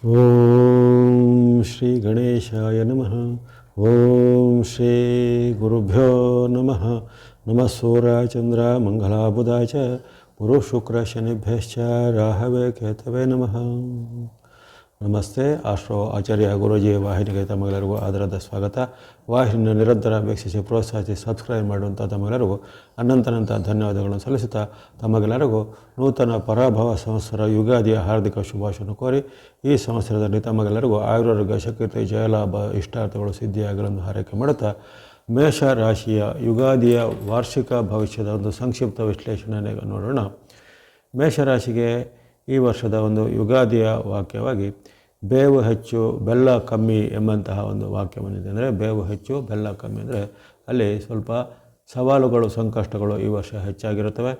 ಓಂ ಶ್ರೀ ಗಣೇಶಾಯ ನಮಃ. ಓಂ ಶ್ರೀ ಗುರುಭ್ಯೋ ನಮಃ. ನಮಃ ಸೂರ್ಯ ಚಂದ್ರ ಮಂಗಳಾಬುಧಾಯ ಚ ಗುರು ಶುಕ್ರ ಶನಿಭ್ಯಶ್ಚ ರಾಹವೇ ಕೇತವೇ ನಮಃ. ನಮಸ್ತೆ. ಆಸ್ಟ್ರೋ ಆಚಾರ್ಯ ಗುರೂಜಿ ವಾಹಿನಿಗೆ ತಮಗೆಲ್ಲರಿಗೂ ಆದರದ ಸ್ವಾಗತ. ವಾಹಿನಿಯನ್ನು ನಿರಂತರ ವೀಕ್ಷಿಸಿ ಪ್ರೋತ್ಸಾಹಿಸಿ ಸಬ್ಸ್ಕ್ರೈಬ್ ಮಾಡುವಂಥ ತಮಗೆಲ್ಲರಿಗೂ ಅನಂತ ಧನ್ಯವಾದಗಳನ್ನು ಸಲ್ಲಿಸುತ್ತಾ ತಮಗೆಲ್ಲರಿಗೂ ನೂತನ ಪರಾಭವ ಸಂವತ್ಸರ ಯುಗಾದಿಯ ಹಾರ್ದಿಕ ಶುಭಾಶಯವನ್ನು ಕೋರಿ ಈ ಸಂವತ್ಸರದಲ್ಲಿ ತಮಗೆಲ್ಲರಿಗೂ ಆಯುರಾರೋಗ್ಯ ಶಕ್ತಿ ಜಯಲಾಭ ಇಷ್ಟಾರ್ಥಗಳು ಸಿದ್ಧಿಯಾಗಲೆಂದು ಹಾರೈಕೆ ಮಾಡುತ್ತಾ ಮೇಷ ರಾಶಿಯ ಯುಗಾದಿಯ ವಾರ್ಷಿಕ ಭವಿಷ್ಯದ ಒಂದು ಸಂಕ್ಷಿಪ್ತ ವಿಶ್ಲೇಷಣೆ ನೋಡೋಣ. ಮೇಷರಾಶಿಗೆ ಈ ವರ್ಷದ ಒಂದು ಯುಗಾದಿಯ ವಾಕ್ಯವಾಗಿ ಬೇವು ಹೆಚ್ಚು ಬೆಲ್ಲ ಕಮ್ಮಿ ಎಂಬಂತಹ ಒಂದು ವಾಕ್ಯ ಬಂದಿದೆ. ಅಂದರೆ ಬೇವು ಹೆಚ್ಚು ಬೆಲ್ಲ ಕಮ್ಮಿ ಅಂದರೆ ಅಲ್ಲಿ ಸ್ವಲ್ಪ ಸವಾಲುಗಳು ಸಂಕಷ್ಟಗಳು ಈ ವರ್ಷ ಹೆಚ್ಚಾಗಿರುತ್ತವೆ.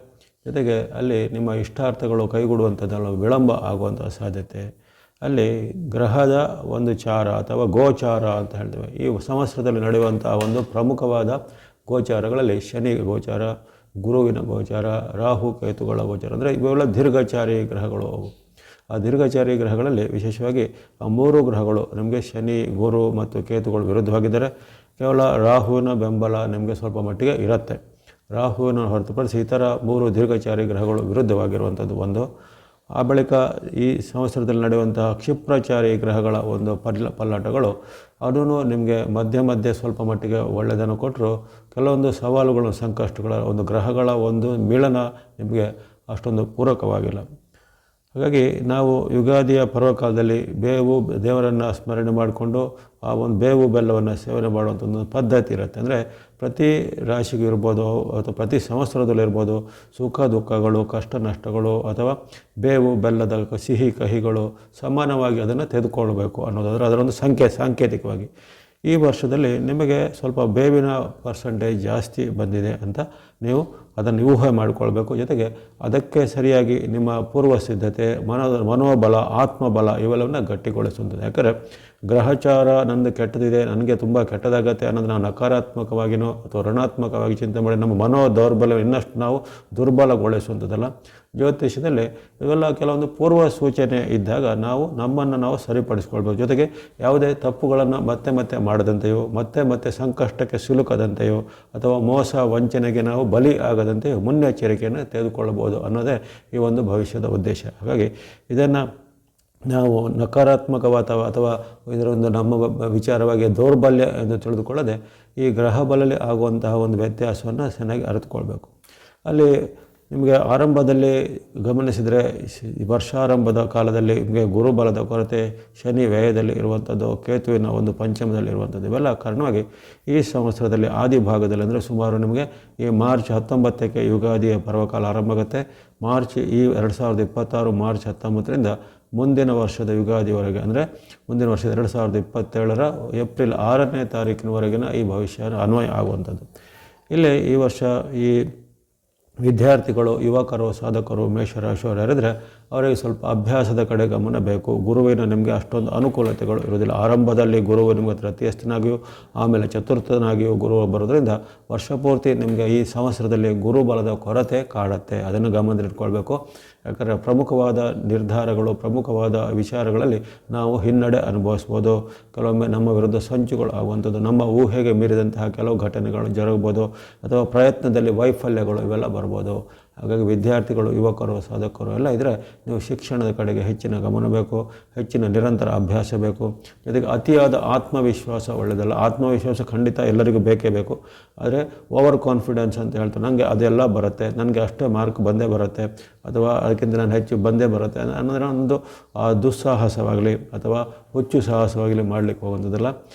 ಜೊತೆಗೆ ಅಲ್ಲಿ ನಿಮ್ಮ ಇಷ್ಟಾರ್ಥಗಳು ಕೈಗೂಡುವಂಥದ್ದೆಲ್ಲ ವಿಳಂಬ ಆಗುವಂಥ ಸಾಧ್ಯತೆ, ಅಲ್ಲಿ ಗ್ರಹದ ಒಂದು ಚಾರ ಅಥವಾ ಗೋಚಾರ ಅಂತ ಹೇಳ್ತೇವೆ. ಈ ಸಂವತ್ಸರದಲ್ಲಿ ನಡೆಯುವಂಥ ಒಂದು ಪ್ರಮುಖವಾದ ಗೋಚಾರಗಳಲ್ಲಿ ಶನಿ ಗೋಚಾರ, ಗುರುವಿನ ಗೋಚಾರ, ರಾಹು ಕೇತುಗಳ ಗೋಚಾರ, ಅಂದರೆ ಇವೆಲ್ಲ ದೀರ್ಘಚಾರಿ ಗ್ರಹಗಳು. ಅವು ಆ ದೀರ್ಘಚಾರಿ ಗ್ರಹಗಳಲ್ಲಿ ವಿಶೇಷವಾಗಿ ಆ ಮೂರು ಗ್ರಹಗಳು ನಮಗೆ ಶನಿ, ಗುರು ಮತ್ತು ಕೇತುಗಳು ವಿರುದ್ಧವಾಗಿದ್ದರೆ ಕೇವಲ ರಾಹುವಿನ ಬೆಂಬಲ ನಿಮಗೆ ಸ್ವಲ್ಪ ಮಟ್ಟಿಗೆ ಇರುತ್ತೆ. ರಾಹುವಿನ ಹೊರತುಪಡಿಸಿ ಇತರ ಮೂರು ದೀರ್ಘಚಾರಿ ಗ್ರಹಗಳು ವಿರುದ್ಧವಾಗಿರುವಂಥದ್ದು ಒಂದು. ಆ ಬಳಿಕ ಈ ಸಂವತ್ಸರದಲ್ಲಿ ನಡೆಯುವಂತಹ ಕ್ಷಿಪ್ರಚಾರಿ ಗ್ರಹಗಳ ಒಂದು ಪಲ್ಲಾಟಗಳು ಅದೂ ನಿಮಗೆ ಮಧ್ಯೆ ಸ್ವಲ್ಪ ಮಟ್ಟಿಗೆ ಒಳ್ಳೆಯದನ್ನು ಕೊಟ್ಟರು ಕೆಲವೊಂದು ಸವಾಲುಗಳು ಸಂಕಷ್ಟಗಳ ಒಂದು ಗ್ರಹಗಳ ಒಂದು ಮಿಳನ ನಿಮಗೆ ಅಷ್ಟೊಂದು ಪೂರಕವಾಗಿಲ್ಲ. ಹಾಗಾಗಿ ನಾವು ಯುಗಾದಿಯ ಪರ್ವಕಾಲದಲ್ಲಿ ಬೇವು ದೇವರನ್ನು ಸ್ಮರಣೆ ಮಾಡಿಕೊಂಡು ಆ ಒಂದು ಬೇವು ಬೆಲ್ಲವನ್ನು ಸೇವನೆ ಮಾಡುವಂಥ ಒಂದು ಪದ್ಧತಿ ಇರುತ್ತೆ. ಅಂದರೆ ಪ್ರತಿ ರಾಶಿಗೂ ಇರ್ಬೋದು ಅಥವಾ ಪ್ರತಿ ಸಂವತ್ಸರದಲ್ಲಿರ್ಬೋದು ಸುಖ ದುಃಖಗಳು, ಕಷ್ಟ ನಷ್ಟಗಳು ಅಥವಾ ಬೇವು ಬೆಲ್ಲದ ಸಿಹಿ ಕಹಿಗಳು ಸಮಾನವಾಗಿ ಅದನ್ನು ತೆಗೆದುಕೊಳ್ಬೇಕು ಅನ್ನೋದಾದರೆ ಅದರೊಂದು ಸಾಂಕೇತಿಕವಾಗಿ ಈ ವರ್ಷದಲ್ಲಿ ನಿಮಗೆ ಸ್ವಲ್ಪ ಬೇವಿನ ಪರ್ಸೆಂಟೇಜ್ ಜಾಸ್ತಿ ಬಂದಿದೆ ಅಂತ ನೀವು ಅದನ್ನು ಊಹೆ ಮಾಡಿಕೊಳ್ಬೇಕು. ಜೊತೆಗೆ ಅದಕ್ಕೆ ಸರಿಯಾಗಿ ನಿಮ್ಮ ಪೂರ್ವ ಸಿದ್ಧತೆ, ಮನೋಬಲ, ಆತ್ಮಬಲ ಇವೆಲ್ಲವನ್ನು ಗಟ್ಟಿಗೊಳಿಸುತ್ತದೆ. ಯಾಕಂದರೆ ಗ್ರಹಚಾರ ನಂದು ಕೆಟ್ಟದಿದೆ, ನನಗೆ ತುಂಬ ಕೆಟ್ಟದಾಗತ್ತೆ ಅನ್ನೋದು ನಾವು ನಕಾರಾತ್ಮಕವಾಗಿನೋ ಅಥವಾ ಋಣಾತ್ಮಕವಾಗಿ ಚಿಂತೆ ಮಾಡಿ ನಮ್ಮ ಮನೋ ದೌರ್ಬಲ್ಯ ಇನ್ನಷ್ಟು ನಾವು ದುರ್ಬಲಗೊಳಿಸುವಂಥದ್ದಲ್ಲ. ಜ್ಯೋತಿಷ್ಯದಲ್ಲಿ ಇವೆಲ್ಲ ಕೆಲವೊಂದು ಪೂರ್ವ ಸೂಚನೆ ಇದ್ದಾಗ ನಾವು ನಮ್ಮನ್ನು ನಾವು ಸರಿಪಡಿಸ್ಕೊಳ್ಬೇಕು. ಜೊತೆಗೆ ಯಾವುದೇ ತಪ್ಪುಗಳನ್ನು ಮತ್ತೆ ಮಾಡದಂತೆಯೋ ಮತ್ತೆ ಸಂಕಷ್ಟಕ್ಕೆ ಸಿಲುಕದಂತೆಯೋ ಅಥವಾ ಮೋಸ ವಂಚನೆಗೆ ನಾವು ಬಲಿ ಆಗದಂತೆಯೋ ಮುನ್ನೆಚ್ಚರಿಕೆಯನ್ನು ತೆಗೆದುಕೊಳ್ಳಬಹುದು ಅನ್ನೋದೇ ಈ ಒಂದು ಭವಿಷ್ಯದ ಉದ್ದೇಶ. ಹಾಗಾಗಿ ಇದನ್ನು ನಾವು ನಕಾರಾತ್ಮಕವಾದ ಅಥವಾ ಇದರೊಂದು ನಮ್ಮ ವಿಚಾರವಾಗಿ ದೌರ್ಬಲ್ಯ ಎಂದು ತಿಳಿದುಕೊಳ್ಳದೆ ಈ ಗ್ರಹ ಬಲದಲ್ಲಿ ಆಗುವಂತಹ ಒಂದು ವ್ಯತ್ಯಾಸವನ್ನು ಚೆನ್ನಾಗಿ ಅರಿತುಕೊಳ್ಬೇಕು. ಅಲ್ಲಿ ನಿಮಗೆ ಆರಂಭದಲ್ಲಿ ಗಮನಿಸಿದರೆ ವರ್ಷಾರಂಭದ ಕಾಲದಲ್ಲಿ ನಿಮಗೆ ಗುರುಬಲದ ಕೊರತೆ, ಶನಿ ವ್ಯಯದಲ್ಲಿ ಇರುವಂಥದ್ದು, ಕೇತುವಿನ ಒಂದು ಪಂಚಮದಲ್ಲಿ ಇರುವಂಥದ್ದು ಇವೆಲ್ಲ ಕಾರಣವಾಗಿ ಈ ಸಂವತ್ಸರದಲ್ಲಿ ಆದಿ ಭಾಗದಲ್ಲಿ ಅಂದರೆ ಸುಮಾರು ನಿಮಗೆ ಈ ಮಾರ್ಚ್ 19ಕ್ಕೆ ಯುಗಾದಿಯ ಪರ್ವಕಾಲ ಆರಂಭ ಆಗುತ್ತೆ. ಮಾರ್ಚ್ 2026 ಮಾರ್ಚ್ 19ರಿಂದ ಮುಂದಿನ ವರ್ಷದ ಯುಗಾದಿವರೆಗೆ ಅಂದರೆ ಮುಂದಿನ ವರ್ಷದ 2027ರ ಏಪ್ರಿಲ್ 6ನೇ ತಾರೀಕಿನವರೆಗಿನ ಈ ಭವಿಷ್ಯ ಅನ್ವಯ ಆಗುವಂಥದ್ದು. ಇಲ್ಲಿ ಈ ವರ್ಷ ಈ ವಿದ್ಯಾರ್ಥಿಗಳು, ಯುವಕರು, ಸಾಧಕರು, ಮೇಷರಾಶಿಯವರು ಯಾರಿದ್ರೆ ಅವರಿಗೆ ಸ್ವಲ್ಪ ಅಭ್ಯಾಸದ ಕಡೆ ಗಮನ ಬೇಕು. ಗುರುವಿನ ನಿಮಗೆ ಅಷ್ಟೊಂದು ಅನುಕೂಲತೆಗಳು ಇರೋದಿಲ್ಲ. ಆರಂಭದಲ್ಲಿ ಗುರುವು ನಿಮಗೆ ತೃತೀಯಸ್ಥನಾಗಿಯೂ ಆಮೇಲೆ ಚತುರ್ಥನಾಗಿಯೂ ಗುರು ಬರೋದ್ರಿಂದ ವರ್ಷ ಪೂರ್ತಿ ನಿಮಗೆ ಈ ಸಂವತ್ಸರದಲ್ಲಿ ಗುರುಬಲದ ಕೊರತೆ ಕಾಡುತ್ತೆ. ಅದನ್ನು ಗಮನದಲ್ಲಿಟ್ಕೊಳ್ಬೇಕು. ಯಾಕಂದರೆ ಪ್ರಮುಖವಾದ ನಿರ್ಧಾರಗಳು, ಪ್ರಮುಖವಾದ ವಿಚಾರಗಳಲ್ಲಿ ನಾವು ಹಿನ್ನಡೆ ಅನುಭವಿಸ್ಬೋದು. ಕೆಲವೊಮ್ಮೆ ನಮ್ಮ ವಿರುದ್ಧ ಸಂಚುಗಳು ಆಗುವಂಥದ್ದು, ನಮ್ಮ ಊಹೆಗೆ ಮೀರಿದಂತಹ ಕೆಲವು ಘಟನೆಗಳು ಜರುಗ್ಬೋದು ಅಥವಾ ಪ್ರಯತ್ನದಲ್ಲಿ ವೈಫಲ್ಯಗಳು ಇವೆಲ್ಲ ಬರ್ಬೋದು. ಹಾಗಾಗಿ ವಿದ್ಯಾರ್ಥಿಗಳು, ಯುವಕರು, ಸಾಧಕರು ಎಲ್ಲ ಇದ್ದರೆ ನೀವು ಶಿಕ್ಷಣದ ಕಡೆಗೆ ಹೆಚ್ಚಿನ ಗಮನ ಬೇಕು, ಹೆಚ್ಚಿನ ನಿರಂತರ ಅಭ್ಯಾಸ ಬೇಕು. ಜೊತೆಗೆ ಅತಿಯಾದ ಆತ್ಮವಿಶ್ವಾಸ ಒಳ್ಳೆಯದಲ್ಲ. ಆತ್ಮವಿಶ್ವಾಸ ಖಂಡಿತ ಎಲ್ಲರಿಗೂ ಬೇಕೇ ಬೇಕು. ಆದರೆ ಓವರ್ ಕಾನ್ಫಿಡೆನ್ಸ್ ಅಂತ ಹೇಳ್ತಾರೆ, ನನಗೆ ಅದೆಲ್ಲ ಬರುತ್ತೆ, ನನಗೆ ಅಷ್ಟೇ ಮಾರ್ಕ್ ಬಂದೇ ಬರುತ್ತೆ ಅಥವಾ ಅದಕ್ಕಿಂತ ನಾನು ಹೆಚ್ಚು ಬಂದೇ ಬರುತ್ತೆ ಅನ್ನೋದರ ಒಂದು ದುಸ್ಸಾಹಸವಾಗಲಿ ಅಥವಾ ಹುಚ್ಚು ಸಾಹಸವಾಗಲಿ ಮಾಡಲಿಕ್ಕೆ ಹೋಗುವಂಥದ್ದಲ್ಲ.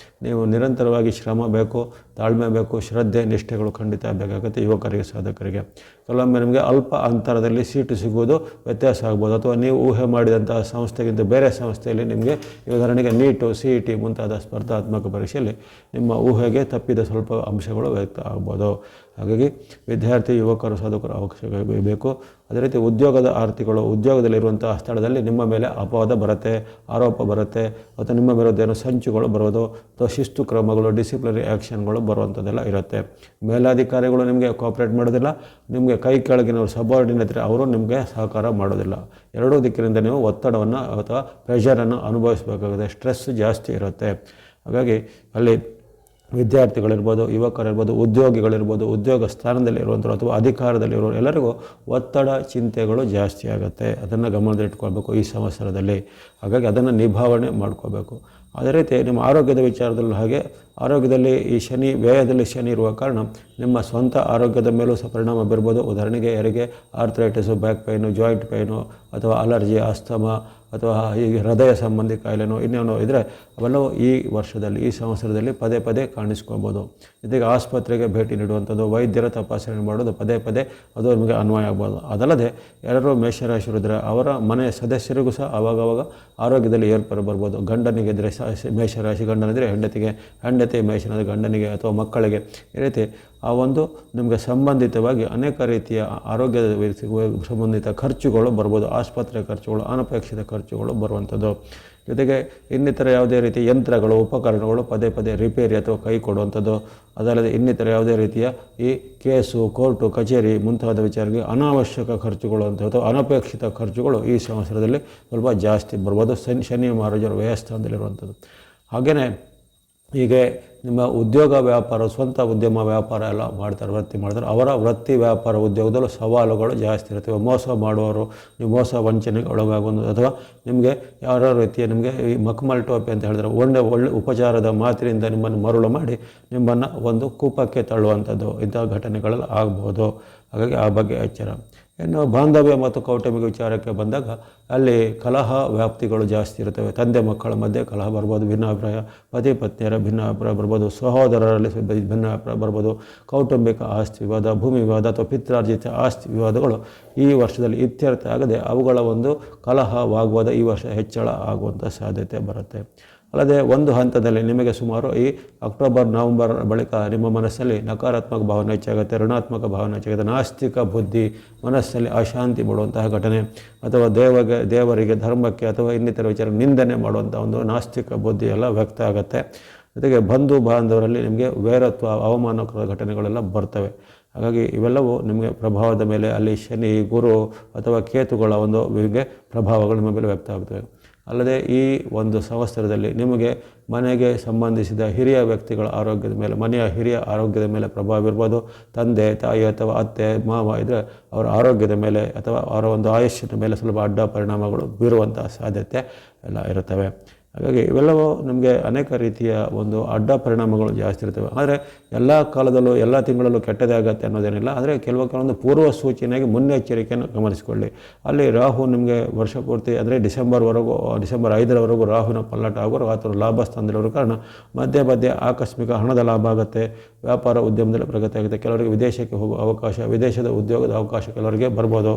ನೀವು ನಿರಂತರವಾಗಿ ಶ್ರಮ ಬೇಕು, ತಾಳ್ಮೆ ಬೇಕು, ಶ್ರದ್ಧೆ, ನಿಷ್ಠೆಗಳು ಖಂಡಿತ ಬೇಕಾಗುತ್ತೆ ಸಿಗುವಕರಿಗೆ, ಸಾಧಕರಿಗೆ. ಕೆಲವೊಮ್ಮೆ ನಿಮಗೆ ಅಲ್ಪ ಅಂತರದಲ್ಲಿ ಸೀಟು ಸಿಗುವುದು ವ್ಯತ್ಯಾಸ ಆಗ್ಬೋದು ಅಥವಾ ನೀವು ಊಹೆ ಮಾಡಿದಂತಹ ಸಂಸ್ಥೆಗಿಂತ ಬೇರೆ ಸಂಸ್ಥೆಯಲ್ಲಿ ನಿಮಗೆ ಉದಾಹರಣೆಗೆ ನೀಟು, CET ಮುಂತಾದ ಸ್ಪರ್ಧಾತ್ಮಕ ಪರೀಕ್ಷೆಯಲ್ಲಿ ನಿಮ್ಮ ಊಹೆಗೆ ತಪ್ಪಿದ ಸ್ವಲ್ಪ ಅಂಶಗಳು ವ್ಯಕ್ತ ಆಗ್ಬೋದು. ಹಾಗಾಗಿ ವಿದ್ಯಾರ್ಥಿ ಯುವಕರು ಸಾಧಕರು ಅವಶ್ಯಕ ಬೇಕು. ಅದೇ ರೀತಿ ಉದ್ಯೋಗದ ಆರ್ಥಿಗಳು ಉದ್ಯೋಗದಲ್ಲಿರುವಂಥ ಸ್ಥಳದಲ್ಲಿ ನಿಮ್ಮ ಮೇಲೆ ಅಪವಾದ ಬರುತ್ತೆ, ಆರೋಪ ಬರುತ್ತೆ, ಅಥವಾ ನಿಮ್ಮ ವಿರುದ್ಧ ಸಂಚುಗಳು ಬರೋದು ಅಥವಾ ಶಿಸ್ತು ಕ್ರಮಗಳು, ಡಿಸಿಪ್ಲಿನರಿ ಆ್ಯಕ್ಷನ್ಗಳು ಬರುವಂಥದ್ದೆಲ್ಲ ಇರುತ್ತೆ. ಮೇಲಾಧಿಕಾರಿಗಳು ನಿಮಗೆ ಕೋಆಪ್ರೇಟ್ ಮಾಡೋದಿಲ್ಲ, ನಿಮಗೆ ಕೈ ಕೆಳಗಿನವರು ಸಬಾರ್ಡಿನೇಟ್ ಅವರು ನಿಮಗೆ ಸಹಕಾರ ಮಾಡೋದಿಲ್ಲ. ಎರಡೂ ದಿಕ್ಕಿನಿಂದ ನೀವು ಒತ್ತಡವನ್ನು ಅಥವಾ ಪ್ರೆಷರನ್ನು ಅನುಭವಿಸಬೇಕಾಗುತ್ತೆ, ಸ್ಟ್ರೆಸ್ ಜಾಸ್ತಿ ಇರುತ್ತೆ. ಹಾಗಾಗಿ ಅಲ್ಲಿ ವಿದ್ಯಾರ್ಥಿಗಳಿರ್ಬೋದು, ಯುವಕರಿರ್ಬೋದು, ಉದ್ಯೋಗಿಗಳಿರ್ಬೋದು, ಉದ್ಯೋಗ ಸ್ಥಾನದಲ್ಲಿರುವಂಥವ್ರು ಅಥವಾ ಅಧಿಕಾರದಲ್ಲಿರೋರು ಎಲ್ಲರಿಗೂ ಒತ್ತಡ ಚಿಂತೆಗಳು ಜಾಸ್ತಿ ಆಗುತ್ತೆ. ಅದನ್ನು ಗಮನದಲ್ಲಿಟ್ಕೊಳ್ಬೇಕು ಈ ಸಂವತ್ಸರದಲ್ಲಿ. ಹಾಗಾಗಿ ಅದನ್ನು ನಿಭಾವಣೆ ಮಾಡ್ಕೋಬೇಕು. ಅದೇ ರೀತಿ ನಿಮ್ಮ ಆರೋಗ್ಯದ ವಿಚಾರದಲ್ಲೂ ಹಾಗೆ, ಆರೋಗ್ಯದಲ್ಲಿ ಈ ಶನಿ ವ್ಯಯದಲ್ಲಿ ಶನಿ ಇರುವ ಕಾರಣ ನಿಮ್ಮ ಸ್ವಂತ ಆರೋಗ್ಯದ ಮೇಲೂ ಸಹ ಪರಿಣಾಮ ಬೀರ್ಬೋದು. ಉದಾಹರಣೆಗೆ ಯಾರಿಗೆ arthritis, back pain, joint pain ಅಥವಾ ಅಲರ್ಜಿ, ಅಸ್ತಮಾ ಅಥವಾ ಈ ಹೃದಯ ಸಂಬಂಧಿ ಕಾಯಿಲೆನೋ ಇನ್ನೇನೋ ಇದ್ದರೆ ಅವೆಲ್ಲವೂ ಈ ವರ್ಷದಲ್ಲಿ ಈ ಸಂವತ್ಸರದಲ್ಲಿ ಪದೇ ಪದೇ ಕಾಣಿಸ್ಕೊಬೋದು. ಜೊತೆಗೆ ಆಸ್ಪತ್ರೆಗೆ ಭೇಟಿ ನೀಡುವಂಥದ್ದು, ವೈದ್ಯರ ತಪಾಸಣೆ ಮಾಡೋದು ಪದೇ ಪದೇ ಅದು ನಿಮಗೆ ಅನ್ವಯ ಆಗ್ಬೋದು. ಅದಲ್ಲದೆ ಯಾರು ಮೇಷರಾಶಿಯರಿದ್ದರೆ ಅವರ ಮನೆಯ ಸದಸ್ಯರಿಗೂ ಸಹ ಆವಾಗವಾಗ ಆರೋಗ್ಯದಲ್ಲಿ ಏರ್ಪೇರು ಬರ್ಬೋದು. ಗಂಡನಿಗಿದ್ದರೆ ಮೇಷರಾಶಿ ಗಂಡನಿದ್ದರೆ ಹೆಂಡತಿಗೆ, ಹೆಂಡತಿ ಮೇಷನಾದ ಗಂಡನಿಗೆ ಅಥವಾ ಮಕ್ಕಳಿಗೆ, ಈ ರೀತಿ ಆ ಒಂದು ನಿಮಗೆ ಸಂಬಂಧಿತವಾಗಿ ಅನೇಕ ರೀತಿಯ ಆರೋಗ್ಯದ ಸಂಬಂಧಿತ ಖರ್ಚುಗಳು ಬರ್ಬೋದು. ಆಸ್ಪತ್ರೆ ಖರ್ಚುಗಳು, ಅನಪೇಕ್ಷಿತ ಖರ್ಚುಗಳು ಬರುವಂಥದ್ದು. ಜೊತೆಗೆ ಇನ್ನಿತರ ಯಾವುದೇ ರೀತಿಯ ಯಂತ್ರಗಳು, ಉಪಕರಣಗಳು ಪದೇ ಪದೇ ರಿಪೇರಿ ಅಥವಾ ಕೈ ಕೊಡುವಂಥದ್ದು. ಅದಲ್ಲದೆ ಇನ್ನಿತರ ಯಾವುದೇ ರೀತಿಯ ಈ ಕೇಸು, ಕೋರ್ಟು, ಕಚೇರಿ ಮುಂತಾದ ವಿಚಾರಗಳಿಗೆ ಅನಾವಶ್ಯಕ ಖರ್ಚುಗಳು ಅಂತ ಅಥವಾ ಅನಪೇಕ್ಷಿತ ಖರ್ಚುಗಳು ಈ ಸಂವತ್ಸರದಲ್ಲಿ ಸ್ವಲ್ಪ ಜಾಸ್ತಿ ಬರ್ಬೋದು. ಶನಿ ಮಹಾರಾಜರು ವ್ಯಯಸ್ಥಾನದಲ್ಲಿರುವಂಥದ್ದು. ಹಾಗೆಯೇ ಹೀಗೆ ನಿಮ್ಮ ಉದ್ಯೋಗ ವ್ಯಾಪಾರ, ಸ್ವಂತ ಉದ್ಯಮ ವ್ಯಾಪಾರ ಎಲ್ಲ ವೃತ್ತಿ ಮಾಡ್ತಾರೆ, ಅವರ ವೃತ್ತಿ ವ್ಯಾಪಾರ ಉದ್ಯೋಗದಲ್ಲೂ ಸವಾಲುಗಳು ಜಾಸ್ತಿ ಇರ್ತವೆ. ಮೋಸ ಮಾಡುವವರು, ನೀವು ಮೋಸ ವಂಚನೆಗೆ ಒಳಗಾಗುವುದು ಅಥವಾ ನಿಮಗೆ ಯಾರೋ ರೀತಿಯ ನಿಮಗೆ ಈ ಮಕ್ಮಲ್ ಟೋಪಿ ಅಂತ ಹೇಳಿದ್ರೆ ಒಳ್ಳೆ ಉಪಚಾರದ ಮಾತಿನಿಂದ ನಿಮ್ಮನ್ನು ಮರುಳು ಮಾಡಿ ನಿಮ್ಮನ್ನು ಒಂದು ಕೂಪಕ್ಕೆ ತಳ್ಳುವಂಥದ್ದು ಇಂಥ ಘಟನೆಗಳೆಲ್ಲ ಆಗ್ಬೋದು. ಹಾಗಾಗಿ ಆ ಬಗ್ಗೆ ಎಚ್ಚರ. ಇನ್ನು ಬಾಂಧವ್ಯ ಮತ್ತು ಕೌಟುಂಬಿಕ ವಿಚಾರಕ್ಕೆ ಬಂದಾಗ ಅಲ್ಲಿ ಕಲಹ ವ್ಯಾಪ್ತಿಗಳು ಜಾಸ್ತಿ ಇರುತ್ತವೆ. ತಂದೆ ಮಕ್ಕಳ ಮಧ್ಯೆ ಕಲಹ ಬರ್ಬೋದು, ಭಿನ್ನಾಭಿಪ್ರಾಯ, ಪತಿ ಪತ್ನಿಯರ ಭಿನ್ನಾಭಿಪ್ರಾಯ ಬರ್ಬೋದು, ಸಹೋದರರಲ್ಲಿ ಭಿನ್ನಾಭಿಪ್ರಾಯ ಬರ್ಬೋದು, ಕೌಟುಂಬಿಕ ಆಸ್ತಿ ವಿವಾದ, ಭೂಮಿ ವಿವಾದ ಅಥವಾ ಪಿತ್ರಾರ್ಜಿತ ಆಸ್ತಿ ವಿವಾದಗಳು ಈ ವರ್ಷದಲ್ಲಿ ಇತ್ಯರ್ಥ ಆಗದೆ ಅವುಗಳ ಒಂದು ಕಲಹವಾಗುವುದ ಈ ವರ್ಷ ಹೆಚ್ಚಳ ಆಗುವಂಥ ಸಾಧ್ಯತೆ ಬರುತ್ತೆ. ಅಲ್ಲದೆ ಒಂದು ಹಂತದಲ್ಲಿ ನಿಮಗೆ ಸುಮಾರು ಈ ಅಕ್ಟೋಬರ್ ನವಂಬರ್ ಬಳಿಕ ನಿಮ್ಮ ಮನಸ್ಸಲ್ಲಿ ನಕಾರಾತ್ಮಕ ಭಾವನೆ ಹೆಚ್ಚಾಗುತ್ತೆ, ಋಣಾತ್ಮಕ ಭಾವನೆ ಹೆಚ್ಚಾಗುತ್ತೆ, ನಾಸ್ತಿಕ ಬುದ್ಧಿ, ಮನಸ್ಸಲ್ಲಿ ಅಶಾಂತಿ ಮಾಡುವಂತಹ ಘಟನೆ ಅಥವಾ ದೇವರಿಗೆ, ಧರ್ಮಕ್ಕೆ ಅಥವಾ ಇನ್ನಿತರ ವಿಚಾರ ನಿಂದನೆ ಮಾಡುವಂಥ ಒಂದು ನಾಸ್ತಿಕ ಬುದ್ಧಿ ಎಲ್ಲ ವ್ಯಕ್ತ ಆಗುತ್ತೆ. ಜೊತೆಗೆ ಬಂಧು ಬಾಂಧವರಲ್ಲಿ ನಿಮಗೆ ವೈರತ್ವ, ಅವಮಾನಕರ ಘಟನೆಗಳೆಲ್ಲ ಬರ್ತವೆ. ಹಾಗಾಗಿ ಇವೆಲ್ಲವೂ ನಿಮಗೆ ಪ್ರಭಾವದ ಮೇಲೆ ಅಲ್ಲಿ ಶನಿ, ಗುರು ಅಥವಾ ಕೇತುಗಳ ಒಂದು ಪ್ರಭಾವಗಳು ನಿಮ್ಮ ಮೇಲೆ ವ್ಯಕ್ತ ಆಗ್ತವೆ. ಅಲ್ಲದೆ ಈ ಒಂದು ಸಂವತ್ಸರದಲ್ಲಿ ನಿಮಗೆ ಮನೆಗೆ ಸಂಬಂಧಿಸಿದ ಹಿರಿಯ ವ್ಯಕ್ತಿಗಳ ಆರೋಗ್ಯದ ಮೇಲೆ, ಮನೆಯ ಹಿರಿಯ ಆರೋಗ್ಯದ ಮೇಲೆ ಪ್ರಭಾವ ಬೀರ್ಬೋದು. ತಂದೆ, ತಾಯಿ ಅಥವಾ ಅತ್ತೆ, ಮಾವ ಇದ್ದರೆ ಅವರ ಆರೋಗ್ಯದ ಮೇಲೆ ಅಥವಾ ಅವರ ಒಂದು ಆಯುಷ್ಯದ ಮೇಲೆ ಸ್ವಲ್ಪ ಅಡ್ಡ ಪರಿಣಾಮಗಳು ಬೀರುವಂಥ ಸಾಧ್ಯತೆ ಎಲ್ಲ ಇರುತ್ತವೆ. ಹಾಗಾಗಿ ಇವೆಲ್ಲವೂ ನಮಗೆ ಅನೇಕ ರೀತಿಯ ಒಂದು ಅಡ್ಡ ಪರಿಣಾಮಗಳು ಜಾಸ್ತಿ ಇರ್ತವೆ. ಆದರೆ ಎಲ್ಲ ಕಾಲದಲ್ಲೂ ಎಲ್ಲ ತಿಂಗಳಲ್ಲೂ ಕೆಟ್ಟದೇ ಆಗುತ್ತೆ ಅನ್ನೋದೇನಿಲ್ಲ. ಆದರೆ ಕೆಲವೊಂದು ಪೂರ್ವ ಸೂಚನೆಗೆ ಮುನ್ನೆಚ್ಚರಿಕೆಯನ್ನು ಗಮನಿಸಿಕೊಳ್ಳಿ. ಅಲ್ಲಿ ರಾಹು ನಿಮಗೆ ವರ್ಷ ಪೂರ್ತಿ ಅಂದರೆ ಡಿಸೆಂಬರ್ 5ರವರೆಗೂ ರಾಹುವಿನ ಪಲ್ಲಟ ಆಗೋರು ಆತನು ಲಾಭ ಸ್ಥಾನದಲ್ಲಿರೋ ಕಾರಣ ಮಧ್ಯೆ ಆಕಸ್ಮಿಕ ಹಣದ ಲಾಭ ಆಗುತ್ತೆ, ವ್ಯಾಪಾರ ಉದ್ಯಮದಲ್ಲಿ ಪ್ರಗತಿ ಆಗುತ್ತೆ. ಕೆಲವರಿಗೆ ವಿದೇಶಕ್ಕೆ ಹೋಗುವ ಅವಕಾಶ, ವಿದೇಶದ ಉದ್ಯೋಗದ ಅವಕಾಶ ಕೆಲವರಿಗೆ ಬರ್ಬೋದು.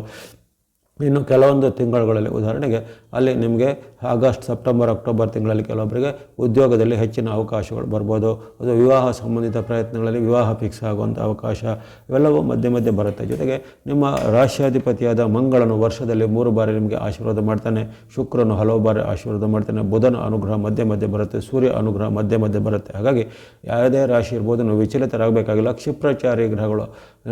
ಇನ್ನು ಕೆಲವೊಂದು ತಿಂಗಳುಗಳಲ್ಲಿ ಉದಾಹರಣೆಗೆ ಅಲ್ಲಿ ನಿಮಗೆ ಆಗಸ್ಟ್, ಸೆಪ್ಟೆಂಬರ್, ಅಕ್ಟೋಬರ್ ತಿಂಗಳಲ್ಲಿ ಕೆಲವೊಬ್ಬರಿಗೆ ಉದ್ಯೋಗದಲ್ಲಿ ಹೆಚ್ಚಿನ ಅವಕಾಶಗಳು ಬರ್ಬೋದು. ಅದು ವಿವಾಹ ಸಂಬಂಧಿತ ಪ್ರಯತ್ನಗಳಲ್ಲಿ ವಿವಾಹ ಫಿಕ್ಸ್ ಆಗುವಂಥ ಅವಕಾಶ ಇವೆಲ್ಲವೂ ಮಧ್ಯೆ ಬರುತ್ತೆ. ಜೊತೆಗೆ ನಿಮ್ಮ ರಾಶ್ಯಾಧಿಪತಿಯಾದ ಮಂಗಳನು ವರ್ಷದಲ್ಲಿ 3 ಬಾರಿ ನಿಮಗೆ ಆಶೀರ್ವಾದ ಮಾಡ್ತಾನೆ, ಶುಕ್ರನು ಹಲವು ಬಾರಿ ಆಶೀರ್ವಾದ ಮಾಡ್ತಾನೆ, ಬುಧನ ಅನುಗ್ರಹ ಮಧ್ಯೆ ಬರುತ್ತೆ, ಸೂರ್ಯ ಅನುಗ್ರಹ ಮಧ್ಯೆ ಬರುತ್ತೆ. ಹಾಗಾಗಿ ಯಾವುದೇ ರಾಶಿ ಇರ್ಬೋದು, ನೀವು ವಿಚಲಿತರಾಗಬೇಕಾಗಿಲ್ಲ. ಕ್ಷಿಪ್ರಚಾರಿ ಗ್ರಹಗಳು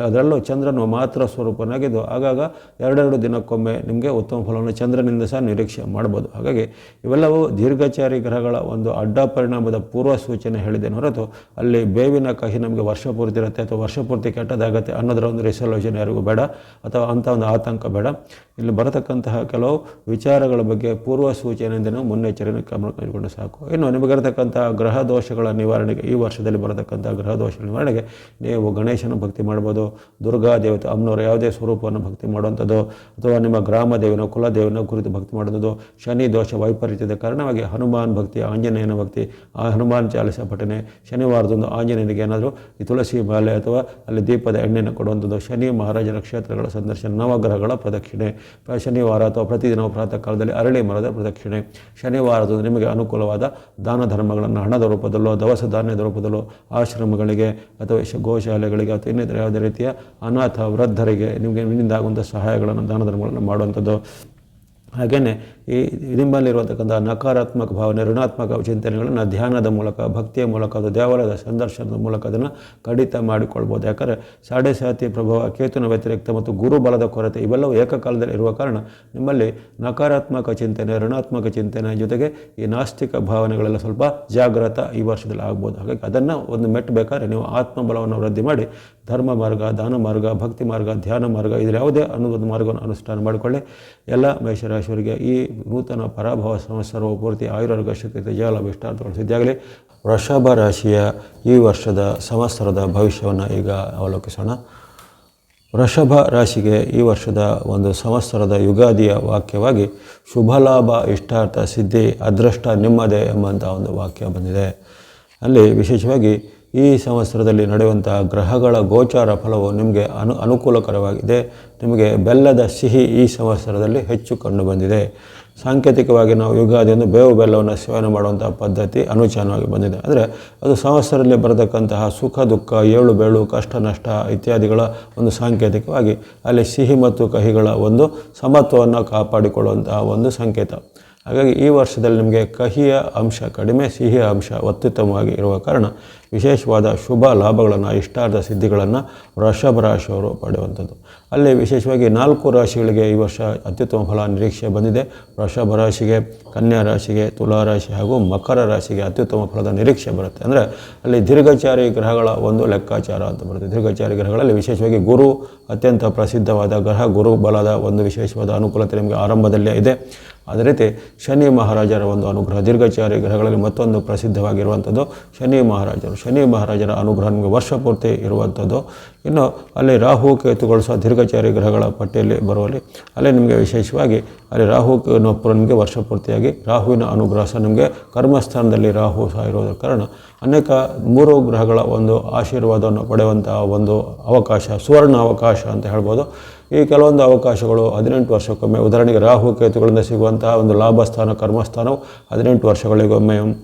ಅದರಲ್ಲೂ ಚಂದ್ರನು ಮಾತ್ರ ಸ್ವರೂಪನಾಗಿದ್ದು ಆಗಾಗ 2 ದಿನಕ್ಕೊಮ್ಮೆ ನಿಮಗೆ ಉತ್ತಮ ಫಲವನ್ನು ಚಂದ್ರನಿಂದ ಸಹ ನಿರೀಕ್ಷೆ ಮಾಡ್ಬೋದು. ಹಾಗಾಗಿ ಇವೆಲ್ಲವೂ ದೀರ್ಘಚಾರಿ ಗ್ರಹಗಳ ಒಂದು ಅಡ್ಡ ಪರಿಣಾಮದ ಪೂರ್ವ ಸೂಚನೆ ಹೇಳಿದ್ದೇನೆ ಹೊರತು ಅಲ್ಲಿ ಬೇವಿನ ಕಹಿ ನಮಗೆ ವರ್ಷ ಪೂರ್ತಿ ಇರುತ್ತೆ ಅಥವಾ ವರ್ಷ ಪೂರ್ತಿ ಕೆಟ್ಟದಾಗತ್ತೆ ಅನ್ನೋದರ ಒಂದು ರಿಸಲ್ಯೂಷನ್ ಯಾರಿಗೂ ಬೇಡ ಅಥವಾ ಅಂಥ ಒಂದು ಆತಂಕ ಬೇಡ. ಇಲ್ಲಿ ಬರತಕ್ಕಂತಹ ಕೆಲವು ವಿಚಾರಗಳ ಬಗ್ಗೆ ಪೂರ್ವ ಸೂಚನೆಯಿಂದ ನಾವು ಮುನ್ನೆಚ್ಚರಿಕೆ ಕೈಗೊಂಡು ಸಾಕು. ಇನ್ನು ನಿಮಗಿರತಕ್ಕಂಥ ಗ್ರಹ ದೋಷಗಳ ನಿವಾರಣೆಗೆ, ಈ ವರ್ಷದಲ್ಲಿ ಬರತಕ್ಕಂಥ ಗ್ರಹ ದೋಷಗಳ ನಿವಾರಣೆಗೆ ನೀವು ಗಣೇಶನ ಭಕ್ತಿ ಮಾಡ್ಬೋದು, ದುರ್ಗಾ ದೇವತೆ ಅಮ್ಮನವರ ಯಾವುದೇ ಸ್ವರೂಪವನ್ನು ಭಕ್ತಿ ಮಾಡುವಂಥದ್ದು, ಅಥವಾ ನಿಮ್ಮ ಗ್ರಾಮ ದೇವನ ಕುಲದೇವನ ಕುರಿತು ಭಕ್ತಿ ಮಾಡುವುದು. ಶನಿ ದೋಷ ವೈಪರೀತ್ಯದ ಕಾರಣವಾಗಿ ಹನುಮಾನ್ ಭಕ್ತಿ, ಆಂಜನೇಯನ ಭಕ್ತಿ, ಆ ಹನುಮಾನ್ ಚಾಲಿಸ ಪಠನೆ, ಶನಿವಾರದೊಂದು ಆಂಜನೇಯನಿಗೆ ಏನಾದರೂ ಈ ತುಳಸಿ ಮಾಲೆ ಅಥವಾ ಅಲ್ಲಿ ದೀಪದ ಎಣ್ಣೆಯನ್ನು ಕೊಡುವಂಥದ್ದು, ಶನಿ ಮಹಾರಾಜನ ಕ್ಷೇತ್ರಗಳ ಸಂದರ್ಶನ, ನವಗ್ರಹಗಳ ಪ್ರದಕ್ಷಿಣೆ, ಶನಿವಾರ ಅಥವಾ ಪ್ರತಿದಿನ ಪ್ರಾತಃ ಕಾಲದಲ್ಲಿ ಅರಳಿ ಮರದ ಪ್ರದಕ್ಷಿಣೆ, ಶನಿವಾರದಂದು ನಿಮಗೆ ಅನುಕೂಲವಾದ ದಾನ ಧರ್ಮಗಳನ್ನು ಹಣದ ರೂಪದಲ್ಲೋ ದವಸ ಧಾನ್ಯದ ರೂಪದಲ್ಲೋ ಆಶ್ರಮಗಳಿಗೆ ಅಥವಾ ಗೋಶಾಲೆಗಳಿಗೆ ಅಥವಾ ಇನ್ನಿತರ ಯಾವುದೇ ರೀತಿಯ ಅನಾಥ ವೃದ್ಧರಿಗೆ ನಿಮಗೆ ನಿಮ್ಮಿಂದ ಆಗುವಂಥ ಸಹಾಯಗಳನ್ನು ದಾನ ಧರ್ಮಗಳನ್ನು ಮಾಡುವಂಥದ್ದು. ಹಾಗೆಯೇ ಈ ನಿಮ್ಮಲ್ಲಿರುವಂತಕ್ಕಂಥ ನಕಾರಾತ್ಮಕ ಭಾವನೆ, ಋಣಾತ್ಮಕ ಚಿಂತನೆಗಳನ್ನು ಧ್ಯಾನದ ಮೂಲಕ, ಭಕ್ತಿಯ ಮೂಲಕ, ಅದು ದೇವಾಲಯದ ಸಂದರ್ಶನದ ಮೂಲಕ ಅದನ್ನು ಕಡಿತ ಮಾಡಿಕೊಳ್ಬೋದು. ಯಾಕಂದರೆ ಸಾಡೆ ಸಾತಿ ಪ್ರಭಾವ, ಕೇತುನ ವ್ಯತಿರಿಕ್ತ ಮತ್ತು ಗುರು ಬಲದ ಕೊರತೆ ಇವೆಲ್ಲವೂ ಏಕಕಾಲದಲ್ಲಿ ಇರುವ ಕಾರಣ ನಿಮ್ಮಲ್ಲಿ ನಕಾರಾತ್ಮಕ ಚಿಂತನೆ, ಋಣಾತ್ಮಕ ಚಿಂತನೆ ಜೊತೆಗೆ ಈ ನಾಸ್ತಿಕ ಭಾವನೆಗಳೆಲ್ಲ ಸ್ವಲ್ಪ ಜಾಗೃತ ಈ ವರ್ಷದಲ್ಲಿ ಆಗ್ಬೋದು. ಹಾಗಾಗಿ ಅದನ್ನು ಒಂದು ಮೆಟ್ಟಬೇಕಾದ್ರೆ ನೀವು ಆತ್ಮಬಲವನ್ನು ವೃದ್ಧಿ ಮಾಡಿ ಧರ್ಮ ಮಾರ್ಗ, ದಾನ ಮಾರ್ಗ, ಭಕ್ತಿ ಮಾರ್ಗ, ಧ್ಯಾನ ಮಾರ್ಗ ಇದರ ಯಾವುದೇ ಅನ್ನೋದೊಂದು ಮಾರ್ಗವನ್ನು ಅನುಷ್ಠಾನ ಮಾಡಿಕೊಳ್ಳಿ. ಎಲ್ಲ ಮೇಷರಾಶಿಯವರಿಗೆ ಈ ನೂತನ ಪರಾಭವ ಸಂವತ್ಸರವು ಪೂರ್ತಿ ಆಯುರಾರೋಗ್ಯ ಶಕ್ತಿ ತೇಜಾಲಾಭ ಇಷ್ಟಾರ್ಥಗಳು ಸಿದ್ಧಿಯಾಗಲಿ. ವೃಷಭ ರಾಶಿಯ ಈ ವರ್ಷದ ಸಂವತ್ಸರದ ಭವಿಷ್ಯವನ್ನು ಈಗ ಅವಲೋಕಿಸೋಣ. ವೃಷಭ ರಾಶಿಗೆ ಈ ವರ್ಷದ ಒಂದು ಸಂವತ್ಸರದ ಯುಗಾದಿಯ ವಾಕ್ಯವಾಗಿ ಶುಭಲಾಭ, ಇಷ್ಟಾರ್ಥ ಸಿದ್ಧಿ, ಅದೃಷ್ಟ ನಿಮ್ಮದೇ ಎಂಬಂಥ ಒಂದು ವಾಕ್ಯ ಬಂದಿದೆ. ಅಲ್ಲಿ ವಿಶೇಷವಾಗಿ ಈ ಸಂವತ್ಸರದಲ್ಲಿ ನಡೆಯುವಂಥ ಗ್ರಹಗಳ ಗೋಚಾರ ಫಲವು ನಿಮಗೆ ಅನುಕೂಲಕರವಾಗಿದೆ. ನಿಮಗೆ ಬೆಲ್ಲದ ಸಿಹಿ ಈ ಸಂವತ್ಸರದಲ್ಲಿ ಹೆಚ್ಚು ಕಂಡು ಬಂದಿದೆ. ಸಾಂಕೇತಿಕವಾಗಿ ನಾವು ಯುಗಾದಿಯನ್ನು ಬೇವು ಬೆಲ್ಲವನ್ನು ಸೇವನೆ ಮಾಡುವಂಥ ಪದ್ಧತಿ ಅನುಚಾನವಾಗಿ ಬಂದಿದೆ. ಅಂದರೆ ಅದು ಸಂವತ್ಸರದಲ್ಲಿ ಬರತಕ್ಕಂತಹ ಸುಖ ದುಃಖ, ಏಳು ಬೇಳು, ಕಷ್ಟ ನಷ್ಟ ಇತ್ಯಾದಿಗಳ ಒಂದು ಸಾಂಕೇತಿಕವಾಗಿ ಅಲ್ಲಿ ಸಿಹಿ ಮತ್ತು ಕಹಿಗಳ ಒಂದು ಸಮತ್ವವನ್ನು ಕಾಪಾಡಿಕೊಳ್ಳುವಂತಹ ಒಂದು ಸಂಕೇತ. ಹಾಗಾಗಿ ಈ ವರ್ಷದಲ್ಲಿ ನಿಮಗೆ ಕಹಿಯ ಅಂಶ ಕಡಿಮೆ, ಸಿಹಿಯ ಅಂಶ ಅತ್ಯುತ್ತಮವಾಗಿ ಇರುವ ಕಾರಣ ವಿಶೇಷವಾದ ಶುಭ ಲಾಭಗಳನ್ನು, ಇಷ್ಟಾರ್ಥ ಸಿದ್ಧಿಗಳನ್ನು ವೃಷಭ ರಾಶಿಯವರು ಪಡೆಯುವಂಥದ್ದು. ಅಲ್ಲಿ ವಿಶೇಷವಾಗಿ 4 ರಾಶಿಗಳಿಗೆ ಈ ವರ್ಷ ಅತ್ಯುತ್ತಮ ಫಲ ನಿರೀಕ್ಷೆ ಬಂದಿದೆ. ವೃಷಭ ರಾಶಿಗೆ, ಕನ್ಯಾ ರಾಶಿಗೆ, ತುಲಾ ರಾಶಿ ಹಾಗೂ ಮಕರ ರಾಶಿಗೆ ಅತ್ಯುತ್ತಮ ಫಲದ ನಿರೀಕ್ಷೆ ಬರುತ್ತೆ. ಅಂದರೆ ಅಲ್ಲಿ ದೀರ್ಘಚಾರಿ ಗ್ರಹಗಳ ಒಂದು ಲೆಕ್ಕಾಚಾರ ಅಂತ ಬರುತ್ತೆ. ದೀರ್ಘಚಾರಿ ಗ್ರಹಗಳಲ್ಲಿ ವಿಶೇಷವಾಗಿ ಗುರು ಅತ್ಯಂತ ಪ್ರಸಿದ್ಧವಾದ ಗ್ರಹ, ಗುರು ಬಲದ ಒಂದು ವಿಶೇಷವಾದ ಅನುಕೂಲತೆ ನಿಮಗೆ ಆರಂಭದಲ್ಲೇ ಇದೆ. ಅದೇ ರೀತಿ ಶನಿ ಮಹಾರಾಜರ ಒಂದು ಅನುಗ್ರಹ, ದೀರ್ಘಚಾರಿ ಗ್ರಹಗಳಲ್ಲಿ ಮತ್ತೊಂದು ಪ್ರಸಿದ್ಧವಾಗಿರುವಂಥದ್ದು ಶನಿ ಮಹಾರಾಜರು. ಶನಿ ಮಹಾರಾಜರ ಅನುಗ್ರಹ ನಿಮಗೆ ವರ್ಷ ಪೂರ್ತಿ ಇರುವಂಥದ್ದು. ಇನ್ನು ಅಲ್ಲಿ ರಾಹು ಕೇತುಗಳು ಸಹ ದೀರ್ಘಚಾರಿ ಗ್ರಹಗಳ ಪಟ್ಟಿಯಲ್ಲಿ ಬರುವಲ್ಲಿ ಅಲ್ಲಿ ನಿಮಗೆ ವಿಶೇಷವಾಗಿ ಅಲ್ಲಿ ರಾಹುನೊಬ್ಬರು ನಿಮಗೆ ವರ್ಷ ಪೂರ್ತಿಯಾಗಿ ರಾಹುವಿನ ಅನುಗ್ರಹ ಸಹ ನಿಮಗೆ ಕರ್ಮಸ್ಥಾನದಲ್ಲಿ ರಾಹು ಸಹ ಇರೋದರ ಕಾರಣ ಅನೇಕ 3 ಗ್ರಹಗಳ ಒಂದು ಆಶೀರ್ವಾದವನ್ನು ಪಡೆಯುವಂತಹ ಒಂದು ಅವಕಾಶ, ಸುವರ್ಣ ಅವಕಾಶ ಅಂತ ಹೇಳ್ಬೋದು. ಈ ಕೆಲವೊಂದು ಅವಕಾಶಗಳು 18 ವರ್ಷಕ್ಕೊಮ್ಮೆ, ಉದಾಹರಣೆಗೆ ರಾಹು ಕೇತುಗಳಿಂದ ಸಿಗುವಂತಹ ಒಂದು ಲಾಭಸ್ಥಾನ, ಕರ್ಮಸ್ಥಾನವು 18 ವರ್ಷಗಳಿಗೊಮ್ಮೆ.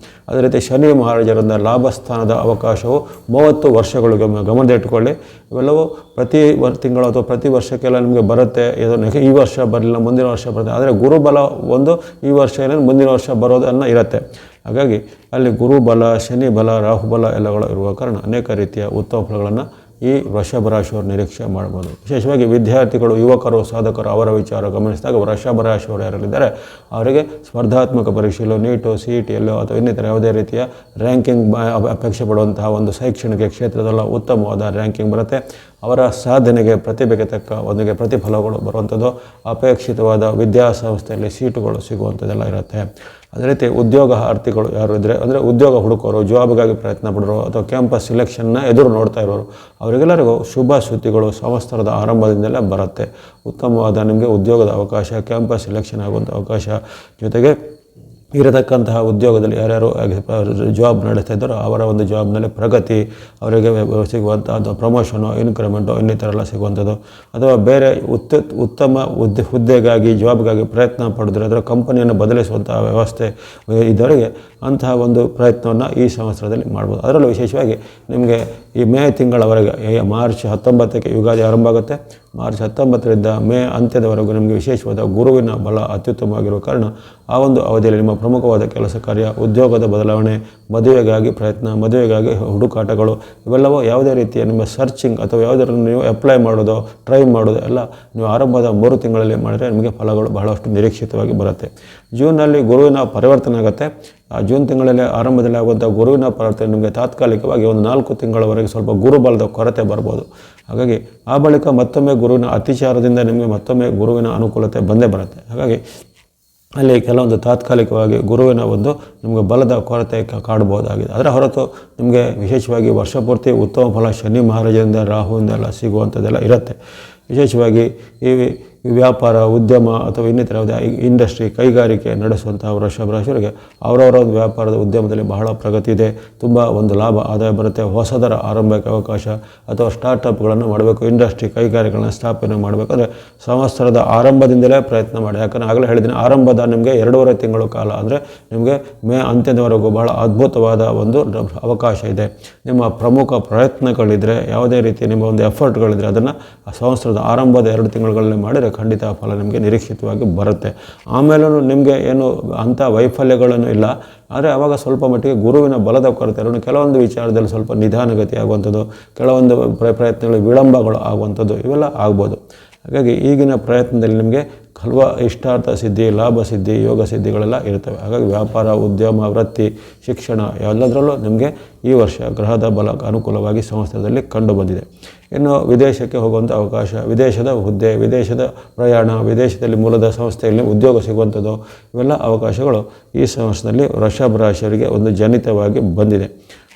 ಅದೇ ರೀತಿ ಶನಿ ಮಹಾರಾಜರಿಂದ ಲಾಭಸ್ಥಾನದ ಅವಕಾಶವು 30 ವರ್ಷಗಳಿಗೊಮ್ಮೆ. ಗಮನದಲ್ಲಿಟ್ಟುಕೊಳ್ಳಿ, ಇವೆಲ್ಲವೂ ಪ್ರತಿ ತಿಂಗಳು ಅಥವಾ ಪ್ರತಿ ವರ್ಷಕ್ಕೆಲ್ಲ ನಿಮಗೆ ಬರುತ್ತೆ. ಇದನ್ನು ಈ ವರ್ಷ ಬರಲಿಲ್ಲ, ಮುಂದಿನ ವರ್ಷ ಬರುತ್ತೆ. ಆದರೆ ಗುರುಬಲ ಒಂದು ಈ ವರ್ಷ ಏನೇನು ಮುಂದಿನ ವರ್ಷ ಬರೋದನ್ನು ಇರುತ್ತೆ. ಹಾಗಾಗಿ ಅಲ್ಲಿ ಗುರುಬಲ, ಶನಿ ಬಲ, ರಾಹುಬಲ ಎಲ್ಲಗಳು ಇರುವ ಕಾರಣ ಅನೇಕ ರೀತಿಯ ಉತ್ತಮ ಫಲಗಳನ್ನು ಈ ವೃಷಭ ರಾಶಿಯವರು ನಿರೀಕ್ಷೆ ಮಾಡ್ಬೋದು. ವಿಶೇಷವಾಗಿ ವಿದ್ಯಾರ್ಥಿಗಳು, ಯುವಕರು, ಸಾಧಕರು ಅವರ ವಿಚಾರ ಗಮನಿಸಿದಾಗ ವೃಷಭ ರಾಶಿಯವರು ಯಾರಿದ್ದಾರೆ ಅವರಿಗೆ ಸ್ಪರ್ಧಾತ್ಮಕ ಪರೀಕ್ಷೆಯಲ್ಲೋ, ನೀಟು, CET ಎಲ್ಲೋ ಅಥವಾ ಇನ್ನಿತರ ಯಾವುದೇ ರೀತಿಯ ರ್ಯಾಂಕಿಂಗ್ ಅಪೇಕ್ಷೆ ಪಡುವಂತಹ ಒಂದು ಶೈಕ್ಷಣಿಕ ಕ್ಷೇತ್ರದಲ್ಲ ಉತ್ತಮವಾದ ರ್ಯಾಂಕಿಂಗ್ ಬರುತ್ತೆ. ಅವರ ಸಾಧನೆಗೆ ಪ್ರತಿಭೆಗೆ ತಕ್ಕ ಒಂದಿಗೆ ಪ್ರತಿಫಲಗಳು ಬರುವಂಥದ್ದು, ಅಪೇಕ್ಷಿತವಾದ ವಿದ್ಯಾಸಂಸ್ಥೆಯಲ್ಲಿ ಸೀಟುಗಳು ಸಿಗುವಂಥದ್ದೆಲ್ಲ ಇರುತ್ತೆ. ಅದೇ ರೀತಿ ಉದ್ಯೋಗಾರ್ಥಿಗಳು ಯಾರು ಇದ್ದರೆ, ಅಂದರೆ ಉದ್ಯೋಗ ಹುಡುಕೋರು, ಜಾಬ್ಗಾಗಿ ಪ್ರಯತ್ನ ಪಡೋರು ಅಥವಾ ಕ್ಯಾಂಪಸ್ ಸಿಲೆಕ್ಷನ್ನ ಎದುರು ನೋಡ್ತಾ ಇರೋರು ಅವರಿಗೆಲ್ಲರಿಗೂ ಶುಭ ಸುದ್ದಿಗಳು ಸಂವತ್ಸರದ ಆರಂಭದಿಂದಲೇ ಬರುತ್ತೆ. ಉತ್ತಮವಾದ ನಿಮಗೆ ಉದ್ಯೋಗದ ಅವಕಾಶ, ಕ್ಯಾಂಪಸ್ ಸಿಲೆಕ್ಷನ್ ಆಗುವಂಥ ಅವಕಾಶ, ಜೊತೆಗೆ ಇರತಕ್ಕಂತಹ ಉದ್ಯೋಗದಲ್ಲಿ ಯಾರ್ಯಾರು ಜಾಬ್ ನಡೆಸ್ತಾ ಇದ್ದಾರೋ ಅವರ ಒಂದು ಜಾಬ್ನಲ್ಲಿ ಪ್ರಗತಿ, ಅವರಿಗೆ ಸಿಗುವಂಥ ಪ್ರಮೋಷನು, ಇನ್ಕ್ರಿಮೆಂಟು ಇನ್ನಿತರ ಎಲ್ಲ ಸಿಗುವಂಥದ್ದು, ಅಥವಾ ಬೇರೆ ಉತ್ತಮ ಹುದ್ದೆಗಾಗಿ ಜಾಬ್ಗಾಗಿ ಪ್ರಯತ್ನ ಪಡಿದ್ರೆ ಅದರ ಕಂಪನಿಯನ್ನು ಬದಲಿಸುವಂಥ ವ್ಯವಸ್ಥೆ ಇದ್ದವರಿಗೆ ಅಂತಹ ಒಂದು ಪ್ರಯತ್ನವನ್ನು ಈ ಸಂವತ್ಸರದಲ್ಲಿ ಮಾಡ್ಬೋದು. ಅದರಲ್ಲೂ ವಿಶೇಷವಾಗಿ ನಿಮಗೆ ಈ ಮೇ ತಿಂಗಳವರೆಗೆ, ಮಾರ್ಚ್ 19ಕ್ಕೆ ಯುಗಾದಿ ಆರಂಭ ಆಗುತ್ತೆ. ಮಾರ್ಚ್ 19ರಿಂದ ಮೇ ಅಂತ್ಯದವರೆಗೂ ನಿಮಗೆ ವಿಶೇಷವಾದ ಗುರುವಿನ ಬಲ ಅತ್ಯುತ್ತಮವಾಗಿರುವ ಕಾರಣ ಆ ಒಂದು ಅವಧಿಯಲ್ಲಿ ನಿಮ್ಮ ಪ್ರಮುಖವಾದ ಕೆಲಸ ಕಾರ್ಯ, ಉದ್ಯೋಗದ ಬದಲಾವಣೆ, ಮದುವೆಗಾಗಿ ಪ್ರಯತ್ನ, ಮದುವೆಗಾಗಿ ಹುಡುಕಾಟಗಳು ಇವೆಲ್ಲವೂ ಯಾವುದೇ ರೀತಿಯ ನಿಮ್ಮ ಸರ್ಚಿಂಗ್ ಅಥವಾ ಯಾವುದನ್ನು ನೀವು ಅಪ್ಲೈ ಮಾಡೋದು, ಟ್ರೈ ಮಾಡೋದು ಎಲ್ಲ ನೀವು ಆರಂಭದ 3 ತಿಂಗಳಲ್ಲಿ ಮಾಡಿದರೆ ನಿಮಗೆ ಫಲಗಳು ಬಹಳಷ್ಟು ನಿರೀಕ್ಷಿತವಾಗಿ ಬರುತ್ತೆ. ಜೂನ್ನಲ್ಲಿ ಗುರುವಿನ ಪರಿವರ್ತನೆ ಆಗುತ್ತೆ. ಆ ಜೂನ್ ತಿಂಗಳಲ್ಲಿ ಆರಂಭದಲ್ಲಿ ಆಗುವಂಥ ಗುರುವಿನ ಪರಿವರ್ತನೆ ನಿಮಗೆ ತಾತ್ಕಾಲಿಕವಾಗಿ ಒಂದು 4 ತಿಂಗಳವರೆಗೆ ಸ್ವಲ್ಪ ಗುರುಬಲದ ಕೊರತೆ ಬರ್ಬೋದು. ಹಾಗಾಗಿ ಆ ಬಳಿಕ ಮತ್ತೊಮ್ಮೆ ಗುರುವಿನ ಅತಿಚಾರದಿಂದ ನಿಮಗೆ ಮತ್ತೊಮ್ಮೆ ಗುರುವಿನ ಅನುಕೂಲತೆ ಬಂದೇ ಬರುತ್ತೆ. ಹಾಗಾಗಿ ಅಲ್ಲಿ ಕೆಲವೊಂದು ತಾತ್ಕಾಲಿಕವಾಗಿ ಗುರುವಿನ ಒಂದು ನಿಮಗೆ ಬಲದ ಕೊರತೆ ಕಾಡಬಹುದಾಗಿದೆ. ಅದರ ಹೊರತು ನಿಮಗೆ ವಿಶೇಷವಾಗಿ ವರ್ಷ ಪೂರ್ತಿ ಉತ್ತಮ ಫಲ ಶನಿ ಮಹಾರಾಜರಿಂದ, ರಾಹುವಿಂದ ಎಲ್ಲ ಸಿಗುವಂಥದ್ದೆಲ್ಲ ಇರುತ್ತೆ. ವಿಶೇಷವಾಗಿ ವ್ಯಾಪಾರ ಉದ್ಯಮ ಅಥವಾ ಇನ್ನಿತರ ಯಾವುದೇ ಇಂಡಸ್ಟ್ರಿ ಕೈಗಾರಿಕೆ ನಡೆಸುವಂಥ ವೃಷಭ ರಾಶಿಯವರಿಗೆ ಅವರವರ ಒಂದು ವ್ಯಾಪಾರದ ಉದ್ಯಮದಲ್ಲಿ ಬಹಳ ಪ್ರಗತಿ ಇದೆ, ತುಂಬ ಒಂದು ಲಾಭ ಆದಾಯ ಬರುತ್ತೆ. ಹೊಸದರ ಆರಂಭಕ್ಕೆ ಅವಕಾಶ ಅಥವಾ ಸ್ಟಾರ್ಟಪ್ಗಳನ್ನು ಮಾಡಬೇಕು, ಇಂಡಸ್ಟ್ರಿ ಕೈಗಾರಿಕೆಗಳನ್ನು ಸ್ಥಾಪನೆ ಮಾಡಬೇಕಾದ್ರೆ ಸಂವತ್ಸರದ ಆರಂಭದಿಂದಲೇ ಪ್ರಯತ್ನ ಮಾಡಿ. ಯಾಕಂದರೆ ಆಗಲೇ ಹೇಳಿದ್ದೀನಿ, ಆರಂಭದ ನಿಮಗೆ 2.5 ತಿಂಗಳು ಕಾಲ ಅಂದರೆ ನಿಮಗೆ ಮೇ ಅಂತ್ಯದವರೆಗೂ ಬಹಳ ಅದ್ಭುತವಾದ ಒಂದು ಅವಕಾಶ ಇದೆ. ನಿಮ್ಮ ಪ್ರಮುಖ ಪ್ರಯತ್ನಗಳಿದ್ದರೆ, ಯಾವುದೇ ರೀತಿ ನಿಮ್ಮ ಒಂದು ಎಫರ್ಟ್ಗಳಿದ್ರೆ ಅದನ್ನು ಸಂವತ್ಸರದ ಆರಂಭದ 2 ತಿಂಗಳುಗಳಲ್ಲಿ ಮಾಡಿದರೆ ಖಂಡಿತ ಫಲ ನಿಮಗೆ ನಿರೀಕ್ಷಿತವಾಗಿ ಬರುತ್ತೆ. ಆಮೇಲೂ ನಿಮಗೆ ಏನು ಅಂಥ ವೈಫಲ್ಯಗಳನ್ನು ಇಲ್ಲ, ಆದರೆ ಆವಾಗ ಸ್ವಲ್ಪ ಮಟ್ಟಿಗೆ ಗುರುವಿನ ಬಲದ ಕೊರತೆ ಇರೋಣ, ಕೆಲವೊಂದು ವಿಚಾರದಲ್ಲಿ ಸ್ವಲ್ಪ ನಿಧಾನಗತಿ ಆಗುವಂಥದ್ದು, ಕೆಲವೊಂದು ಪ್ರಯತ್ನಗಳು ವಿಳಂಬಗಳು ಆಗುವಂಥದ್ದು ಇವೆಲ್ಲ ಆಗ್ಬೋದು. ಹಾಗಾಗಿ ಈಗಿನ ಪ್ರಯತ್ನದಲ್ಲಿ ನಿಮಗೆ ಹಲವು ಇಷ್ಟಾರ್ಥ ಸಿದ್ಧಿ, ಲಾಭ ಸಿದ್ಧಿ, ಯೋಗ ಸಿದ್ಧಿಗಳೆಲ್ಲ ಇರ್ತವೆ. ಹಾಗಾಗಿ ವ್ಯಾಪಾರ, ಉದ್ಯಮ, ವೃತ್ತಿ, ಶಿಕ್ಷಣ ಎಲ್ಲದರಲ್ಲೂ ನಿಮಗೆ ಈ ವರ್ಷ ಗ್ರಹದ ಬಲ ಅನುಕೂಲವಾಗಿ ಸಂವತ್ಸರದಲ್ಲಿ ಕಂಡು ಬಂದಿದೆ. ಇನ್ನು ವಿದೇಶಕ್ಕೆ ಹೋಗುವಂಥ ಅವಕಾಶ, ವಿದೇಶದ ಹುದ್ದೆ, ವಿದೇಶದ ಪ್ರಯಾಣ, ವಿದೇಶದಲ್ಲಿ ಮೂಲದ ಸಂಸ್ಥೆಯಲ್ಲಿ ಉದ್ಯೋಗ ಸಿಗುವಂಥದ್ದು ಇವೆಲ್ಲ ಅವಕಾಶಗಳು ಈ ಸಂವತ್ಸರದಲ್ಲಿ ವೃಷಭ ರಾಶಿಯವರಿಗೆ ಒಂದು ಜನಿತವಾಗಿ ಬಂದಿದೆ.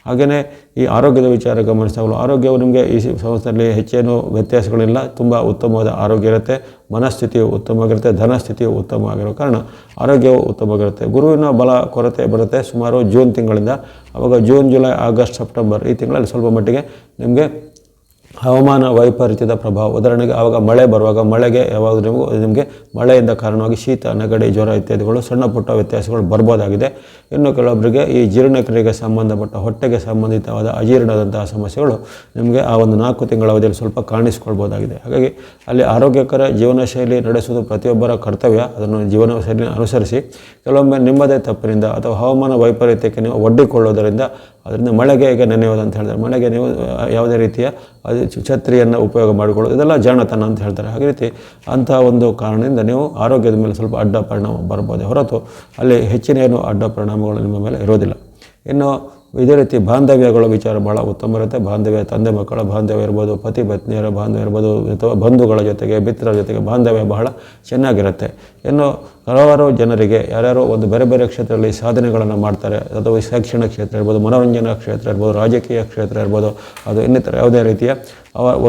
ಹಾಗೆಯೇ ಈ ಆರೋಗ್ಯದ ವಿಚಾರ ಗಮನಿಸಿದಾಗಲೂ ಆರೋಗ್ಯವು ನಿಮಗೆ ಈ ಸಂವತ್ಸರದಲ್ಲಿ ಹೆಚ್ಚೇನು ವ್ಯತ್ಯಾಸಗಳಿಲ್ಲ, ತುಂಬ ಉತ್ತಮವಾದ ಆರೋಗ್ಯ ಇರುತ್ತೆ, ಮನಸ್ಥಿತಿಯು ಉತ್ತಮವಾಗಿರುತ್ತೆ, ಧನಸ್ಥಿತಿಯು ಉತ್ತಮವಾಗಿರೋ ಕಾರಣ ಆರೋಗ್ಯವು ಉತ್ತಮವಾಗಿರುತ್ತೆ. ಗುರುವಿನ ಬಲ ಕೊರತೆ ಬರುತ್ತೆ ಸುಮಾರು ಜೂನ್ ತಿಂಗಳಿಂದ. ಆವಾಗ ಜೂನ್, ಜುಲೈ, ಆಗಸ್ಟ್, ಸೆಪ್ಟೆಂಬರ್ ಈ ತಿಂಗಳಲ್ಲಿ ಸ್ವಲ್ಪ ಮಟ್ಟಿಗೆ ನಿಮಗೆ ಹವಾಮಾನ ವೈಪರೀತ್ಯದ ಪ್ರಭಾವ, ಉದಾಹರಣೆಗೆ ಆವಾಗ ಮಳೆ ಬರುವಾಗ ಮಳೆಗೆ ಯಾವಾಗ ನಿಮಗೆ ಮಳೆಯಿಂದ ಕಾರಣವಾಗಿ ಶೀತ, ನೆಗಡಿ, ಜ್ವರ ಇತ್ಯಾದಿಗಳು ಸಣ್ಣ ಪುಟ್ಟ ವ್ಯತ್ಯಾಸಗಳು ಬರ್ಬೋದಾಗಿದೆ. ಇನ್ನು ಕೆಲವೊಬ್ಬರಿಗೆ ಈ ಜೀರ್ಣಕ್ರಿಯೆಗೆ ಸಂಬಂಧಪಟ್ಟ ಹೊಟ್ಟೆಗೆ ಸಂಬಂಧಿತವಾದ ಅಜೀರ್ಣದಂತಹ ಸಮಸ್ಯೆಗಳು ನಿಮಗೆ ಆ ಒಂದು 4 ತಿಂಗಳ ಅವಧಿಯಲ್ಲಿ ಸ್ವಲ್ಪ ಕಾಣಿಸ್ಕೊಳ್ಬೋದಾಗಿದೆ. ಹಾಗಾಗಿ ಅಲ್ಲಿ ಆರೋಗ್ಯಕರ ಜೀವನ ಶೈಲಿ ನಡೆಸುವುದು ಪ್ರತಿಯೊಬ್ಬರ ಕರ್ತವ್ಯ. ಅದನ್ನು ಜೀವನ ಶೈಲಿ ಅನುಸರಿಸಿ ಕೆಲವೊಮ್ಮೆ ನಿಮ್ಮದೇ ತಪ್ಪಿನಿಂದ ಅಥವಾ ಹವಾಮಾನ ವೈಪರೀತ್ಯಕ್ಕೆ ನೀವು ಒಡ್ಡಿಕೊಳ್ಳೋದರಿಂದ ಅದರಿಂದ ಮಳೆಗೆ ಈಗ ನೆನೆಯೋದು ಅಂತ ಹೇಳಿದ್ರೆ ಮಳೆಗೆ ನೀವು ಯಾವುದೇ ರೀತಿಯ ಛತ್ರಿಯನ್ನು ಉಪಯೋಗ ಮಾಡಿಕೊಳ್ಳೋದು ಇದೆಲ್ಲ ಜಾಣತನ ಅಂತ ಹೇಳ್ತಾರೆ. ಹಾಗೆ ರೀತಿ ಅಂಥ ಒಂದು ಕಾರಣದಿಂದ ನೀವು ಆರೋಗ್ಯದ ಮೇಲೆ ಸ್ವಲ್ಪ ಅಡ್ಡ ಪರಿಣಾಮ ಬರ್ಬೋದು ಹೊರತು ಅಲ್ಲಿ ಹೆಚ್ಚಿನ ಏನು ಅಡ್ಡ ಪರಿಣಾಮಗಳು ನಿಮ್ಮ ಮೇಲೆ ಇರೋದಿಲ್ಲ. ಇನ್ನು ಇದೇ ರೀತಿ ಬಾಂಧವ್ಯಗಳ ವಿಚಾರ ಭಾಳ ಉತ್ತಮ ಇರುತ್ತೆ. ಬಾಂಧವ್ಯ, ತಂದೆ ಮಕ್ಕಳ ಬಾಂಧವ್ಯ ಇರ್ಬೋದು, ಪತಿ ಪತ್ನಿಯರ ಬಾಂಧವ್ಯ ಇರ್ಬೋದು, ಅಥವಾ ಬಂಧುಗಳ ಜೊತೆಗೆ, ಮಿತ್ರರ ಜೊತೆಗೆ ಬಾಂಧವ್ಯ ಬಹಳ ಚೆನ್ನಾಗಿರುತ್ತೆ. ಇನ್ನು ಹಲವಾರು ಜನರಿಗೆ ಯಾರ್ಯಾರು ಒಂದು ಬೇರೆ ಬೇರೆ ಕ್ಷೇತ್ರದಲ್ಲಿ ಸಾಧನೆಗಳನ್ನು ಮಾಡ್ತಾರೆ, ಅಥವಾ ಶೈಕ್ಷಣಿಕ ಕ್ಷೇತ್ರ ಇರ್ಬೋದು, ಮನೋರಂಜನಾ ಕ್ಷೇತ್ರ ಇರ್ಬೋದು, ರಾಜಕೀಯ ಕ್ಷೇತ್ರ ಇರ್ಬೋದು, ಅದು ಇನ್ನಿತರ ಯಾವುದೇ ರೀತಿಯ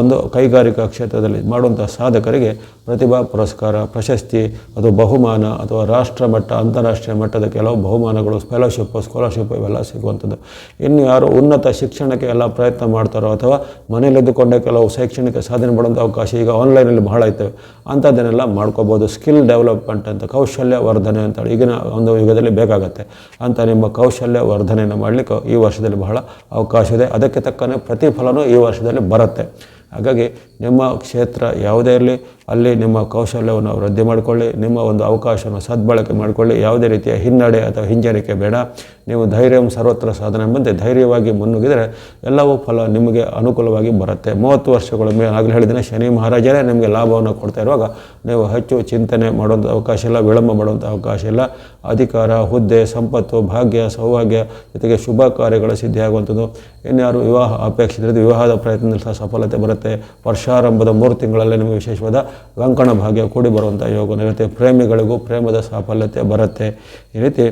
ಒಂದು ಕೈಗಾರಿಕಾ ಕ್ಷೇತ್ರದಲ್ಲಿ ಮಾಡುವಂಥ ಸಾಧಕರಿಗೆ ಪ್ರತಿಭಾ ಪುರಸ್ಕಾರ, ಪ್ರಶಸ್ತಿ, ಅದು ಬಹುಮಾನ ಅಥವಾ ರಾಷ್ಟ್ರ ಮಟ್ಟ, ಅಂತಾರಾಷ್ಟ್ರೀಯ ಮಟ್ಟದ ಕೆಲವು ಬಹುಮಾನಗಳು, ಫೆಲೋಶಿಪ್ಪು, ಸ್ಕಾಲರ್ಶಿಪ್ ಇವೆಲ್ಲ ಸಿಗುವಂಥದ್ದು. ಇನ್ನು ಯಾರು ಉನ್ನತ ಶಿಕ್ಷಣಕ್ಕೆ ಎಲ್ಲ ಪ್ರಯತ್ನ ಮಾಡ್ತಾರೋ ಅಥವಾ ಮನೆಯಲ್ಲಿದ್ದುಕೊಂಡೇ ಕೆಲವು ಶೈಕ್ಷಣಿಕ ಸಾಧನೆ ಮಾಡುವಂಥ ಅವಕಾಶ ಈಗ ಆನ್ಲೈನಲ್ಲಿ ಬಹಳ ಇರ್ತವೆ, ಅಂಥದ್ದನ್ನೆಲ್ಲ ಮಾಡ್ಕೋಬೋದು. ಸ್ಕಿಲ್ ಡೆವಲಪ್ಮೆಂಟ್ ಅಂತ, ಕೌಶಲ್ಯ ವರ್ಧನೆ ಅಂತೇಳಿ ಈಗಿನ ಒಂದು ಯುಗದಲ್ಲಿ ಬೇಕಾಗತ್ತೆ. ಅಂತ ನಿಮ್ಮ ಕೌಶಲ್ಯ ವರ್ಧನೆಯನ್ನು ಮಾಡಲಿಕ್ಕೆ ಈ ವರ್ಷದಲ್ಲಿ ಬಹಳ ಅವಕಾಶ ಇದೆ. ಅದಕ್ಕೆ ತಕ್ಕನೇ ಪ್ರತಿಫಲನೂ ಈ ವರ್ಷದಲ್ಲಿ ಬರುತ್ತೆ. ಹಾಗಾಗಿ ನಿಮ್ಮ ಕ್ಷೇತ್ರ ಯಾವುದೇ ಇರಲಿ ಅಲ್ಲಿ ನಿಮ್ಮ ಕೌಶಲ್ಯವನ್ನು ವೃದ್ಧಿ ಮಾಡಿಕೊಳ್ಳಿ, ನಿಮ್ಮ ಒಂದು ಅವಕಾಶವನ್ನು ಸದ್ಬಳಕೆ ಮಾಡಿಕೊಳ್ಳಿ. ಯಾವುದೇ ರೀತಿಯ ಹಿನ್ನಡೆ ಅಥವಾ ಹಿಂಜರಿಕೆ ಬೇಡ. ನೀವು ಧೈರ್ಯಂ ಸರ್ವತ್ರ ಸಾಧನೆ ಬಂತೆ ಧೈರ್ಯವಾಗಿ ಮುನ್ನುಗ್ಗಿದರೆ ಎಲ್ಲವೂ ಫಲ ನಿಮಗೆ ಅನುಕೂಲವಾಗಿ ಬರುತ್ತೆ. 30 ವರ್ಷಗಳ ಮೇಲೆ ಆಗಲೇ ಹೇಳಿದರೆ ಶನಿ ಮಹಾರಾಜರೇ ನಿಮಗೆ ಲಾಭವನ್ನು ಕೊಡ್ತಾ ಇರುವಾಗ ನೀವು ಹೆಚ್ಚು ಚಿಂತನೆ ಮಾಡುವಂಥ ಅವಕಾಶ ಇಲ್ಲ, ವಿಳಂಬ ಮಾಡುವಂಥ ಅವಕಾಶ ಇಲ್ಲ. ಅಧಿಕಾರ, ಹುದ್ದೆ, ಸಂಪತ್ತು, ಭಾಗ್ಯ, ಸೌಭಾಗ್ಯ ಜೊತೆಗೆ ಶುಭ ಕಾರ್ಯಗಳ ಸಿದ್ಧಿಯಾಗುವಂಥದ್ದು. ಇನ್ಯಾರು ವಿವಾಹ ಅಪೇಕ್ಷಿಸಿದ್ರೆ ವಿವಾಹದ ಪ್ರಯತ್ನದಲ್ಲಿ ಸಹ ಸಫಲತೆ ಬರುತ್ತೆ. ವರ್ಷಾರಂಭದ 3 ತಿಂಗಳಲ್ಲೇ ನಿಮಗೆ ವಿಶೇಷವಾದ ಕಂಕಣ ಭಾಗ್ಯ ಕೂಡಿ ಬರುವಂಥ ಯೋಗ ಇರುತ್ತೆ. ಪ್ರೇಮಿಗಳಿಗೂ ಪ್ರೇಮದ ಸಾಫಲ್ಯತೆ ಬರುತ್ತೆ. ಈ ರೀತಿ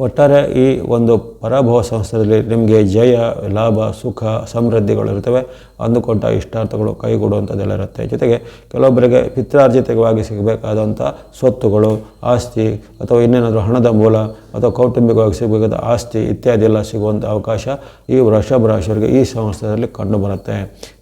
ಒಟ್ಟಾರೆ ಈ ಒಂದು ಪರಾಭವ ಸಂಸ್ಥೆಯಲ್ಲಿ ನಿಮಗೆ ಜಯ, ಲಾಭ, ಸುಖ, ಸಮೃದ್ಧಿಗಳು ಇರ್ತವೆ. ಅಂದುಕೊಂಡ ಇಷ್ಟಾರ್ಥಗಳು ಕೈಗೂಡುವಂಥದ್ದೆಲ್ಲ ಇರುತ್ತೆ. ಜೊತೆಗೆ ಕೆಲವೊಬ್ಬರಿಗೆ ಪಿತ್ರಾರ್ಜಿತವಾಗಿ ಸಿಗಬೇಕಾದಂಥ ಸ್ವತ್ತುಗಳು, ಆಸ್ತಿ ಅಥವಾ ಇನ್ನೇನಾದರೂ ಹಣದ ಮೂಲ ಅಥವಾ ಕೌಟುಂಬಿಕವಾಗಿ ಸಿಗಬೇಕಾದ ಆಸ್ತಿ ಇತ್ಯಾದಿ ಎಲ್ಲ ಸಿಗುವಂಥ ಅವಕಾಶ ಈ ವೃಷಭ ರಾಶಿಯವರಿಗೆ ಈ ಸಂವತ್ಸರದಲ್ಲಿ ಕಂಡುಬರುತ್ತೆ.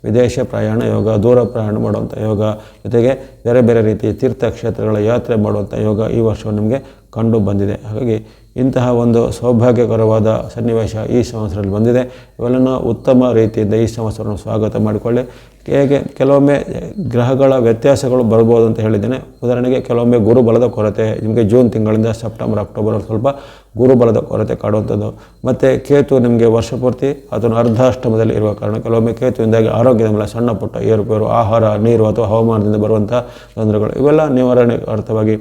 ವಿದೇಶ ಪ್ರಯಾಣ ಯೋಗ, ದೂರ ಪ್ರಯಾಣ ಮಾಡುವಂಥ ಯೋಗ, ಜೊತೆಗೆ ಬೇರೆ ಬೇರೆ ರೀತಿಯ ತೀರ್ಥಕ್ಷೇತ್ರಗಳ ಯಾತ್ರೆ ಮಾಡುವಂಥ ಯೋಗ ಈ ವರ್ಷ ನಿಮಗೆ ಕಂಡು ಬಂದಿದೆ. ಹಾಗಾಗಿ ಇಂತಹ ಒಂದು ಸೌಭಾಗ್ಯಕರವಾದ ಸನ್ನಿವೇಶ ಈ ಸಂವತ್ಸರದಲ್ಲಿ ಬಂದಿದೆ. ಇವೆಲ್ಲನೂ ಉತ್ತಮ ರೀತಿಯಿಂದ ಈ ಸಂವತ್ಸರವನ್ನು ಸ್ವಾಗತ ಮಾಡಿಕೊಳ್ಳಿ. ಹೇಗೆ ಕೆಲವೊಮ್ಮೆ ಗ್ರಹಗಳ ವ್ಯತ್ಯಾಸಗಳು ಬರ್ಬೋದು ಅಂತ ಹೇಳಿದ್ದೇನೆ. ಉದಾಹರಣೆಗೆ ಕೆಲವೊಮ್ಮೆ ಗುರುಬಲದ ಕೊರತೆ ನಿಮಗೆ ಜೂನ್ ತಿಂಗಳಿಂದ ಸೆಪ್ಟೆಂಬರ್, ಅಕ್ಟೋಬರ್ ಸ್ವಲ್ಪ ಗುರುಬಲದ ಕೊರತೆ ಕಾಡುವಂಥದ್ದು. ಮತ್ತು ಕೇತು ನಿಮಗೆ ವರ್ಷ ಪೂರ್ತಿ ಅದನ್ನು ಅರ್ಧಾಷ್ಟಮದಲ್ಲಿ ಇರುವ ಕಾರಣ ಕೆಲವೊಮ್ಮೆ ಕೇತುವಿಂದಾಗಿ ಆರೋಗ್ಯದ ಮೇಲೆ ಸಣ್ಣ ಪುಟ್ಟ ಏರುಪೇರು, ಆಹಾರ, ನೀರು ಅಥವಾ ಹವಾಮಾನದಿಂದ ಬರುವಂಥ ತೊಂದರೆಗಳು ಇವೆಲ್ಲ ನಿವಾರಣೆ ಅರ್ಥವಾಗಿ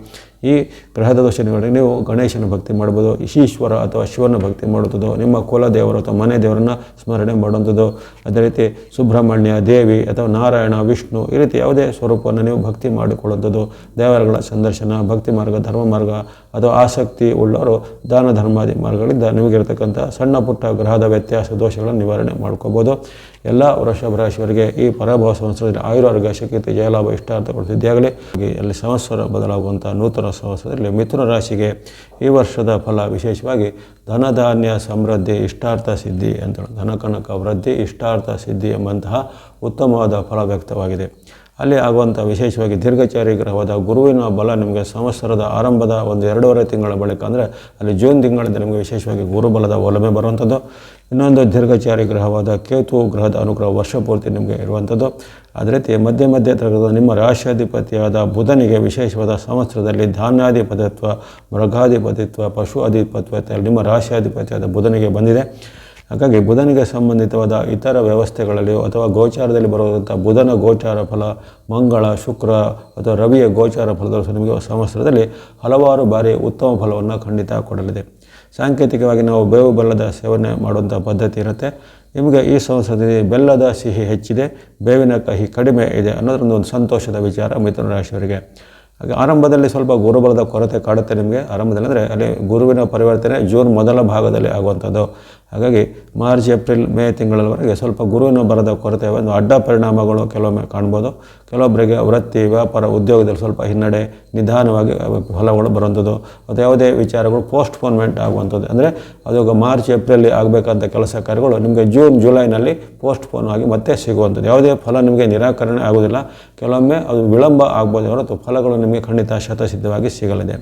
ಈ ಗ್ರಹದ ದೋಷ ನಿವಾರಣೆ ನೀವು ಗಣೇಶನ ಭಕ್ತಿ ಮಾಡ್ಬೋದು, ಈಶ್ವರ ಅಥವಾ ಶಿವನ ಭಕ್ತಿ ಮಾಡುವಂಥದ್ದು, ನಿಮ್ಮ ಕುಲದೇವರು ಅಥವಾ ಮನೆ ದೇವರನ್ನು ಸ್ಮರಣೆ ಮಾಡುವಂಥದ್ದು. ಅದೇ ರೀತಿ ಸುಬ್ರಹ್ಮಣ್ಯ, ದೇವಿ ಅಥವಾ ನಾರಾಯಣ, ವಿಷ್ಣು ಈ ರೀತಿ ಯಾವುದೇ ಸ್ವರೂಪವನ್ನು ನೀವು ಭಕ್ತಿ ಮಾಡಿಕೊಳ್ಳುವಂಥದ್ದು. ದೇವರುಗಳ ಸಂದರ್ಶನ, ಭಕ್ತಿ ಮಾರ್ಗ, ಧರ್ಮ ಮಾರ್ಗ ಅಥವಾ ಆಸಕ್ತಿ ಉಳ್ಳವರು ದಾನ ಧರ್ಮಾದಿ ಮಾರ್ಗಗಳಿಂದ ನಿಮಗಿರತಕ್ಕಂಥ ಸಣ್ಣ ಪುಟ್ಟ ಗ್ರಹದ ವ್ಯತ್ಯಾಸ ದೋಷಗಳನ್ನು ನಿವಾರಣೆ ಮಾಡ್ಕೋಬೋದು. ಎಲ್ಲ ವೃಷಭ ರಾಶಿಯವರಿಗೆ ಈ ಪರಾಭವ ಸಂವತ್ಸರದಲ್ಲಿ ಆಯುರಾರೋಗ್ಯ ಶಕ್ತಿ ಜಯಲಾಭ ಇಷ್ಟಾರ್ಥಗಳು ಸಿದ್ಧಿಯಾಗಲಿ. ಅಲ್ಲಿ ಸಂವತ್ಸರ ಬದಲಾಗುವಂಥ ನೂತನ ಸಂವತ್ಸರದಲ್ಲಿ ಮಿಥುನ ರಾಶಿಗೆ ಈ ವರ್ಷದ ಫಲ ವಿಶೇಷವಾಗಿ ಧನಧಾನ್ಯ ಸಮೃದ್ಧಿ ಇಷ್ಟಾರ್ಥ ಸಿದ್ಧಿ ಅಂತ ಧನಕನಕ ವೃದ್ಧಿ ಇಷ್ಟಾರ್ಥ ಸಿದ್ಧಿ ಎಂಬಂತಹ ಉತ್ತಮವಾದ ಫಲ ವ್ಯಕ್ತವಾಗಿದೆ. ಅಲ್ಲಿ ಆಗುವಂಥ ವಿಶೇಷವಾಗಿ ದೀರ್ಘಚಾರಿ ಗ್ರಹವಾದ ಗುರುವಿನ ಬಲ ನಿಮಗೆ ಸಂವತ್ಸರದ ಆರಂಭದ ಒಂದು 2.5 ತಿಂಗಳ ಬಳಿಕ ಅಂದರೆ ಅಲ್ಲಿ ಜೂನ್ ತಿಂಗಳಿಂದ ನಿಮಗೆ ವಿಶೇಷವಾಗಿ ಗುರುಬಲದ ಒಲಮೆ ಬರುವಂಥದ್ದು. ಇನ್ನೊಂದು ದೀರ್ಘಚಾರಿ ಗ್ರಹವಾದ ಕೇತು ಗ್ರಹದ ಅನುಗ್ರಹ ವರ್ಷ ಪೂರ್ತಿ ನಿಮಗೆ ಇರುವಂಥದ್ದು. ಅದೇ ರೀತಿ ಮಧ್ಯೆ ತರಗದ ನಿಮ್ಮ ರಾಶಿಯಾಧಿಪತಿಯಾದ ಬುಧನಿಗೆ ವಿಶೇಷವಾದ ಸಂವತ್ಸರದಲ್ಲಿ ಧಾನ್ಯಾಧಿಪತಿತ್ವ, ಮೃಗಾಧಿಪತಿತ್ವ, ಪಶು ಅಧಿಪತ್ಯ ನಿಮ್ಮ ರಾಶಿಯಾಧಿಪತಿಯಾದ ಬುಧನಿಗೆ ಬಂದಿದೆ. ಹಾಗಾಗಿ ಬುಧನಿಗೆ ಸಂಬಂಧಿತವಾದ ಇತರ ವ್ಯವಸ್ಥೆಗಳಲ್ಲಿಯೋ ಅಥವಾ ಗೋಚಾರದಲ್ಲಿ ಬರುವಂಥ ಬುಧನ ಗೋಚಾರ ಫಲ, ಮಂಗಳ, ಶುಕ್ರ ಅಥವಾ ರವಿಯ ಗೋಚಾರ ಫಲದಲ್ಲೂ ನಿಮಗೆ ಸಂವತ್ಸರದಲ್ಲಿ ಹಲವಾರು ಬಾರಿ ಉತ್ತಮ ಫಲವನ್ನು ಖಂಡಿತ ಕೊಡಲಿದೆ. ಸಾಂಕೇತಿಕವಾಗಿ ನಾವು ಬೇವು ಬೆಲ್ಲದ ಸೇವನೆ ಮಾಡುವಂಥ ಪದ್ಧತಿ ಇರುತ್ತೆ. ನಿಮಗೆ ಈ ಸಂವತ್ಸರದಲ್ಲಿ ಬೆಲ್ಲದ ಸಿಹಿ ಹೆಚ್ಚಿದೆ, ಬೇವಿನ ಕಹಿ ಕಡಿಮೆ ಇದೆ ಅನ್ನೋದ್ರೊಂದು ಸಂತೋಷದ ವಿಚಾರ ಮಿಥುನ ರಾಶಿಯವರಿಗೆ. ಹಾಗೆ ಆರಂಭದಲ್ಲಿ ಸ್ವಲ್ಪ ಗುರುಬಲದ ಕೊರತೆ ಕಾಡುತ್ತೆ ನಿಮಗೆ. ಆರಂಭದಲ್ಲಿ ಅಂದರೆ ಅಲ್ಲಿ ಗುರುವಿನ ಪರಿವರ್ತನೆ ಜೂನ್ ಮೊದಲ ಭಾಗದಲ್ಲಿ ಆಗುವಂಥದ್ದು. ಹಾಗಾಗಿ ಮಾರ್ಚ್, ಏಪ್ರಿಲ್, ಮೇ ತಿಂಗಳವರೆಗೆ ಸ್ವಲ್ಪ ಗುರುವಿನ ಬಲದ ಕೊರತೆ ಒಂದು ಅಡ್ಡ ಪರಿಣಾಮಗಳು ಕೆಲವೊಮ್ಮೆ ಕಾಣ್ಬೋದು. ಕೆಲವೊಬ್ಬರಿಗೆ ವೃತ್ತಿ, ವ್ಯಾಪಾರ, ಉದ್ಯೋಗದಲ್ಲಿ ಸ್ವಲ್ಪ ಹಿನ್ನಡೆ, ನಿಧಾನವಾಗಿ ಫಲಗಳು ಬರುವಂಥದ್ದು ಅಥವಾ ಯಾವುದೇ ವಿಚಾರಗಳು ಪೋಸ್ಟ್ಪೋನ್ಮೆಂಟ್ ಆಗುವಂಥದ್ದು. ಅಂದರೆ ಅದು ಮಾರ್ಚ್, ಏಪ್ರಿಲ್ ಆಗಬೇಕಂತ ಕೆಲಸ ಕಾರ್ಯಗಳು ನಿಮಗೆ ಜೂನ್, ಜುಲೈನಲ್ಲಿ ಪೋಸ್ಟ್ಪೋನ್ ಆಗಿ ಮತ್ತೆ ಸಿಗುವಂಥದ್ದು. ಯಾವುದೇ ಫಲ ನಿಮಗೆ ನಿರಾಕರಣೆ ಆಗೋದಿಲ್ಲ. ಕೆಲವೊಮ್ಮೆ ಅದು ವಿಳಂಬ ಆಗ್ಬೋದು ಹೊರತು ಫಲಗಳು ನಿಮಗೆ ಖಂಡಿತ ಶತಸಿದ್ಧವಾಗಿ ಸಿಗಲಿದೆ.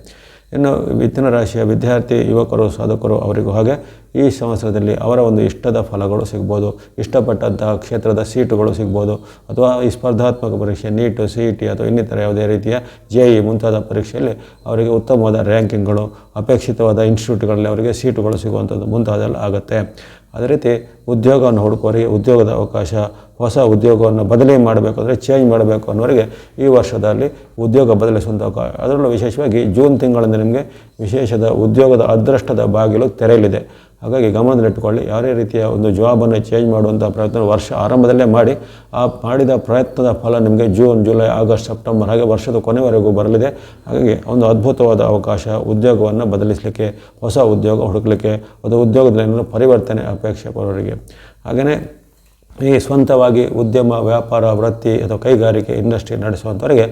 ಇನ್ನು ಮಿಥುನ ರಾಶಿಯ ವಿದ್ಯಾರ್ಥಿ, ಯುವಕರು, ಸಾಧಕರು ಅವರಿಗೂ ಹಾಗೆ ಈ ಸಂವತ್ಸರದಲ್ಲಿ ಅವರ ಒಂದು ಇಷ್ಟದ ಫಲಗಳು ಸಿಗ್ಬೋದು. ಇಷ್ಟಪಟ್ಟಂತಹ ಕ್ಷೇತ್ರದ ಸೀಟುಗಳು ಸಿಗ್ಬೋದು. ಅಥವಾ ಈ ಸ್ಪರ್ಧಾತ್ಮಕ ಪರೀಕ್ಷೆ ನೀಟ್, CET ಅಥವಾ ಇನ್ನಿತರ ಯಾವುದೇ ರೀತಿಯ JEE ಮುಂತಾದ ಪರೀಕ್ಷೆಯಲ್ಲಿ ಅವರಿಗೆ ಉತ್ತಮವಾದ ರ್ಯಾಂಕಿಂಗ್ಗಳು, ಅಪೇಕ್ಷಿತವಾದ ಇನ್ಸ್ಟಿಟ್ಯೂಟ್ಗಳಲ್ಲಿ ಅವರಿಗೆ ಸೀಟುಗಳು ಸಿಗುವಂಥದ್ದು ಮುಂತಾದೆಲ್ಲ ಆಗುತ್ತೆ. ಅದೇ ರೀತಿ ಉದ್ಯೋಗವನ್ನು ಹುಡುಕೋರಿಗೆ ಉದ್ಯೋಗದ ಅವಕಾಶ, ಹೊಸ ಉದ್ಯೋಗವನ್ನು ಬದಲಿ ಮಾಡಬೇಕು ಅಂದರೆ ಚೇಂಜ್ ಮಾಡಬೇಕು ಅನ್ನೋರಿಗೆ ಈ ವರ್ಷದಲ್ಲಿ ಉದ್ಯೋಗ ಬದಲಿಸುವಂಥ ಅವಕಾಶ. ಅದರಲ್ಲೂ ವಿಶೇಷವಾಗಿ ಜೂನ್ ತಿಂಗಳಿಂದ ನಿಮಗೆ ವಿಶೇಷದ ಉದ್ಯೋಗದ ಅದೃಷ್ಟದ ಬಾಗಿಲು ತೆರೆಯಲಿದೆ. ಹಾಗಾಗಿ ಗಮನದಲ್ಲಿಟ್ಟುಕೊಳ್ಳಿ. ಯಾವುದೇ ರೀತಿಯ ಒಂದು ಜಾಬನ್ನು ಚೇಂಜ್ ಮಾಡುವಂಥ ಪ್ರಯತ್ನ ವರ್ಷ ಆರಂಭದಲ್ಲೇ ಮಾಡಿ ಆ ಮಾಡಿದ ಪ್ರಯತ್ನದ ಫಲ ನಿಮಗೆ ಜೂನ್, ಜುಲೈ, ಆಗಸ್ಟ್, ಸೆಪ್ಟೆಂಬರ್ ಹಾಗೆ ವರ್ಷದ ಕೊನೆವರೆಗೂ ಬರಲಿದೆ. ಹಾಗಾಗಿ ಒಂದು ಅದ್ಭುತವಾದ ಅವಕಾಶ ಉದ್ಯೋಗವನ್ನು ಬದಲಿಸಲಿಕ್ಕೆ, ಹೊಸ ಉದ್ಯೋಗ ಹುಡುಕಲಿಕ್ಕೆ, ಅದು ಉದ್ಯೋಗದಲ್ಲಿ ಪರಿವರ್ತನೆ ಅಪೇಕ್ಷೆ ಪಡೋರಿಗೆ. ಹಾಗೆಯೇ ಈ ಸ್ವಂತವಾಗಿ ಉದ್ಯಮ, ವ್ಯಾಪಾರ, ವೃತ್ತಿ ಅಥವಾ ಕೈಗಾರಿಕೆ, ಇಂಡಸ್ಟ್ರಿ ನಡೆಸುವಂಥವರಿಗೆ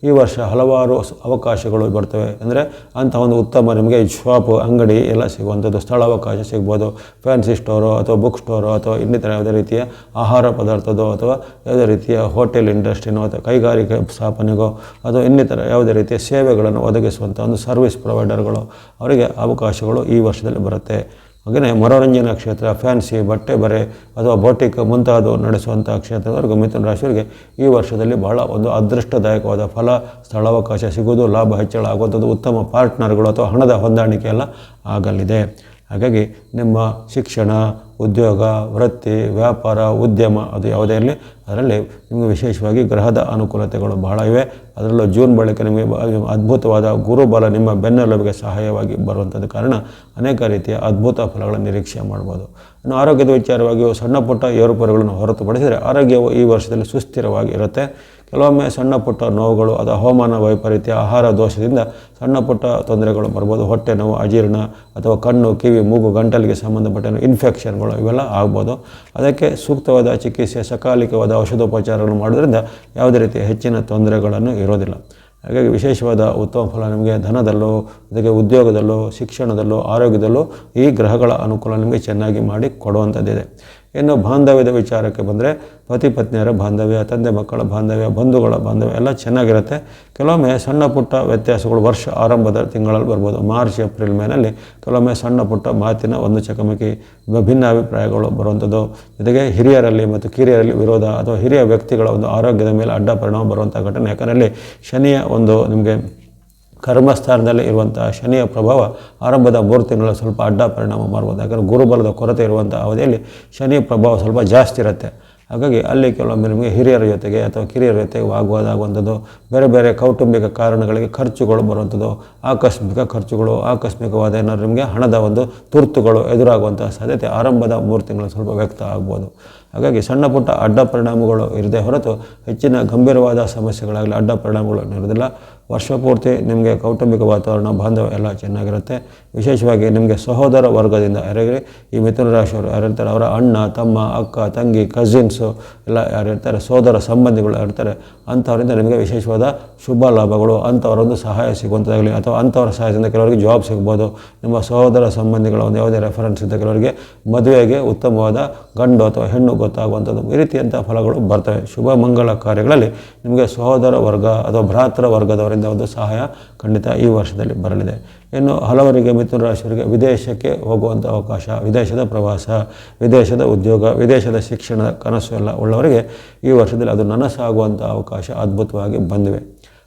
ಈ ವರ್ಷ ಹಲವಾರು ಅವಕಾಶಗಳು ಬರ್ತವೆ. ಅಂದರೆ ಅಂಥ ಒಂದು ಉತ್ತಮ ನಿಮಗೆ ಶಾಪ್, ಅಂಗಡಿ ಎಲ್ಲ ಸಿಗುವಂಥದ್ದು, ಸ್ಥಳಾವಕಾಶ ಸಿಗ್ಬೋದು. ಫ್ಯಾನ್ಸಿ ಸ್ಟೋರು ಅಥವಾ ಬುಕ್ ಸ್ಟೋರು ಅಥವಾ ಇನ್ನಿತರ ಯಾವುದೇ ರೀತಿಯ ಆಹಾರ ಪದಾರ್ಥದೋ ಅಥವಾ ಯಾವುದೇ ರೀತಿಯ ಹೋಟೆಲ್ ಇಂಡಸ್ಟ್ರಿನೋ ಅಥವಾ ಕೈಗಾರಿಕೆ ಸ್ಥಾಪನೆಗೋ ಅಥವಾ ಇನ್ನಿತರ ಯಾವುದೇ ರೀತಿಯ ಸೇವೆಗಳನ್ನು ಒದಗಿಸುವಂಥ ಒಂದು ಸರ್ವಿಸ್ ಪ್ರೊವೈಡರ್ಗಳು ಅವರಿಗೆ ಅವಕಾಶಗಳು ಈ ವರ್ಷದಲ್ಲಿ ಬರುತ್ತೆ. ಹಾಗೆಯೇ ಮನೋರಂಜನಾ ಕ್ಷೇತ್ರ, ಫ್ಯಾನ್ಸಿ, ಬಟ್ಟೆ ಬರೆ ಅಥವಾ ಬೋಟಿಕ್ ಮುಂತಾದವು ನಡೆಸುವಂಥ ಕ್ಷೇತ್ರದವರೆಗೂ ಮಿಥುನ ರಾಶಿಯವರಿಗೆ ಈ ವರ್ಷದಲ್ಲಿ ಬಹಳ ಒಂದು ಅದೃಷ್ಟದಾಯಕವಾದ ಫಲ, ಸ್ಥಳಾವಕಾಶ ಸಿಗುವುದು, ಲಾಭ ಹೆಚ್ಚಳ ಆಗುವಂಥದ್ದು, ಉತ್ತಮ ಪಾರ್ಟ್ನರ್ಗಳು ಅಥವಾ ಹಣದ ಹೊಂದಾಣಿಕೆ ಎಲ್ಲ ಆಗಲಿದೆ. ಹಾಗಾಗಿ ನಿಮ್ಮ ಶಿಕ್ಷಣ, ಉದ್ಯೋಗ, ವೃತ್ತಿ, ವ್ಯಾಪಾರ, ಉದ್ಯಮ ಅದು ಯಾವುದೇ ಇರಲಿ ಅದರಲ್ಲಿ ನಿಮಗೆ ವಿಶೇಷವಾಗಿ ಗ್ರಹದ ಅನುಕೂಲತೆಗಳು ಬಹಳ ಇವೆ. ಅದರಲ್ಲೂ ಜೂನ್ ಬಳಿಕ ನಿಮಗೆ ಅದ್ಭುತವಾದ ಗುರುಬಲ ನಿಮ್ಮ ಬೆನ್ನೆಲುಬಿಗೆ ಸಹಾಯವಾಗಿ ಬರುವಂಥದ್ದು ಕಾರಣ ಅನೇಕ ರೀತಿಯ ಅದ್ಭುತ ಫಲಗಳನ್ನು ನಿರೀಕ್ಷೆ ಮಾಡ್ಬೋದು. ಇನ್ನು ಆರೋಗ್ಯದ ವಿಚಾರವಾಗಿಯೂ ಸಣ್ಣ ಪುಟ್ಟ ಏರುಪೇರುಗಳನ್ನು ಹೊರತುಪಡಿಸಿದರೆ ಆರೋಗ್ಯವು ಈ ವರ್ಷದಲ್ಲಿ ಸುಸ್ಥಿರವಾಗಿ ಇರುತ್ತೆ. ಕೆಲವೊಮ್ಮೆ ಸಣ್ಣ ಪುಟ್ಟ ನೋವುಗಳು ಅಥವಾ ಹವಾಮಾನ ವೈಪರೀತ್ಯ, ಆಹಾರ ದೋಷದಿಂದ ಸಣ್ಣ ಪುಟ್ಟ ತೊಂದರೆಗಳು ಬರ್ಬೋದು. ಹೊಟ್ಟೆ ನೋವು, ಅಜೀರ್ಣ ಅಥವಾ ಕಣ್ಣು, ಕಿವಿ, ಮೂಗು, ಗಂಟಲಿಗೆ ಸಂಬಂಧಪಟ್ಟ ಇನ್ಫೆಕ್ಷನ್ಗಳು ಇವೆಲ್ಲ ಆಗ್ಬೋದು. ಅದಕ್ಕೆ ಸೂಕ್ತವಾದ ಚಿಕಿತ್ಸೆ, ಸಕಾಲಿಕವಾದ ಔಷಧೋಪಚಾರಗಳನ್ನು ಮಾಡೋದ್ರಿಂದ ಯಾವುದೇ ರೀತಿಯ ಹೆಚ್ಚಿನ ತೊಂದರೆಗಳನ್ನು ಇರೋದಿಲ್ಲ. ಹಾಗಾಗಿ ವಿಶೇಷವಾದ ಉತ್ತಮ ಫಲ ನಿಮಗೆ ಧನದಲ್ಲೂ, ಅದಕ್ಕೆ ಉದ್ಯೋಗದಲ್ಲೂ, ಶಿಕ್ಷಣದಲ್ಲೂ, ಆರೋಗ್ಯದಲ್ಲೂ ಈ ಗ್ರಹಗಳ ಅನುಕೂಲ ನಿಮಗೆ ಚೆನ್ನಾಗಿ ಮಾಡಿ ಕೊಡುವಂಥದ್ದಿದೆ. ಇನ್ನು ಬಾಂಧವ್ಯದ ವಿಚಾರಕ್ಕೆ ಬಂದರೆ ಪತಿ ಪತ್ನಿಯರ ಬಾಂಧವ್ಯ, ತಂದೆ ಮಕ್ಕಳ ಬಾಂಧವ್ಯ, ಬಂಧುಗಳ ಬಾಂಧವ್ಯ ಎಲ್ಲ ಚೆನ್ನಾಗಿರುತ್ತೆ. ಕೆಲವೊಮ್ಮೆ ಸಣ್ಣ ಪುಟ್ಟ ವ್ಯತ್ಯಾಸಗಳು ವರ್ಷ ಆರಂಭದ ತಿಂಗಳಲ್ಲಿ ಬರ್ಬೋದು. ಮಾರ್ಚ್, ಏಪ್ರಿಲ್, ಮೇನಲ್ಲಿ ಕೆಲವೊಮ್ಮೆ ಸಣ್ಣ ಪುಟ್ಟ ಮಾತಿನ ಒಂದು ಚಕಮಕಿ, ಭಿನ್ನ ಅಭಿಪ್ರಾಯಗಳು ಬರುವಂಥದ್ದು, ಜೊತೆಗೆ ಹಿರಿಯರಲ್ಲಿ ಮತ್ತು ಕಿರಿಯರಲ್ಲಿ ವಿರೋಧ ಅಥವಾ ಹಿರಿಯ ವ್ಯಕ್ತಿಗಳ ಒಂದು ಆರೋಗ್ಯದ ಮೇಲೆ ಅಡ್ಡ ಪರಿಣಾಮ ಬರುವಂಥ ಘಟನೆ. ಯಾಕಂದರೆ ಶನಿಯ ಒಂದು ನಿಮಗೆ ಕರ್ಮಸ್ಥಾನದಲ್ಲಿ ಇರುವಂಥ ಶನಿಯ ಪ್ರಭಾವ ಆರಂಭದ 3 ತಿಂಗಳ ಸ್ವಲ್ಪ ಅಡ್ಡ ಪರಿಣಾಮ ಮಾಡ್ಬೋದು. ಯಾಕಂದರೆ ಗುರುಬಲದ ಕೊರತೆ ಇರುವಂಥ ಅವಧಿಯಲ್ಲಿ ಶನಿಯ ಪ್ರಭಾವ ಸ್ವಲ್ಪ ಜಾಸ್ತಿ ಇರುತ್ತೆ. ಹಾಗಾಗಿ ಅಲ್ಲಿ ಕೆಲವೊಮ್ಮೆ ನಿಮಗೆ ಹಿರಿಯರ ಜೊತೆಗೆ ಅಥವಾ ಕಿರಿಯರ ಜೊತೆಗೆ ವಾಗ್ವಾದಾಗುವಂಥದ್ದು, ಬೇರೆ ಬೇರೆ ಕೌಟುಂಬಿಕ ಕಾರಣಗಳಿಗೆ ಖರ್ಚುಗಳು ಬರುವಂಥದ್ದು, ಆಕಸ್ಮಿಕ ಖರ್ಚುಗಳು, ಆಕಸ್ಮಿಕವಾದ ಏನಾದರೂ ನಿಮಗೆ ಹಣದ ಒಂದು ತುರ್ತುಗಳು ಎದುರಾಗುವಂಥ ಸಾಧ್ಯತೆ ಆರಂಭದ 3 ತಿಂಗಳು ಸ್ವಲ್ಪ ವ್ಯಕ್ತ ಆಗ್ಬೋದು. ಹಾಗಾಗಿ ಸಣ್ಣ ಪುಟ್ಟ ಅಡ್ಡ ಪರಿಣಾಮಗಳು ಇರದೆ ಹೊರತು ಹೆಚ್ಚಿನ ಗಂಭೀರವಾದ ಸಮಸ್ಯೆಗಳಾಗಲಿ ಅಡ್ಡ ಪರಿಣಾಮಗಳು ಇರೋದಿಲ್ಲ. ವರ್ಷ ಪೂರ್ತಿ ನಿಮಗೆ ಕೌಟುಂಬಿಕ ವಾತಾವರಣ ಬಾಂಧವ್ಯ ಎಲ್ಲ ಚೆನ್ನಾಗಿರುತ್ತೆ. ವಿಶೇಷವಾಗಿ ನಿಮಗೆ ಸಹೋದರ ವರ್ಗದಿಂದ ಯಾರಿಗೆ ಈ ಮಿಥುನ ರಾಶಿಯವರು ಯಾರಿರ್ತಾರೆ ಅವರ ಅಣ್ಣ, ತಮ್ಮ, ಅಕ್ಕ, ತಂಗಿ, ಕಸಿನ್ಸು ಎಲ್ಲ ಯಾರಿರ್ತಾರೆ, ಸೋದರ ಸಂಬಂಧಿಗಳು ಯಾರಿರ್ತಾರೆ ಅಂಥವರಿಂದ ನಿಮಗೆ ವಿಶೇಷವಾದ ಶುಭ ಲಾಭಗಳು, ಅಂಥವರೊಂದು ಸಹಾಯ ಸಿಗುವಂಥದ್ದಾಗಲಿ ಅಥವಾ ಅಂಥವರ ಸಹಾಯದಿಂದ ಕೆಲವರಿಗೆ ಜಾಬ್ ಸಿಗ್ಬೋದು. ನಿಮ್ಮ ಸಹೋದರ ಸಂಬಂಧಿಗಳ ಒಂದು ಯಾವುದೇ ರೆಫರೆನ್ಸ್ ಇದ್ದ ಕೆಲವರಿಗೆ ಮದುವೆಗೆ ಉತ್ತಮವಾದ ಗಂಡು ಅಥವಾ ಹೆಣ್ಣು ಗೊತ್ತಾಗುವಂಥದ್ದು ಈ ರೀತಿಯಂಥ ಫಲಗಳು ಬರ್ತವೆ. ಶುಭ ಮಂಗಳ ಕಾರ್ಯಗಳಲ್ಲಿ ನಿಮಗೆ ಸಹೋದರ ವರ್ಗ ಅಥವಾ ಭ್ರಾತೃ ವರ್ಗದವರಿಂದ ಒಂದು ಸಹಾಯ ಖಂಡಿತ ಈ ವರ್ಷದಲ್ಲಿ ಬರಲಿದೆ. ಇನ್ನು ಹಲವರಿಗೆ ಮಿಥುನ ರಾಶಿಯವರಿಗೆ ವಿದೇಶಕ್ಕೆ ಹೋಗುವಂಥ ಅವಕಾಶ, ವಿದೇಶದ ಪ್ರವಾಸ, ವಿದೇಶದ ಉದ್ಯೋಗ, ವಿದೇಶದ ಶಿಕ್ಷಣ ಕನಸು ಎಲ್ಲ ಉಳ್ಳವರಿಗೆ ಈ ವರ್ಷದಲ್ಲಿ ಅದು ನನಸಾಗುವಂಥ ಅವಕಾಶ ಅದ್ಭುತವಾಗಿ ಬಂದಿವೆ.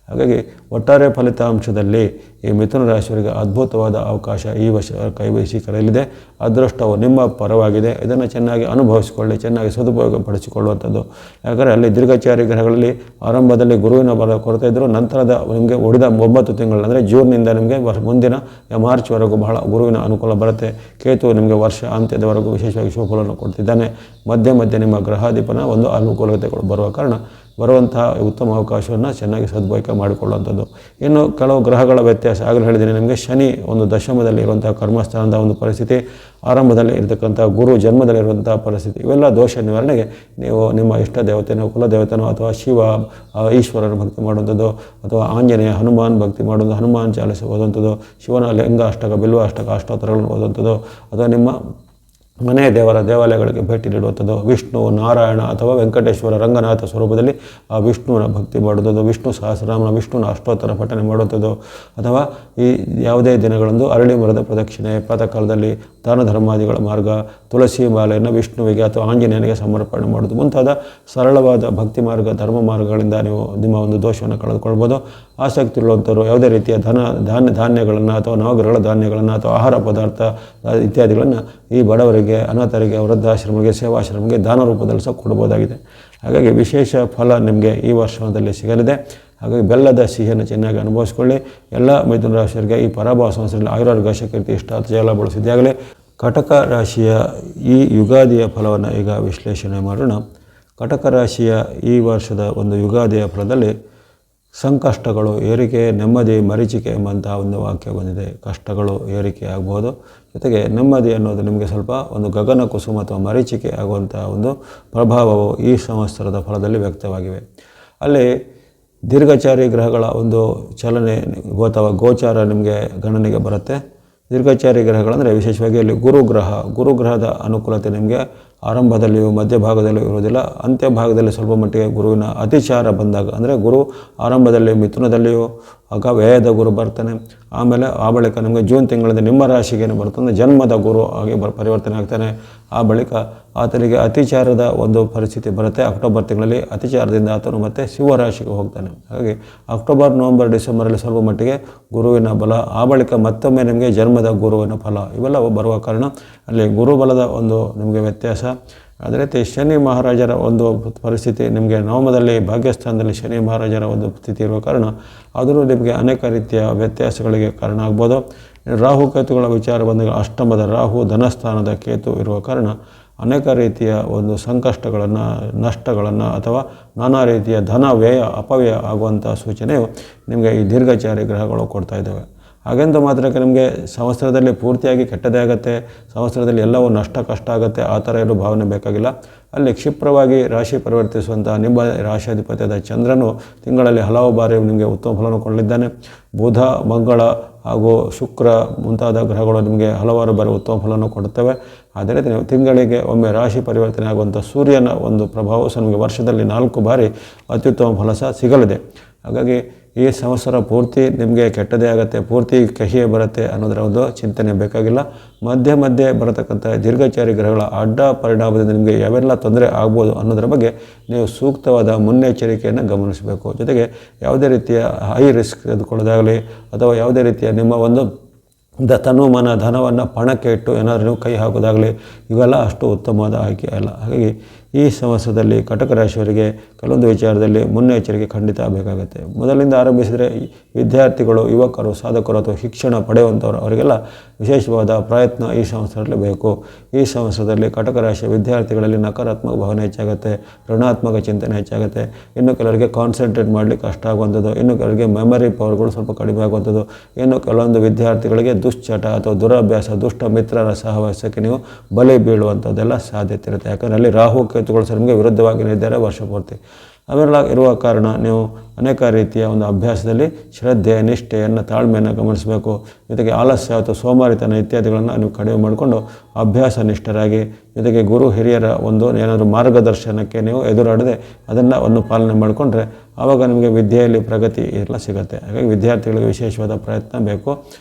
ಹಾಗಾಗಿ ಒಟ್ಟಾರೆ ಫಲಿತಾಂಶದಲ್ಲಿ ಈ ಮಿಥುನ ರಾಶಿಯವರಿಗೆ ಅದ್ಭುತವಾದ ಅವಕಾಶ ಈ ವರ್ಷ ಕೈಬೀಸಿ ಕರೆಯಲಿದೆ. ಅದೃಷ್ಟವು ನಿಮ್ಮ ಪರವಾಗಿದೆ. ಇದನ್ನು ಚೆನ್ನಾಗಿ ಅನುಭವಿಸಿಕೊಳ್ಳಿ, ಚೆನ್ನಾಗಿ ಸದುಪಯೋಗ ಪಡಿಸಿಕೊಳ್ಳುವಂಥದ್ದು. ಯಾಕಂದರೆ ಅಲ್ಲಿ ದೀರ್ಘಚಾರಿ ಗ್ರಹಗಳಲ್ಲಿ ಆರಂಭದಲ್ಲಿ ಗುರುವಿನ ಬಲ ಕೊರತೆ ಇದ್ದರೂ ನಂತರದ ನಿಮಗೆ ಉಳಿದ 9 ತಿಂಗಳು ಅಂದರೆ ಜೂನ್ನಿಂದ ನಿಮಗೆ ಮುಂದಿನ ಮಾರ್ಚ್ವರೆಗೂ ಬಹಳ ಗುರುವಿನ ಅನುಕೂಲ ಬರುತ್ತೆ. ಕೇತು ನಿಮಗೆ ವರ್ಷ ಅಂತ್ಯದವರೆಗೂ ವಿಶೇಷವಾಗಿ ಶುಭಫಲವನ್ನು ಕೊಡ್ತಿದ್ದಾನೆ. ಮಧ್ಯೆ ಮಧ್ಯೆ ನಿಮ್ಮ ಗ್ರಹಾಧಿಪನ ಒಂದು ಅನುಕೂಲತೆಗಳು ಬರುವ ಕಾರಣ ಬರುವಂತಹ ಉತ್ತಮ ಅವಕಾಶವನ್ನು ಚೆನ್ನಾಗಿ ಸದ್ಬಳಕೆ ಮಾಡಿಕೊಳ್ಳುವಂಥದ್ದು. ಇನ್ನು ಕೆಲವು ಗ್ರಹಗಳ ವ್ಯತ್ಯಾಸ ಆಗಲೇ ಹೇಳಿದ್ದೀನಿ ನಿಮಗೆ. ಶನಿ ಒಂದು ದಶಮದಲ್ಲಿ ಇರುವಂಥ ಕರ್ಮಸ್ಥಾನದ ಒಂದು ಪರಿಸ್ಥಿತಿ, ಆರಂಭದಲ್ಲಿ ಇರತಕ್ಕಂಥ ಗುರು ಜನ್ಮದಲ್ಲಿರುವಂಥ ಪರಿಸ್ಥಿತಿ, ಇವೆಲ್ಲ ದೋಷ ನಿವಾರಣೆಗೆ ನೀವು ನಿಮ್ಮ ಇಷ್ಟ ದೇವತೆನೋ ಕುಲದೇವತೆನೋ ಅಥವಾ ಶಿವ ಈಶ್ವರನ ಭಕ್ತಿ ಮಾಡುವಂಥದ್ದು ಅಥವಾ ಆಂಜನೇಯ ಹನುಮಾನ್ ಭಕ್ತಿ ಮಾಡುವುದು, ಹನುಮಾನ್ ಚಾಲಿಸ ಓದುವಂಥದ್ದು, ಶಿವನ ಲಿಂಗ ಅಷ್ಟಕ, ಬಿಲ್ವ ಅಷ್ಟಕ, ಅಷ್ಟೋತ್ತರಗಳನ್ನು ಓದುವಂಥದ್ದು ಅಥವಾ ನಿಮ್ಮ ಮನೆ ದೇವರ ದೇವಾಲಯಗಳಿಗೆ ಭೇಟಿ ನೀಡುವಂಥದ್ದು, ವಿಷ್ಣು, ನಾರಾಯಣ ಅಥವಾ ವೆಂಕಟೇಶ್ವರ, ರಂಗನಾಥ ಸ್ವರೂಪದಲ್ಲಿ ಆ ವಿಷ್ಣುವಿನ ಭಕ್ತಿ ಮಾಡುವಂಥದ್ದು, ವಿಷ್ಣು ಸಹಸ್ರನಾಮನ ವಿಷ್ಣುವಿನ ಅಷ್ಟೋತ್ತರ ಪಠನೆ ಮಾಡುವಂಥದ್ದು ಅಥವಾ ಈ ಯಾವುದೇ ದಿನಗಳಂದು ಅರಳಿ ಮರದ ಪ್ರದಕ್ಷಿಣೆ, ಪ್ರಾತಃಕಾಲದಲ್ಲಿ ದಾನ ಧರ್ಮಾದಿಗಳ ಮಾರ್ಗ, ತುಳಸಿ ಮಾಲೆಯನ್ನು ವಿಷ್ಣುವಿಗೆ ಅಥವಾ ಆಂಜನೇಯನಿಗೆ ಸಮರ್ಪಣೆ ಮಾಡೋದು ಮುಂತಾದ ಸರಳವಾದ ಭಕ್ತಿ ಮಾರ್ಗ, ಧರ್ಮ ಮಾರ್ಗಗಳಿಂದ ನೀವು ನಿಮ್ಮ ಒಂದು ದೋಷವನ್ನು ಕಳೆದುಕೊಳ್ಬೋದು. ಆಸಕ್ತಿ ಇರುವಂಥವರು ಯಾವುದೇ ರೀತಿಯ ಧಾನ್ಯಗಳನ್ನು ಅಥವಾ ನವಗ್ರಹಗಳ ಧಾನ್ಯಗಳನ್ನು ಅಥವಾ ಆಹಾರ ಪದಾರ್ಥ ಇತ್ಯಾದಿಗಳನ್ನು ಈ ಬಡವರಿಗೆ, ಅನಾಥರಿಗೆ, ವೃದ್ಧಾಶ್ರಮಗಳಿಗೆ, ಸೇವಾಶ್ರಮಗಳಿಗೆ ದಾನ ರೂಪದಲ್ಲಿ ಸಹ ಕೊಡ್ಬೋದಾಗಿದೆ. ಹಾಗಾಗಿ ವಿಶೇಷ ಫಲ ನಿಮಗೆ ಈ ವರ್ಷದಲ್ಲಿ ಸಿಗಲಿದೆ. ಹಾಗಾಗಿ ಬೆಲ್ಲದ ಸಿಹಿಯನ್ನು ಚೆನ್ನಾಗಿ ಅನುಭವಿಸ್ಕೊಳ್ಳಿ. ಎಲ್ಲ ಮಿಥುನ ರಾಶಿಯವರಿಗೆ ಈ ಪರಾಭವ ಸಂವತ್ಸರದಲ್ಲಿ ಆಯುರಾರೋಗ್ಯ ಕೀರ್ತಿ ಇಷ್ಟ ಜಲ ಬಳಸಿದ್ದಾಗಲೇ. ಕಟಕ ರಾಶಿಯ ಈ ಯುಗಾದಿಯ ಫಲವನ್ನು ಈಗ ವಿಶ್ಲೇಷಣೆ ಮಾಡೋಣ. ಕಟಕ ರಾಶಿಯ ಈ ವರ್ಷದ ಒಂದು ಯುಗಾದಿಯ ಫಲದಲ್ಲಿ ಸಂಕಷ್ಟಗಳು ಏರಿಕೆ, ನೆಮ್ಮದಿ ಮರೀಚಿಕೆ ಎಂಬಂತಹ ಒಂದು ವಾಕ್ಯ ಬಂದಿದೆ. ಕಷ್ಟಗಳು ಏರಿಕೆ ಆಗ್ಬೋದು, ಜೊತೆಗೆ ನೆಮ್ಮದಿ ಅನ್ನೋದು ನಿಮಗೆ ಸ್ವಲ್ಪ ಒಂದು ಗಗನ ಕುಸುಮ ಅಥವಾ ಮರೀಚಿಕೆ ಆಗುವಂಥ ಒಂದು ಪ್ರಭಾವವು ಈ ಸಂವತ್ಸರದ ಫಲದಲ್ಲಿ ವ್ಯಕ್ತವಾಗಿವೆ. ಅಲ್ಲಿ ದೀರ್ಘಚಾರಿ ಗ್ರಹಗಳ ಒಂದು ಚಲನೆ ಅಥವಾ ಗೋಚಾರ ನಿಮಗೆ ಗಣನೆಗೆ ಬರುತ್ತೆ. ದೀರ್ಘಚಾರಿ ಗ್ರಹಗಳಂದರೆ ವಿಶೇಷವಾಗಿ ಅಲ್ಲಿ ಗುರುಗ್ರಹದ ಅನುಕೂಲತೆ ನಿಮಗೆ ಆರಂಭದಲ್ಲಿಯೂ ಮಧ್ಯಭಾಗದಲ್ಲಿಯೂ ಇರುವುದಿಲ್ಲ. ಅಂತ್ಯಭಾಗದಲ್ಲಿ ಸ್ವಲ್ಪ ಮಟ್ಟಿಗೆ ಗುರುವಿನ ಅತಿಚಾರ ಬಂದಾಗ, ಅಂದರೆ ಗುರು ಆರಂಭದಲ್ಲಿ ಮಿಥುನದಲ್ಲಿಯೂ ಆಗ ವ್ಯಯದ ಗುರು ಬರ್ತಾನೆ. ಆಮೇಲೆ ಆ ಬಳಿಕ ನಿಮಗೆ ಜೂನ್ ತಿಂಗಳಿಂದ ನಿಮ್ಮ ರಾಶಿಗೇನು ಬರ್ತಂದರೆ ಜನ್ಮದ ಗುರು ಆಗಿ ಪರಿವರ್ತನೆ ಆಗ್ತಾನೆ. ಆ ಬಳಿಕ ಆತನಿಗೆ ಅತಿಚಾರದ ಒಂದು ಪರಿಸ್ಥಿತಿ ಬರುತ್ತೆ. ಅಕ್ಟೋಬರ್ ತಿಂಗಳಲ್ಲಿ ಅತಿಚಾರದಿಂದ ಆತನು ಮತ್ತೆ ಸಿಂಹರಾಶಿಗೆ ಹೋಗ್ತಾನೆ. ಹಾಗಾಗಿ ಅಕ್ಟೋಬರ್, ನವಂಬರ್, ಡಿಸೆಂಬರಲ್ಲಿ ಸ್ವಲ್ಪ ಮಟ್ಟಿಗೆ ಗುರುವಿನ ಬಲ, ಆ ಬಳಿಕ ಮತ್ತೊಮ್ಮೆ ನಿಮಗೆ ಜನ್ಮದ ಗುರುವಿನ ಫಲ ಇವೆಲ್ಲ ಬರುವ ಕಾರಣ ಅಲ್ಲಿ ಗುರುಬಲದ ಒಂದು ನಿಮಗೆ ವ್ಯತ್ಯಾಸ. ಅದೇ ರೀತಿ ಶನಿ ಮಹಾರಾಜರ ಒಂದು ಪರಿಸ್ಥಿತಿ ನಿಮಗೆ ನವಮದಲ್ಲಿ ಭಾಗ್ಯಸ್ಥಾನದಲ್ಲಿ ಶನಿ ಮಹಾರಾಜರ ಒಂದು ಸ್ಥಿತಿ ಇರುವ ಕಾರಣ ಆದರೂ ನಿಮಗೆ ಅನೇಕ ರೀತಿಯ ವ್ಯತ್ಯಾಸಗಳಿಗೆ ಕಾರಣ ಆಗ್ಬೋದು. ರಾಹುಕೇತುಗಳ ವಿಚಾರ ಬಂದಾಗ ಅಷ್ಟಮದ ರಾಹು, ಧನಸ್ಥಾನದ ಕೇತು ಇರುವ ಕಾರಣ ಅನೇಕ ರೀತಿಯ ಒಂದು ಸಂಕಷ್ಟಗಳನ್ನು, ನಷ್ಟಗಳನ್ನು ಅಥವಾ ನಾನಾ ರೀತಿಯ ಧನ ವ್ಯಯ, ಅಪವ್ಯಯ ಆಗುವಂಥ ಸೂಚನೆಯು ನಿಮಗೆ ಈ ದೀರ್ಘಚಾರಿ ಗ್ರಹಗಳು ಕೊಡ್ತಾ ಇದ್ದಾವೆ. ಹಾಗೆಂದು ಮಾತ್ರಕ್ಕೆ ನಿಮಗೆ ಸಂವತ್ಸರದಲ್ಲಿ ಪೂರ್ತಿಯಾಗಿ ಕೆಟ್ಟದೇ ಆಗುತ್ತೆ, ಸಂವತ್ಸರದಲ್ಲಿ ಎಲ್ಲವೂ ನಷ್ಟ ಕಷ್ಟ ಆಗುತ್ತೆ, ಆ ಥರ ಇರೋ ಭಾವನೆ ಬೇಕಾಗಿಲ್ಲ. ಅಲ್ಲಿ ಕ್ಷಿಪ್ರವಾಗಿ ರಾಶಿ ಪರಿವರ್ತಿಸುವಂಥ ನಿಮ್ಮ ರಾಶಿಯಾಧಿಪತಿಯಾದ ಚಂದ್ರನು ತಿಂಗಳಲ್ಲಿ ಹಲವು ಬಾರಿ ನಿಮಗೆ ಉತ್ತಮ ಫಲವನ್ನು ಕೊಡಲಿದ್ದಾನೆ. ಬುಧ, ಮಂಗಳ ಹಾಗೂ ಶುಕ್ರ ಮುಂತಾದ ಗ್ರಹಗಳು ನಿಮಗೆ ಹಲವಾರು ಬಾರಿ ಉತ್ತಮ ಫಲವನ್ನು ಕೊಡುತ್ತವೆ. ಅದೇ ರೀತಿ ನೀವು ತಿಂಗಳಿಗೆ ಒಮ್ಮೆ ರಾಶಿ ಪರಿವರ್ತನೆ ಆಗುವಂಥ ಸೂರ್ಯನ ಒಂದು ಪ್ರಭಾವ ಸಹ ನಿಮಗೆ ವರ್ಷದಲ್ಲಿ 4 ಬಾರಿ ಅತ್ಯುತ್ತಮ ಫಲ ಸಹ ಸಿಗಲಿದೆ. ಹಾಗಾಗಿ ಈ ಸಂವತ್ಸರ ಪೂರ್ತಿ ನಿಮಗೆ ಕೆಟ್ಟದೇ ಆಗುತ್ತೆ, ಪೂರ್ತಿ ಕಹಿಯೇ ಬರುತ್ತೆ ಅನ್ನೋದರ ಒಂದು ಚಿಂತನೆ ಬೇಕಾಗಿಲ್ಲ. ಮಧ್ಯೆ ಮಧ್ಯೆ ಬರತಕ್ಕಂಥ ದೀರ್ಘಚಾರಿ ಗ್ರಹಗಳ ಅಡ್ಡ ಪರಿಣಾಮದಿಂದ ನಿಮಗೆ ಯಾವೆಲ್ಲ ತೊಂದರೆ ಆಗ್ಬೋದು ಅನ್ನೋದರ ಬಗ್ಗೆ ನೀವು ಸೂಕ್ತವಾದ ಮುನ್ನೆಚ್ಚರಿಕೆಯನ್ನು ಗಮನಿಸಬೇಕು. ಜೊತೆಗೆ ಯಾವುದೇ ರೀತಿಯ ಹೈ ರಿಸ್ಕ್ ತೆಗೆದುಕೊಳ್ಳೋದಾಗಲಿ ಅಥವಾ ಯಾವುದೇ ರೀತಿಯ ನಿಮ್ಮ ಒಂದು ತನುಮನ ಧನವನ್ನು ಪಣಕ್ಕೆ ಇಟ್ಟು ಏನಾದರೂ ನೀವು ಕೈ ಹಾಕೋದಾಗಲಿ ಇವೆಲ್ಲ ಅಷ್ಟು ಉತ್ತಮವಾದ ಆಯ್ಕೆ ಅಲ್ಲ. ಹಾಗಾಗಿ ಈ ಸಂವತ್ಸರದಲ್ಲಿ ಕಟಕ ರಾಶಿಯವರಿಗೆ ಕೆಲವೊಂದು ವಿಚಾರದಲ್ಲಿ ಮುನ್ನೆಚ್ಚರಿಕೆ ಖಂಡಿತ ಬೇಕಾಗುತ್ತೆ. ಮೊದಲಿಂದ ಆರಂಭಿಸಿದರೆ ವಿದ್ಯಾರ್ಥಿಗಳು, ಯುವಕರು, ಸಾಧಕರು ಅಥವಾ ಶಿಕ್ಷಣ ಪಡೆಯುವಂಥವ್ರು ಅವರಿಗೆಲ್ಲ ವಿಶೇಷವಾದ ಪ್ರಯತ್ನ ಈ ಸಂವತ್ಸರದಲ್ಲಿ ಬೇಕು. ಈ ಸಂವತ್ಸರದಲ್ಲಿ ಕಟಕ ರಾಶಿಯ ವಿದ್ಯಾರ್ಥಿಗಳಲ್ಲಿ ನಕಾರಾತ್ಮಕ ಭಾವನೆ ಹೆಚ್ಚಾಗುತ್ತೆ, ಋಣಾತ್ಮಕ ಚಿಂತನೆ ಹೆಚ್ಚಾಗುತ್ತೆ. ಇನ್ನು ಕೆಲವರಿಗೆ ಕಾನ್ಸಂಟ್ರೇಟ್ ಮಾಡಲಿಕ್ಕೆ ಕಷ್ಟ ಆಗುವಂಥದ್ದು, ಇನ್ನು ಕೆಲವರಿಗೆ ಮೆಮರಿ ಪವರ್ಗಳು ಸ್ವಲ್ಪ ಕಡಿಮೆ ಆಗುವಂಥದ್ದು, ಇನ್ನು ಕೆಲವೊಂದು ವಿದ್ಯಾರ್ಥಿಗಳಿಗೆ ದುಶ್ಚಟ ಅಥವಾ ದುರಭ್ಯಾಸ, ದುಷ್ಟ ಮಿತ್ರರ ಸಹವಾಸಕ್ಕೆ ನೀವು ಬಲಿ ಬೀಳುವಂಥದ್ದೆಲ್ಲ ಸಾಧ್ಯತೆ ಇರುತ್ತೆ. ಯಾಕಂದರೆ ಅಲ್ಲಿ ರಾಹು ಕೇತುಗಳು ಸಹ ನಿಮಗೆ ವಿರುದ್ಧವಾಗಿ ನಿಂತಿದ್ದಾರೆ ವರ್ಷ ಪೂರ್ತಿ. ಅವೆಲ್ಲ ಇರುವ ಕಾರಣ ನೀವು ಅನೇಕ ರೀತಿಯ ಒಂದು ಅಭ್ಯಾಸದಲ್ಲಿ ಶ್ರದ್ಧೆ, ನಿಷ್ಠೆಯನ್ನು, ತಾಳ್ಮೆಯನ್ನು ಗಮನಿಸಬೇಕು. ಜೊತೆಗೆ ಆಲಸ್ಯ ಅಥವಾ ಸೋಮಾರಿತನ ಇತ್ಯಾದಿಗಳನ್ನು ನೀವು ಕಡಿಮೆ ಮಾಡಿಕೊಂಡು ಅಭ್ಯಾಸ ನಿಷ್ಠರಾಗಿ, ಜೊತೆಗೆ ಗುರು ಹಿರಿಯರ ಒಂದು ಏನಾದರೂ ಮಾರ್ಗದರ್ಶನಕ್ಕೆ ನೀವು ಎದುರಾಡದೆ ಅದನ್ನು ಪಾಲನೆ ಮಾಡಿಕೊಂಡ್ರೆ ಆವಾಗ ನಿಮಗೆ ವಿದ್ಯೆಯಲ್ಲಿ ಪ್ರಗತಿ ಎಲ್ಲ ಸಿಗುತ್ತೆ. ಹಾಗಾಗಿ ವಿದ್ಯಾರ್ಥಿಗಳಿಗೆ ವಿಶೇಷವಾದ ಪ್ರಯತ್ನ ಬೇಕು.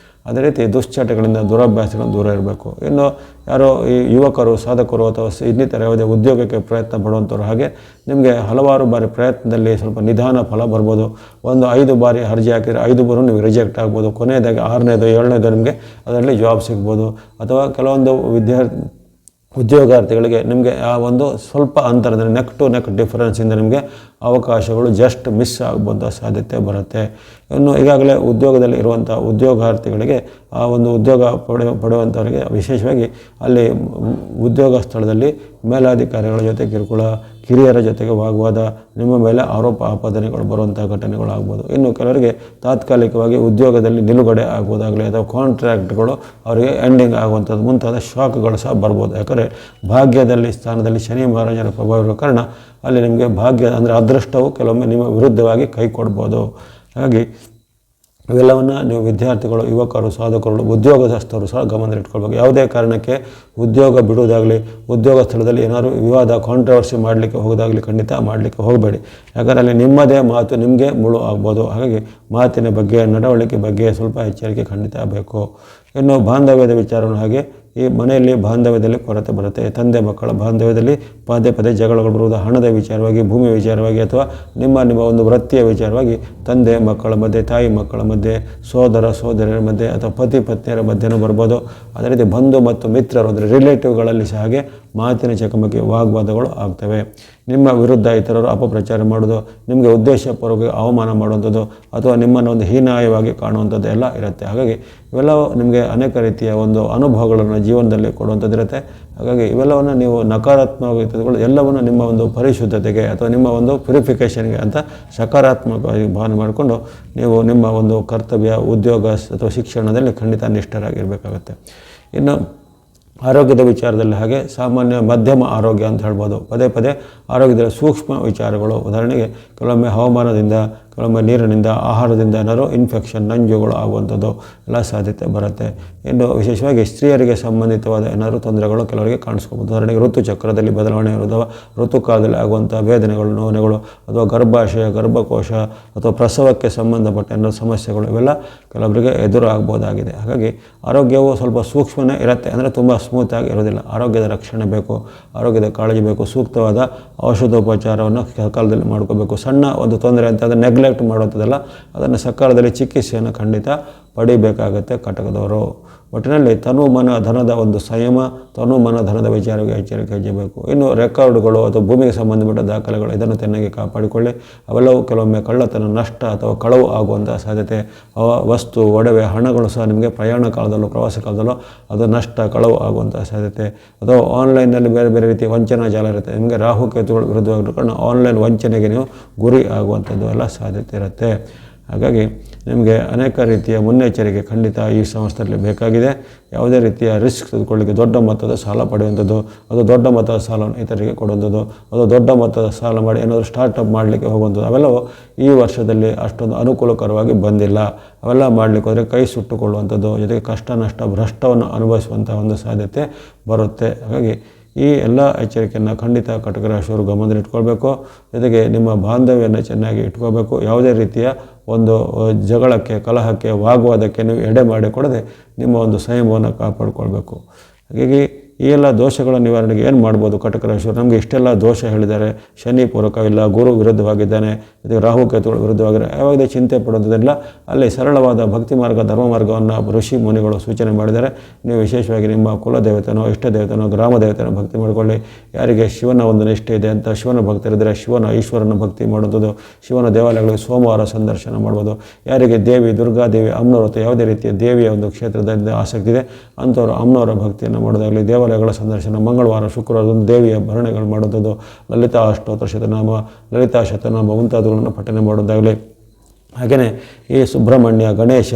ಅದೇ ರೀತಿ ದುಶ್ಚಟಗಳಿಂದ, ದುರಭ್ಯಾಸಗಳಿಂದ ದೂರ ಇರಬೇಕು. ಇನ್ನು ಯಾರೋ ಈ ಯುವಕರು, ಸಾಧಕರು ಅಥವಾ ಇನ್ನಿತರ ಯಾವುದೇ ಉದ್ಯೋಗಕ್ಕೆ ಪ್ರಯತ್ನ ಪಡುವಂಥವ್ರು ಹಾಗೆ ನಿಮಗೆ ಹಲವಾರು ಬಾರಿ ಪ್ರಯತ್ನದಲ್ಲಿ ಸ್ವಲ್ಪ ನಿಧಾನ ಫಲ ಬರ್ಬೋದು. 5 ಬಾರಿ ಅರ್ಜಿ ಹಾಕಿದರೆ 5 ಬಾರಿ ನೀವು ರಿಜೆಕ್ಟ್ ಆಗ್ಬೋದು. ಕೊನೆಯದಾಗಿ 6ನೇದು 7ನೇದು ನಿಮಗೆ ಅದರಲ್ಲಿ ಜಾಬ್ ಸಿಗ್ಬೋದು. ಅಥವಾ ಕೆಲವೊಂದು ಉದ್ಯೋಗಾರ್ಥಿಗಳಿಗೆ ನಿಮಗೆ ಆ ಒಂದು ಸ್ವಲ್ಪ ಅಂತರದಲ್ಲಿ ನೆಕ್ ಟು ನೆಕ್ ಡಿಫರೆನ್ಸಿಂದ ನಿಮಗೆ ಅವಕಾಶಗಳು ಜಸ್ಟ್ ಮಿಸ್ ಆಗ್ಬೋದ ಸಾಧ್ಯತೆ ಬರುತ್ತೆ. ಇನ್ನು ಈಗಾಗಲೇ ಉದ್ಯೋಗದಲ್ಲಿ ಇರುವಂಥ ಉದ್ಯೋಗಾರ್ಥಿಗಳಿಗೆ ಆ ಒಂದು ಉದ್ಯೋಗ ಪಡೆಯುವಂಥವರಿಗೆ ವಿಶೇಷವಾಗಿ ಅಲ್ಲಿ ಉದ್ಯೋಗ ಸ್ಥಳದಲ್ಲಿ ಮೇಲಾಧಿಕಾರಿಗಳ ಜೊತೆ ಕಿರುಕುಳ, ಕಿರಿಯರ ಜೊತೆಗೆ ವಾಗ್ವಾದ, ನಿಮ್ಮ ಮೇಲೆ ಆರೋಪ ಆಪಾದನೆಗಳು ಬರುವಂಥ ಘಟನೆಗಳು ಆಗ್ಬೋದು. ಇನ್ನು ಕೆಲವರಿಗೆ ತಾತ್ಕಾಲಿಕವಾಗಿ ಉದ್ಯೋಗದಲ್ಲಿ ನಿಲುಗಡೆ ಆಗ್ಬೋದಾಗಲಿ ಅಥವಾ ಕಾಂಟ್ರಾಕ್ಟ್ಗಳು ಅವರಿಗೆ ಎಂಡಿಂಗ್ ಆಗುವಂಥದ್ದು ಮುಂತಾದ ಶಾಕ್ಗಳು ಸಹ ಬರ್ಬೋದು. ಯಾಕಂದರೆ ಭಾಗ್ಯದಲ್ಲಿ ಸ್ಥಾನದಲ್ಲಿ ಶನಿ ಮಹಾರಾಜರ ಪ್ರಭಾವ ಇರೋ ಕಾರಣ ಅಲ್ಲಿ ನಿಮಗೆ ಭಾಗ್ಯ ಅಂದರೆ ಅದೃಷ್ಟವು ಕೆಲವೊಮ್ಮೆ ನಿಮ್ಮ ವಿರುದ್ಧವಾಗಿ ಕೈ ಕೊಡ್ಬೋದು. ಹಾಗಾಗಿ ಇವೆಲ್ಲವನ್ನು ನೀವು ವಿದ್ಯಾರ್ಥಿಗಳು, ಯುವಕರು, ಸಾಧಕರು, ಉದ್ಯೋಗಸ್ಥರು ಸಹ ಗಮನದಲ್ಲಿಟ್ಕೊಳ್ಬೇಕು. ಯಾವುದೇ ಕಾರಣಕ್ಕೆ ಉದ್ಯೋಗ ಬಿಡುವುದಾಗಲಿ, ಉದ್ಯೋಗ ಸ್ಥಳದಲ್ಲಿ ಏನಾದರೂ ವಿವಾದ, ಕಾಂಟ್ರವರ್ಸಿ ಮಾಡಲಿಕ್ಕೆ ಹೋಗೋದಾಗಲಿ ಖಂಡಿತ ಮಾಡಲಿಕ್ಕೆ ಹೋಗಬೇಡಿ. ಯಾಕಂದರೆ ಅಲ್ಲಿ ನಿಮ್ಮದೇ ಮಾತು ನಿಮಗೆ ಮುಳು ಆಗ್ಬೋದು. ಹಾಗಾಗಿ ಮಾತಿನ ಬಗ್ಗೆ, ನಡವಳಿಕೆ ಬಗ್ಗೆ ಸ್ವಲ್ಪ ಎಚ್ಚರಿಕೆ ಖಂಡಿತ ಬೇಕು. ಇನ್ನು ಬಾಂಧವ್ಯದ ವಿಚಾರವನ್ನು ಹಾಗೆ ಈ ಮನೆಯಲ್ಲಿ ಬಾಂಧವ್ಯದಲ್ಲಿ ಕೊರತೆ ಬರುತ್ತೆ. ತಂದೆ ಮಕ್ಕಳ ಬಾಂಧವ್ಯದಲ್ಲಿ ಪದೇ ಪದೇ ಜಗಳಗಳು ಬರುವುದು, ಹಣದ ವಿಚಾರವಾಗಿ, ಭೂಮಿ ವಿಚಾರವಾಗಿ ಅಥವಾ ನಿಮ್ಮ ಒಂದು ವೃತ್ತಿಯ ವಿಚಾರವಾಗಿ ತಂದೆ ಮಕ್ಕಳ ಮಧ್ಯೆ, ತಾಯಿ ಮಕ್ಕಳ ಮಧ್ಯೆ, ಸೋದರ ಸೋದರಿಯರ ಮಧ್ಯೆ ಅಥವಾ ಪತಿ ಪತ್ನಿಯರ ಮಧ್ಯೆನೂ ಬರ್ಬೋದು. ಅದೇ ರೀತಿ ಬಂಧು ಮತ್ತು ಮಿತ್ರರು ಅಂದರೆ ರಿಲೇಟಿವ್ಗಳಲ್ಲಿ ಸಹ ಹಾಗೆ ಮಾತಿನ ಚಕಮಕಿ, ವಾಗ್ವಾದಗಳು ಆಗ್ತವೆ. ನಿಮ್ಮ ವಿರುದ್ಧ ಇತರರು ಅಪಪ್ರಚಾರ ಮಾಡೋದು, ನಿಮಗೆ ಉದ್ದೇಶಪೂರ್ವಕ ಅವಮಾನ ಮಾಡುವಂಥದ್ದು ಅಥವಾ ನಿಮ್ಮನ್ನು ಒಂದು ಹೀನಾಯವಾಗಿ ಕಾಣುವಂಥದ್ದು ಎಲ್ಲ ಇರುತ್ತೆ. ಹಾಗಾಗಿ ಇವೆಲ್ಲವೂ ನಿಮಗೆ ಅನೇಕ ರೀತಿಯ ಒಂದು ಅನುಭವಗಳನ್ನು ಜೀವನದಲ್ಲಿ ಕೊಡುವಂಥದ್ದು ಇರುತ್ತೆ. ಹಾಗಾಗಿ ಇವೆಲ್ಲವನ್ನು ನೀವು ನಕಾರಾತ್ಮಕವಾಗಿ ತೆಗೆದುಕೊಂಡು ಎಲ್ಲವನ್ನು ನಿಮ್ಮ ಒಂದು ಪರಿಶುದ್ಧತೆಗೆ ಅಥವಾ ನಿಮ್ಮ ಒಂದು ಪ್ಯೂರಿಫಿಕೇಷನ್ಗೆ ಅಂತ ಸಕಾರಾತ್ಮಕವಾಗಿ ಭಾವನೆ ಮಾಡಿಕೊಂಡು ನೀವು ನಿಮ್ಮ ಒಂದು ಕರ್ತವ್ಯ, ಉದ್ಯೋಗ ಅಥವಾ ಶಿಕ್ಷಣದಲ್ಲಿ ಖಂಡಿತ ನಿಷ್ಠರಾಗಿರಬೇಕಾಗತ್ತೆ. ಇನ್ನು ಆರೋಗ್ಯದ ವಿಚಾರದಲ್ಲಿ ಹಾಗೆ ಸಾಮಾನ್ಯ ಮಧ್ಯಮ ಆರೋಗ್ಯ ಅಂತ ಹೇಳ್ಬೋದು. ಪದೇ ಪದೇ ಆರೋಗ್ಯದಲ್ಲಿ ಸೂಕ್ಷ್ಮ ವಿಚಾರಗಳು, ಉದಾಹರಣೆಗೆ ಕೆಲವೊಮ್ಮೆ ಹವಾಮಾನದಿಂದ, ಕೆಲವೊಮ್ಮೆ ನೀರಿನಿಂದ, ಆಹಾರದಿಂದ ಏನಾದರೂ ಇನ್ಫೆಕ್ಷನ್, ನಂಜುಗಳು ಆಗುವಂಥದ್ದು ಎಲ್ಲ ಸಾಧ್ಯತೆ ಬರುತ್ತೆ. ಇನ್ನು ವಿಶೇಷವಾಗಿ ಸ್ತ್ರೀಯರಿಗೆ ಸಂಬಂಧಿತವಾದ ಏನಾದರೂ ತೊಂದರೆಗಳು ಕೆಲವರಿಗೆ ಕಾಣಿಸ್ಕೋಬೋದು. ಉದಾಹರಣೆಗೆ ಋತುಚಕ್ರದಲ್ಲಿ ಬದಲಾವಣೆ ಇರೋದು, ಋತುಕಾಲದಲ್ಲಿ ಆಗುವಂಥ ವೇದನೆಗಳು, ನೋವುಗಳು ಅಥವಾ ಗರ್ಭಾಶಯ, ಗರ್ಭಕೋಶ ಅಥವಾ ಪ್ರಸವಕ್ಕೆ ಸಂಬಂಧಪಟ್ಟ ಏನಾದರೂ ಸಮಸ್ಯೆಗಳು ಇವೆಲ್ಲ ಕೆಲವರಿಗೆ ಎದುರು ಆಗ್ಬೋದಾಗಿದೆ. ಹಾಗಾಗಿ ಆರೋಗ್ಯವು ಸ್ವಲ್ಪ ಸೂಕ್ಷ್ಮನೇ ಇರುತ್ತೆ, ಅಂದರೆ ತುಂಬ ಸ್ಮೂತಾಗಿ ಇರೋದಿಲ್ಲ. ಆರೋಗ್ಯದ ರಕ್ಷಣೆ ಬೇಕು, ಆರೋಗ್ಯದ ಕಾಳಜಿ ಬೇಕು, ಸೂಕ್ತವಾದ ಔಷಧೋಪಚಾರವನ್ನು ಸಕಾಲದಲ್ಲಿ ಮಾಡ್ಕೋಬೇಕು. ಸಣ್ಣ ಒಂದು ತೊಂದರೆ ಅಂತ ಅದನ್ನು ನೆಗ್ಲೆಕ್ಟ್ ಮಾಡುವಂಥದ್ದಲ್ಲ, ಅದನ್ನು ಸಕಾಲದಲ್ಲಿ ಚಿಕಿತ್ಸೆಯನ್ನು ಖಂಡಿತ ಪಡಿಬೇಕಾಗತ್ತೆ ಕಟಕದವರು. ಒಟ್ಟಿನಲ್ಲಿ ತನು ಮನ ಧನದ ಒಂದು ಸಂಯಮ, ತನು ಮನ ಧನದ ವಿಚಾರಕ್ಕೆ ಎಚ್ಚರಿಕೆ ಹೆಚ್ಚಬೇಕು. ಇನ್ನು ರೆಕಾರ್ಡ್ಗಳು ಅಥವಾ ಭೂಮಿಗೆ ಸಂಬಂಧಪಟ್ಟ ದಾಖಲೆಗಳು ಇದನ್ನು ಚೆನ್ನಾಗಿ ಕಾಪಾಡಿಕೊಳ್ಳಿ. ಅವೆಲ್ಲವೂ ಕೆಲವೊಮ್ಮೆ ಕಳ್ಳತನ, ನಷ್ಟ ಅಥವಾ ಕಳವು ಆಗುವಂಥ ಸಾಧ್ಯತೆ, ವಸ್ತು, ಒಡವೆ, ಹಣಗಳು ಸಹ ನಿಮಗೆ ಪ್ರಯಾಣ ಕಾಲದಲ್ಲೂ ಪ್ರವಾಸ ಕಾಲದಲ್ಲೂ ಅದು ನಷ್ಟ, ಕಳವು ಆಗುವಂಥ ಸಾಧ್ಯತೆ. ಅಥವಾ ಆನ್ಲೈನ್ನಲ್ಲಿ ಬೇರೆ ಬೇರೆ ರೀತಿಯ ವಂಚನಾ ಜಾಲ ಇರುತ್ತೆ. ನಿಮಗೆ ರಾಹು ಕೇತುಗಳು ವಿರುದ್ಧವಾಗಿರ್ಕೊಂಡು ಆನ್ಲೈನ್ ವಂಚನೆಗೆ ನೀವು ಗುರಿ ಆಗುವಂಥದ್ದು ಎಲ್ಲ ಸಾಧ್ಯತೆ ಇರುತ್ತೆ. ಹಾಗಾಗಿ ನಿಮಗೆ ಅನೇಕ ರೀತಿಯ ಮುನ್ನೆಚ್ಚರಿಕೆ ಖಂಡಿತ ಈ ಸಂವತ್ಸರದಲ್ಲಿ ಬೇಕಾಗಿದೆ. ಯಾವುದೇ ರೀತಿಯ ರಿಸ್ಕ್ ತೆಗೆದುಕೊಳ್ಳಿಕ್ಕೆ, ದೊಡ್ಡ ಮೊತ್ತದ ಸಾಲ ಪಡೆಯುವಂಥದ್ದು, ಅದು ದೊಡ್ಡ ಮೊತ್ತದ ಸಾಲವನ್ನು ಇತರರಿಗೆ ಕೊಡುವಂಥದ್ದು, ಅದು ದೊಡ್ಡ ಮೊತ್ತದ ಸಾಲ ಮಾಡಿ ಏನಾದರೂ ಸ್ಟಾರ್ಟಪ್ ಮಾಡಲಿಕ್ಕೆ ಹೋಗುವಂಥದ್ದು ಅವೆಲ್ಲವೂ ಈ ವರ್ಷದಲ್ಲಿ ಅಷ್ಟೊಂದು ಅನುಕೂಲಕರವಾಗಿ ಬಂದಿಲ್ಲ. ಅವೆಲ್ಲ ಮಾಡಲಿಕ್ಕೆ ಹೋದರೆ ಕೈ ಸುಟ್ಟುಕೊಳ್ಳುವಂಥದ್ದು, ಜೊತೆಗೆ ಕಷ್ಟ ನಷ್ಟ ಭ್ರಷ್ಟವನ್ನು ಅನುಭವಿಸುವಂಥ ಒಂದು ಸಾಧ್ಯತೆ ಬರುತ್ತೆ. ಹಾಗಾಗಿ ಈ ಎಲ್ಲ ಎಚ್ಚರಿಕೆಯನ್ನು ಖಂಡಿತ ಕಟಕ ರಾಶಿಯವರು ಗಮನದಲ್ಲಿಟ್ಕೊಳ್ಬೇಕು. ಜೊತೆಗೆ ನಿಮ್ಮ ಬಾಂಧವ್ಯವನ್ನು ಚೆನ್ನಾಗಿ ಇಟ್ಕೋಬೇಕು. ಯಾವುದೇ ರೀತಿಯ ಒಂದು ಜಗಳಕ್ಕೆ, ಕಲಹಕ್ಕೆ, ವಾಗ್ವಾದಕ್ಕೆ ನೀವು ಎಡೆ ಮಾಡಿಕೊಡದೆ ನಿಮ್ಮ ಒಂದು ಸಂಯಮವನ್ನು ಕಾಪಾಡಿಕೊಳ್ಬೇಕು. ಹಾಗಾಗಿ ಈ ಎಲ್ಲ ದೋಷಗಳ ನಿವಾರಣೆಗೆ ಏನು ಮಾಡ್ಬೋದು ಕಟಕ ರಾಶಿಯವರು? ನಮಗೆ ಇಷ್ಟೆಲ್ಲ ದೋಷ ಹೇಳಿದ್ದಾರೆ, ಶನಿ ಪೂರಕವಿಲ್ಲ, ಗುರು ವಿರುದ್ಧವಾಗಿದ್ದಾನೆ, ಇದಕ್ಕೆ ರಾಹು ಕೇತುಗಳು ವಿರುದ್ಧವಾಗಿದ್ದಾರೆ, ಯಾವಾಗ ಚಿಂತೆ ಪಡೋದಿಲ್ಲ. ಅಲ್ಲಿ ಸರಳವಾದ ಭಕ್ತಿ ಮಾರ್ಗ, ಧರ್ಮ ಮಾರ್ಗವನ್ನು ಋಷಿ ಮುನಿಗಳು ಸೂಚನೆ ಮಾಡಿದ್ದಾರೆ. ನೀವು ವಿಶೇಷವಾಗಿ ನಿಮ್ಮ ಕುಲದೇವತೆನೋ ಇಷ್ಟ ದೇವತೆನೋ ಗ್ರಾಮ ದೇವತೆನೋ ಭಕ್ತಿ ಮಾಡಿಕೊಳ್ಳಿ. ಯಾರಿಗೆ ಶಿವನ ಒಂದು ನಿಷ್ಠೆ ಇದೆ ಅಂತ ಶಿವನ ಭಕ್ತರಿದ್ದರೆ ಈಶ್ವರನ ಭಕ್ತಿ ಮಾಡುವುದು, ಶಿವನ ದೇವಾಲಯಗಳಿಗೆ ಸೋಮವಾರ ಸಂದರ್ಶನ ಮಾಡ್ಬೋದು. ಯಾರಿಗೆ ದೇವಿ ದುರ್ಗಾದೇವಿ ಅಮ್ಮನವರು ಅಥವಾ ಯಾವುದೇ ರೀತಿಯ ದೇವಿಯ ಒಂದು ಕ್ಷೇತ್ರದಿಂದ ಆಸಕ್ತಿ ಇದೆ ಅಂಥವರು ಅಮ್ಮನವರ ಭಕ್ತಿಯನ್ನು ಮಾಡೋದಾಗಲಿ, ದೇವಾಲಯಗಳ ಸಂದರ್ಶನ ಮಂಗಳವಾರ ಶುಕ್ರವಾರ ದೇವಿಯ ಭರಣೆಗಳು ಮಾಡುವಂಥದ್ದು, ಲಲಿತಾ ಅಷ್ಟೋತ್ತರ ಶತನಾಮ, ಲಲಿತಾ ಶತನಾಮ ಮುಂತಾದವುಗಳನ್ನು ಪಠನೆ ಮಾಡೋದಾಗಲಿ. ಹಾಗೆಯೇ ಈ ಸುಬ್ರಹ್ಮಣ್ಯ, ಗಣೇಶ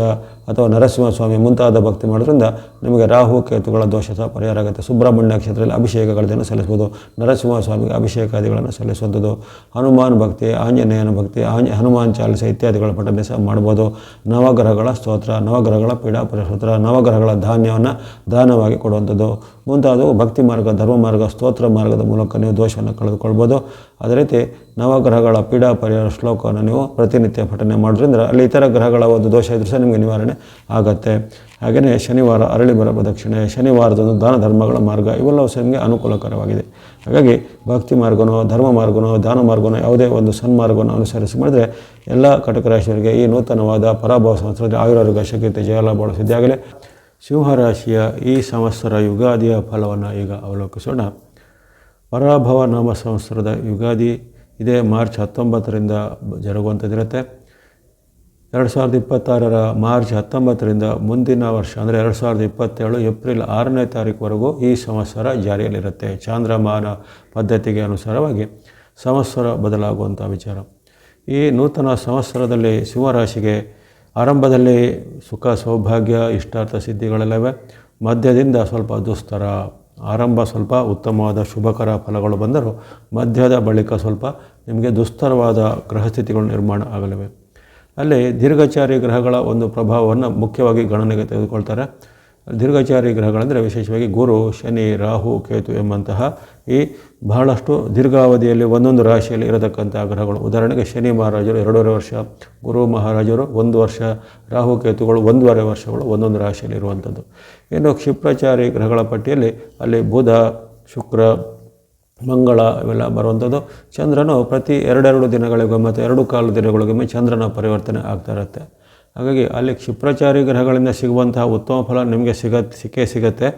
ಅಥವಾ ನರಸಿಂಹಸ್ವಾಮಿ ಮುಂತಾದ ಭಕ್ತಿ ಮಾಡೋದ್ರಿಂದ ನಿಮಗೆ ರಾಹು ಕೇತುಗಳ ದೋಷ ಸಹ ಪರಿಹಾರ ಆಗುತ್ತೆ. ಸುಬ್ರಹ್ಮಣ್ಯ ಕ್ಷೇತ್ರದಲ್ಲಿ ಅಭಿಷೇಕಗಳನ್ನು ಸಲ್ಲಿಸ್ಬೋದು, ನರಸಿಂಹಸ್ವಾಮಿಗೆ ಅಭಿಷೇಕಾದಿಗಳನ್ನು ಸಲ್ಲಿಸುವಂಥದ್ದು, ಹನುಮಾನ್ ಭಕ್ತಿ, ಆಂಜನೇಯನ ಭಕ್ತಿ, ಹನುಮಾನ್ ಚಾಲಿಸ ಇತ್ಯಾದಿಗಳ ಪಠನೆ ಸಹ ಮಾಡ್ಬೋದು. ನವಗ್ರಹಗಳ ಸ್ತೋತ್ರ, ನವಗ್ರಹಗಳ ಪೀಡಾಪರಿ ಸ್ತೋತ್ರ, ನವಗ್ರಹಗಳ ಧಾನ್ಯವನ್ನು ದಾನವಾಗಿ ಕೊಡುವಂಥದ್ದು ಮುಂತಾದವು ಭಕ್ತಿ ಮಾರ್ಗ, ಧರ್ಮ ಮಾರ್ಗ, ಸ್ತೋತ್ರ ಮಾರ್ಗದ ಮೂಲಕ ನೀವು ದೋಷವನ್ನು ಕಳೆದುಕೊಳ್ಬೋದು. ಅದೇ ರೀತಿ ನವಗ್ರಹಗಳ ಪೀಡಾ ಪರಿಹಾರ ಶ್ಲೋಕವನ್ನು ನೀವು ಪ್ರತಿನಿತ್ಯ ಪಠನೆ ಮಾಡೋದ್ರಿಂದ ಅಲ್ಲಿ ಇತರ ಗ್ರಹಗಳ ಒಂದು ದೋಷ ಇದ್ರೂ ಸಹ ನಿಮಗೆ ನಿವಾರಣೆ ಆಗತ್ತೆ. ಹಾಗೆಯೇ ಶನಿವಾರ ಅರಳಿ ಬರ ಪ್ರದಕ್ಷಿಣೆ, ಶನಿವಾರದಂದು ದಾನ ಧರ್ಮಗಳ ಮಾರ್ಗ ಇವೆಲ್ಲವೂ ಸಹ ನಿಮಗೆ ಅನುಕೂಲಕರವಾಗಿದೆ. ಹಾಗಾಗಿ ಭಕ್ತಿ ಮಾರ್ಗನೋ ಧರ್ಮ ಮಾರ್ಗನೋ ದಾನ ಮಾರ್ಗನೋ ಯಾವುದೇ ಒಂದು ಸನ್ಮಾರ್ಗವನ್ನು ಅನುಸರಿಸಿ ಮಾಡಿದರೆ ಎಲ್ಲ ಕಟಕ ರಾಶಿಯವರಿಗೆ ಈ ನೂತನವಾದ ಪರಾಭವ ಸಂವತ್ಸರದಲ್ಲಿ ಆಯುರಾರೋಗ್ಯ ಶಕ್ತಿ ಜಯಲಾಭ ಸಿದ್ಧಿಯಾಗಲಿ. ಸಿಂಹರಾಶಿಯ ಈ ಸಂವತ್ಸರ ಯುಗಾದಿಯ ಫಲವನ್ನು ಈಗ ಅವಲೋಕಿಸೋಣ. ಪರಾಭವ ನಾಮ ಸಂವತ್ಸರದ ಯುಗಾದಿ ಇದೇ ಮಾರ್ಚ್ 19ರಿಂದ ಜರುಗುವಂಥದ್ದಿರುತ್ತೆ. 2026 ಮಾರ್ಚ್ 19ರಿಂದ ಮುಂದಿನ ವರ್ಷ ಅಂದರೆ 2027 ಏಪ್ರಿಲ್ 6ನೇ ತಾರೀಕುವರೆಗೂ ಈ ಸಂವತ್ಸರ ಜಾರಿಯಲ್ಲಿರುತ್ತೆ. ಚಾಂದ್ರಮಾನ ಪದ್ಧತಿಗೆ ಅನುಸಾರವಾಗಿ ಸಂವತ್ಸರ ಬದಲಾಗುವಂಥ ವಿಚಾರ. ಈ ನೂತನ ಸಂವತ್ಸರದಲ್ಲಿ ಸಿಂಹರಾಶಿಗೆ ಆರಂಭದಲ್ಲಿ ಸುಖ ಸೌಭಾಗ್ಯ ಇಷ್ಟಾರ್ಥ ಸಿದ್ಧಿಗಳೆಲ್ಲವೆ, ಮಧ್ಯದಿಂದ ಸ್ವಲ್ಪ ದುಸ್ತರ, ಆರಂಭ ಸ್ವಲ್ಪ ಉತ್ತಮವಾದ ಶುಭಕರ ಫಲಗಳು ಬಂದರೂ ಮಧ್ಯದ ಬಳಿಕ ಸ್ವಲ್ಪ ನಿಮಗೆ ದುಸ್ತರವಾದ ಗ್ರಹಸ್ಥಿತಿಗಳು ನಿರ್ಮಾಣ ಆಗಲಿವೆ. ಅಲ್ಲಿ ದೀರ್ಘಚಾರಿ ಗ್ರಹಗಳ ಒಂದು ಪ್ರಭಾವವನ್ನು ಮುಖ್ಯವಾಗಿ ಗಣನೆಗೆ ತೆಗೆದುಕೊಳ್ತಾರೆ. ದೀರ್ಘಚಾರಿ ಗ್ರಹಗಳಂದರೆ ವಿಶೇಷವಾಗಿ ಗುರು, ಶನಿ, ರಾಹು, ಕೇತು ಎಂಬಂತಹ ಈ ಬಹಳಷ್ಟು ದೀರ್ಘಾವಧಿಯಲ್ಲಿ ಒಂದೊಂದು ರಾಶಿಯಲ್ಲಿ ಇರತಕ್ಕಂಥ ಗ್ರಹಗಳು. ಉದಾಹರಣೆಗೆ ಶನಿ ಮಹಾರಾಜರು 2.5 ವರ್ಷ, ಗುರು ಮಹಾರಾಜರು 1 ವರ್ಷ, ರಾಹು ಕೇತುಗಳು 1.5 ವರ್ಷಗಳು ಒಂದೊಂದು ರಾಶಿಯಲ್ಲಿ ಇರುವಂಥದ್ದು. ಇನ್ನು ಕ್ಷಿಪ್ರಚಾರಿ ಗ್ರಹಗಳ ಪಟ್ಟಿಯಲ್ಲಿ ಅಲ್ಲಿ ಬುಧ, ಶುಕ್ರ, ಮಂಗಳ ಇವೆಲ್ಲ ಬರುವಂಥದ್ದು. ಚಂದ್ರನು ಪ್ರತಿ 2 ದಿನಗಳಿಗೊಮ್ಮೆ ಮತ್ತು 2 ದಿನಗಳಿಗೊಮ್ಮೆ ಚಂದ್ರನ ಪರಿವರ್ತನೆ ಆಗ್ತಾ ಇರುತ್ತೆ. ಹಾಗಾಗಿ ಅಲ್ಲಿ ಕ್ಷಿಪ್ರಚಾರಿ ಗ್ರಹಗಳಿಂದ ಸಿಗುವಂತಹ ಉತ್ತಮ ಫಲ ನಿಮಗೆ ಸಿಕ್ಕೇ ಸಿಗುತ್ತೆ,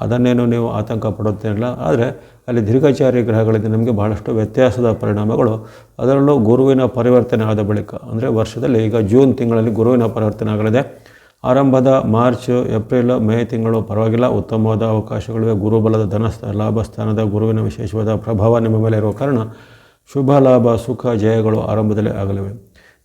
ಅದನ್ನೇನು ನೀವು ಆತಂಕ ಪಡುತ್ತೇನಿಲ್ಲ. ಆದರೆ ಅಲ್ಲಿ ದೀರ್ಘಚಾರಿ ಗ್ರಹಗಳಿಂದ ನಿಮಗೆ ಬಹಳಷ್ಟು ವ್ಯತ್ಯಾಸದ ಪರಿಣಾಮಗಳು, ಅದರಲ್ಲೂ ಗುರುವಿನ ಪರಿವರ್ತನೆ ಆದ ಬಳಿಕ ಅಂದರೆ ವರ್ಷದಲ್ಲಿ ಈಗ ಜೂನ್ ತಿಂಗಳಲ್ಲಿ ಗುರುವಿನ ಪರಿವರ್ತನೆ ಆಗಲಿದೆ. ಆರಂಭದ ಮಾರ್ಚ್, ಏಪ್ರಿಲ್, ಮೇ ತಿಂಗಳು ಪರವಾಗಿಲ್ಲ, ಉತ್ತಮವಾದ ಅವಕಾಶಗಳಿವೆ. ಗುರುಬಲದ ಲಾಭ ಸ್ಥಾನದ ಗುರುವಿನ ವಿಶೇಷವಾದ ಪ್ರಭಾವ ನಿಮ್ಮ ಮೇಲೆ ಇರುವ ಕಾರಣ ಶುಭ ಲಾಭ, ಸುಖ, ಜಯಗಳು ಆರಂಭದಲ್ಲೇ ಆಗಲಿವೆ.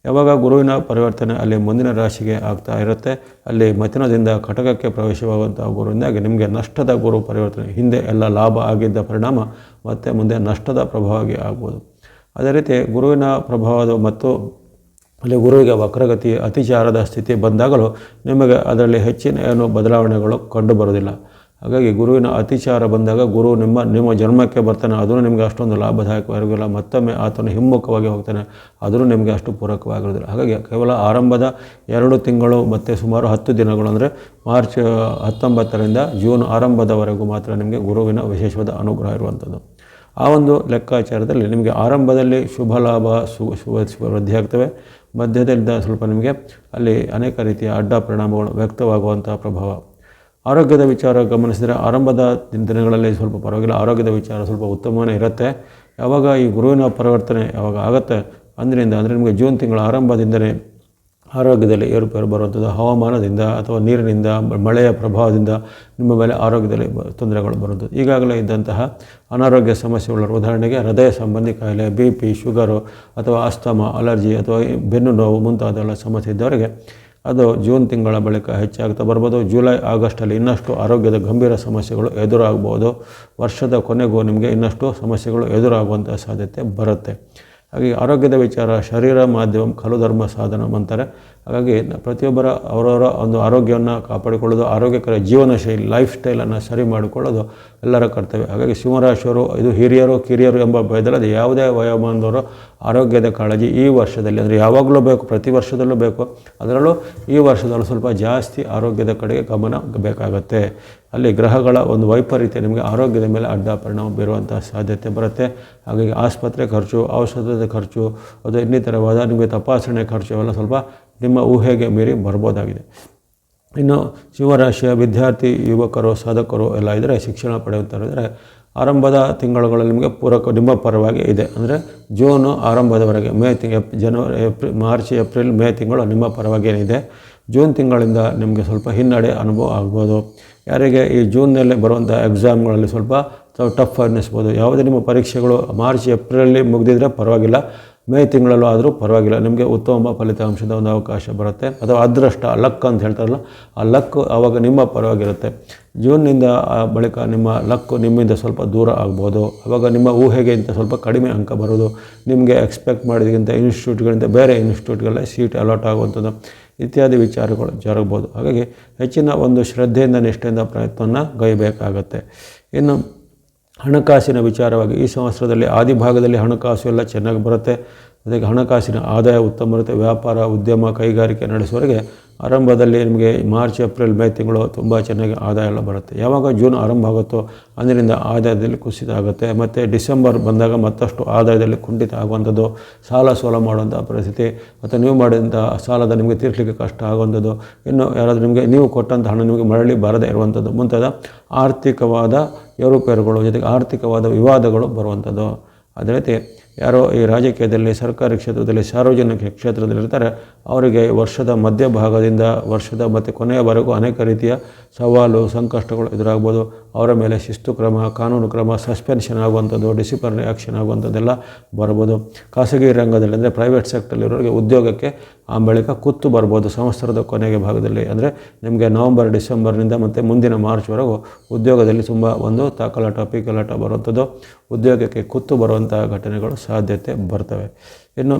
ಯಾವಾಗ ಗುರುವಿನ ಪರಿವರ್ತನೆ ಅಲ್ಲಿ ಮುಂದಿನ ರಾಶಿಗೆ ಆಗ್ತಾ ಇರುತ್ತೆ, ಅಲ್ಲಿ ಮಿಥುನದಿಂದ ಕಟಕಕ್ಕೆ ಪ್ರವೇಶವಾಗುವಂಥ ಗುರುವಿಂದಾಗಿ ನಿಮಗೆ ನಷ್ಟದ ಗುರು ಪರಿವರ್ತನೆ, ಹಿಂದೆ ಎಲ್ಲ ಲಾಭ ಆಗಿದ್ದ ಪರಿಣಾಮ ಮತ್ತು ಮುಂದೆ ನಷ್ಟದ ಪ್ರಭಾವವಾಗಿ ಆಗ್ಬೋದು. ಅದೇ ರೀತಿ ಗುರುವಿನ ಪ್ರಭಾವದ ಮತ್ತು ಅಲ್ಲಿ ಗುರುವಿಗೆ ವಕ್ರಗತಿ ಅತಿಚಾರದ ಸ್ಥಿತಿ ಬಂದಾಗಲೂ ನಿಮಗೆ ಅದರಲ್ಲಿ ಹೆಚ್ಚಿನ ಏನು ಬದಲಾವಣೆಗಳು ಕಂಡು ಬರೋದಿಲ್ಲ. ಹಾಗಾಗಿ ಗುರುವಿನ ಅತಿಚಾರ ಬಂದಾಗ ಗುರು ನಿಮ್ಮ ಜನ್ಮಕ್ಕೆ ಬರ್ತಾನೆ, ಅದೂ ನಿಮಗೆ ಅಷ್ಟೊಂದು ಲಾಭದಾಯಕವಾಗಿರೋದಿಲ್ಲ. ಮತ್ತೊಮ್ಮೆ ಆತನು ಹಿಮ್ಮುಖವಾಗಿ ಹೋಗ್ತಾನೆ, ಅದೂ ನಿಮಗೆ ಅಷ್ಟು ಪೂರಕವಾಗಿರೋದಿಲ್ಲ. ಹಾಗಾಗಿ ಕೇವಲ ಆರಂಭದ 2 ತಿಂಗಳು ಮತ್ತು ಸುಮಾರು 10 ದಿನಗಳು ಅಂದರೆ ಮಾರ್ಚ್ 19ರಿಂದ ಜೂನ್ ಆರಂಭದವರೆಗೂ ಮಾತ್ರ ನಿಮಗೆ ಗುರುವಿನ ವಿಶೇಷವಾದ ಅನುಗ್ರಹ ಇರುವಂಥದ್ದು. ಆ ಒಂದು ಲೆಕ್ಕಾಚಾರದಲ್ಲಿ ನಿಮಗೆ ಆರಂಭದಲ್ಲಿ ಶುಭ ಲಾಭ ವೃದ್ಧಿ ಆಗ್ತವೆ, ಮಧ್ಯದಿಂದ ಸ್ವಲ್ಪ ನಿಮಗೆ ಅಲ್ಲಿ ಅನೇಕ ರೀತಿಯ ಅಡ್ಡ ಪರಿಣಾಮಗಳು ವ್ಯಕ್ತವಾಗುವಂಥ ಪ್ರಭಾವ. ಆರೋಗ್ಯದ ವಿಚಾರ ಗಮನಿಸಿದರೆ ಆರಂಭದ ದಿನಗಳಲ್ಲಿ ಸ್ವಲ್ಪ ಪರವಾಗಿಲ್ಲ, ಆರೋಗ್ಯದ ವಿಚಾರ ಸ್ವಲ್ಪ ಉತ್ತಮನೇ ಇರುತ್ತೆ. ಯಾವಾಗ ಈ ಗುರುವಿನ ಪರಿವರ್ತನೆ ಯಾವಾಗ ಆಗುತ್ತೆ ಅಂದಿನಿಂದ ಅಂದರೆ ನಿಮಗೆ ಜೂನ್ ತಿಂಗಳ ಆರಂಭದಿಂದಲೇ ಆರೋಗ್ಯದಲ್ಲಿ ಏರುಪೇರು ಬರುವಂಥದ್ದು, ಹವಾಮಾನದಿಂದ ಅಥವಾ ನೀರಿನಿಂದ, ಮಳೆಯ ಪ್ರಭಾವದಿಂದ ನಿಮ್ಮ ಮೇಲೆ ಆರೋಗ್ಯದಲ್ಲಿ ತೊಂದರೆಗಳು ಬರುವುದು. ಈಗಾಗಲೇ ಇದ್ದಂತಹ ಅನಾರೋಗ್ಯ ಸಮಸ್ಯೆಗಳು, ಉದಾಹರಣೆಗೆ ಹೃದಯ ಸಂಬಂಧಿ ಕಾಯಿಲೆ, BP, ಶುಗರು ಅಥವಾ ಅಸ್ತಮಾ, ಅಲರ್ಜಿ ಅಥವಾ ಬೆನ್ನು ನೋವು ಮುಂತಾದೆಲ್ಲ ಸಮಸ್ಯೆ ಇದ್ದವರಿಗೆ ಅದು ಜೂನ್ ತಿಂಗಳ ಬಳಿಕ ಹೆಚ್ಚಾಗ್ತಾ ಬರ್ಬೋದು. ಜುಲೈ ಆಗಸ್ಟಲ್ಲಿ ಇನ್ನಷ್ಟು ಆರೋಗ್ಯದ ಗಂಭೀರ ಸಮಸ್ಯೆಗಳು ಎದುರಾಗ್ಬೋದು. ವರ್ಷದ ಕೊನೆಗೂ ನಿಮಗೆ ಇನ್ನಷ್ಟು ಸಮಸ್ಯೆಗಳು ಎದುರಾಗುವಂಥ ಸಾಧ್ಯತೆ ಬರುತ್ತೆ. ಹಾಗೆ ಆರೋಗ್ಯದ ವಿಚಾರ ಶರೀರ ಮಾಧ್ಯಮ ಖಲು ಧರ್ಮ ಸಾಧನ ಅಂತಾರೆ. ಹಾಗಾಗಿ ಪ್ರತಿಯೊಬ್ಬರ ಅವರವರ ಒಂದು ಆರೋಗ್ಯವನ್ನು ಕಾಪಾಡಿಕೊಳ್ಳೋದು, ಆರೋಗ್ಯಕರ ಜೀವನ ಶೈಲಿ ಲೈಫ್ ಸ್ಟೈಲನ್ನು ಸರಿ ಮಾಡಿಕೊಳ್ಳೋದು ಎಲ್ಲರ ಕರ್ತವ್ಯ. ಹಾಗಾಗಿ ಸಿಂಹರಾಶಿಯವರು ಇದು ಹಿರಿಯರು ಕಿರಿಯರು ಎಂಬ ಭೇದವಿಲ್ಲದೆ ಯಾವುದೇ ವಯೋಮಾನದವರು ಆರೋಗ್ಯದ ಕಾಳಜಿ ಈ ವರ್ಷದಲ್ಲಿ, ಅಂದರೆ ಯಾವಾಗಲೂ ಬೇಕು, ಪ್ರತಿ ವರ್ಷದಲ್ಲೂ ಬೇಕು, ಅದರಲ್ಲೂ ಈ ವರ್ಷದಲ್ಲೂ ಸ್ವಲ್ಪ ಜಾಸ್ತಿ ಆರೋಗ್ಯದ ಕಡೆಗೆ ಗಮನ ಬೇಕಾಗುತ್ತೆ. ಅಲ್ಲಿ ಗ್ರಹಗಳ ಒಂದು ವೈಪರೀತ್ಯ ನಿಮಗೆ ಆರೋಗ್ಯದ ಮೇಲೆ ಅಡ್ಡ ಪರಿಣಾಮ ಬೀರುವಂಥ ಸಾಧ್ಯತೆ ಬರುತ್ತೆ. ಹಾಗಾಗಿ ಆಸ್ಪತ್ರೆ ಖರ್ಚು, ಔಷಧದ ಖರ್ಚು, ಅದು ಇನ್ನಿತರವಾದ ನಿಮಗೆ ತಪಾಸಣೆ ಖರ್ಚು ಅವೆಲ್ಲ ಸ್ವಲ್ಪ ನಿಮ್ಮ ಊಹೆಗೆ ಮೀರಿ ಬರ್ಬೋದಾಗಿದೆ. ಇನ್ನು ಸಿಂಹರಾಶಿಯ ವಿದ್ಯಾರ್ಥಿ ಯುವಕರು ಸಾಧಕರು ಎಲ್ಲ ಇದ್ದರೆ, ಶಿಕ್ಷಣ ಪಡೆಯುತ್ತಿದ್ದರೆ ಆರಂಭದ ತಿಂಗಳುಗಳಲ್ಲಿ ನಿಮಗೆ ನಿಮ್ಮ ಪರವಾಗಿ ಇದೆ. ಅಂದರೆ ಜೂನು ಆರಂಭದವರೆಗೆ ಜನವರಿ ಮಾರ್ಚ್ ಏಪ್ರಿಲ್ ಮೇ ತಿಂಗಳು ನಿಮ್ಮ ಪರವಾಗಿ ಏನಿದೆ. ಜೂನ್ ತಿಂಗಳಿಂದ ನಿಮಗೆ ಸ್ವಲ್ಪ ಹಿನ್ನಡೆ ಅನುಭವ ಆಗ್ಬೋದು. ಯಾರಿಗೆ ಈ ಜೂನ್ನಲ್ಲಿ ಬರುವಂಥ ಎಕ್ಸಾಮ್ಗಳಲ್ಲಿ ಸ್ವಲ್ಪ ಟಫ್ ಅನ್ನಿಸ್ಬೋದು. ಯಾವುದೇ ನಿಮ್ಮ ಪರೀಕ್ಷೆಗಳು ಮಾರ್ಚ್ ಏಪ್ರಿಲಲ್ಲಿ ಮುಗಿದಿದ್ರೆ ಪರವಾಗಿಲ್ಲ, ಮೇ ತಿಂಗಳಲ್ಲೂ ಆದರೂ ಪರವಾಗಿಲ್ಲ, ನಿಮಗೆ ಉತ್ತಮ ಫಲಿತಾಂಶದ ಒಂದು ಅವಕಾಶ ಬರುತ್ತೆ. ಅಥವಾ ಅದೃಷ್ಟ, ಲಕ್ ಅಂತ ಹೇಳ್ತಾರಲ್ಲ, ಆ ಲಕ್ ಆವಾಗ ನಿಮ್ಮ ಪರವಾಗಿರುತ್ತೆ. ಜೂನ್ನಿಂದ ಬಳಿಕ ನಿಮ್ಮ ಲಕ್ಕು ನಿಮ್ಮಿಂದ ಸ್ವಲ್ಪ ದೂರ ಆಗ್ಬೋದು. ಆವಾಗ ನಿಮ್ಮ ಊಹೆಗಿಂತ ಸ್ವಲ್ಪ ಕಡಿಮೆ ಅಂಕ ಬರೋದು, ನಿಮಗೆ ಎಕ್ಸ್ಪೆಕ್ಟ್ ಮಾಡಿದಕ್ಕಿಂತ ಇನ್ಸ್ಟಿಟ್ಯೂಟ್ಗಳಿಂದ ಬೇರೆ ಇನ್ಸ್ಟಿಟ್ಯೂಟ್ಗಳಲ್ಲೇ ಸೀಟ್ ಅಲಾಟ್ ಆಗುವಂಥದ್ದು ಇತ್ಯಾದಿ ವಿಚಾರಗಳು ಜರುಗ್ಬೋದು. ಹಾಗಾಗಿ ಹೆಚ್ಚಿನ ಒಂದು ಶ್ರದ್ಧೆಯಿಂದ ನಿಷ್ಠೆಯಿಂದ ಪ್ರಯತ್ನವನ್ನು ಗೈಬೇಕಾಗತ್ತೆ. ಇನ್ನು ಹಣಕಾಸಿನ ವಿಚಾರವಾಗಿ ಈ ಸಂವತ್ಸರದಲ್ಲಿ ಆದಿಭಾಗದಲ್ಲಿ ಹಣಕಾಸು ಎಲ್ಲ ಚೆನ್ನಾಗಿ ಬರುತ್ತೆ. ಅದಕ್ಕೆ ಹಣಕಾಸಿನ ಆದಾಯ ಉತ್ತಮ ಬರುತ್ತೆ. ವ್ಯಾಪಾರ, ಉದ್ಯಮ, ಕೈಗಾರಿಕೆ ನಡೆಸುವವರೆಗೆ ಆರಂಭದಲ್ಲಿ ನಿಮಗೆ ಮಾರ್ಚ್ ಏಪ್ರಿಲ್ ಮೇ ತಿಂಗಳು ತುಂಬ ಚೆನ್ನಾಗಿ ಆದಾಯ ಎಲ್ಲ ಬರುತ್ತೆ. ಯಾವಾಗ ಜೂನ್ ಆರಂಭ ಆಗುತ್ತೋ ಅಂದಿನಿಂದ ಆದಾಯದಲ್ಲಿ ಕುಸಿತ ಆಗುತ್ತೆ. ಮತ್ತು ಡಿಸೆಂಬರ್ ಬಂದಾಗ ಮತ್ತಷ್ಟು ಆದಾಯದಲ್ಲಿ ಕುಂಠಿತ ಆಗುವಂಥದ್ದು, ಸಾಲ ಸೋಲ ಮಾಡುವಂಥ ಪರಿಸ್ಥಿತಿ, ಮತ್ತು ನೀವು ಮಾಡಿದಂಥ ಸಾಲದ ನಿಮಗೆ ತೀರಿಸಲಿಕ್ಕೆ ಕಷ್ಟ ಆಗುವಂಥದ್ದು, ಇನ್ನು ಯಾರಾದರೂ ನಿಮಗೆ ನೀವು ಕೊಟ್ಟಂಥ ಹಣ ನಿಮಗೆ ಮರಳಿ ಬರದೇ ಇರುವಂಥದ್ದು ಮುಂತಾದ ಆರ್ಥಿಕವಾದ ಏರುಪೇರುಗಳು, ಜೊತೆಗೆ ಆರ್ಥಿಕವಾದ ವಿವಾದಗಳು ಬರುವಂಥದ್ದು. ಅದೇ ರೀತಿ ಯಾರೋ ಈ ರಾಜಕೀಯದಲ್ಲಿ, ಸರ್ಕಾರಿ ಕ್ಷೇತ್ರದಲ್ಲಿ, ಸಾರ್ವಜನಿಕ ಕ್ಷೇತ್ರದಲ್ಲಿರ್ತಾರೆ, ಅವರಿಗೆ ವರ್ಷದ ಮಧ್ಯಭಾಗದಿಂದ ವರ್ಷದ ಮತ್ತು ಕೊನೆಯವರೆಗೂ ಅನೇಕ ರೀತಿಯ ಸವಾಲು ಸಂಕಷ್ಟಗಳು ಎದುರಾಗ್ಬೋದು. ಅವರ ಮೇಲೆ ಶಿಸ್ತು ಕ್ರಮ, ಕಾನೂನು ಕ್ರಮ, ಸಸ್ಪೆನ್ಷನ್ ಆಗುವಂಥದ್ದು, ಡಿಸಿಪ್ಲಿನರಿ ಆ್ಯಕ್ಷನ್ ಆಗುವಂಥದ್ದೆಲ್ಲ ಬರ್ಬೋದು. ಖಾಸಗಿ ರಂಗದಲ್ಲಿ ಅಂದರೆ ಪ್ರೈವೇಟ್ ಸೆಕ್ಟರ್ಲಿರೋರಿಗೆ ಉದ್ಯೋಗಕ್ಕೆ ಆ ಬಳಿಕ ಕುತ್ತು ಬರ್ಬೋದು. ಸಂವತ್ಸರದ ಕೊನೆಗೆ ಭಾಗದಲ್ಲಿ ಅಂದರೆ ನಿಮಗೆ ನವಂಬರ್ ಡಿಸೆಂಬರ್ನಿಂದ ಮತ್ತು ಮುಂದಿನ ಮಾರ್ಚ್ವರೆಗೂ ಉದ್ಯೋಗದಲ್ಲಿ ತುಂಬ ಒಂದು ತಾಕಲಾಟ ಪೀಕಲಾಟ ಬರುವಂಥದ್ದು, ಉದ್ಯೋಗಕ್ಕೆ ಕುತ್ತು ಬರುವಂಥ ಘಟನೆಗಳು ಸಾಧ್ಯತೆ ಬರ್ತವೆ. ಇನ್ನು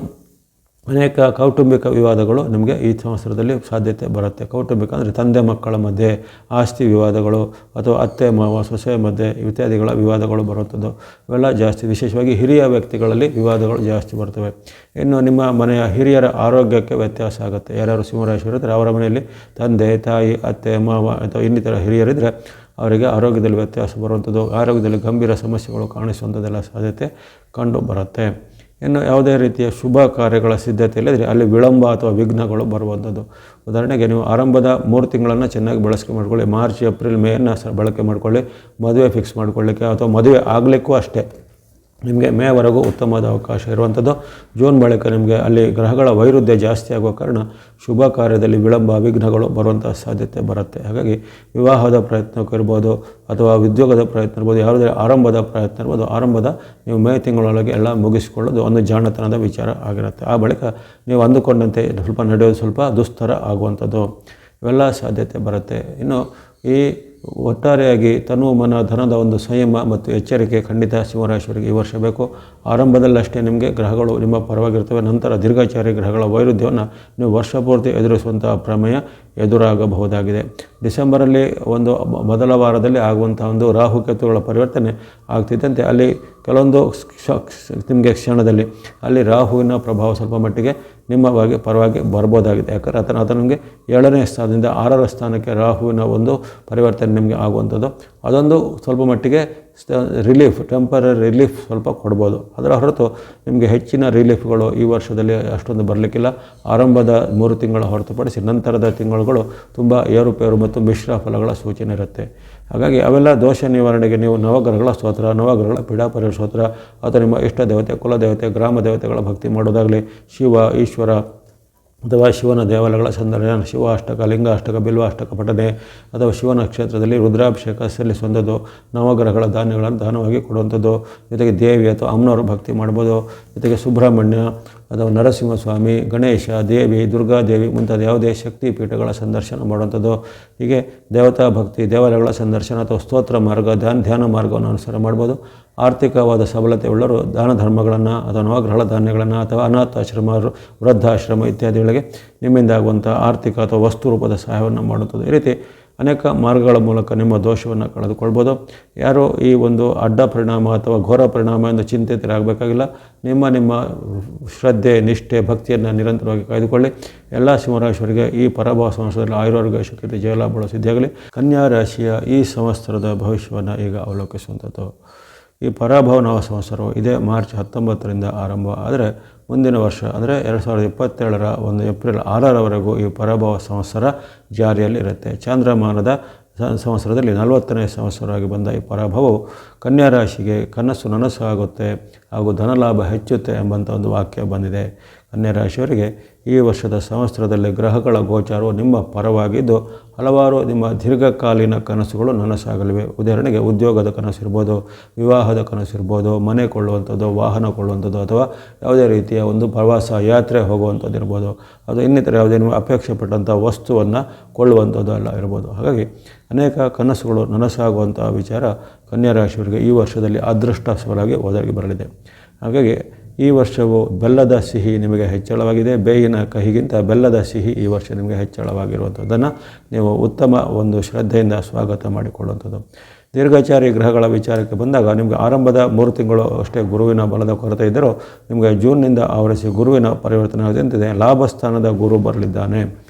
ಅನೇಕ ಕೌಟುಂಬಿಕ ವಿವಾದಗಳು ನಿಮಗೆ ಈ ಸಂವತ್ಸರದಲ್ಲಿ ಸಾಧ್ಯತೆ ಬರುತ್ತೆ. ಕೌಟುಂಬಿಕ ಅಂದರೆ ತಂದೆ ಮಕ್ಕಳ ಮಧ್ಯೆ, ಆಸ್ತಿ ವಿವಾದಗಳು, ಅಥವಾ ಅತ್ತೆ ಮಾವ ಸೊಸೆ ಮಧ್ಯೆ ಇತ್ಯಾದಿಗಳ ವಿವಾದಗಳು ಬರುವಂಥದ್ದು ಇವೆಲ್ಲ ಜಾಸ್ತಿ. ವಿಶೇಷವಾಗಿ ಹಿರಿಯ ವ್ಯಕ್ತಿಗಳಲ್ಲಿ ವಿವಾದಗಳು ಜಾಸ್ತಿ ಬರ್ತವೆ. ಇನ್ನು ನಿಮ್ಮ ಮನೆಯ ಹಿರಿಯರ ಆರೋಗ್ಯಕ್ಕೆ ವ್ಯತ್ಯಾಸ ಆಗುತ್ತೆ. ಯಾರ್ಯಾರು ಸಿಂಹರಾಶಿ ಇರ್ತಾರೆ ಅವರ ಮನೆಯಲ್ಲಿ ತಂದೆ, ತಾಯಿ, ಅತ್ತೆ, ಮಾವ ಅಥವಾ ಇನ್ನಿತರ ಹಿರಿಯರಿದ್ದರೆ ಅವರಿಗೆ ಆರೋಗ್ಯದಲ್ಲಿ ವ್ಯತ್ಯಾಸ ಬರುವಂಥದ್ದು, ಆರೋಗ್ಯದಲ್ಲಿ ಗಂಭೀರ ಸಮಸ್ಯೆಗಳು ಕಾಣಿಸುವಂಥದ್ದೆಲ್ಲ ಸಾಧ್ಯತೆ ಕಂಡು ಬರುತ್ತೆ. ಇನ್ನು ಯಾವುದೇ ರೀತಿಯ ಶುಭ ಕಾರ್ಯಗಳ ಸಿದ್ಧತೆಯಲ್ಲಿದ್ದರೆ ಅಲ್ಲಿ ವಿಳಂಬ ಅಥವಾ ವಿಘ್ನಗಳು ಬರುವಂಥದ್ದು. ಉದಾಹರಣೆಗೆ ನೀವು ಆರಂಭದ 3 ತಿಂಗಳನ್ನು ಚೆನ್ನಾಗಿ ಬಳಕೆ ಮಾಡ್ಕೊಳ್ಳಿ. ಮಾರ್ಚ್ ಏಪ್ರಿಲ್ ಮೇಯನ್ನು ಬಳಕೆ ಮಾಡಿಕೊಳ್ಳಿ. ಮದುವೆ ಫಿಕ್ಸ್ ಮಾಡ್ಕೊಳ್ಳಿಕ್ಕೆ ಅಥವಾ ಮದುವೆ ಆಗಲಿಕ್ಕೂ ಅಷ್ಟೇ ನಿಮಗೆ ಮೇವರೆಗೂ ಉತ್ತಮವಾದ ಅವಕಾಶ ಇರುವಂಥದ್ದು. ಜೂನ್ ಬಳಿಕ ನಿಮಗೆ ಅಲ್ಲಿ ಗ್ರಹಗಳ ವೈರುಧ್ಯ ಜಾಸ್ತಿ ಆಗುವ ಕಾರಣ ಶುಭ ಕಾರ್ಯದಲ್ಲಿ ವಿಳಂಬ ವಿಘ್ನಗಳು ಬರುವಂಥ ಸಾಧ್ಯತೆ ಬರುತ್ತೆ. ಹಾಗಾಗಿ ವಿವಾಹದ ಪ್ರಯತ್ನಕ್ಕೂ ಇರ್ಬೋದು ಅಥವಾ ಉದ್ಯೋಗದ ಪ್ರಯತ್ನ ಇರ್ಬೋದು, ಯಾವುದೇ ಆರಂಭದ ಪ್ರಯತ್ನ ಇರ್ಬೋದು, ಆರಂಭದ ನೀವು ಮೇ ತಿಂಗಳೊಳಗೆ ಎಲ್ಲ ಮುಗಿಸಿಕೊಳ್ಳೋದು ಒಂದು ಜಾಣತನದ ವಿಚಾರ ಆಗಿರುತ್ತೆ. ಆ ಬಳಿಕ ನೀವು ಅಂದುಕೊಂಡಂತೆ ಸ್ವಲ್ಪ ನಡೆಯೋದು ಸ್ವಲ್ಪ ದುಸ್ತರ ಆಗುವಂಥದ್ದು ಇವೆಲ್ಲ ಸಾಧ್ಯತೆ ಬರುತ್ತೆ. ಇನ್ನು ಈ ಒಟ್ಟಾರೆಯಾಗಿ ತನು ಮನ ಧನದ ಒಂದು ಸಂಯಮ ಮತ್ತು ಎಚ್ಚರಿಕೆ ಖಂಡಿತ ಸಿಂಹರಾಶಿಯವರಿಗೆ ಈ ವರ್ಷ ಬೇಕು. ಆರಂಭದಲ್ಲಷ್ಟೇ ನಿಮಗೆ ಗ್ರಹಗಳು ನಿಮ್ಮ ಪರವಾಗಿರ್ತವೆ. ನಂತರ ದೀರ್ಘಚಾರಿ ಗ್ರಹಗಳ ವೈರುಧ್ಯವನ್ನು ನೀವು ವರ್ಷ ಪೂರ್ತಿ ಎದುರಿಸುವಂಥ ಪ್ರಮೇಯ ಎದುರಾಗಬಹುದಾಗಿದೆ. ಡಿಸೆಂಬರಲ್ಲಿ ಒಂದು ಮೊದಲ ವಾರದಲ್ಲಿ ಆಗುವಂಥ ಒಂದು ರಾಹುಕೇತುಗಳ ಪರಿವರ್ತನೆ ಆಗ್ತಿದ್ದಂತೆ ಅಲ್ಲಿ ಕೆಲವೊಂದು ನಿಮಗೆ ಕ್ಷಣದಲ್ಲಿ ಅಲ್ಲಿ ರಾಹುವಿನ ಪ್ರಭಾವ ಸ್ವಲ್ಪ ಮಟ್ಟಿಗೆ ನಿಮ್ಮವಾಗಿ ಪರವಾಗಿ ಬರ್ಬೋದಾಗಿದೆ. ಯಾಕಂದರೆ ಆತ ನಿಮಗೆ 7ನೇ ಸ್ಥಾನದಿಂದ 6ರ ಸ್ಥಾನಕ್ಕೆ ರಾಹುವಿನ ಒಂದು ಪರಿವರ್ತನೆ ನಿಮಗೆ ಆಗುವಂಥದ್ದು ಅದೊಂದು ಸ್ವಲ್ಪ ಮಟ್ಟಿಗೆ ರಿಲೀಫ್, ಟೆಂಪರರಿ ರಿಲೀಫ್ ಸ್ವಲ್ಪ ಕೊಡ್ಬೋದು. ಅದರ ಹೊರತು ನಿಮಗೆ ಹೆಚ್ಚಿನ ರಿಲೀಫ್ಗಳು ಈ ವರ್ಷದಲ್ಲಿ ಅಷ್ಟೊಂದು ಬರಲಿಕ್ಕಿಲ್ಲ. ಆರಂಭದ 3 ತಿಂಗಳ ಹೊರತುಪಡಿಸಿ ನಂತರದ ತಿಂಗಳುಗಳು ತುಂಬ ಏರುಪೇರು ಮತ್ತು ಮಿಶ್ರ ಫಲಗಳ ಸೂಚನೆ ಇರುತ್ತೆ. ಹಾಗಾಗಿ ಅವೆಲ್ಲ ದೋಷ ನಿವಾರಣೆಗೆ ನೀವು ನವಗ್ರಹಗಳ ಸ್ತೋತ್ರ, ನವಗ್ರಹಗಳ ಪೀಡಾಪರಿಹಾರ ಸ್ತೋತ್ರ ಅಥವಾ ನಿಮ್ಮ ಇಷ್ಟ ದೇವತೆ, ಕುಲದೇವತೆ, ಗ್ರಾಮ ದೇವತೆಗಳ ಭಕ್ತಿ ಮಾಡೋದಾಗಲಿ, ಶಿವ, ಈಶ್ವರ ಅಥವಾ ಶಿವನ ದೇವಾಲಯಗಳ ಸಂದರ್ಭ ಶಿವ ಅಷ್ಟಕ, ಲಿಂಗ ಅಷ್ಟಕ, ಬಿಲ್ವ ಅಷ್ಟಕ ಪಠನೆ ಅಥವಾ ಶಿವನ ಕ್ಷೇತ್ರದಲ್ಲಿ ರುದ್ರಾಭಿಷೇಕ ಸಲ್ಲಿಸುವಂಥದ್ದು, ನವಗ್ರಹಗಳ ಧಾನ್ಯಗಳನ್ನು ದಾನವಾಗಿ ಕೊಡುವಂಥದ್ದು, ಜೊತೆಗೆ ದೇವಿ ಅಥವಾ ಅಮ್ಮನವರು ಭಕ್ತಿ ಮಾಡ್ಬೋದು, ಜೊತೆಗೆ ಸುಬ್ರಹ್ಮಣ್ಯ ಅಥವಾ ನರಸಿಂಹಸ್ವಾಮಿ, ಗಣೇಶ, ದೇವಿ, ದುರ್ಗಾದೇವಿ ಮುಂತಾದ ಯಾವುದೇ ಶಕ್ತಿ ಪೀಠಗಳ ಸಂದರ್ಶನ ಮಾಡುವಂಥದ್ದು. ಹೀಗೆ ದೇವತಾ ಭಕ್ತಿ ದೇವಾಲಯಗಳ ಸಂದರ್ಶನ ಅಥವಾ ಸ್ತೋತ್ರ ಮಾರ್ಗ, ಧ್ಯಾನ ಮಾರ್ಗವನ್ನು ಅನುಸರ ಮಾಡ್ಬೋದು. ಆರ್ಥಿಕವಾದ ಸಬಲತೆ ಉಳ್ಳವರು ದಾನ ಧರ್ಮಗಳನ್ನು ಅಥವಾ ನವಗ್ರಹ ಧಾನ್ಯಗಳನ್ನು ಅಥವಾ ಅನಾಥಾಶ್ರಮ, ವೃದ್ಧಾಶ್ರಮ ಇತ್ಯಾದಿಗಳಿಗೆ ನಿಮ್ಮಿಂದ ಆಗುವಂಥ ಆರ್ಥಿಕ ಅಥವಾ ವಸ್ತು ರೂಪದ ಸಹಾಯವನ್ನು ಮಾಡುತ್ತದೆ. ಈ ರೀತಿ ಅನೇಕ ಮಾರ್ಗಗಳ ಮೂಲಕ ನಿಮ್ಮ ದೋಷವನ್ನು ಕಳೆದುಕೊಳ್ಬೋದು. ಯಾರೋ ಈ ಒಂದು ಅಡ್ಡ ಪರಿಣಾಮ ಅಥವಾ ಘೋರ ಪರಿಣಾಮ ಎಂದು ಚಿಂತಿತರಾಗಬೇಕಾಗಿಲ್ಲ. ನಿಮ್ಮ ಶ್ರದ್ಧೆ, ನಿಷ್ಠೆ, ಭಕ್ತಿಯನ್ನು ನಿರಂತರವಾಗಿ ಕಾಯ್ದುಕೊಳ್ಳಿ. ಎಲ್ಲ ಸಿಂಹರಾಶಿಯವರಿಗೆ ಈ ಪರಾಭವ ಸಂವತ್ಸರದಲ್ಲಿ ಆಯುರಾರೋಗ್ಯ ಶಕ್ತಿ ಜಯಲಾಭ ಸಿದ್ಧಿಯಾಗಲಿ. ಕನ್ಯಾ ರಾಶಿಯ ಈ ಸಂವತ್ಸರದ ಭವಿಷ್ಯವನ್ನು ಈಗ ಅವಲೋಕಿಸುವಂಥದ್ದು. ಈ ಪರಾಭವ ನವ ಸಂವತ್ಸರವು ಇದೇ ಮಾರ್ಚ್ 19ರಿಂದ ಆರಂಭ ಆದರೆ ಮುಂದಿನ ವರ್ಷ ಅಂದರೆ 2027ರ 1 ಏಪ್ರಿಲ್ 6ರವರೆಗೂ ಈ ಪರಾಭವ ಸಂವತ್ಸರ ಜಾರಿಯಲ್ಲಿ ಇರುತ್ತೆ. ಚಾಂದ್ರಮಾನದ ಸಂವತ್ಸರದಲ್ಲಿ 40ನೇ ಸಂವತ್ಸರವಾಗಿ ಬಂದ ಈ ಪರಾಭವವು ಕನ್ಯಾ ರಾಶಿಗೆ ಕನಸು ನನಸಾಗುತ್ತೆ ಹಾಗೂ ಧನಲಾಭ ಹೆಚ್ಚುತ್ತೆ ಎಂಬಂಥ ಒಂದು ವಾಕ್ಯ ಬಂದಿದೆ. ಕನ್ಯಾ ರಾಶಿಯವರಿಗೆ ಈ ವರ್ಷದ ಸಂವತ್ಸರದಲ್ಲಿ ಗ್ರಹಗಳ ಗೋಚಾರವು ನಿಮ್ಮ ಪರವಾಗಿದ್ದು ಹಲವಾರು ನಿಮ್ಮ ದೀರ್ಘಕಾಲೀನ ಕನಸುಗಳು ನನಸಾಗಲಿವೆ. ಉದಾಹರಣೆಗೆ ಉದ್ಯೋಗದ ಕನಸು ಇರ್ಬೋದು, ವಿವಾಹದ ಕನಸು ಇರ್ಬೋದು, ಮನೆ ಕೊಳ್ಳುವಂಥದ್ದು, ವಾಹನ ಕೊಳ್ಳುವಂಥದ್ದು ಅಥವಾ ಯಾವುದೇ ರೀತಿಯ ಒಂದು ಪ್ರವಾಸ ಯಾತ್ರೆ ಹೋಗುವಂಥದ್ದು ಇರ್ಬೋದು, ಅದು ಇನ್ನಿತರ ಯಾವುದೇ ನೀವು ಅಪೇಕ್ಷೆ ಪಟ್ಟಂಥ ವಸ್ತುವನ್ನು ಕೊಳ್ಳುವಂಥದ್ದು ಎಲ್ಲ ಇರ್ಬೋದು. ಹಾಗಾಗಿ ಅನೇಕ ಕನಸುಗಳು ನನಸಾಗುವಂಥ ವಿಚಾರ ಕನ್ಯಾ ರಾಶಿಯವರಿಗೆ ಈ ವರ್ಷದಲ್ಲಿ ಅದೃಷ್ಟ ಸಫಲವಾಗಿ ಒದಗಿ ಬರಲಿದೆ. ಹಾಗಾಗಿ ಈ ವರ್ಷವು ಬೆಲ್ಲದ ಸಿಹಿ ನಿಮಗೆ ಹೆಚ್ಚಳವಾಗಿದೆ. ಬೇಯಿನ ಕಹಿಗಿಂತ ಬೆಲ್ಲದ ಸಿಹಿ ಈ ವರ್ಷ ನಿಮಗೆ ಹೆಚ್ಚಳವಾಗಿರುವಂಥದ್ದನ್ನು ನೀವು ಉತ್ತಮ ಒಂದು ಶ್ರದ್ಧೆಯಿಂದ ಸ್ವಾಗತ ಮಾಡಿಕೊಳ್ಳುವಂಥದ್ದು. ದೀರ್ಘಚಾರಿ ಗ್ರಹಗಳ ವಿಚಾರಕ್ಕೆ ಬಂದಾಗ ನಿಮಗೆ ಆರಂಭದ 3 ತಿಂಗಳು ಅಷ್ಟೇ ಗುರುವಿನ ಬಲದ ಕೊರತೆ ಇದ್ದರೂ ನಿಮಗೆ ಜೂನ್ನಿಂದ ಆವರಿಸಿ ಗುರುವಿನ ಪರಿವರ್ತನೆ ಆಗುವಂತಿದೆ. ಲಾಭಸ್ಥಾನದ ಗುರು ಬರಲಿದ್ದಾನೆ.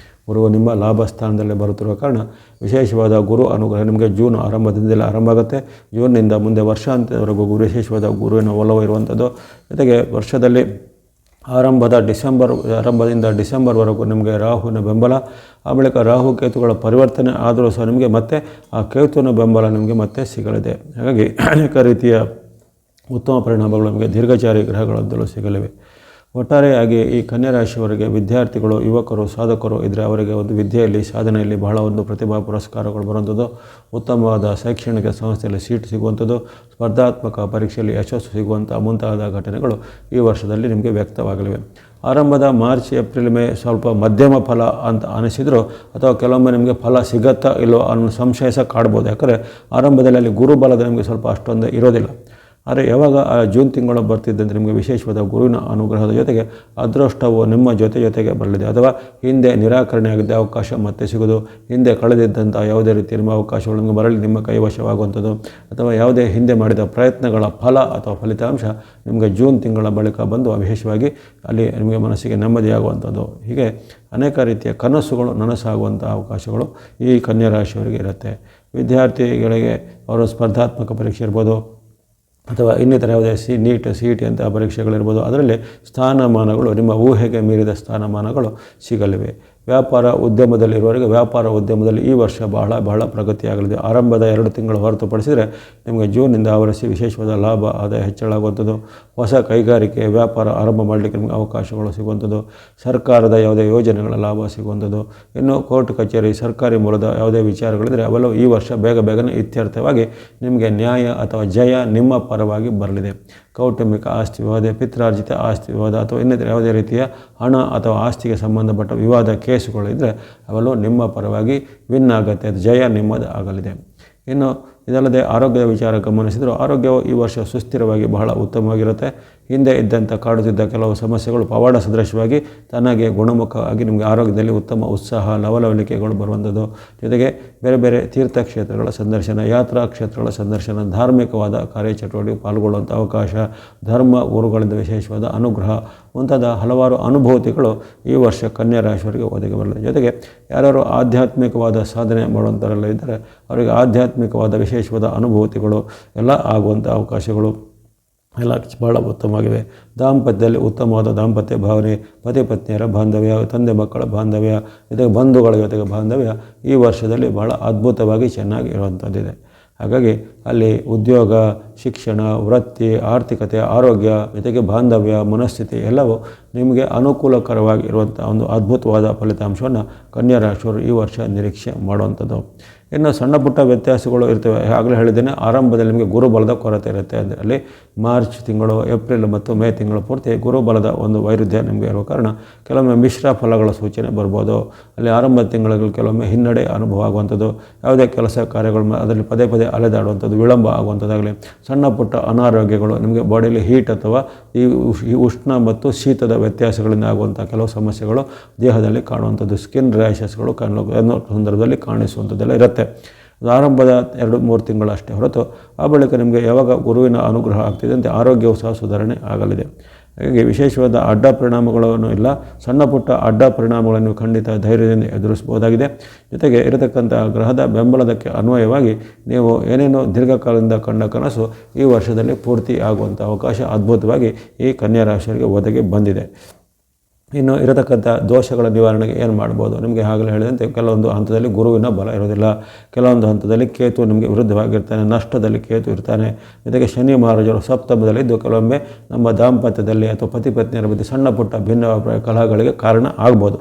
ಗುರು ನಿಮ್ಮ ಲಾಭ ಸ್ಥಾನದಲ್ಲೇ ಬರುತ್ತಿರುವ ಕಾರಣ ವಿಶೇಷವಾದ ಗುರು ಅನುಗ್ರಹ ನಿಮಗೆ ಜೂನ್ ಆರಂಭದಿಂದಲೇ ಆರಂಭ ಆಗುತ್ತೆ. ಜೂನ್ನಿಂದ ಮುಂದೆ ವರ್ಷಾಂತ್ಯದವರೆಗೂ ವಿಶೇಷವಾದ ಗುರುವಿನ ಒಲವು ಇರುವಂಥದ್ದು. ಜೊತೆಗೆ ವರ್ಷದಲ್ಲಿ ಆರಂಭದಿಂದ ಡಿಸೆಂಬರ್ವರೆಗೂ ನಿಮಗೆ ರಾಹುವಿನ ಬೆಂಬಲ, ಆ ಬಳಿಕ ರಾಹು ಕೇತುಗಳ ಪರಿವರ್ತನೆ ಆದರೂ ಸಹ ನಿಮಗೆ ಮತ್ತೆ ಆ ಕೇತುವಿನ ಬೆಂಬಲ ನಿಮಗೆ ಮತ್ತೆ ಸಿಗಲಿದೆ. ಹಾಗಾಗಿ ಅನೇಕ ರೀತಿಯ ಉತ್ತಮ ಪರಿಣಾಮಗಳು ನಿಮಗೆ ದೀರ್ಘಚಾರಿ ಗ್ರಹಗಳದ್ದಲು ಸಿಗಲಿವೆ. ಒಟ್ಟಾರೆಯಾಗಿ ಈ ಕನ್ಯಾ ರಾಶಿಯವರಿಗೆ ವಿದ್ಯಾರ್ಥಿಗಳು, ಯುವಕರು, ಸಾಧಕರು ಇದ್ದರೆ ಅವರಿಗೆ ಒಂದು ವಿದ್ಯೆಯಲ್ಲಿ, ಸಾಧನೆಯಲ್ಲಿ ಬಹಳ ಒಂದು ಪ್ರತಿಭಾ ಪುರಸ್ಕಾರಗಳು ಬರುವಂಥದ್ದು, ಉತ್ತಮವಾದ ಶೈಕ್ಷಣಿಕ ಸಂಸ್ಥೆಯಲ್ಲಿ ಸೀಟ್ ಸಿಗುವಂಥದ್ದು, ಸ್ಪರ್ಧಾತ್ಮಕ ಪರೀಕ್ಷೆಯಲ್ಲಿ ಯಶಸ್ಸು ಸಿಗುವಂಥ ಮುಂತಾದ ಘಟನೆಗಳು ಈ ವರ್ಷದಲ್ಲಿ ನಿಮಗೆ ವ್ಯಕ್ತವಾಗಲಿವೆ. ಆರಂಭದ ಮಾರ್ಚ್, ಏಪ್ರಿಲ್, ಮೇ ಸ್ವಲ್ಪ ಮಧ್ಯಮ ಫಲ ಅಂತ ಅನಿಸಿದರೂ ಅಥವಾ ಕೆಲವೊಮ್ಮೆ ನಿಮಗೆ ಫಲ ಸಿಗತ್ತಾ ಇಲ್ಲೋ ಅನ್ನೋ ಸಂಶಯ ಸಹ ಕಾಡ್ಬೋದು. ಯಾಕಂದರೆ ಆರಂಭದಲ್ಲಿ ಅಲ್ಲಿ ಗುರುಬಲದ ನಿಮಗೆ ಸ್ವಲ್ಪ ಅಷ್ಟೊಂದು ಇರೋದಿಲ್ಲ. ಆದರೆ ಯಾವಾಗ ಆ ಜೂನ್ ತಿಂಗಳು ಬರ್ತಿದ್ದಂತೆ ನಿಮಗೆ ವಿಶೇಷವಾದ ಗುರುವಿನ ಅನುಗ್ರಹದ ಜೊತೆಗೆ ಅದೃಷ್ಟವು ನಿಮ್ಮ ಜೊತೆಗೆ ಬರಲಿದೆ. ಅಥವಾ ಹಿಂದೆ ನಿರಾಕರಣೆ ಆಗಿದ್ದ ಅವಕಾಶ ಮತ್ತೆ ಸಿಗೋದು, ಹಿಂದೆ ಕಳೆದಿದ್ದಂಥ ಯಾವುದೇ ರೀತಿಯ ನಿಮ್ಮ ಅವಕಾಶಗಳು ನಿಮಗೆ ಬರಲಿ ನಿಮ್ಮ ಕೈವಶವಾಗುವಂಥದ್ದು, ಅಥವಾ ಯಾವುದೇ ಹಿಂದೆ ಮಾಡಿದ ಪ್ರಯತ್ನಗಳ ಫಲ ಅಥವಾ ಫಲಿತಾಂಶ ನಿಮಗೆ ಜೂನ್ ತಿಂಗಳ ಬಳಿಕ ಬಂದು ವಿಶೇಷವಾಗಿ ಅಲ್ಲಿ ನಿಮಗೆ ಮನಸ್ಸಿಗೆ ನೆಮ್ಮದಿಯಾಗುವಂಥದ್ದು. ಹೀಗೆ ಅನೇಕ ರೀತಿಯ ಕನಸುಗಳು ನನಸಾಗುವಂಥ ಅವಕಾಶಗಳು ಈ ಕನ್ಯಾ ರಾಶಿಯವರಿಗೆ ಇರುತ್ತೆ. ವಿದ್ಯಾರ್ಥಿಗಳಿಗೆ ಅವರು ಸ್ಪರ್ಧಾತ್ಮಕ ಪರೀಕ್ಷೆ ಇರ್ಬೋದು ಅಥವಾ ಇನ್ನಿತರ ಯಾವುದೇ ನೀಟ್, CET ಅಂತ ಪರೀಕ್ಷೆಗಳಿರ್ಬೋದು, ಅದರಲ್ಲಿ ಸ್ಥಾನಮಾನಗಳು ನಿಮ್ಮ ಊಹೆಗೆ ಮೀರಿದ ಸ್ಥಾನಮಾನಗಳು ಸಿಗಲಿವೆ. ವ್ಯಾಪಾರ ಉದ್ಯಮದಲ್ಲಿರುವವರಿಗೆ ವ್ಯಾಪಾರ ಉದ್ಯಮದಲ್ಲಿ ಈ ವರ್ಷ ಬಹಳ ಪ್ರಗತಿಯಾಗಲಿದೆ. ಆರಂಭದ 2 ತಿಂಗಳು ಹೊರತುಪಡಿಸಿದರೆ ನಿಮಗೆ ಜೂನ್ನಿಂದ ಆವರಿಸಿ ವಿಶೇಷವಾದ ಲಾಭ ಆದಾಯ ಹೆಚ್ಚಳಾಗುವಂಥದ್ದು, ಹೊಸ ಕೈಗಾರಿಕೆ ವ್ಯಾಪಾರ ಆರಂಭ ಮಾಡಲಿಕ್ಕೆ ನಿಮಗೆ ಅವಕಾಶಗಳು ಸಿಗುವಂಥದ್ದು, ಸರ್ಕಾರದ ಯಾವುದೇ ಯೋಜನೆಗಳ ಲಾಭ ಸಿಗುವಂಥದ್ದು, ಇನ್ನು ಕೋರ್ಟ್ ಕಚೇರಿ ಸರ್ಕಾರಿ ಮೂಲದ ಯಾವುದೇ ವಿಚಾರಗಳಿದ್ದರೆ ಅವೆಲ್ಲವೂ ಈ ವರ್ಷ ಬೇಗನೆ ಇತ್ಯರ್ಥವಾಗಿ ನಿಮಗೆ ನ್ಯಾಯ ಅಥವಾ ಜಯ ನಿಮ್ಮ ಪರವಾಗಿ ಬರಲಿದೆ. ಕೌಟುಂಬಿಕ ಆಸ್ತಿ ವಿವಾದ, ಪಿತ್ರಾರ್ಜಿತ ಆಸ್ತಿ ವಿವಾದ ಅಥವಾ ಇನ್ನಿತರ ಯಾವುದೇ ರೀತಿಯ ಹಣ ಅಥವಾ ಆಸ್ತಿಗೆ ಸಂಬಂಧಪಟ್ಟ ವಿವಾದ ಕೇಸುಗಳಿದ್ದರೆ ಅವೆಲ್ಲವೂ ನಿಮ್ಮ ಪರವಾಗಿ ವಿನ್ ಆಗುತ್ತೆ, ಜಯ ನಿಮ್ಮದು ಆಗಲಿದೆ. ಇನ್ನು ಇದಲ್ಲದೆ ಆರೋಗ್ಯದ ವಿಚಾರ ಗಮನಿಸಿದರೂ ಆರೋಗ್ಯವು ಈ ವರ್ಷ ಸುಸ್ಥಿರವಾಗಿ ಬಹಳ ಉತ್ತಮವಾಗಿರುತ್ತೆ. ಹಿಂದೆ ಇದ್ದಂಥ ಕಾಡುತ್ತಿದ್ದ ಕೆಲವು ಸಮಸ್ಯೆಗಳು ಪವಾಡ ಸದೃಶವಾಗಿ ತನಗೆ ಗುಣಮುಖ ಆಗಿ ನಿಮಗೆ ಆರೋಗ್ಯದಲ್ಲಿ ಉತ್ತಮ ಉತ್ಸಾಹ, ಲವಲವಿಕೆಗಳು ಬರುವಂಥದ್ದು, ಜೊತೆಗೆ ಬೇರೆ ಬೇರೆ ತೀರ್ಥಕ್ಷೇತ್ರಗಳ ಸಂದರ್ಶನ, ಯಾತ್ರಾ ಕ್ಷೇತ್ರಗಳ ಸಂದರ್ಶನ, ಧಾರ್ಮಿಕವಾದ ಕಾರ್ಯಚಟುವಟಿಕೆ ಪಾಲ್ಗೊಳ್ಳುವಂಥ ಅವಕಾಶ, ಧರ್ಮ ಗುರುಗಳಿಂದ ವಿಶೇಷವಾದ ಅನುಗ್ರಹ ಮುಂತಾದ ಹಲವಾರು ಅನುಭೂತಿಗಳು ಈ ವರ್ಷ ಕನ್ಯಾ ರಾಶಿಯವರಿಗೆ ಒದಗಿ ಬರಲಿದೆ. ಜೊತೆಗೆ ಯಾರು ಆಧ್ಯಾತ್ಮಿಕವಾದ ಸಾಧನೆ ಮಾಡುವಂಥವರೆಲ್ಲ ಇದ್ದರೆ ಅವರಿಗೆ ಆಧ್ಯಾತ್ಮಿಕವಾದ ವಿಶೇಷವಾದ ಅನುಭೂತಿಗಳು ಎಲ್ಲ ಆಗುವಂಥ ಅವಕಾಶಗಳು ಎಲ್ಲ ಭಾಳ ಉತ್ತಮವಾಗಿವೆ. ದಾಂಪತ್ಯದಲ್ಲಿ ಉತ್ತಮವಾದ ದಾಂಪತ್ಯ ಭಾವನೆ, ಪತಿ ಪತ್ನಿಯರ ಬಾಂಧವ್ಯ, ತಂದೆ ಮಕ್ಕಳ ಬಾಂಧವ್ಯ, ಜೊತೆಗೆ ಬಂಧುಗಳ ಜೊತೆಗೆ ಬಾಂಧವ್ಯ ಈ ವರ್ಷದಲ್ಲಿ ಭಾಳ ಅದ್ಭುತವಾಗಿ ಚೆನ್ನಾಗಿ ಇರುವಂಥದ್ದಿದೆ. ಹಾಗಾಗಿ ಅಲ್ಲಿ ಉದ್ಯೋಗ, ಶಿಕ್ಷಣ, ವೃತ್ತಿ, ಆರ್ಥಿಕತೆ, ಆರೋಗ್ಯ, ಜೊತೆಗೆ ಬಾಂಧವ್ಯ, ಮನಸ್ಥಿತಿ ಎಲ್ಲವೂ ನಿಮಗೆ ಅನುಕೂಲಕರವಾಗಿ ಇರುವಂಥ ಒಂದು ಅದ್ಭುತವಾದ ಫಲಿತಾಂಶವನ್ನು ಕನ್ಯಾ ರಾಶಿಯವರು ಈ ವರ್ಷ ನಿರೀಕ್ಷೆ ಮಾಡುವಂಥದ್ದು. ಇನ್ನು ಸಣ್ಣ ಪುಟ್ಟ ವ್ಯತ್ಯಾಸಗಳು ಇರ್ತವೆ. ಆಗಲೇ ಹೇಳಿದ್ದೇನೆ, ಆರಂಭದಲ್ಲಿ ನಿಮಗೆ ಗುರುಬಲದ ಕೊರತೆ ಇರುತ್ತೆ. ಅದರಲ್ಲಿ ಮಾರ್ಚ್ ತಿಂಗಳು, ಏಪ್ರಿಲ್ ಮತ್ತು ಮೇ ತಿಂಗಳು ಪೂರ್ತಿ ಗುರುಬಲದ ಒಂದು ವೈರುಧ್ಯ ನಿಮಗೆ ಇರುವ ಕಾರಣ ಕೆಲವೊಮ್ಮೆ ಮಿಶ್ರ ಫಲಗಳ ಸೂಚನೆ ಬರ್ಬೋದು. ಅಲ್ಲಿ ಆರಂಭದ ತಿಂಗಳಲ್ಲಿ ಕೆಲವೊಮ್ಮೆ ಹಿನ್ನಡೆ ಅನುಭವ ಆಗುವಂಥದ್ದು, ಯಾವುದೇ ಕೆಲಸ ಕಾರ್ಯಗಳು ಅದರಲ್ಲಿ ಪದೇ ಪದೇ ಅಲೆದಾಡುವಂಥದ್ದು, ವಿಳಂಬ ಆಗುವಂಥದ್ದಾಗಲಿ, ಸಣ್ಣ ಪುಟ್ಟ ಅನಾರೋಗ್ಯಗಳು, ನಿಮಗೆ ಬಾಡಿಯಲ್ಲಿ ಹೀಟ್ ಅಥವಾ ಈ ಉಷ್ಣ ಮತ್ತು ಶೀತದ ವ್ಯತ್ಯಾಸಗಳಿಂದ ಆಗುವಂಥ ಕೆಲವು ಸಮಸ್ಯೆಗಳು ದೇಹದಲ್ಲಿ ಕಾಣುವಂಥದ್ದು, ಸ್ಕಿನ್ ರ್ಯಾಷಸ್ಗಳು ಸಂದರ್ಭದಲ್ಲಿ ಕಾಣಿಸುವಂಥದ್ದೆಲ್ಲ ಇರುತ್ತೆ. ಅದು ಆರಂಭದ 2-3 ತಿಂಗಳು ಅಷ್ಟೇ ಹೊರತು ಆ ಬಳಿಕ ನಿಮಗೆ ಯಾವಾಗ ಗುರುವಿನ ಅನುಗ್ರಹ ಆಗ್ತಿದ್ದಂತೆ ಆರೋಗ್ಯವು ಸಹ ಸುಧಾರಣೆ ಆಗಲಿದೆ. ಹಾಗಾಗಿ ವಿಶೇಷವಾದ ಅಡ್ಡ ಪರಿಣಾಮಗಳನ್ನು ಇಲ್ಲ, ಸಣ್ಣ ಪುಟ್ಟ ಅಡ್ಡ ಪರಿಣಾಮಗಳನ್ನು ಖಂಡಿತ ಧೈರ್ಯದಿಂದ ಎದುರಿಸಬಹುದಾಗಿದೆ. ಜೊತೆಗೆ ಇರತಕ್ಕಂಥ ಗ್ರಹದ ಬೆಂಬಲದಕ್ಕೆ ಅನ್ವಯವಾಗಿ ನೀವು ಏನೇನೋ ದೀರ್ಘಕಾಲದಿಂದ ಕಂಡ ಕನಸು ಈ ವರ್ಷದಲ್ಲಿ ಪೂರ್ತಿ ಆಗುವಂಥ ಅವಕಾಶ ಅದ್ಭುತವಾಗಿ ಈ ಕನ್ಯಾ ರಾಶಿಯವರಿಗೆ ಒದಗಿ ಬಂದಿದೆ. ಇನ್ನು ಇರತಕ್ಕಂಥ ದೋಷಗಳ ನಿವಾರಣೆಗೆ ಏನು ಮಾಡ್ಬೋದು? ನಿಮಗೆ ಆಗಲೇ ಹೇಳಿದಂತೆ ಕೆಲವೊಂದು ಹಂತದಲ್ಲಿ ಗುರುವಿನ ಬಲ ಇರೋದಿಲ್ಲ, ಕೆಲವೊಂದು ಹಂತದಲ್ಲಿ ಕೇತು ನಿಮಗೆ ವಿರುದ್ಧವಾಗಿರ್ತಾನೆ, ನಷ್ಟದಲ್ಲಿ ಕೇತು ಇರ್ತಾನೆ. ಜೊತೆಗೆ ಶನಿ ಮಹಾರಾಜರು ಸಪ್ತಮದಲ್ಲಿದ್ದು ಕೆಲವೊಮ್ಮೆ ನಮ್ಮ ದಾಂಪತ್ಯದಲ್ಲಿ ಅಥವಾ ಪತಿ ಪತ್ನಿಯರ ಮಧ್ಯೆ ಸಣ್ಣ ಪುಟ್ಟ ಭಿನ್ನಾಭಿಪ್ರಾಯ ಕಲಹಗಳಿಗೆ ಕಾರಣ ಆಗ್ಬೋದು.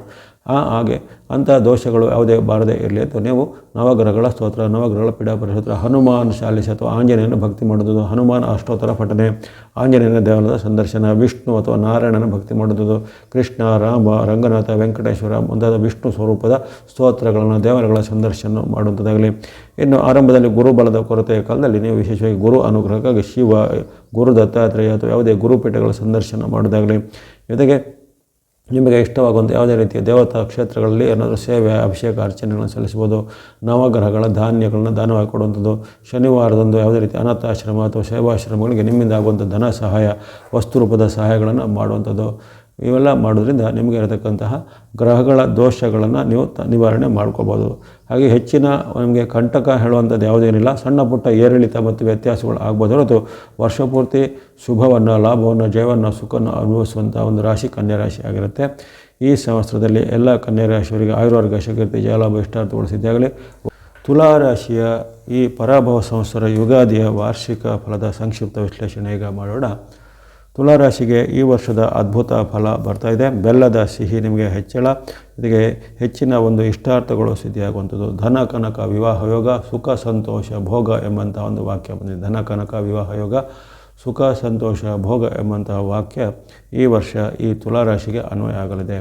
ಹಾಗೆ ಅಂಥ ದೋಷಗಳು ಯಾವುದೇ ಬಾರದೇ ಇರಲಿ ಅಂತ ನೀವು ನವಗ್ರಹಗಳ ಸ್ತೋತ್ರ, ನವಗ್ರಹಗಳ ಪೀಡಾಪರಿಸ್ತೋತ್ರ, ಹನುಮಾನ್ ಚಾಲಿಸ ಅಥವಾ ಆಂಜನೇಯನ ಭಕ್ತಿ ಮಾಡೋದು, ಹನುಮಾನ್ ಅಷ್ಟೋತ್ತರ ಪಠನೆ, ಆಂಜನೇಯನ ದೇವಾಲಯದ ಸಂದರ್ಶನ, ವಿಷ್ಣು ಅಥವಾ ನಾರಾಯಣನ ಭಕ್ತಿ ಮಾಡೋದು, ಕೃಷ್ಣ, ರಾಮ, ರಂಗನಾಥ, ವೆಂಕಟೇಶ್ವರ ಮುಂತಾದ ವಿಷ್ಣು ಸ್ವರೂಪದ ಸ್ತೋತ್ರಗಳನ್ನು, ದೇವರುಗಳ ಸಂದರ್ಶನ ಮಾಡುವಂಥದ್ದಾಗಲಿ. ಇನ್ನು ಆರಂಭದಲ್ಲಿ ಗುರುಬಲದ ಕೊರತೆಯ ಕಾಲದಲ್ಲಿ ನೀವು ವಿಶೇಷವಾಗಿ ಗುರು ಅನುಗ್ರಹಕ್ಕಾಗಿ ಶಿವ, ಗುರು ದತ್ತಾತ್ರೇಯ ಅಥವಾ ಯಾವುದೇ ಗುರುಪೀಠಗಳ ಸಂದರ್ಶನ ಮಾಡೋದಾಗಲಿ. ಜೊತೆಗೆ ನಿಮಗೆ ಇಷ್ಟವಾಗುವಂಥ ಯಾವುದೇ ರೀತಿಯ ದೇವತಾ ಕ್ಷೇತ್ರಗಳಲ್ಲಿ ಏನಾದರೂ ಸೇವೆ, ಅಭಿಷೇಕ, ಅರ್ಚನೆಗಳನ್ನು ಸಲ್ಲಿಸ್ಬೋದು. ನವಗ್ರಹಗಳ ಧಾನ್ಯಗಳನ್ನು ದಾನವಾಗಿ ಕೊಡುವಂಥದ್ದು, ಶನಿವಾರದಂದು ಯಾವುದೇ ರೀತಿ ಅನಾಥಾಶ್ರಮ ಅಥವಾ ಸೇವಾಶ್ರಮಗಳಿಗೆ ನಿಮ್ಮಿಂದ ಆಗುವಂಥ ಧನ ಸಹಾಯ, ವಸ್ತು ರೂಪದ ಸಹಾಯಗಳನ್ನು ಮಾಡುವಂಥದ್ದು, ಇವೆಲ್ಲ ಮಾಡೋದ್ರಿಂದ ನಿಮಗೆ ಇರತಕ್ಕಂತಹ ಗ್ರಹಗಳ ದೋಷಗಳನ್ನು ನೀವು ನಿವಾರಣೆ ಮಾಡ್ಕೋಬೋದು. ಹಾಗೆ ಹೆಚ್ಚಿನ ನಿಮಗೆ ಕಂಟಕ ಹೇಳುವಂಥದ್ದು ಯಾವುದೇನಿಲ್ಲ, ಸಣ್ಣ ಪುಟ್ಟ ಏರಿಳಿತ ಮತ್ತು ವ್ಯತ್ಯಾಸಗಳು ಆಗ್ಬೋದು ಹೊರತು ವರ್ಷಪೂರ್ತಿ ಶುಭವನ್ನು, ಲಾಭವನ್ನು, ಜಯವನ್ನು, ಸುಖವನ್ನು ಅನುಭವಿಸುವಂಥ ಒಂದು ರಾಶಿ ಕನ್ಯಾ ರಾಶಿ ಆಗಿರುತ್ತೆ. ಈ ಸಂವತ್ಸರದಲ್ಲಿ ಎಲ್ಲ ಕನ್ಯಾ ರಾಶಿಯವರಿಗೆ ಆಯುರ್ವರ್ಗ, ಶಕೀರ್ತಿ, ಜಯಲಾಭ, ಇಷ್ಟಾರ್ಥಗಳು ಸಿದ್ಧಾಗಲಿ. ತುಲಾರಾಶಿಯ ಈ ಪರಾಭವ ಸಂವತ್ಸರ ಯುಗಾದಿಯ ವಾರ್ಷಿಕ ಫಲದ ಸಂಕ್ಷಿಪ್ತ ವಿಶ್ಲೇಷಣೆ ಈಗ ಮಾಡೋಣ. ತುಲಾರಾಶಿಗೆ ಈ ವರ್ಷದ ಅದ್ಭುತ ಫಲ ಬರ್ತಾಯಿದೆ. ಬೆಲ್ಲದ ಸಿಹಿ ನಿಮಗೆ ಹೆಚ್ಚಳ, ಜೊತೆಗೆ ಹೆಚ್ಚಿನ ಒಂದು ಇಷ್ಟಾರ್ಥಗಳು ಸಿದ್ಧಿಯಾಗುವಂಥದ್ದು, ಧನ ಕನಕ ವಿವಾಹ ಯೋಗ, ಸುಖ ಸಂತೋಷ ಭೋಗ ಎಂಬಂಥ ಒಂದು ವಾಕ್ಯ ಬಂದಿದೆ. ಧನ ಕನಕ ವಿವಾಹ ಯೋಗ, ಸುಖ ಸಂತೋಷ ಭೋಗ ಎಂಬಂತಹ ವಾಕ್ಯ ಈ ವರ್ಷ ಈ ತುಲಾರಾಶಿಗೆ ಅನ್ವಯ ಆಗಲಿದೆ.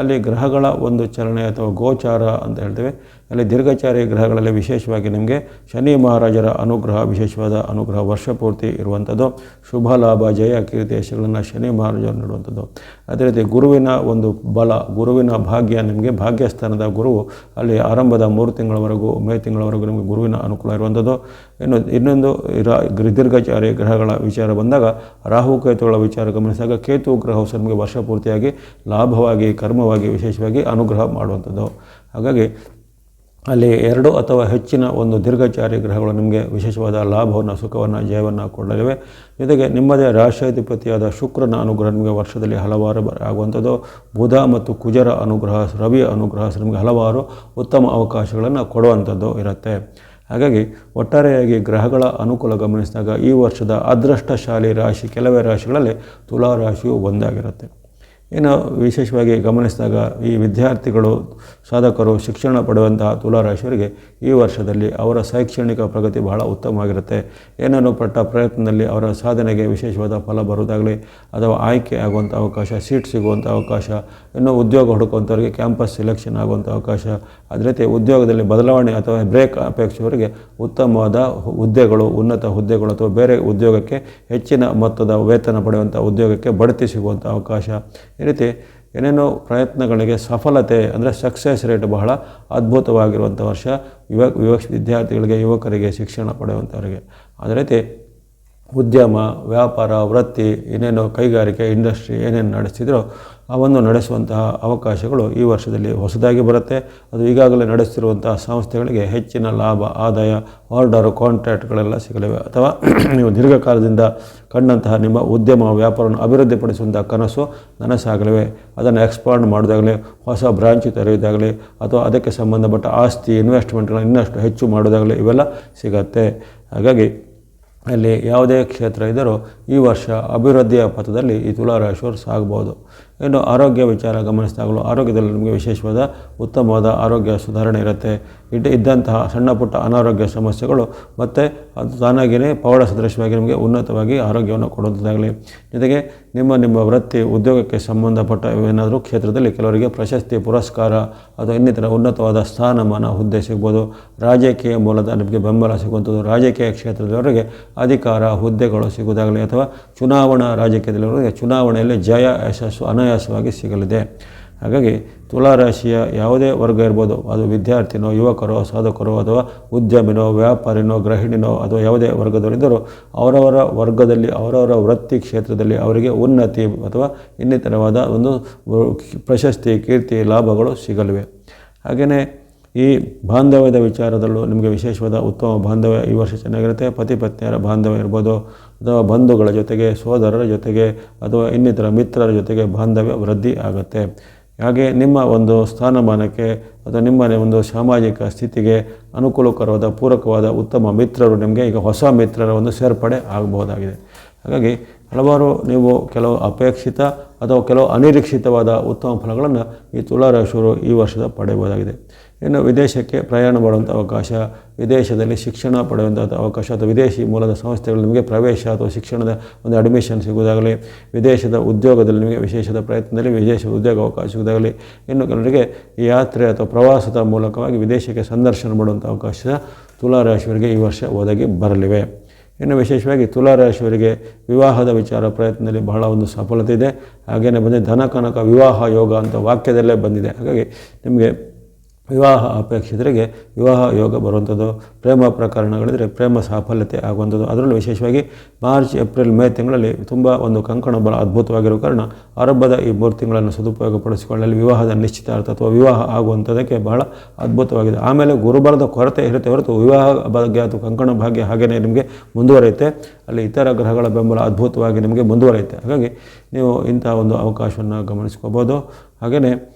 ಅಲ್ಲಿ ಗ್ರಹಗಳ ಒಂದು ಚಲನೆ ಅಥವಾ ಗೋಚಾರ ಅಂತ ಹೇಳ್ತೇವೆ. ಅಲ್ಲಿ ದೀರ್ಘಚಾರಿ ಗ್ರಹಗಳಲ್ಲಿ ವಿಶೇಷವಾಗಿ ನಿಮಗೆ ಶನಿ ಮಹಾರಾಜರ ಅನುಗ್ರಹ, ವಿಶೇಷವಾದ ಅನುಗ್ರಹ ವರ್ಷ ಪೂರ್ತಿ ಇರುವಂಥದ್ದು, ಶುಭ ಲಾಭ, ಜಯ, ಕೀರ್ತಿ ಯಶಗಳನ್ನು ಶನಿ ಮಹಾರಾಜರು ನೀಡುವಂಥದ್ದು. ಅದೇ ರೀತಿ ಗುರುವಿನ ಒಂದು ಬಲ, ಗುರುವಿನ ಭಾಗ್ಯ, ನಿಮಗೆ ಭಾಗ್ಯಸ್ಥಾನದ ಗುರುವು ಅಲ್ಲಿ ಆರಂಭದ 3 ತಿಂಗಳವರೆಗೂ, ಮೇ ತಿಂಗಳವರೆಗೂ ನಿಮಗೆ ಗುರುವಿನ ಅನುಕೂಲ ಇರುವಂಥದ್ದು. ಇನ್ನೊಂದು ದೀರ್ಘಚಾರಿ ಗ್ರಹಗಳ ವಿಚಾರ ಬಂದಾಗ ರಾಹುಕೇತುಗಳ ವಿಚಾರ ಗಮನಿಸಿದಾಗ ಕೇತು ಗ್ರಹವು ನಿಮಗೆ ವರ್ಷ ಪೂರ್ತಿಯಾಗಿ ಲಾಭವಾಗಿ, ಕರ್ಮವಾಗಿ, ವಿಶೇಷವಾಗಿ ಅನುಗ್ರಹ ಮಾಡುವಂಥದ್ದು. ಹಾಗಾಗಿ ಅಲ್ಲಿ 2 ಅಥವಾ ಹೆಚ್ಚಿನ ಒಂದು ದೀರ್ಘಚಾರಿ ಗ್ರಹಗಳು ನಿಮಗೆ ವಿಶೇಷವಾದ ಲಾಭವನ್ನು, ಸುಖವನ್ನು, ಜಯವನ್ನು ಕೊಡಲಿವೆ. ಜೊತೆಗೆ ನಿಮ್ಮದೇ ರಾಶಾಧಿಪತಿಯಾದ ಶುಕ್ರನ ಅನುಗ್ರಹ ನಿಮಗೆ ವರ್ಷದಲ್ಲಿ ಹಲವಾರು ಆಗುವಂಥದ್ದು, ಬುಧ ಮತ್ತು ಕುಜರ ಅನುಗ್ರಹ, ರವಿಯ ಅನುಗ್ರಹ ನಿಮಗೆ ಹಲವಾರು ಉತ್ತಮ ಅವಕಾಶಗಳನ್ನು ಕೊಡುವಂಥದ್ದು ಇರುತ್ತೆ. ಹಾಗಾಗಿ ಒಟ್ಟಾರೆಯಾಗಿ ಗ್ರಹಗಳ ಅನುಕೂಲ ಗಮನಿಸಿದಾಗ ಈ ವರ್ಷದ ಅದೃಷ್ಟಶಾಲಿ ರಾಶಿ ಕೆಲವೇ ರಾಶಿಗಳಲ್ಲಿ ತುಲಾ ರಾಶಿಯು ಒಂದಾಗಿರುತ್ತೆ. ಇನ್ನು ವಿಶೇಷವಾಗಿ ಗಮನಿಸಿದಾಗ ಈ ವಿದ್ಯಾರ್ಥಿಗಳು, ಸಾಧಕರು, ಶಿಕ್ಷಣ ಪಡೆಯುವಂತಹ ತುಲಾರಾಶಿಯವರಿಗೆ ಈ ವರ್ಷದಲ್ಲಿ ಅವರ ಶೈಕ್ಷಣಿಕ ಪ್ರಗತಿ ಬಹಳ ಉತ್ತಮವಾಗಿರುತ್ತೆ. ಏನನ್ನು ಪಟ್ಟ ಪ್ರಯತ್ನದಲ್ಲಿ ಅವರ ಸಾಧನೆಗೆ ವಿಶೇಷವಾದ ಫಲ ಬರುವುದಾಗಲಿ, ಅಥವಾ ಆಯ್ಕೆ ಆಗುವಂಥ ಅವಕಾಶ, ಸೀಟ್ ಸಿಗುವಂಥ ಅವಕಾಶ, ಇನ್ನು ಉದ್ಯೋಗ ಹುಡುಕುವಂಥವರಿಗೆ ಕ್ಯಾಂಪಸ್ ಸೆಲೆಕ್ಷನ್ ಆಗುವಂಥ ಅವಕಾಶ, ಅದೇ ರೀತಿ ಉದ್ಯೋಗದಲ್ಲಿ ಬದಲಾವಣೆ ಅಥವಾ ಬ್ರೇಕ್ ಅಪೇಕ್ಷೆಯವರಿಗೆ ಉತ್ತಮವಾದ ಹುದ್ದೆಗಳು, ಉನ್ನತ ಹುದ್ದೆಗಳು ಅಥವಾ ಬೇರೆ ಉದ್ಯೋಗಕ್ಕೆ ಹೆಚ್ಚಿನ ಮೊತ್ತದ ವೇತನ ಪಡೆಯುವಂಥ ಉದ್ಯೋಗಕ್ಕೆ ಬಡ್ತಿ ಸಿಗುವಂಥ ಅವಕಾಶ, ಈ ರೀತಿ ಏನೇನೋ ಪ್ರಯತ್ನಗಳಿಗೆ ಸಫಲತೆ ಅಂದರೆ ಸಕ್ಸಸ್ ರೇಟ್ ಬಹಳ ಅದ್ಭುತವಾಗಿರುವಂಥ ವರ್ಷ ವಿದ್ಯಾರ್ಥಿಗಳಿಗೆ, ಯುವಕರಿಗೆ, ಶಿಕ್ಷಣ ಪಡೆಯುವಂಥವರಿಗೆ. ಅದೇ ರೀತಿ ಉದ್ಯಮ, ವ್ಯಾಪಾರ, ವೃತ್ತಿ, ಏನೇನೋ ಕೈಗಾರಿಕೆ, ಇಂಡಸ್ಟ್ರಿ ಏನೇನು ನಡೆಸ್ತಿದ್ರೋ ಅವನ್ನು ನಡೆಸುವಂತಹ ಅವಕಾಶಗಳು ಈ ವರ್ಷದಲ್ಲಿ ಹೊಸದಾಗಿ ಬರುತ್ತೆ. ಅದು ಈಗಾಗಲೇ ನಡೆಸ್ತಿರುವಂತಹ ಸಂಸ್ಥೆಗಳಿಗೆ ಹೆಚ್ಚಿನ ಲಾಭ, ಆದಾಯ, ಆರ್ಡರು, ಕಾಂಟ್ರಾಕ್ಟ್ಗಳೆಲ್ಲ ಸಿಗಲಿವೆ. ಅಥವಾ ನೀವು ದೀರ್ಘಕಾಲದಿಂದ ಕಂಡಂತಹ ನಿಮ್ಮ ಉದ್ಯಮ, ವ್ಯಾಪಾರವನ್ನು ಅಭಿವೃದ್ಧಿಪಡಿಸುವಂಥ ಕನಸು ನನಸಾಗಲಿವೆ. ಅದನ್ನು ಎಕ್ಸ್ಪಾಂಡ್ ಮಾಡೋದಾಗಲಿ, ಹೊಸ ಬ್ರಾಂಚ್ ತೆರೆಯೋದಾಗಲಿ, ಅಥವಾ ಅದಕ್ಕೆ ಸಂಬಂಧಪಟ್ಟ ಆಸ್ತಿ, ಇನ್ವೆಸ್ಟ್ಮೆಂಟ್ಗಳನ್ನು ಇನ್ನಷ್ಟು ಹೆಚ್ಚು ಮಾಡೋದಾಗಲಿ, ಇವೆಲ್ಲ ಸಿಗತ್ತೆ. ಹಾಗಾಗಿ ಅಲ್ಲಿ ಯಾವುದೇ ಕ್ಷೇತ್ರ ಇದ್ದರೂ ಈ ವರ್ಷ ಅಭಿವೃದ್ಧಿಯ ಪಥದಲ್ಲಿ ಈ ತುಲಾರಾಶಿಯವರು ಸಾಗಬಹುದು. ಇನ್ನು ಆರೋಗ್ಯ ವಿಚಾರ ಗಮನಿಸಿದಾಗಲೂ ಆರೋಗ್ಯದಲ್ಲಿ ನಿಮಗೆ ವಿಶೇಷವಾದ ಉತ್ತಮವಾದ ಆರೋಗ್ಯ ಸುಧಾರಣೆ ಇರುತ್ತೆ. ಇದ್ದಂತಹ ಸಣ್ಣ ಪುಟ್ಟ ಅನಾರೋಗ್ಯ ಸಮಸ್ಯೆಗಳು ಮತ್ತು ಅದು ತಾನಾಗಿಯೇ ಪವಾಡ ಸದೃಶವಾಗಿ ನಿಮಗೆ ಉನ್ನತವಾಗಿ ಆರೋಗ್ಯವನ್ನು ಕೊಡುವಂಥದ್ದಾಗಲಿ. ಜೊತೆಗೆ ನಿಮ್ಮ ವೃತ್ತಿ ಉದ್ಯೋಗಕ್ಕೆ ಸಂಬಂಧಪಟ್ಟ ಏನಾದರೂ ಕ್ಷೇತ್ರದಲ್ಲಿ ಕೆಲವರಿಗೆ ಪ್ರಶಸ್ತಿ ಪುರಸ್ಕಾರ ಅಥವಾ ಇನ್ನಿತರ ಉನ್ನತವಾದ ಸ್ಥಾನಮಾನ ಹುದ್ದೆ ಸಿಗ್ಬೋದು. ರಾಜಕೀಯ ಮೂಲದ ನಿಮಗೆ ಬೆಂಬಲ ಸಿಗುವಂಥದ್ದು, ರಾಜಕೀಯ ಕ್ಷೇತ್ರದವರಿಗೆ ಅಧಿಕಾರ ಹುದ್ದೆಗಳು ಸಿಗುವುದಾಗಲಿ ಅಥವಾ ಚುನಾವಣಾ ರಾಜಕೀಯದಲ್ಲಿವರಿಗೆ ಚುನಾವಣೆಯಲ್ಲಿ ಜಯ ಯಶಸ್ಸು ಅನಾಯಾಸವಾಗಿ ಸಿಗಲಿದೆ. ಹಾಗಾಗಿ ತುಲಾರಾಶಿಯ ಯಾವುದೇ ವರ್ಗ ಇರ್ಬೋದು, ಅದು ವಿದ್ಯಾರ್ಥಿನೋ ಯುವಕರೋ ಸಾಧಕರೋ ಅಥವಾ ಉದ್ಯಮಿನೋ ವ್ಯಾಪಾರಿನೋ ಗೃಹಿಣಿನೋ ಅಥವಾ ಯಾವುದೇ ವರ್ಗದವರಿದ್ದರೂ ಅವರವರ ವರ್ಗದಲ್ಲಿ ಅವರವರ ವೃತ್ತಿ ಕ್ಷೇತ್ರದಲ್ಲಿ ಅವರಿಗೆ ಉನ್ನತಿ ಅಥವಾ ಇನ್ನಿತರವಾದ ಒಂದು ಪ್ರಶಸ್ತಿ ಕೀರ್ತಿ ಲಾಭಗಳು ಸಿಗಲಿವೆ. ಹಾಗೆಯೇ ಈ ಬಾಂಧವ್ಯದ ವಿಚಾರದಲ್ಲೂ ನಿಮಗೆ ವಿಶೇಷವಾದ ಉತ್ತಮ ಬಾಂಧವ್ಯ ಈ ವರ್ಷ ಚೆನ್ನಾಗಿರುತ್ತೆ. ಪತಿ ಪತ್ನಿಯರ ಬಾಂಧವ್ಯ ಇರ್ಬೋದು ಅಥವಾ ಬಂಧುಗಳ ಜೊತೆಗೆ ಸೋದರರ ಜೊತೆಗೆ ಅಥವಾ ಇನ್ನಿತರ ಮಿತ್ರರ ಜೊತೆಗೆ ಬಾಂಧವ್ಯ ವೃದ್ಧಿ ಆಗುತ್ತೆ. ಹಾಗೆ ನಿಮ್ಮ ಒಂದು ಸ್ಥಾನಮಾನಕ್ಕೆ ಅಥವಾ ನಿಮ್ಮ ಒಂದು ಸಾಮಾಜಿಕ ಸ್ಥಿತಿಗೆ ಅನುಕೂಲಕರವಾದ ಪೂರಕವಾದ ಉತ್ತಮ ಮಿತ್ರರು ನಿಮಗೆ ಈಗ ಹೊಸ ಮಿತ್ರರ ಒಂದು ಸೇರ್ಪಡೆ ಆಗಬಹುದಾಗಿದೆ. ಹಾಗಾಗಿ ಹಲವಾರು ನೀವು ಕೆಲವು ಅಪೇಕ್ಷಿತ ಅಥವಾ ಕೆಲವು ಅನಿರೀಕ್ಷಿತವಾದ ಉತ್ತಮ ಫಲಗಳನ್ನು ಈ ತುಲಾರಾಶಿಯವರು ಈ ವರ್ಷದ ಪಡೆಯಬಹುದಾಗಿದೆ. ಇನ್ನು ವಿದೇಶಕ್ಕೆ ಪ್ರಯಾಣ ಮಾಡುವಂಥ ಅವಕಾಶ, ವಿದೇಶದಲ್ಲಿ ಶಿಕ್ಷಣ ಪಡೆಯುವಂಥ ಅವಕಾಶ ಅಥವಾ ವಿದೇಶಿ ಮೂಲದ ಸಂಸ್ಥೆಗಳು ನಿಮಗೆ ಪ್ರವೇಶ ಅಥವಾ ಶಿಕ್ಷಣದ ಒಂದು ಅಡ್ಮಿಷನ್ ಸಿಗುವುದಾಗಲಿ, ವಿದೇಶದ ಉದ್ಯೋಗದಲ್ಲಿ ನಿಮಗೆ ವಿಶೇಷದ ಪ್ರಯತ್ನದಲ್ಲಿ ವಿದೇಶದ ಉದ್ಯೋಗ ಅವಕಾಶ ಸಿಗುವುದಾಗಲಿ, ಇನ್ನು ಕೆಲವರಿಗೆ ಈ ಯಾತ್ರೆ ಅಥವಾ ಪ್ರವಾಸದ ಮೂಲಕವಾಗಿ ವಿದೇಶಕ್ಕೆ ಸಂದರ್ಶನ ಮಾಡುವಂಥ ಅವಕಾಶ ತುಲಾರಾಶಿಯವರಿಗೆ ಈ ವರ್ಷ ಒದಗಿ ಬರಲಿವೆ. ಇನ್ನು ವಿಶೇಷವಾಗಿ ತುಲಾರಾಶಿಯವರಿಗೆ ವಿವಾಹದ ವಿಚಾರ ಪ್ರಯತ್ನದಲ್ಲಿ ಬಹಳ ಒಂದು ಸಫಲತೆ ಇದೆ. ಹಾಗೆಯೇ ಬಂದಿದೆ ಧನ ಕನಕ ವಿವಾಹ ಯೋಗ ಅಂತ ವಾಕ್ಯದಲ್ಲೇ ಬಂದಿದೆ. ಹಾಗಾಗಿ ನಿಮಗೆ ವಿವಾಹ ಅಪೇಕ್ಷಿತರಿಗೆ ವಿವಾಹ ಯೋಗ ಬರುವಂಥದ್ದು, ಪ್ರೇಮ ಪ್ರಕರಣಗಳಿದ್ದರೆ ಪ್ರೇಮ ಸಾಫಲ್ಯತೆ ಆಗುವಂಥದ್ದು. ಅದರಲ್ಲೂ ವಿಶೇಷವಾಗಿ ಮಾರ್ಚ್ ಏಪ್ರಿಲ್ ಮೇ ತಿಂಗಳಲ್ಲಿ ತುಂಬ ಒಂದು ಕಂಕಣ ಬಲ ಅದ್ಭುತವಾಗಿರೋ ಕಾರಣ ಆರಂಭದ ಈ 3 ತಿಂಗಳನ್ನು ಸದುಪಯೋಗಪಡಿಸಿಕೊಳ್ಳಲು ವಿವಾಹದ ನಿಶ್ಚಿತಾರ್ಥ ಅಥವಾ ವಿವಾಹ ಆಗುವಂಥದ್ದಕ್ಕೆ ಬಹಳ ಅದ್ಭುತವಾಗಿದೆ. ಆಮೇಲೆ ಗುರುಬಲದ ಕೊರತೆ ಇರುತ್ತೆ ಹೊರತು ವಿವಾಹ ಭಾಗ್ಯ ಅಥವಾ ಕಂಕಣ ಭಾಗ್ಯ ಹಾಗೆಯೇ ನಿಮಗೆ ಮುಂದುವರಿಯುತ್ತೆ. ಅಲ್ಲಿ ಇತರ ಗ್ರಹಗಳ ಬೆಂಬಲ ಅದ್ಭುತವಾಗಿ ನಿಮಗೆ ಮುಂದುವರಿಯುತ್ತೆ. ಹಾಗಾಗಿ ನೀವು ಇಂಥ ಒಂದು ಅವಕಾಶವನ್ನು ಗಮನಿಸ್ಕೋಬೋದು. ಹಾಗೆಯೇ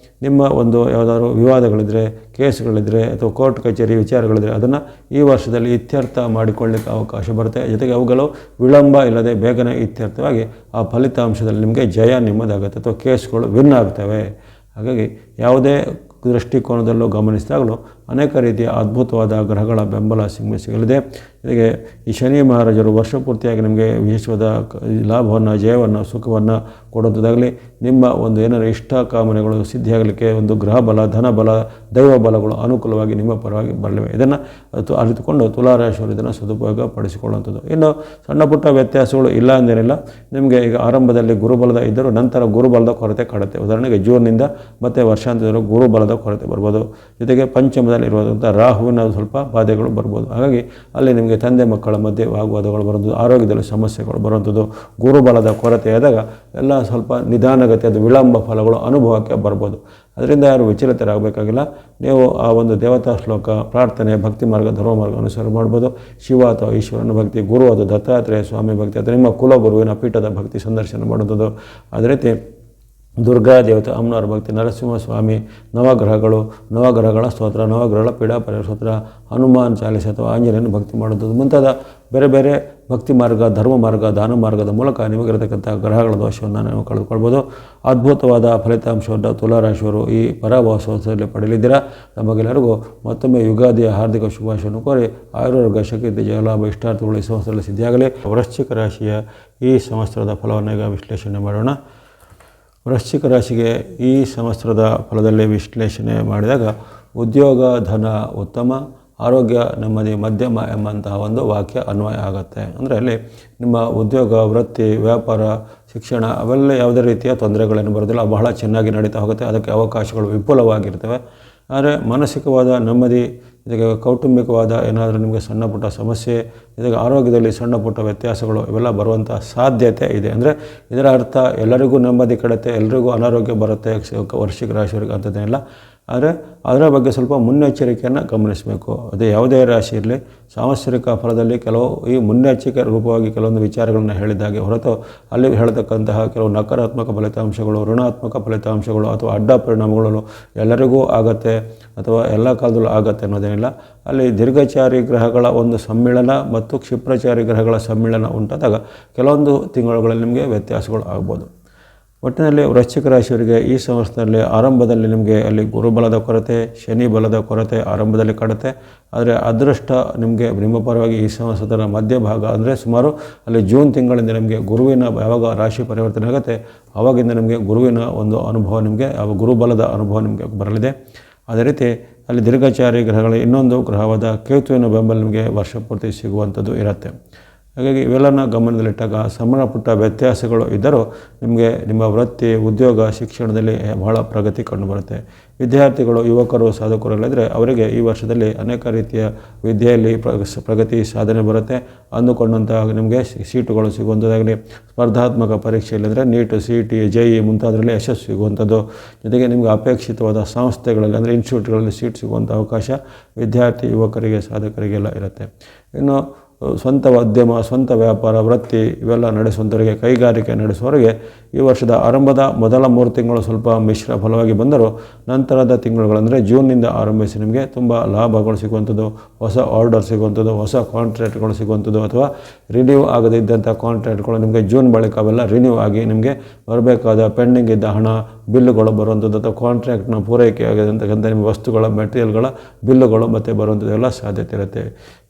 ನಿಮ್ಮ ಒಂದು ಯಾವುದಾದ್ರು ವಿವಾದಗಳಿದ್ದರೆ, ಕೇಸ್ಗಳಿದ್ದರೆ ಅಥವಾ ಕೋರ್ಟ್ ಕಚೇರಿ ವಿಚಾರಗಳಿದ್ದರೆ ಅದನ್ನು ಈ ವರ್ಷದಲ್ಲಿ ಇತ್ಯರ್ಥ ಮಾಡಿಕೊಳ್ಳಲಿಕ್ಕೆ ಅವಕಾಶ ಬರುತ್ತೆ. ಜೊತೆಗೆ ಅವುಗಳು ವಿಳಂಬ ಇಲ್ಲದೆ ಬೇಗನೆ ಇತ್ಯರ್ಥವಾಗಿ ಆ ಫಲಿತಾಂಶದಲ್ಲಿ ನಿಮಗೆ ಜಯ ನಿಮ್ಮದಾಗುತ್ತೆ ಅಥವಾ ಕೇಸ್ಗಳು ವಿನ್ ಆಗ್ತವೆ. ಹಾಗಾಗಿ ಯಾವುದೇ ದೃಷ್ಟಿಕೋನದಲ್ಲೂ ಗಮನಿಸಿದಾಗಲೂ ಅನೇಕ ರೀತಿಯ ಅದ್ಭುತವಾದ ಗ್ರಹಗಳ ಬೆಂಬಲ ಸಿಗಲಿದೆ. ಜೊತೆಗೆ ಈ ಶನಿ ಮಹಾರಾಜರು ವರ್ಷ ಪೂರ್ತಿಯಾಗಿ ನಿಮಗೆ ವಿಶೇಷವಾದ ಲಾಭವನ್ನು ಜಯವನ್ನು ಸುಖವನ್ನು ಕೊಡುವಂಥದ್ದಾಗಲಿ, ನಿಮ್ಮ ಒಂದು ಏನಾದರೂ ಇಷ್ಟ ಕಾಮನೆಗಳು ಸಿದ್ಧಿಯಾಗಲಿಕ್ಕೆ ಒಂದು ಗ್ರಹ ಬಲ ಧನ ಬಲ ದೈವ ಬಲಗಳು ಅನುಕೂಲವಾಗಿ ನಿಮ್ಮ ಪರವಾಗಿ ಬರಲಿವೆ. ಇದನ್ನು ಅರಿತುಕೊಂಡು ತುಲಾರಾಶಿಯವರು ಇದನ್ನು ಸದುಪಯೋಗ ಪಡಿಸಿಕೊಳ್ಳುವಂಥದ್ದು. ಇನ್ನು ಸಣ್ಣ ಪುಟ್ಟ ವ್ಯತ್ಯಾಸಗಳು ಇಲ್ಲ ಅಂದೇನಿಲ್ಲ. ನಿಮಗೆ ಈಗ ಆರಂಭದಲ್ಲಿ ಗುರುಬಲದ ಇದ್ದರೂ ನಂತರ ಗುರುಬಲದ ಕೊರತೆ ಕಾಡುತ್ತೆ. ಉದಾಹರಣೆಗೆ ಜೂನ್ನಿಂದ ಮತ್ತು ವರ್ಷಾಂತ್ಯದವರೆಗೂ ಗುರುಬಲದ ಕೊರತೆ ಬರ್ಬೋದು. ಜೊತೆಗೆ ಪಂಚಮದಲ್ಲಿ ಇರುವಂಥ ರಾಹುವಿನ ಸ್ವಲ್ಪ ಬಾಧೆಗಳು ಬರ್ಬೋದು. ಹಾಗಾಗಿ ಅಲ್ಲಿ ನಿಮಗೆ ತಂದೆ ಮಕ್ಕಳ ಮಧ್ಯೆ ವಾಗ್ವಾದಗಳು ಬರುವಂಥದ್ದು, ಆರೋಗ್ಯದಲ್ಲಿ ಸಮಸ್ಯೆಗಳು ಬರುವಂಥದ್ದು, ಗುರುಬಲದ ಕೊರತೆಯಾದಾಗ ಎಲ್ಲ ಸ್ವಲ್ಪ ನಿಧಾನಗತಿ ಅದು ವಿಳಂಬ ಫಲಗಳು ಅನುಭವಕ್ಕೆ ಬರ್ಬೋದು. ಅದರಿಂದ ಯಾರು ವಿಚಲಿತರಾಗಬೇಕಾಗಿಲ್ಲ. ನೀವು ಆ ಒಂದು ದೇವತಾ ಶ್ಲೋಕ ಪ್ರಾರ್ಥನೆ ಭಕ್ತಿ ಮಾರ್ಗ ಧರ್ಮ ಮಾರ್ಗ ಅನುಸಾರ ಮಾಡ್ಬೋದು. ಶಿವ ಅಥವಾ ಈಶ್ವರನ ಭಕ್ತಿ, ಗುರು ಅಥವಾ ದತ್ತಾತ್ರೇಯ ಸ್ವಾಮಿ ಭಕ್ತಿ ಅಥವಾ ನಿಮ್ಮ ಕುಲಗುರುವಿನ ಪೀಠದ ಭಕ್ತಿ ಸಂದರ್ಶನ ಮಾಡುವಂಥದ್ದು. ಅದೇ ರೀತಿ ದುರ್ಗಾ ದೇವತೆ ಅಮ್ಮನವರ ಭಕ್ತಿ, ನರಸಿಂಹಸ್ವಾಮಿ, ನವಗ್ರಹಗಳ ಸ್ತೋತ್ರ, ನವಗ್ರಹಗಳ ಪೀಡಾಪರಿಹಾರ ಸ್ತೋತ್ರ, ಹನುಮಾನ್ ಚಾಲಿಸ ಅಥವಾ ಆಂಜನೇಯನ ಭಕ್ತಿ ಮಾಡುವಂಥದ್ದು ಮುಂತಾದ ಬೇರೆ ಬೇರೆ ಭಕ್ತಿ ಮಾರ್ಗ ಧರ್ಮ ಮಾರ್ಗ ದಾನ ಮಾರ್ಗದ ಮೂಲಕ ನಿಮಗಿರತಕ್ಕಂಥ ಗ್ರಹಗಳ ದೋಷವನ್ನು ನೀವು ಕಳೆದುಕೊಳ್ಬೋದು. ಅದ್ಭುತವಾದ ಫಲಿತಾಂಶವನ್ನು ತುಲಾರಾಶಿಯವರು ಈ ಪರಾಭವೋತ್ಸವದಲ್ಲಿ ಪಡೆಯಲಿದ್ದೀರಾ. ನಮಗೆಲ್ಲರಿಗೂ ಮತ್ತೊಮ್ಮೆ ಯುಗಾದಿಯ ಹಾರ್ದಿಕ ಶುಭಾಶಯವನ್ನು ಕೋರಿ ಆಯುರ್ವೇದ ಶಕ್ತಿ ಜಯಲಾಭ ಇಷ್ಟಾರ್ಥಗಳು ಈ ಸಂವತ್ಸರದಲ್ಲಿ ಸಿದ್ಧಿಯಾಗಲಿ. ವೃಶ್ಚಿಕ ರಾಶಿಯ ಈ ಸಂವತ್ಸರದ ಫಲವನ್ನು ಈಗ ವಿಶ್ಲೇಷಣೆ ಮಾಡೋಣ. ವೃಶ್ಚಿಕ ರಾಶಿಗೆ ಈ ಸಂವತ್ಸರದ ಫಲದಲ್ಲಿ ವಿಶ್ಲೇಷಣೆ ಮಾಡಿದಾಗ ಉದ್ಯೋಗ ಧನ ಉತ್ತಮ, ಆರೋಗ್ಯ ನೆಮ್ಮದಿ ಮಧ್ಯಮ ಎಂಬಂತಹ ಒಂದು ವಾಕ್ಯ ಅನ್ವಯ ಆಗುತ್ತೆ. ಅಂದರೆ ಅಲ್ಲಿ ನಿಮ್ಮ ಉದ್ಯೋಗ ವೃತ್ತಿ ವ್ಯಾಪಾರ ಶಿಕ್ಷಣ ಅವೆಲ್ಲ ಯಾವುದೇ ರೀತಿಯ ತೊಂದರೆಗಳೇನು ಬರೋದಿಲ್ಲ, ಬಹಳ ಚೆನ್ನಾಗಿ ನಡೀತಾ ಹೋಗುತ್ತೆ. ಅದಕ್ಕೆ ಅವಕಾಶಗಳು ವಿಪುಲವಾಗಿರ್ತವೆ. ಆದರೆ ಮಾನಸಿಕವಾದ ನೆಮ್ಮದಿ ಜೊತೆಗೆ ಕೌಟುಂಬಿಕವಾದ ಏನಾದರೂ ನಿಮಗೆ ಸಣ್ಣ ಪುಟ್ಟ ಸಮಸ್ಯೆ ಜೊತೆಗೆ ಆರೋಗ್ಯದಲ್ಲಿ ಸಣ್ಣ ಪುಟ್ಟ ವ್ಯತ್ಯಾಸಗಳು ಇವೆಲ್ಲ ಬರುವಂಥ ಸಾಧ್ಯತೆ ಇದೆ. ಅಂದರೆ ಇದರ ಅರ್ಥ ಎಲ್ಲರಿಗೂ ನೆಮ್ಮದಿ ಕಡುತ್ತೆ, ಎಲ್ಲರಿಗೂ ಅನಾರೋಗ್ಯ ಬರುತ್ತೆ ವೃಶ್ಚಿಕ ರಾಶಿಯವರಿಗೆ ಅಂಥದ್ದೇನಿಲ್ಲ. ಆದರೆ ಅದರ ಬಗ್ಗೆ ಸ್ವಲ್ಪ ಮುನ್ನೆಚ್ಚರಿಕೆಯನ್ನು ಗಮನಿಸಬೇಕು. ಅದು ಯಾವುದೇ ರಾಶಿ ಇರಲಿ, ಸಾಂವತ್ಸರಿಕ ಫಲದಲ್ಲಿ ಕೆಲವು ಈ ಮುನ್ನೆಚ್ಚರಿಕೆ ರೂಪವಾಗಿ ಕೆಲವೊಂದು ವಿಚಾರಗಳನ್ನು ಹೇಳಿದ್ದಾಗೆ ಹೊರತು ಅಲ್ಲಿ ಹೇಳ್ತಕ್ಕಂತಹ ಕೆಲವು ನಕಾರಾತ್ಮಕ ಫಲಿತಾಂಶಗಳು ಋಣಾತ್ಮಕ ಫಲಿತಾಂಶಗಳು ಅಥವಾ ಅಡ್ಡ ಪರಿಣಾಮಗಳು ಎಲ್ಲರಿಗೂ ಆಗತ್ತೆ ಅಥವಾ ಎಲ್ಲ ಕಾಲದಲ್ಲೂ ಆಗತ್ತೆ ಅನ್ನೋದೇ ಅಂತೇನಿಲ್ಲ. ಅಲ್ಲಿ ದೀರ್ಘಚಾರಿ ಗ್ರಹಗಳ ಒಂದು ಸಮ್ಮಿಳನ ಮತ್ತು ಕ್ಷಿಪ್ರಚಾರಿ ಗ್ರಹಗಳ ಸಮ್ಮಿಳನ ಉಂಟಾದಾಗ ಕೆಲವೊಂದು ತಿಂಗಳುಗಳಲ್ಲಿ ನಿಮಗೆ ವ್ಯತ್ಯಾಸಗಳು ಆಗ್ಬೋದು. ಒಟ್ಟಿನಲ್ಲಿ ವೃಶ್ಚಿಕ ರಾಶಿಯವರಿಗೆ ಈ ಸಂವತ್ಸರದಲ್ಲಿ ಆರಂಭದಲ್ಲಿ ನಿಮಗೆ ಅಲ್ಲಿ ಗುರುಬಲದ ಕೊರತೆ, ಶನಿ ಬಲದ ಕೊರತೆ ಆರಂಭದಲ್ಲಿ ಕಾಡುತ್ತೆ. ಆದರೆ ಅದೃಷ್ಟ ನಿಮಗೆ ನಿಮ್ಮ ಪರವಾಗಿ ಈ ಸಂವತ್ಸರದ ಮಧ್ಯಭಾಗ ಅಂದರೆ ಸುಮಾರು ಅಲ್ಲಿ ಜೂನ್ ತಿಂಗಳಿಂದ ನಿಮಗೆ ಗುರುವಿನ ಯಾವಾಗ ರಾಶಿ ಪರಿವರ್ತನೆ ಆಗುತ್ತೆ ಆವಾಗಿಂದ ನಿಮಗೆ ಗುರುವಿನ ಒಂದು ಅನುಭವ ನಿಮಗೆ ಗುರುಬಲದ ಅನುಭವ ನಿಮಗೆ ಬರಲಿದೆ. ಅದೇ ರೀತಿ ಅಲ್ಲಿ ದೀರ್ಘಚಾರಿ ಗ್ರಹಗಳ ಇನ್ನೊಂದು ಗ್ರಹವಾದ ಕೇತುವಿನ ಬೆಂಬಲ ನಿಮಗೆ ವರ್ಷ ಪೂರ್ತಿ ಸಿಗುವಂಥದ್ದು ಇರುತ್ತೆ. ಹಾಗಾಗಿ ಇವೆಲ್ಲನ ಗಮನದಲ್ಲಿಟ್ಟಾಗ ಸಣ್ಣ ಪುಟ್ಟ ವ್ಯತ್ಯಾಸಗಳು ಇದ್ದರೂ ನಿಮಗೆ ನಿಮ್ಮ ವೃತ್ತಿ, ಉದ್ಯೋಗ, ಶಿಕ್ಷಣದಲ್ಲಿ ಬಹಳ ಪ್ರಗತಿ ಕಂಡುಬರುತ್ತೆ. ವಿದ್ಯಾರ್ಥಿಗಳು, ಯುವಕರು, ಸಾಧಕರಲ್ಲಿದ್ದರೆ ಅವರಿಗೆ ಈ ವರ್ಷದಲ್ಲಿ ಅನೇಕ ರೀತಿಯ ವಿದ್ಯೆಯಲ್ಲಿ ಪ್ರಗತಿ ಸಾಧನೆ ಬರುತ್ತೆ. ಅಂದುಕೊಂಡಂತಹ ನಿಮಗೆ ಸೀಟುಗಳು ಸಿಗುವಂಥದ್ದಾಗಲಿ, ಸ್ಪರ್ಧಾತ್ಮಕ ಪರೀಕ್ಷೆಯಲ್ಲಿದ್ದರೆ ನೀಟ್, CET, JEE ಮುಂತಾದರಲ್ಲಿ ಯಶಸ್ಸು ಸಿಗುವಂಥದ್ದು, ಜೊತೆಗೆ ನಿಮಗೆ ಅಪೇಕ್ಷಿತವಾದ ಸಂಸ್ಥೆಗಳಲ್ಲಿ ಅಂದರೆ ಇನ್ಸ್ಟಿಟ್ಯೂಟ್ಗಳಲ್ಲಿ ಸೀಟ್ ಸಿಗುವಂಥ ಅವಕಾಶ ವಿದ್ಯಾರ್ಥಿ, ಯುವಕರಿಗೆ, ಸಾಧಕರಿಗೆಲ್ಲ ಇರುತ್ತೆ. ಇನ್ನು ಸ್ವಂತ ಉದ್ಯಮ, ಸ್ವಂತ ವ್ಯಾಪಾರ, ವೃತ್ತಿ ಇವೆಲ್ಲ ನಡೆಸುವಂಥವರಿಗೆ, ಕೈಗಾರಿಕೆ ನಡೆಸುವವರಿಗೆ ಈ ವರ್ಷದ ಆರಂಭದ ಮೊದಲ 3 ತಿಂಗಳು ಸ್ವಲ್ಪ ಮಿಶ್ರ ಫಲವಾಗಿ ಬಂದರೂ ನಂತರದ ತಿಂಗಳುಗಳಂದರೆ ಜೂನ್ನಿಂದ ಆರಂಭಿಸಿ ನಿಮಗೆ ತುಂಬ ಲಾಭಗಳು ಸಿಗುವಂಥದ್ದು, ಹೊಸ ಆರ್ಡರ್ ಸಿಗುವಂಥದ್ದು, ಹೊಸ ಕಾಂಟ್ರಾಕ್ಟ್ಗಳು ಸಿಗುವಂಥದ್ದು ಅಥವಾ ರಿನ್ಯೂ ಆಗದೇ ಇದ್ದಂಥ ಕಾಂಟ್ರಾಕ್ಟ್ಗಳು ನಿಮಗೆ ಜೂನ್ ಬಳಿಕ ಅವೆಲ್ಲ ರಿನ್ಯೂ ಆಗಿ ನಿಮಗೆ ಬರಬೇಕಾದ ಪೆಂಡಿಂಗ್ ಇದ್ದ ಹಣ, ಬಿಲ್ಲುಗಳು ಬರುವಂಥದ್ದು ಅಥವಾ ಕಾಂಟ್ರಾಕ್ಟ್ನ ಪೂರೈಕೆ ಆಗಿದಂತಕ್ಕಂಥ ನಿಮ್ಮ ವಸ್ತುಗಳ, ಮೆಟೀರಿಯಲ್ಗಳ ಬಿಲ್ಲುಗಳು ಮತ್ತು ಬರುವಂಥದ್ದು ಎಲ್ಲ ಸಾಧ್ಯತೆ ಇರುತ್ತೆ.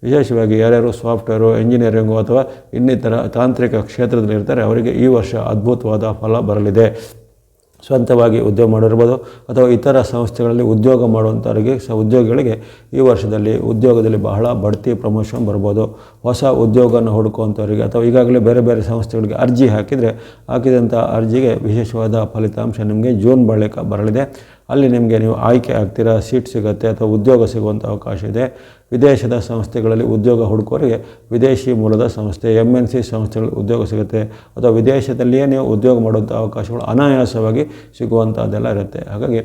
ವಿಶೇಷವಾಗಿ ಯಾರ್ಯಾರು ಸಾಫ್ಟ್ವೇರು, ಇಂಜಿನಿಯರಿಂಗು ಅಥವಾ ಇನ್ನಿತರ ತಾಂತ್ರಿಕ ಕ್ಷೇತ್ರದಲ್ಲಿ ಇರ್ತಾರೆ ಅವರಿಗೆ ಈ ವರ್ಷ ಅದ್ಭುತವಾದ ಫಲ ಬರಲಿದೆ. ಸ್ವಂತವಾಗಿ ಉದ್ಯೋಗ ಮಾಡಿರ್ಬೋದು ಅಥವಾ ಇತರ ಸಂಸ್ಥೆಗಳಲ್ಲಿ ಉದ್ಯೋಗ ಮಾಡುವಂಥವರಿಗೆ ಉದ್ಯೋಗಿಗಳಿಗೆ ಈ ವರ್ಷದಲ್ಲಿ ಉದ್ಯೋಗದಲ್ಲಿ ಬಹಳ ಬಡ್ತಿ, ಪ್ರಮೋಷನ್ ಬರ್ಬೋದು. ಹೊಸ ಉದ್ಯೋಗನ ಹುಡುಕುವಂಥವರಿಗೆ ಅಥವಾ ಈಗಾಗಲೇ ಬೇರೆ ಬೇರೆ ಸಂಸ್ಥೆಗಳಿಗೆ ಅರ್ಜಿ ಹಾಕಿದಂಥ ಅರ್ಜಿಗೆ ವಿಶೇಷವಾದ ಫಲಿತಾಂಶ ನಿಮಗೆ ಜೂನ್ ಬಳಿಕ ಬರಲಿದೆ. ಅಲ್ಲಿ ನಿಮಗೆ ನೀವು ಆಯ್ಕೆ ಆಗ್ತೀರಾ, ಸೀಟ್ ಸಿಗುತ್ತೆ ಅಥವಾ ಉದ್ಯೋಗ ಸಿಗುವಂಥ ಅವಕಾಶ ಇದೆ. ವಿದೇಶದ ಸಂಸ್ಥೆಗಳಲ್ಲಿ ಉದ್ಯೋಗ ಹುಡುಕೋರಿಗೆ ವಿದೇಶಿ ಮೂಲದ ಸಂಸ್ಥೆ, MNC ಸಂಸ್ಥೆಗಳಲ್ಲಿ ಉದ್ಯೋಗ ಸಿಗುತ್ತೆ ಅಥವಾ ವಿದೇಶದಲ್ಲಿಯೇ ನೀವು ಉದ್ಯೋಗ ಮಾಡುವಂಥ ಅವಕಾಶಗಳು ಅನಾಯಾಸವಾಗಿ ಸಿಗುವಂಥದ್ದೆಲ್ಲ ಇರುತ್ತೆ. ಹಾಗಾಗಿ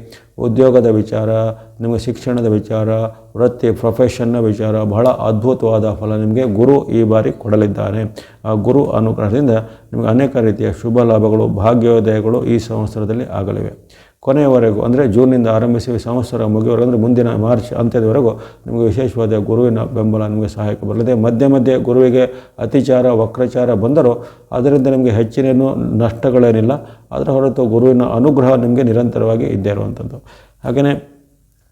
ಉದ್ಯೋಗದ ವಿಚಾರ, ನಿಮಗೆ ಶಿಕ್ಷಣದ ವಿಚಾರ, ವೃತ್ತಿ, ಪ್ರೊಫೆಷನ್ನ ವಿಚಾರ ಬಹಳ ಅದ್ಭುತವಾದ ಫಲ ನಿಮಗೆ ಗುರು ಈ ಬಾರಿ ಕೊಡಲಿದ್ದಾನೆ. ಆ ಗುರು ಅನುಗ್ರಹದಿಂದ ನಿಮಗೆ ಅನೇಕ ರೀತಿಯ ಶುಭ ಲಾಭಗಳು, ಭಾಗ್ಯೋದಯಗಳು ಈ ಸಂವತ್ಸರದಲ್ಲಿ ಆಗಲಿವೆ. ಕೊನೆಯವರೆಗೂ ಅಂದರೆ ಜೂನ್ನಿಂದ ಆರಂಭಿಸಿ ಸಂವತ್ಸರ ಮುಗಿಯುವವರೆಗೂ ಅಂದರೆ ಮುಂದಿನ ಮಾರ್ಚ್ ಅಂತ್ಯದವರೆಗೂ ನಿಮಗೆ ವಿಶೇಷವಾದ ಗುರುವಿನ ಬೆಂಬಲ ನಿಮಗೆ ಸಹಾಯಕ ಬರಲಿದೆ. ಮಧ್ಯೆ ಮಧ್ಯೆ ಗುರುವಿಗೆ ಅತಿಚಾರ, ವಕ್ರಚಾರ ಬಂದರೂ ಅದರಿಂದ ನಿಮಗೆ ಹೆಚ್ಚಿನೇನು ನಷ್ಟಗಳೇನಿಲ್ಲ. ಅದರ ಹೊರತು ಗುರುವಿನ ಅನುಗ್ರಹ ನಿಮಗೆ ನಿರಂತರವಾಗಿ ಇದ್ದೇ ಇರುವಂಥದ್ದು. ಹಾಗೆಯೇ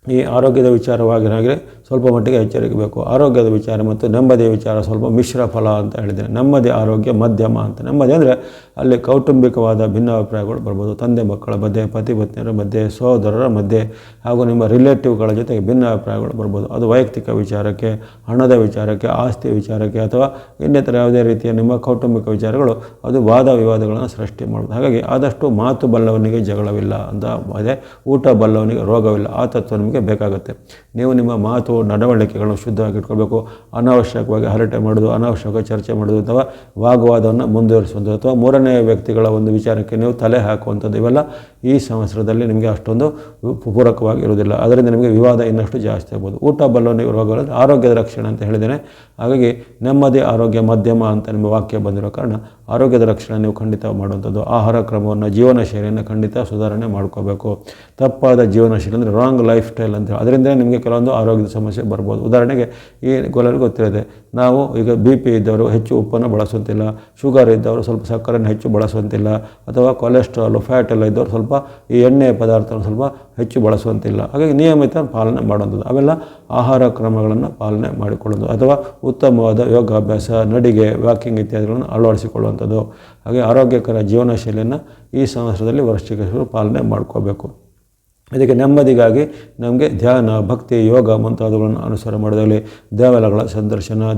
ಈ ಆರೋಗ್ಯದ ವಿಚಾರವಾಗಿನಾಗಲಿ ಸ್ವಲ್ಪ ಮಟ್ಟಿಗೆ ಎಚ್ಚರಿಕೆ ಬೇಕು. ಆರೋಗ್ಯದ ವಿಚಾರ ಮತ್ತು ನೆಮ್ಮದಿಯ ವಿಚಾರ ಸ್ವಲ್ಪ ಮಿಶ್ರ ಫಲ ಅಂತ ಹೇಳಿದ್ದೇನೆ. ನೆಮ್ಮದಿ, ಆರೋಗ್ಯ ಮಧ್ಯಮ ಅಂತ. ನೆಮ್ಮದಿ ಅಂದರೆ ಅಲ್ಲಿ ಕೌಟುಂಬಿಕವಾದ ಭಿನ್ನಾಭಿಪ್ರಾಯಗಳು ಬರ್ಬೋದು. ತಂದೆ ಮಕ್ಕಳ ಮಧ್ಯೆ, ಪತಿ ಪತ್ನಿಯರ ಮಧ್ಯೆ, ಸಹೋದರರ ಮಧ್ಯೆ ಹಾಗೂ ನಿಮ್ಮ ರಿಲೇಟಿವ್ಗಳ ಜೊತೆಗೆ ಭಿನ್ನಾಭಿಪ್ರಾಯಗಳು ಬರ್ಬೋದು. ಅದು ವೈಯಕ್ತಿಕ ವಿಚಾರಕ್ಕೆ, ಹಣದ ವಿಚಾರಕ್ಕೆ, ಆಸ್ತಿ ವಿಚಾರಕ್ಕೆ ಅಥವಾ ಇನ್ನಿತರ ಯಾವುದೇ ರೀತಿಯ ನಿಮ್ಮ ಕೌಟುಂಬಿಕ ವಿಚಾರಗಳು ಅದು ವಾದ ವಿವಾದಗಳನ್ನು ಸೃಷ್ಟಿ ಮಾಡೋದು. ಹಾಗಾಗಿ ಆದಷ್ಟು ಮಾತು ಬಲ್ಲವನಿಗೆ ಜಗಳವಿಲ್ಲ ಅಂತ ಅದೇ, ಊಟ ಬಲ್ಲವನಿಗೆ ರೋಗವಿಲ್ಲ. ಆ ತತ್ವ ನಿಮಗೆ ಬೇಕಾಗುತ್ತೆ. ನೀವು ನಿಮ್ಮ ಮಾತು, ನಡವಳಿಕೆಗಳನ್ನು ಶುದ್ಧವಾಗಿ ಇಟ್ಕೊಳ್ಬೇಕು. ಅನಾವಶ್ಯಕವಾಗಿ ಹರಟೆ ಮಾಡೋದು, ಅನಾವಶ್ಯಕವಾಗಿ ಚರ್ಚೆ ಮಾಡೋದು ಅಥವಾ ವಾಗ್ವಾದವನ್ನು ಮುಂದುವರಿಸುವಂಥದ್ದು ಅಥವಾ ಮೂರನೇ ವ್ಯಕ್ತಿಗಳ ಒಂದು ವಿಚಾರಕ್ಕೆ ನೀವು ತಲೆ ಹಾಕುವಂಥದ್ದು ಇವೆಲ್ಲ ಈ ಸಂವತ್ಸರದಲ್ಲಿ ನಿಮಗೆ ಅಷ್ಟೊಂದು ಪೂರಕವಾಗಿ ಇರುವುದಿಲ್ಲ. ಅದರಿಂದ ನಿಮಗೆ ವಿವಾದ ಇನ್ನಷ್ಟು ಜಾಸ್ತಿ ಆಗ್ಬೋದು. ಊಟ ಬಲ್ಲವನಿಗೆ ರೋಗಗಳು ಆರೋಗ್ಯದ ರಕ್ಷಣೆ ಅಂತ ಹೇಳಿದ್ದೇನೆ. ಹಾಗಾಗಿ ನೆಮ್ಮದಿ, ಆರೋಗ್ಯ ಮಧ್ಯಮ ಅಂತ ನಿಮ್ಮ ವಾಕ್ಯ ಬಂದಿರೋ ಕಾರಣ ಆರೋಗ್ಯದ ರಕ್ಷಣೆ ನೀವು ಖಂಡಿತ ಮಾಡುವಂಥದ್ದು. ಆಹಾರ ಕ್ರಮವನ್ನು, ಜೀವನ ಶೈಲಿಯನ್ನು ಖಂಡಿತ ಸುಧಾರಣೆ ಮಾಡ್ಕೋಬೇಕು. ತಪ್ಪಾದ ಜೀವನ ಶೈಲಿ ಅಂದರೆ ರಾಂಗ್ ಲೈಫ್ ಸ್ಟೈಲ್ ಅಂತ, ಅದರಿಂದ ನಿಮಗೆ ಕೆಲವೊಂದು ಆರೋಗ್ಯದ ಸಮಸ್ಯೆ ಬರ್ಬೋದು. ಉದಾಹರಣೆಗೆ ಈ ಎಲ್ಲರಿಗೂ ಗೊತ್ತಿರುತ್ತೆ, ನಾವು ಈಗ BP ಇದ್ದವರು ಹೆಚ್ಚು ಉಪ್ಪನ್ನು ಬಳಸುವಂತಿಲ್ಲ, ಶುಗರ್ ಇದ್ದವರು ಸ್ವಲ್ಪ ಸಕ್ಕರೆಯನ್ನು ಹೆಚ್ಚು ಬಳಸುವಂತಿಲ್ಲ, ಅಥವಾ ಕೊಲೆಸ್ಟ್ರಾಲು, ಫ್ಯಾಟ್ ಎಲ್ಲ ಇದ್ದವರು ಸ್ವಲ್ಪ ಈ ಎಣ್ಣೆ ಪದಾರ್ಥವನ್ನು ಸ್ವಲ್ಪ ಹೆಚ್ಚು ಬಳಸುವಂತಿಲ್ಲ. ಹಾಗಾಗಿ ನಿಯಮಿತ ಪಾಲನೆ ಮಾಡುವಂಥದ್ದು, ಅವೆಲ್ಲ ಆಹಾರ ಕ್ರಮಗಳನ್ನು ಪಾಲನೆ ಮಾಡಿಕೊಳ್ಳೋದು ಅಥವಾ ಉತ್ತಮವಾದ ಯೋಗಾಭ್ಯಾಸ, ನಡಿಗೆ, ವಾಕಿಂಗ್ ಇತ್ಯಾದಿಗಳನ್ನು ಅಳವಡಿಸಿಕೊಳ್ಳುವಂಥದ್ದು. ಹಾಗೆ ಆರೋಗ್ಯಕರ ಜೀವನ ಶೈಲಿಯನ್ನು ಈ ಸಂವತ್ಸರದಲ್ಲಿ ವೃಶ್ಚಿಕರು ಪಾಲನೆ ಮಾಡ್ಕೋಬೇಕು. ಇದಕ್ಕೆ ನೆಮ್ಮದಿಗಾಗಿ ನಮಗೆ ಧ್ಯಾನ, ಭಕ್ತಿ, ಯೋಗ ಮುಂತಾದವುಗಳನ್ನು ಅನುಸರಣೆ ಮಾಡೋದಾಗಲಿ, ದೇವಾಲಯಗಳ ಸಂದರ್ಶನ,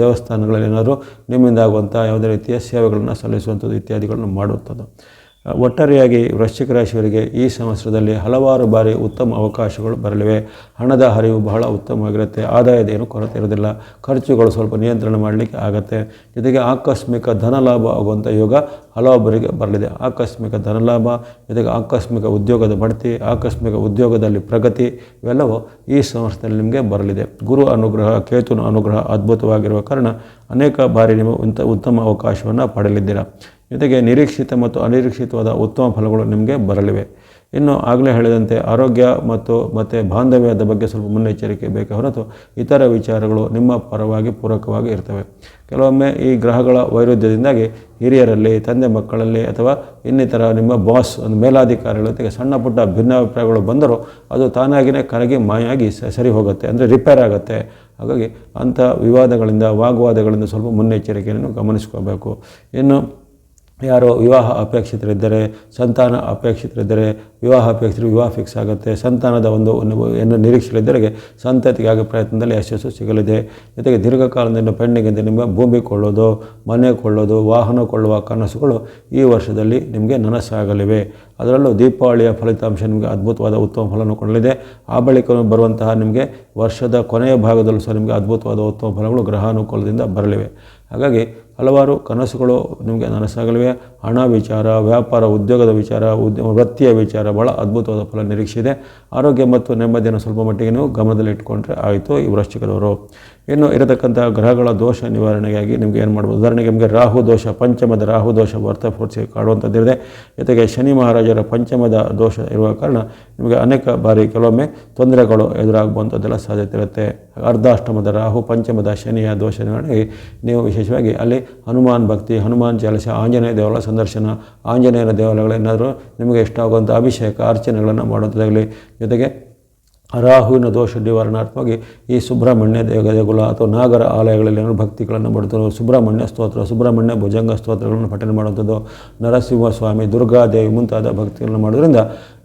ದೇವಸ್ಥಾನಗಳಲ್ಲಿ ಏನಾದರೂ ನಿಮ್ಮಿಂದ ಆಗುವಂಥ ಯಾವುದೇ ರೀತಿಯ ಸೇವೆಗಳನ್ನು ಸಲ್ಲಿಸುವಂಥದ್ದು ಇತ್ಯಾದಿಗಳನ್ನು ಮಾಡುವಂಥದ್ದು. ಒಟ್ಟಾರೆಯಾಗಿ ವೃಶ್ಚಿಕ ರಾಶಿಯವರಿಗೆ ಈ ಸಂವತ್ಸರದಲ್ಲಿ ಹಲವಾರು ಬಾರಿ ಉತ್ತಮ ಅವಕಾಶಗಳು ಬರಲಿವೆ. ಹಣದ ಹರಿವು ಬಹಳ ಉತ್ತಮವಾಗಿರುತ್ತೆ. ಆದಾಯದ ಏನು ಕೊರತೆ ಇರೋದಿಲ್ಲ. ಖರ್ಚುಗಳು ಸ್ವಲ್ಪ ನಿಯಂತ್ರಣ ಮಾಡಲಿಕ್ಕೆ ಆಗುತ್ತೆ. ಜೊತೆಗೆ ಆಕಸ್ಮಿಕ ಧನಲಾಭ ಆಗುವಂಥ ಯೋಗ ಹಲವೊಬ್ಬರಿಗೆ ಬರಲಿದೆ. ಆಕಸ್ಮಿಕ ಧನಲಾಭ, ಜೊತೆಗೆ ಆಕಸ್ಮಿಕ ಉದ್ಯೋಗದ ಬಡ್ತಿ, ಆಕಸ್ಮಿಕ ಉದ್ಯೋಗದಲ್ಲಿ ಪ್ರಗತಿ ಇವೆಲ್ಲವೂ ಈ ಸಂವತ್ಸರದಲ್ಲಿ ನಿಮಗೆ ಬರಲಿದೆ. ಗುರು ಅನುಗ್ರಹ, ಕೇತುನ ಅನುಗ್ರಹ ಅದ್ಭುತವಾಗಿರುವ ಕಾರಣ ಅನೇಕ ಬಾರಿ ನೀವು ಉತ್ತಮ ಅವಕಾಶವನ್ನು ಪಡೆಯಲಿದ್ದೀರಾ. ಜೊತೆಗೆ ನಿರೀಕ್ಷಿತ ಮತ್ತು ಅನಿರೀಕ್ಷಿತವಾದ ಉತ್ತಮ ಫಲಗಳು ನಿಮಗೆ ಬರಲಿವೆ. ಇನ್ನು ಆಗಲೇ ಹೇಳಿದಂತೆ ಆರೋಗ್ಯ ಮತ್ತು ಬಾಂಧವ್ಯದ ಬಗ್ಗೆ ಸ್ವಲ್ಪ ಮುನ್ನೆಚ್ಚರಿಕೆ ಬೇಕೇ ಹೊರತು ಇತರ ವಿಚಾರಗಳು ನಿಮ್ಮ ಪರವಾಗಿ ಪೂರಕವಾಗಿ ಇರ್ತವೆ. ಕೆಲವೊಮ್ಮೆ ಈ ಗ್ರಹಗಳ ವೈರುಧ್ಯದಿಂದಾಗಿ ಹಿರಿಯರಲ್ಲಿ, ತಂದೆ ಮಕ್ಕಳಲ್ಲಿ ಅಥವಾ ಇನ್ನಿತರ ನಿಮ್ಮ ಬಾಸ್ ಒಂದು ಮೇಲಾಧಿಕಾರಿಗಳ ಜೊತೆಗೆ ಸಣ್ಣ ಪುಟ್ಟ ಭಿನ್ನಾಭಿಪ್ರಾಯಗಳು ಬಂದರೂ ಅದು ತಾನಾಗಿಯೇ ಕರಗಿ ಮಾಯಾಗಿ ಸರಿ ಹೋಗುತ್ತೆ, ಅಂದರೆ ರಿಪೇರ್ ಆಗುತ್ತೆ. ಹಾಗಾಗಿ ಅಂಥ ವಿವಾದಗಳಿಂದ, ವಾಗ್ವಾದಗಳಿಂದ ಸ್ವಲ್ಪ ಮುನ್ನೆಚ್ಚರಿಕೆಯನ್ನು ಗಮನಿಸ್ಕೋಬೇಕು. ಇನ್ನು ಯಾರೋ ವಿವಾಹ ಅಪೇಕ್ಷಿತರಿದ್ದರೆ, ಸಂತಾನ ಅಪೇಕ್ಷಿತರಿದ್ದರೆ, ವಿವಾಹ ಫಿಕ್ಸ್ ಆಗುತ್ತೆ. ಸಂತಾನದ ಒಂದು ನಿರೀಕ್ಷೆಗಳಿದ್ದರಿಗೆ ಸಂತತಿಗಾಗಿ ಪ್ರಯತ್ನದಲ್ಲಿ ಯಶಸ್ಸು ಸಿಗಲಿದೆ. ಜೊತೆಗೆ ದೀರ್ಘಕಾಲದಿಂದ ಪೆಂಡಿಂಗ್ ಅಂತ ನಿಮ್ಮ ಭೂಮಿ ಕೊಳ್ಳೋದು, ಮನೆ ಕೊಳ್ಳೋದು, ವಾಹನ ಕೊಳ್ಳುವ ಕನಸುಗಳು ಈ ವರ್ಷದಲ್ಲಿ ನಿಮಗೆ ನನಸಾಗಲಿವೆ. ಅದರಲ್ಲೂ ದೀಪಾವಳಿಯ ಫಲಿತಾಂಶ ನಿಮಗೆ ಅದ್ಭುತವಾದ ಉತ್ತಮ ಫಲವನ್ನು ಕೊಡಲಿದೆ. ಆ ಬಳಿಕ ಬರುವಂತಹ ನಿಮಗೆ ವರ್ಷದ ಕೊನೆಯ ಭಾಗದಲ್ಲೂ ಸಹ ನಿಮಗೆ ಅದ್ಭುತವಾದ ಉತ್ತಮ ಫಲಗಳು ಗ್ರಹಾನುಕೂಲದಿಂದ ಬರಲಿವೆ. ಹಾಗಾಗಿ ಹಲವಾರು ಕನಸುಗಳು ನಿಮಗೆ ನನಸಾಗಲಿವೆ. ಹಣ ವಿಚಾರ, ವ್ಯಾಪಾರ, ಉದ್ಯೋಗದ ವಿಚಾರ, ವೃತ್ತಿಯ ವಿಚಾರ ಭಾಳ ಅದ್ಭುತವಾದ ಫಲ ನಿರೀಕ್ಷೆ ಇದೆ. ಆರೋಗ್ಯ ಮತ್ತು ನೆಮ್ಮದಿಯನ್ನು ಸ್ವಲ್ಪ ಮಟ್ಟಿಗೆ ನೀವು ಗಮನದಲ್ಲಿ ಇಟ್ಕೊಂಡ್ರೆ ಆಯಿತು ಈ ವೃಶ್ಚಿಕದವರು. ಇನ್ನು ಇರತಕ್ಕಂಥ ಗ್ರಹಗಳ ದೋಷ ನಿವಾರಣೆಗಾಗಿ ನಿಮಗೆ ಏನು ಮಾಡ್ಬೋದು, ಉದಾಹರಣೆಗೆ ನಿಮಗೆ ರಾಹು ದೋಷ, ಪಂಚಮದ ರಾಹು ದೋಷ ವರ್ತಫೋರ್ಸಿ ಕಾಡುವಂಥದ್ದಿದೆ. ಜೊತೆಗೆ ಶನಿ ಮಹಾರಾಜರ ಪಂಚಮದ ದೋಷ ಇರುವ ಕಾರಣ ನಿಮಗೆ ಅನೇಕ ಬಾರಿ ಕೆಲವೊಮ್ಮೆ ತೊಂದರೆಗಳು ಎದುರಾಗುವಂಥದ್ದೆಲ್ಲ ಸಾಧ್ಯತೆ ಇರುತ್ತೆ. ಅರ್ಧಾಷ್ಟಮದ ರಾಹು, ಪಂಚಮದ ಶನಿಯ ದೋಷ ನಿವಾರಣೆಗೆ ನೀವು ವಿಶೇಷವಾಗಿ ಅಲ್ಲಿ ಹನುಮಾನ್ ಭಕ್ತಿ, ಹನುಮಾನ್ ಚಾಲಿಸ, ಆಂಜನೇಯ ದೇವಾಲಯ ಸಂದರ್ಶನ, ಆಂಜನೇಯನ ದೇವಾಲಯಗಳೇನಾದರೂ ನಿಮಗೆ ಇಷ್ಟ ಆಗುವಂಥ ಅಭಿಷೇಕ ಅರ್ಚನೆಗಳನ್ನು ಮಾಡುವಂಥದ್ದಾಗಲಿ. ಜೊತೆಗೆ ರಾಹುವಿನ ದೋಷ ನಿವಾರಣಾರ್ಥವಾಗಿ ಈ ಸುಬ್ರಹ್ಮಣ್ಯ ದೇಗುಲ ಅಥವಾ ನಾಗರ ಆಲಯಗಳಲ್ಲಿ ಏನಾದರೂ ಭಕ್ತಿಗಳನ್ನು ಮಾಡುತ್ತದೆ. ಸುಬ್ರಹ್ಮಣ್ಯ ಸ್ತೋತ್ರ, ಸುಬ್ರಹ್ಮಣ್ಯ ಭುಜಂಗ ಸ್ತೋತ್ರಗಳನ್ನು ಪಠನೆ ಮಾಡುವಂಥದ್ದು, ನರಸಿಂಹಸ್ವಾಮಿ, ದುರ್ಗಾದೇವಿ ಮುಂತಾದ ಭಕ್ತಿಗಳನ್ನು ಮಾಡೋದ್ರಿಂದ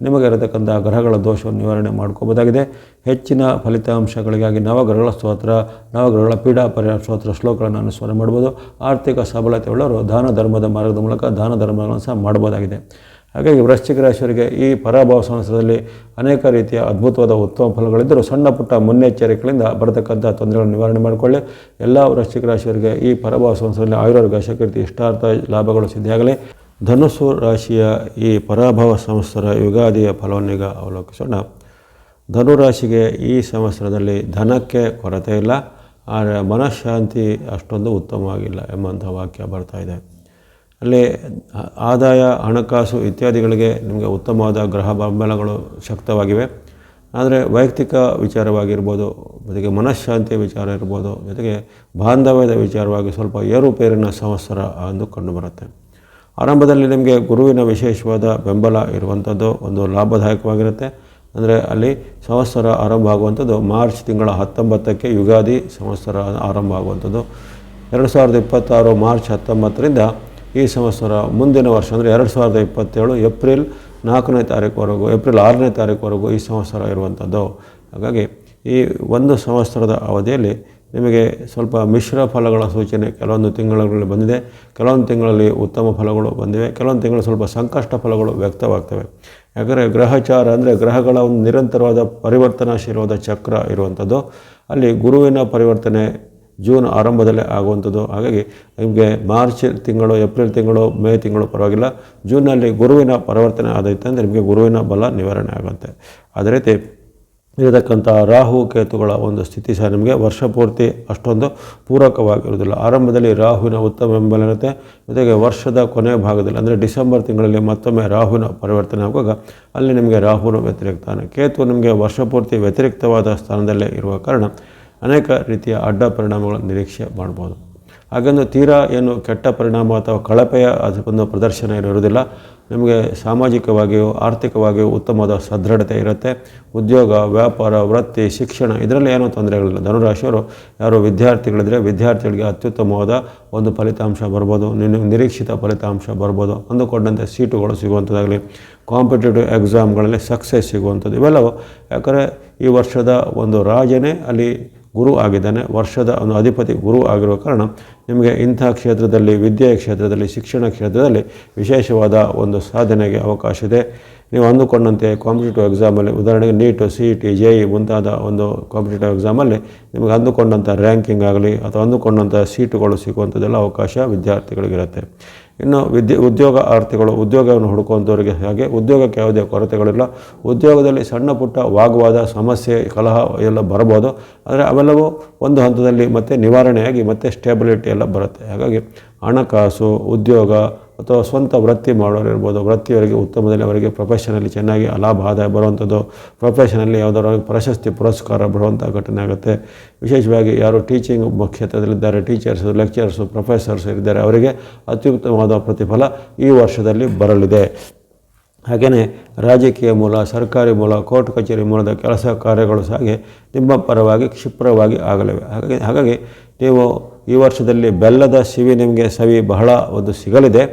ನಿಮಗೆ ಇರತಕ್ಕಂಥ ಗ್ರಹಗಳ ದೋಷವನ್ನು ನಿವಾರಣೆ ಮಾಡ್ಕೋಬೋದಾಗಿದೆ. ಹೆಚ್ಚಿನ ಫಲಿತಾಂಶಗಳಿಗಾಗಿ ನವಗ್ರಹಗಳ ಸ್ತೋತ್ರ, ನವಗ್ರಹಗಳ ಪೀಡಾ ಪರಿಹಾರ ಸ್ತೋತ್ರ ಶ್ಲೋಕಗಳನ್ನು ಅನುಸ್ಮರಣೆ ಮಾಡ್ಬೋದು. ಆರ್ಥಿಕ ಸಬಲತೆ ಉಳ್ಳವರು ದಾನ ಧರ್ಮದ ಮಾರ್ಗದ ಮೂಲಕ ದಾನ ಧರ್ಮಗಳನ್ನು ಸಹ ಮಾಡ್ಬೋದಾಗಿದೆ. ಹಾಗಾಗಿ ವೃಶ್ಚಿಕ ರಾಶಿಯವರಿಗೆ ಈ ಪರಾಭವ ಸಂವತ್ಸರದಲ್ಲಿ ಅನೇಕ ರೀತಿಯ ಅದ್ಭುತವಾದ ಉತ್ತಮ ಫಲಗಳಿದ್ದರೂ ಸಣ್ಣ ಪುಟ್ಟ ಮುನ್ನೆಚ್ಚರಿಕೆಗಳಿಂದ ಬರತಕ್ಕಂಥ ತೊಂದರೆಗಳನ್ನು ನಿವಾರಣೆ ಮಾಡಿಕೊಳ್ಳಿ. ಎಲ್ಲ ವೃಶ್ಚಿಕ ರಾಶಿಯವರಿಗೆ ಈ ಪರಾಭವ ಸಂವತ್ಸರದಲ್ಲಿ ಆಯುರಾರೋಗ್ಯ, ಶಕೀರ್ತಿ, ಇಷ್ಟಾರ್ಥ ಲಾಭಗಳು ಸಿದ್ಧಿಯಾಗಲಿ. ಧನುಸ್ಸು ರಾಶಿಯ ಈ ಪರಾಭವ ಸಂವತ್ಸರ ಯುಗಾದಿಯ ಫಲವನ್ನೀಗ ಅವಲೋಕಿಸೋಣ. ಧನುರಾಶಿಗೆ ಈ ಸಂವತ್ಸರದಲ್ಲಿ ಧನಕ್ಕೆ ಕೊರತೆ ಇಲ್ಲ, ಆದರೆ ಮನಃಶಾಂತಿ ಅಷ್ಟೊಂದು ಉತ್ತಮವಾಗಿಲ್ಲ ಎಂಬಂಥ ವಾಕ್ಯ ಬರ್ತಾ ಇದೆ. ಅಲ್ಲಿ ಆದಾಯ, ಹಣಕಾಸು ಇತ್ಯಾದಿಗಳಿಗೆ ನಿಮಗೆ ಉತ್ತಮವಾದ ಗ್ರಹ ಬೆಂಬಲಗಳು ಶಕ್ತವಾಗಿವೆ. ಆದರೆ ವೈಯಕ್ತಿಕ ವಿಚಾರವಾಗಿರ್ಬೋದು, ಜೊತೆಗೆ ಮನಃಶಾಂತಿಯ ವಿಚಾರ ಇರ್ಬೋದು, ಜೊತೆಗೆ ಬಾಂಧವ್ಯದ ವಿಚಾರವಾಗಿ ಸ್ವಲ್ಪ ಏರುಪೇರಿನ ಸಂವತ್ಸರ ಎಂದು ಕಂಡುಬರುತ್ತೆ. ಆರಂಭದಲ್ಲಿ ನಿಮಗೆ ಗುರುವಿನ ವಿಶೇಷವಾದ ಬೆಂಬಲ ಇರುವಂಥದ್ದು ಒಂದು ಲಾಭದಾಯಕವಾಗಿರುತ್ತೆ. ಅಂದರೆ ಅಲ್ಲಿ ಸಂವತ್ಸರ ಆರಂಭ ಆಗುವಂಥದ್ದು ಮಾರ್ಚ್ ತಿಂಗಳ 19ಕ್ಕೆ ಯುಗಾದಿ ಸಂವತ್ಸರ ಆರಂಭ ಆಗುವಂಥದ್ದು. 2026 ಮಾರ್ಚ್ 19ರಿಂದ ಈ ಸಂವತ್ಸರ ಮುಂದಿನ ವರ್ಷ ಅಂದರೆ 2027 ಏಪ್ರಿಲ್ 4ನೇ ತಾರೀಕುವರೆಗೂ, ಏಪ್ರಿಲ್ 6ನೇ ತಾರೀಕುವರೆಗೂ ಈ ಸಂವತ್ಸರ ಇರುವಂಥದ್ದು. ಹಾಗಾಗಿ ಈ ಒಂದು ಸಂವತ್ಸರದ ಅವಧಿಯಲ್ಲಿ ನಿಮಗೆ ಸ್ವಲ್ಪ ಮಿಶ್ರ ಫಲಗಳ ಸೂಚನೆ ಕೆಲವೊಂದು ತಿಂಗಳಲ್ಲಿ ಬಂದಿದೆ, ಕೆಲವೊಂದು ತಿಂಗಳಲ್ಲಿ ಉತ್ತಮ ಫಲಗಳು ಬಂದಿವೆ, ಕೆಲವೊಂದು ತಿಂಗಳು ಸ್ವಲ್ಪ ಸಂಕಷ್ಟ ಫಲಗಳು ವ್ಯಕ್ತವಾಗ್ತವೆ. ಯಾಕಂದರೆ ಗ್ರಹಚಾರ ಅಂದರೆ ಗ್ರಹಗಳ ಒಂದು ನಿರಂತರವಾದ ಪರಿವರ್ತನಾಶೀಲವಾದ ಚಕ್ರ ಇರುವಂಥದ್ದು. ಅಲ್ಲಿ ಗುರುವಿನ ಪರಿವರ್ತನೆ ಜೂನ್ ಆರಂಭದಲ್ಲೇ ಆಗುವಂಥದ್ದು. ಹಾಗಾಗಿ ನಿಮಗೆ ಮಾರ್ಚ್ ತಿಂಗಳು, ಏಪ್ರಿಲ್ ತಿಂಗಳು, ಮೇ ತಿಂಗಳು ಪರವಾಗಿಲ್ಲ. ಜೂನ್ನಲ್ಲಿ ಗುರುವಿನ ಪರಿವರ್ತನೆ ಆದೈತೆ ಅಂದರೆ ನಿಮಗೆ ಗುರುವಿನ ಬಲ ನಿವಾರಣೆ ಆಗುತ್ತೆ. ಅದೇ ರೀತಿ ಇರತಕ್ಕಂಥ ರಾಹು ಕೇತುಗಳ ಒಂದು ಸ್ಥಿತಿ ಸಹ ನಿಮಗೆ ವರ್ಷ ಪೂರ್ತಿ ಅಷ್ಟೊಂದು ಪೂರಕವಾಗಿರುವುದಿಲ್ಲ. ಆರಂಭದಲ್ಲಿ ರಾಹುವಿನ ಉತ್ತಮ ಬೆಂಬಲ ಇರುತ್ತೆ. ಜೊತೆಗೆ ವರ್ಷದ ಕೊನೆಯ ಭಾಗದಲ್ಲಿ ಅಂದರೆ ಡಿಸೆಂಬರ್ ತಿಂಗಳಲ್ಲಿ ಮತ್ತೊಮ್ಮೆ ರಾಹುವಿನ ಪರಿವರ್ತನೆ ಆಗುವಾಗ ಅಲ್ಲಿ ನಿಮಗೆ ರಾಹುವಿನ ವ್ಯತಿರಿಕ್ತಾನೆ. ಕೇತು ನಿಮಗೆ ವರ್ಷ ಪೂರ್ತಿ ವ್ಯತಿರಿಕ್ತವಾದ ಸ್ಥಾನದಲ್ಲೇ ಇರುವ ಕಾರಣ ಅನೇಕ ರೀತಿಯ ಅಡ್ಡ ಪರಿಣಾಮಗಳನ್ನು ನಿರೀಕ್ಷೆ ಮಾಡ್ಬೋದು. ಹಾಗೆಂದು ತೀರಾ ಏನು ಕೆಟ್ಟ ಪರಿಣಾಮ ಅಥವಾ ಕಳಪೆಯ ಒಂದು ಪ್ರದರ್ಶನ ಇರುವುದಿಲ್ಲ. ನಿಮಗೆ ಸಾಮಾಜಿಕವಾಗಿಯೂ ಆರ್ಥಿಕವಾಗಿಯೂ ಉತ್ತಮವಾದ ಸದೃಢತೆ ಇರುತ್ತೆ. ಉದ್ಯೋಗ, ವ್ಯಾಪಾರ, ವೃತ್ತಿ, ಶಿಕ್ಷಣ ಇದರಲ್ಲಿ ಏನೂ ತೊಂದರೆಗಳಿಲ್ಲ. ಧನುರಾಶಿಯವರು ಯಾರು ವಿದ್ಯಾರ್ಥಿಗಳಿದ್ರೆ ವಿದ್ಯಾರ್ಥಿಗಳಿಗೆ ಅತ್ಯುತ್ತಮವಾದ ಒಂದು ಫಲಿತಾಂಶ ಬರ್ಬೋದು, ನಿರೀಕ್ಷಿತ ಫಲಿತಾಂಶ ಬರ್ಬೋದು. ಅಂದುಕೊಂಡಂತೆ ಸೀಟುಗಳು ಸಿಗುವಂಥದ್ದಾಗಲಿ, ಕಾಂಪಿಟೇಟಿವ್ ಎಕ್ಸಾಮ್ಗಳಲ್ಲಿ ಸಕ್ಸಸ್ ಸಿಗುವಂಥದ್ದು ಇವೆಲ್ಲವೂ. ಯಾಕಂದರೆ ಈ ವರ್ಷದ ಒಂದು ರಾಜನೇ ಅಲ್ಲಿ ಗುರು ಆಗಿದ್ದಾನೆ. ವರ್ಷದ ಒಂದು ಅಧಿಪತಿ ಗುರು ಆಗಿರುವ ಕಾರಣ ನಿಮಗೆ ಇಂಥ ಕ್ಷೇತ್ರದಲ್ಲಿ, ವಿದ್ಯೆಯ ಕ್ಷೇತ್ರದಲ್ಲಿ, ಶಿಕ್ಷಣ ಕ್ಷೇತ್ರದಲ್ಲಿ ವಿಶೇಷವಾದ ಒಂದು ಸಾಧನೆಗೆ ಅವಕಾಶ ಇದೆ. ನೀವು ಅಂದುಕೊಂಡಂತೆ ಕಾಂಪಿಟೇಟಿವ್ ಎಕ್ಸಾಮಲ್ಲಿ, ಉದಾಹರಣೆಗೆ ನೀಟು, CET, JEE ಮುಂತಾದ ಒಂದು ಕಾಂಪಿಟೇಟಿವ್ ಎಕ್ಸಾಮಲ್ಲಿ ನಿಮಗೆ ಅಂದುಕೊಂಡಂಥ ರ್ಯಾಂಕಿಂಗ್ ಆಗಲಿ ಅಥವಾ ಅಂದುಕೊಂಡಂಥ ಸೀಟುಗಳು ಸಿಗುವಂಥದ್ದೆಲ್ಲ ಅವಕಾಶ ವಿದ್ಯಾರ್ಥಿಗಳಿಗಿರುತ್ತೆ. ಇನ್ನು ಉದ್ಯೋಗಾರ್ಥಿಗಳು ಉದ್ಯೋಗವನ್ನು ಹುಡುಕುವಂಥವರಿಗೆ ಹಾಗೆ ಉದ್ಯೋಗಕ್ಕೆ ಯಾವುದೇ ಕೊರತೆಗಳಿಲ್ಲ. ಉದ್ಯೋಗದಲ್ಲಿ ಸಣ್ಣ ಪುಟ್ಟ ವಾಗ್ವಾದ, ಸಮಸ್ಯೆ, ಕಲಹ ಎಲ್ಲ ಬರ್ಬೋದು. ಆದರೆ ಅವೆಲ್ಲವೂ ಒಂದು ಹಂತದಲ್ಲಿ ಮತ್ತೆ ನಿವಾರಣೆಯಾಗಿ ಮತ್ತೆ ಸ್ಟೇಬಿಲಿಟಿ ಎಲ್ಲ ಬರುತ್ತೆ. ಹಾಗಾಗಿ ಹಣಕಾಸು, ಉದ್ಯೋಗ ಅಥವಾ ಸ್ವಂತ ವೃತ್ತಿ ಮಾಡೋರು ಇರ್ಬೋದು, ವೃತ್ತಿಯವರಿಗೆ ಉತ್ತಮದಲ್ಲಿ ಅವರಿಗೆ ಪ್ರೊಫೆಷನಲ್ಲಿ ಚೆನ್ನಾಗಿ ಲಾಭ ಆದಾಯ ಬರುವಂಥದ್ದು, ಪ್ರೊಫೆಷನಲ್ಲಿ ಯಾವುದಾದ್ರು ಪ್ರಶಸ್ತಿ ಪುರಸ್ಕಾರ ಬರುವಂಥ ಘಟನೆ ಆಗುತ್ತೆ. ವಿಶೇಷವಾಗಿ ಯಾರು ಟೀಚಿಂಗ್ ಕ್ಷೇತ್ರದಲ್ಲಿದ್ದಾರೆ, ಟೀಚರ್ಸು, ಲೆಕ್ಚರ್ಸು, ಪ್ರೊಫೆಸರ್ಸ್ ಇದ್ದಾರೆ, ಅವರಿಗೆ ಅತ್ಯುತ್ತಮವಾದ ಪ್ರತಿಫಲ ಈ ವರ್ಷದಲ್ಲಿ ಬರಲಿದೆ. ಹಾಗೆಯೇ ರಾಜಕೀಯ ಮೂಲ, ಸರ್ಕಾರಿ ಮೂಲ, ಕೋರ್ಟ್ ಕಚೇರಿ ಮೂಲದ ಕೆಲಸ ಕಾರ್ಯಗಳು ಸಾಗಿ ನಿಮ್ಮ ಪರವಾಗಿ ಕ್ಷಿಪ್ರವಾಗಿ ಆಗಲಿವೆ. ಹಾಗಾಗಿ ನೀವು ಈ ವರ್ಷದಲ್ಲಿ ಬೆಲ್ಲದ ಸಿವಿ ನಿಮಗೆ ಸವಿ ಬಹಳ ಒಂದು ಸಿಗಲಿದೆ.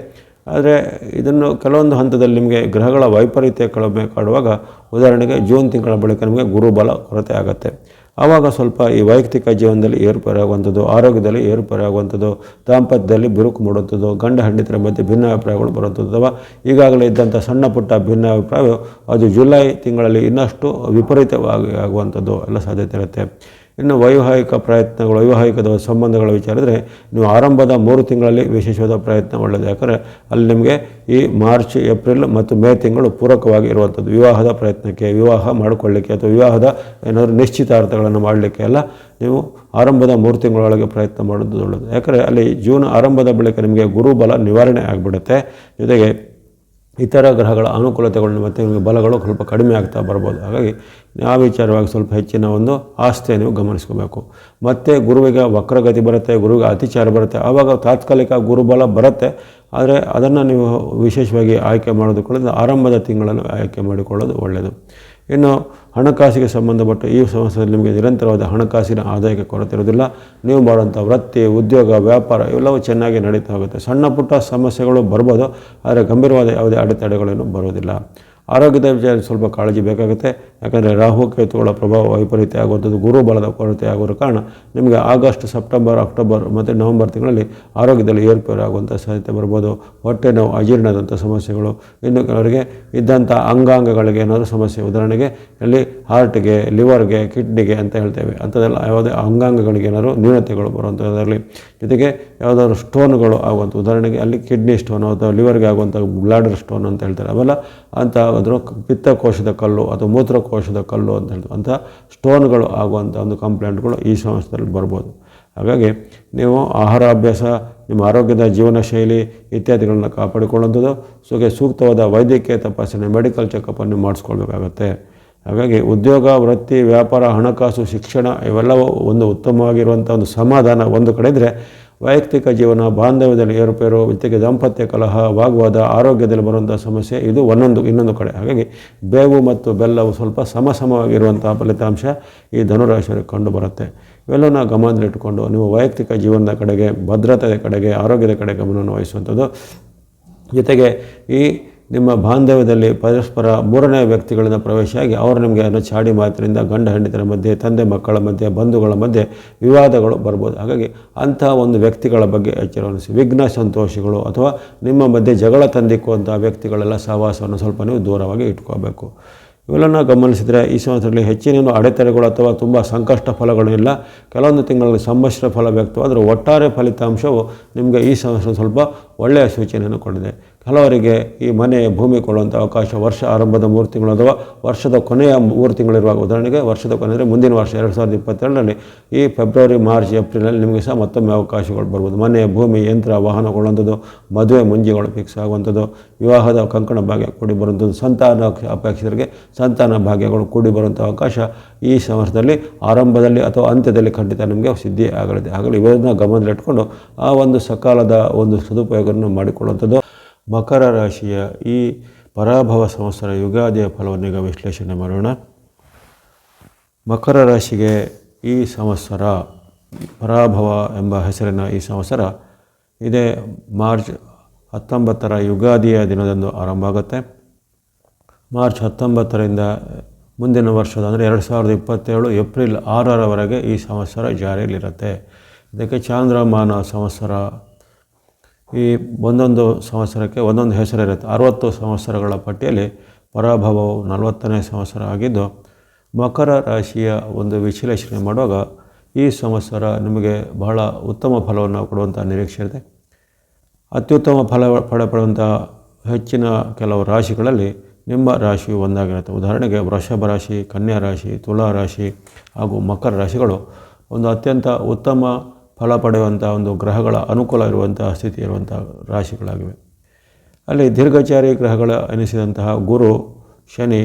ಆದರೆ ಇದನ್ನು ಕೆಲವೊಂದು ಹಂತದಲ್ಲಿ ನಿಮಗೆ ಗ್ರಹಗಳ ವೈಪರೀತ್ಯ ಕಡಿಮೆ ಕಾಡುವಾಗ, ಉದಾಹರಣೆಗೆ ಜೂನ್ ತಿಂಗಳ ಬಳಿಕ ನಿಮಗೆ ಗುರುಬಲ ಕೊರತೆ ಆಗುತ್ತೆ. ಆವಾಗ ಸ್ವಲ್ಪ ಈ ವೈಯಕ್ತಿಕ ಜೀವನದಲ್ಲಿ ಏರುಪೇರಾಗುವಂಥದ್ದು, ಆರೋಗ್ಯದಲ್ಲಿ ಏರುಪೇರಾಗುವಂಥದ್ದು, ದಾಂಪತ್ಯದಲ್ಲಿ ಬಿರುಕು ಮೂಡುವಂಥದ್ದು, ಗಂಡ ಹೆಂಡತಿರ ಮಧ್ಯೆ ಭಿನ್ನಾಭಿಪ್ರಾಯಗಳು ಬರುವಂಥದ್ದು, ಅಥವಾ ಈಗಾಗಲೇ ಇದ್ದಂಥ ಸಣ್ಣ ಪುಟ್ಟ ಭಿನ್ನಾಭಿಪ್ರಾಯ ಅದು ಜುಲೈ ತಿಂಗಳಲ್ಲಿ ಇನ್ನಷ್ಟು ವಿಪರೀತವಾಗಿ ಆಗುವಂಥದ್ದು ಎಲ್ಲ ಸಾಧ್ಯತೆ ಇರುತ್ತೆ. ಇನ್ನು ವೈವಾಹಿಕ ಪ್ರಯತ್ನಗಳು, ವೈವಾಹಿಕದ ಸಂಬಂಧಗಳ ವಿಚಾರಿದರೆ ನೀವು ಆರಂಭದ 3 ತಿಂಗಳಲ್ಲಿ ವಿಶೇಷವಾದ ಪ್ರಯತ್ನ ಒಳ್ಳೆಯದು. ಯಾಕಂದರೆ ಅಲ್ಲಿ ನಿಮಗೆ ಈ ಮಾರ್ಚ್, ಏಪ್ರಿಲ್ ಮತ್ತು ಮೇ ತಿಂಗಳು ಪೂರಕವಾಗಿ ಇರುವಂಥದ್ದು. ವಿವಾಹದ ಪ್ರಯತ್ನಕ್ಕೆ, ವಿವಾಹ ಮಾಡಿಕೊಳ್ಳಿಕ್ಕೆ ಅಥವಾ ವಿವಾಹದ ಏನಾದರೂ ನಿಶ್ಚಿತಾರ್ಥಗಳನ್ನು ಮಾಡಲಿಕ್ಕೆ ಎಲ್ಲ ನೀವು ಆರಂಭದ 3 ತಿಂಗಳೊಳಗೆ ಪ್ರಯತ್ನ ಮಾಡೋದು ಒಳ್ಳೆಯದು. ಯಾಕಂದರೆ ಅಲ್ಲಿ ಜೂನ್ ಆರಂಭದ ಬಳಿಕ ನಿಮಗೆ ಗುರುಬಲ ನಿವಾರಣೆ ಆಗಿಬಿಡುತ್ತೆ. ಜೊತೆಗೆ ಇತರ ಗ್ರಹಗಳ ಅನುಕೂಲತೆಗಳು ಮತ್ತು ನಿಮಗೆ ಬಲಗಳು ಸ್ವಲ್ಪ ಕಡಿಮೆ ಆಗ್ತಾ ಬರ್ಬೋದು. ಹಾಗಾಗಿ ಆ ವಿಚಾರವಾಗಿ ಸ್ವಲ್ಪ ಹೆಚ್ಚಿನ ಒಂದು ಆಸ್ಥೆ ನೀವು ಗಮನಿಸ್ಕೋಬೇಕು. ಮತ್ತು ಗುರುವಿಗೆ ವಕ್ರಗತಿ ಬರುತ್ತೆ, ಗುರುವಿಗೆ ಅತಿಚಾರ ಬರುತ್ತೆ. ಆವಾಗ ತಾತ್ಕಾಲಿಕ ಗುರುಬಲ ಬರುತ್ತೆ. ಆದರೆ ಅದನ್ನು ನೀವು ವಿಶೇಷವಾಗಿ ಆಯ್ಕೆ ಮಾಡೋದಕ್ಕೊಳ್ಳೋದು ಆರಂಭದ ತಿಂಗಳನ್ನು ಆಯ್ಕೆ ಮಾಡಿಕೊಳ್ಳೋದು ಒಳ್ಳೆಯದು. ಇನ್ನು ಹಣಕಾಸಿಗೆ ಸಂಬಂಧಪಟ್ಟ ಈ ಸಂವತ್ಸರದಲ್ಲಿ ನಿಮಗೆ ನಿರಂತರವಾದ ಹಣಕಾಸಿನ ಆದಾಯಕ್ಕೆ ಕೊರತೆ ಇರೋದಿಲ್ಲ. ನೀವು ಮಾಡುವಂಥ ವೃತ್ತಿ, ಉದ್ಯೋಗ, ವ್ಯಾಪಾರ ಇವೆಲ್ಲವೂ ಚೆನ್ನಾಗಿ ನಡೀತಾ ಹೋಗುತ್ತೆ. ಸಣ್ಣ ಪುಟ್ಟ ಸಮಸ್ಯೆಗಳು ಬರ್ಬೋದು, ಆದರೆ ಗಂಭೀರವಾದ ಯಾವುದೇ ಅಡೆತಡೆಗಳೇನು ಬರೋದಿಲ್ಲ. ಆರೋಗ್ಯದ ವಿಚಾರ ಸ್ವಲ್ಪ ಕಾಳಜಿ ಬೇಕಾಗುತ್ತೆ. ಯಾಕಂದರೆ ರಾಹು ಕೇತುಗಳ ಪ್ರಭಾವ ವೈಪರೀತ್ಯ ಆಗುವಂಥದ್ದು, ಗುರುಬಲದ ಕೊರತೆ ಆಗೋರ ಕಾರಣ ನಿಮಗೆ ಆಗಸ್ಟ್, ಸೆಪ್ಟೆಂಬರ್, ಅಕ್ಟೋಬರ್ ಮತ್ತು ನವಂಬರ್ ತಿಂಗಳಲ್ಲಿ ಆರೋಗ್ಯದಲ್ಲಿ ಏರುಪೇರು ಆಗುವಂಥ ಸಾಧ್ಯತೆ ಬರ್ಬೋದು. ಹೊಟ್ಟೆ ನೋವು, ಅಜೀರ್ಣದಂಥ ಸಮಸ್ಯೆಗಳು, ಇನ್ನು ಕೆಲವರಿಗೆ ಇದ್ದಂಥ ಅಂಗಾಂಗಗಳಿಗೆ ಏನಾದರೂ ಸಮಸ್ಯೆ, ಉದಾಹರಣೆಗೆ ಅಲ್ಲಿ ಹಾರ್ಟ್ಗೆ, ಲಿವರ್ಗೆ, ಕಿಡ್ನಿಗೆ ಅಂತ ಹೇಳ್ತೇವೆ, ಅಂಥದ್ದೆಲ್ಲ ಯಾವುದೇ ಅಂಗಾಂಗಗಳಿಗೆ ಏನಾದರೂ ನ್ಯೂನತೆಗಳು ಬರುವಂಥದ್ರಲ್ಲಿ, ಜೊತೆಗೆ ಯಾವುದಾದ್ರು ಸ್ಟೋನ್ಗಳು ಆಗುವಂಥ, ಉದಾಹರಣೆಗೆ ಅಲ್ಲಿ ಕಿಡ್ನಿ ಸ್ಟೋನ್ ಅಥವಾ ಲಿವರ್ಗೆ ಆಗುವಂಥ ಬ್ಲಾಡರ್ ಸ್ಟೋನ್ ಅಂತ ಹೇಳ್ತಾರೆ, ಅವೆಲ್ಲ ಅಂತ ಅದರ ಪಿತ್ತಕೋಶದ ಕಲ್ಲು ಅಥವಾ ಮೂತ್ರಕೋಶದ ಕಲ್ಲು ಅಂತ ಹೇಳ್ತೀವಿ, ಅಂಥ ಸ್ಟೋನ್ಗಳು ಆಗುವಂಥ ಒಂದು ಕಂಪ್ಲೇಂಟ್ಗಳು ಈ ಸಂವತ್ಸರದಲ್ಲಿ ಬರ್ಬೋದು. ಹಾಗಾಗಿ ನೀವು ಆಹಾರ ಅಭ್ಯಾಸ, ನಿಮ್ಮ ಆರೋಗ್ಯದ ಜೀವನ ಶೈಲಿ ಇತ್ಯಾದಿಗಳನ್ನು ಕಾಪಾಡಿಕೊಳ್ಳುವಂಥದ್ದು, ಸೂಕ್ತವಾದ ವೈದ್ಯಕೀಯ ತಪಾಸಣೆ, ಮೆಡಿಕಲ್ ಚೆಕಪ್ಪನ್ನು ಮಾಡಿಸ್ಕೊಳ್ಬೇಕಾಗತ್ತೆ. ಹಾಗಾಗಿ ಉದ್ಯೋಗ, ವೃತ್ತಿ, ವ್ಯಾಪಾರ, ಹಣಕಾಸು, ಶಿಕ್ಷಣ ಇವೆಲ್ಲವೂ ಒಂದು ಉತ್ತಮವಾಗಿರುವಂಥ ಒಂದು ಸಮಾಧಾನ ಒಂದು ಕಡೆ ಇದ್ದರೆ, ವೈಯಕ್ತಿಕ ಜೀವನ, ಬಾಂಧವ್ಯದಲ್ಲಿ ಏರುಪೇರು, ಜೊತೆಗೆ ದಾಂಪತ್ಯ ಕಲಹ, ವಾಗ್ವಾದ, ಆರೋಗ್ಯದಲ್ಲಿ ಬರುವಂಥ ಸಮಸ್ಯೆ ಇದು ಇನ್ನೊಂದು ಕಡೆ. ಹಾಗಾಗಿ ಬೇವು ಮತ್ತು ಬೆಲ್ಲವು ಸ್ವಲ್ಪ ಸಮವಾಗಿರುವಂಥ ಫಲಿತಾಂಶ ಈ ಧನುರಾಶಿಯವರಿಗೆ ಕಂಡು ಬರುತ್ತೆ. ಇವೆಲ್ಲವನ್ನ ಗಮನದಲ್ಲಿಟ್ಟುಕೊಂಡು ನೀವು ವೈಯಕ್ತಿಕ ಜೀವನದ ಕಡೆಗೆ, ಭದ್ರತೆಯ ಕಡೆಗೆ, ಆರೋಗ್ಯದ ಕಡೆ ಗಮನವನ್ನು ವಹಿಸುವಂಥದ್ದು, ಜೊತೆಗೆ ಈ ನಿಮ್ಮ ಬಾಂಧವ್ಯದಲ್ಲಿ ಪರಸ್ಪರ 3ನೇ ವ್ಯಕ್ತಿಗಳಿಂದ ಪ್ರವೇಶಿಯಾಗಿ ಅವರು ನಿಮಗೆ ಚಾಡಿ ಮಾತಿನಿಂದ ಗಂಡ ಹೆಂಡತಿರ ಮಧ್ಯೆ, ತಂದೆ ಮಕ್ಕಳ ಮಧ್ಯೆ, ಬಂಧುಗಳ ಮಧ್ಯೆ ವಿವಾದಗಳು ಬರ್ಬೋದು. ಹಾಗಾಗಿ ಅಂಥ ಒಂದು ವ್ಯಕ್ತಿಗಳ ಬಗ್ಗೆ ಎಚ್ಚರವಹಿಸಿ. ವಿಘ್ನ ಸಂತೋಷಿಗಳು ಅಥವಾ ನಿಮ್ಮ ಮಧ್ಯೆ ಜಗಳ ತಂದಿಕ್ಕುವಂಥ ವ್ಯಕ್ತಿಗಳೆಲ್ಲ ಸಹವಾಸವನ್ನು ಸ್ವಲ್ಪ ನೀವು ದೂರವಾಗಿ ಇಟ್ಕೋಬೇಕು. ಇವೆಲ್ಲನ್ನು ಗಮನಿಸಿದರೆ ಈ ಸಂವತ್ಸರದಲ್ಲಿ ಹೆಚ್ಚಿನ ಅಡೆತಡೆಗಳು ಅಥವಾ ತುಂಬ ಸಂಕಷ್ಟ ಫಲಗಳು ಇಲ್ಲ. ಕೆಲವೊಂದು ತಿಂಗಳಲ್ಲಿ ಸಂಮಿಶ್ರ ಫಲ ವ್ಯಕ್ತವಾದರೂ ಒಟ್ಟಾರೆ ಫಲಿತಾಂಶವು ನಿಮಗೆ ಈ ಸಂವತ್ಸರ ಸ್ವಲ್ಪ ಒಳ್ಳೆಯ ಸೂಚನೆಯನ್ನು ಕೊಟ್ಟಿದೆ. ಹಲವರಿಗೆ ಈ ಮನೆ, ಭೂಮಿ ಕೊಳ್ಳುವಂಥ ಅವಕಾಶ ವರ್ಷ ಆರಂಭದ 3 ತಿಂಗಳು ಅಥವಾ ವರ್ಷದ ಕೊನೆಯ 3 ತಿಂಗಳಿರುವಾಗ, ಉದಾಹರಣೆಗೆ ವರ್ಷದ ಕೊನೆ ಅಂದರೆ ಮುಂದಿನ ವರ್ಷ 2022ರಲ್ಲಿ ಈ ಫೆಬ್ರವರಿ, ಮಾರ್ಚ್, ಏಪ್ರಿಲಲ್ಲಿ ನಿಮಗೆ ಸಹ ಮತ್ತೊಮ್ಮೆ ಅವಕಾಶಗಳು ಬರ್ಬೋದು. ಮನೆ, ಭೂಮಿ, ಯಂತ್ರ, ವಾಹನ ಕೊಳ್ಳುವಂಥದ್ದು, ಮದುವೆ ಮುಂಜಿಗಳು ಫಿಕ್ಸ್ ಆಗುವಂಥದ್ದು, ವಿವಾಹದ ಕಂಕಣ ಭಾಗ್ಯ ಕೂಡಿ ಬರುವಂಥದ್ದು, ಸಂತಾನ ಅಪೇಕ್ಷರಿಗೆ ಸಂತಾನ ಭಾಗ್ಯಗಳು ಕೂಡಿ ಬರುವಂಥ ಅವಕಾಶ ಈ ಸಂವತ್ಸರದಲ್ಲಿ ಆರಂಭದಲ್ಲಿ ಅಥವಾ ಅಂತ್ಯದಲ್ಲಿ ಖಂಡಿತ ನಿಮಗೆ ಸಿದ್ಧಿ ಆಗಲಿದೆ. ಹಾಗಾಗಿ ಇವೆಲ್ಲದನ್ನ ಗಮನದಲ್ಲಿಟ್ಕೊಂಡು ಆ ಒಂದು ಸಕಾಲದ ಒಂದು ಸದುಪಯೋಗವನ್ನು ಮಾಡಿಕೊಳ್ಳುವಂಥದ್ದು. ಮಕರ ರಾಶಿಯ ಈ ಪರಾಭವ ಸಂವತ್ಸರ ಯುಗಾದಿಯ ಫಲವನ್ನೀಗ ವಿಶ್ಲೇಷಣೆ ಮಾಡೋಣ. ಮಕರ ರಾಶಿಗೆ ಈ ಸಂವತ್ಸರ ಪರಾಭವ ಎಂಬ ಹೆಸರಿನ ಈ ಸಂವತ್ಸರ ಇದೇ ಮಾರ್ಚ್ 19ರ ಯುಗಾದಿಯ ದಿನದಂದು ಆರಂಭ ಆಗುತ್ತೆ. ಮಾರ್ಚ್ 19ರಿಂದ ಮುಂದಿನ ವರ್ಷದ ಅಂದರೆ 2027 ಏಪ್ರಿಲ್ 6ರವರೆಗೆ ಈ ಸಂವತ್ಸರ ಜಾರಿಯಲ್ಲಿರುತ್ತೆ. ಇದಕ್ಕೆ ಚಾಂದ್ರಮಾನ ಸಂವತ್ಸರ. ಈ ಒಂದೊಂದು ಸಂವತ್ಸರಕ್ಕೆ ಒಂದೊಂದು ಹೆಸರಿರುತ್ತೆ. 60 ಸಂವತ್ಸರಗಳ ಪಟ್ಟಿಯಲ್ಲಿ ಪರಾಭವವು 40ನೇ ಸಂವತ್ಸರ ಆಗಿದ್ದು, ಮಕರ ರಾಶಿಯ ಒಂದು ವಿಶ್ಲೇಷಣೆ ಮಾಡುವಾಗ ಈ ಸಂವತ್ಸರ ನಿಮಗೆ ಬಹಳ ಉತ್ತಮ ಫಲವನ್ನು ಕೊಡುವಂಥ ನಿರೀಕ್ಷೆ ಇದೆ. ಅತ್ಯುತ್ತಮ ಫಲ ಪಡೆಯುವಂಥ ಹೆಚ್ಚಿನ ಕೆಲವು ರಾಶಿಗಳಲ್ಲಿ ನಿಮ್ಮ ರಾಶಿಯು ಒಂದಾಗಿರುತ್ತೆ. ಉದಾಹರಣೆಗೆ ವೃಷಭ ರಾಶಿ, ಕನ್ಯಾ ರಾಶಿ, ತುಲಾ ರಾಶಿ ಹಾಗೂ ಮಕರ ರಾಶಿಗಳು ಒಂದು ಅತ್ಯಂತ ಉತ್ತಮ ಫಲ ಪಡೆಯುವಂಥ ಒಂದು ಗ್ರಹಗಳ ಅನುಕೂಲ ಇರುವಂಥ ಸ್ಥಿತಿ ಇರುವಂಥ ರಾಶಿಗಳಾಗಿವೆ. ಅಲ್ಲಿ ದೀರ್ಘಚಾರಿ ಗ್ರಹಗಳ ಎನಿಸಿದಂತಹ ಗುರು, ಶನಿ,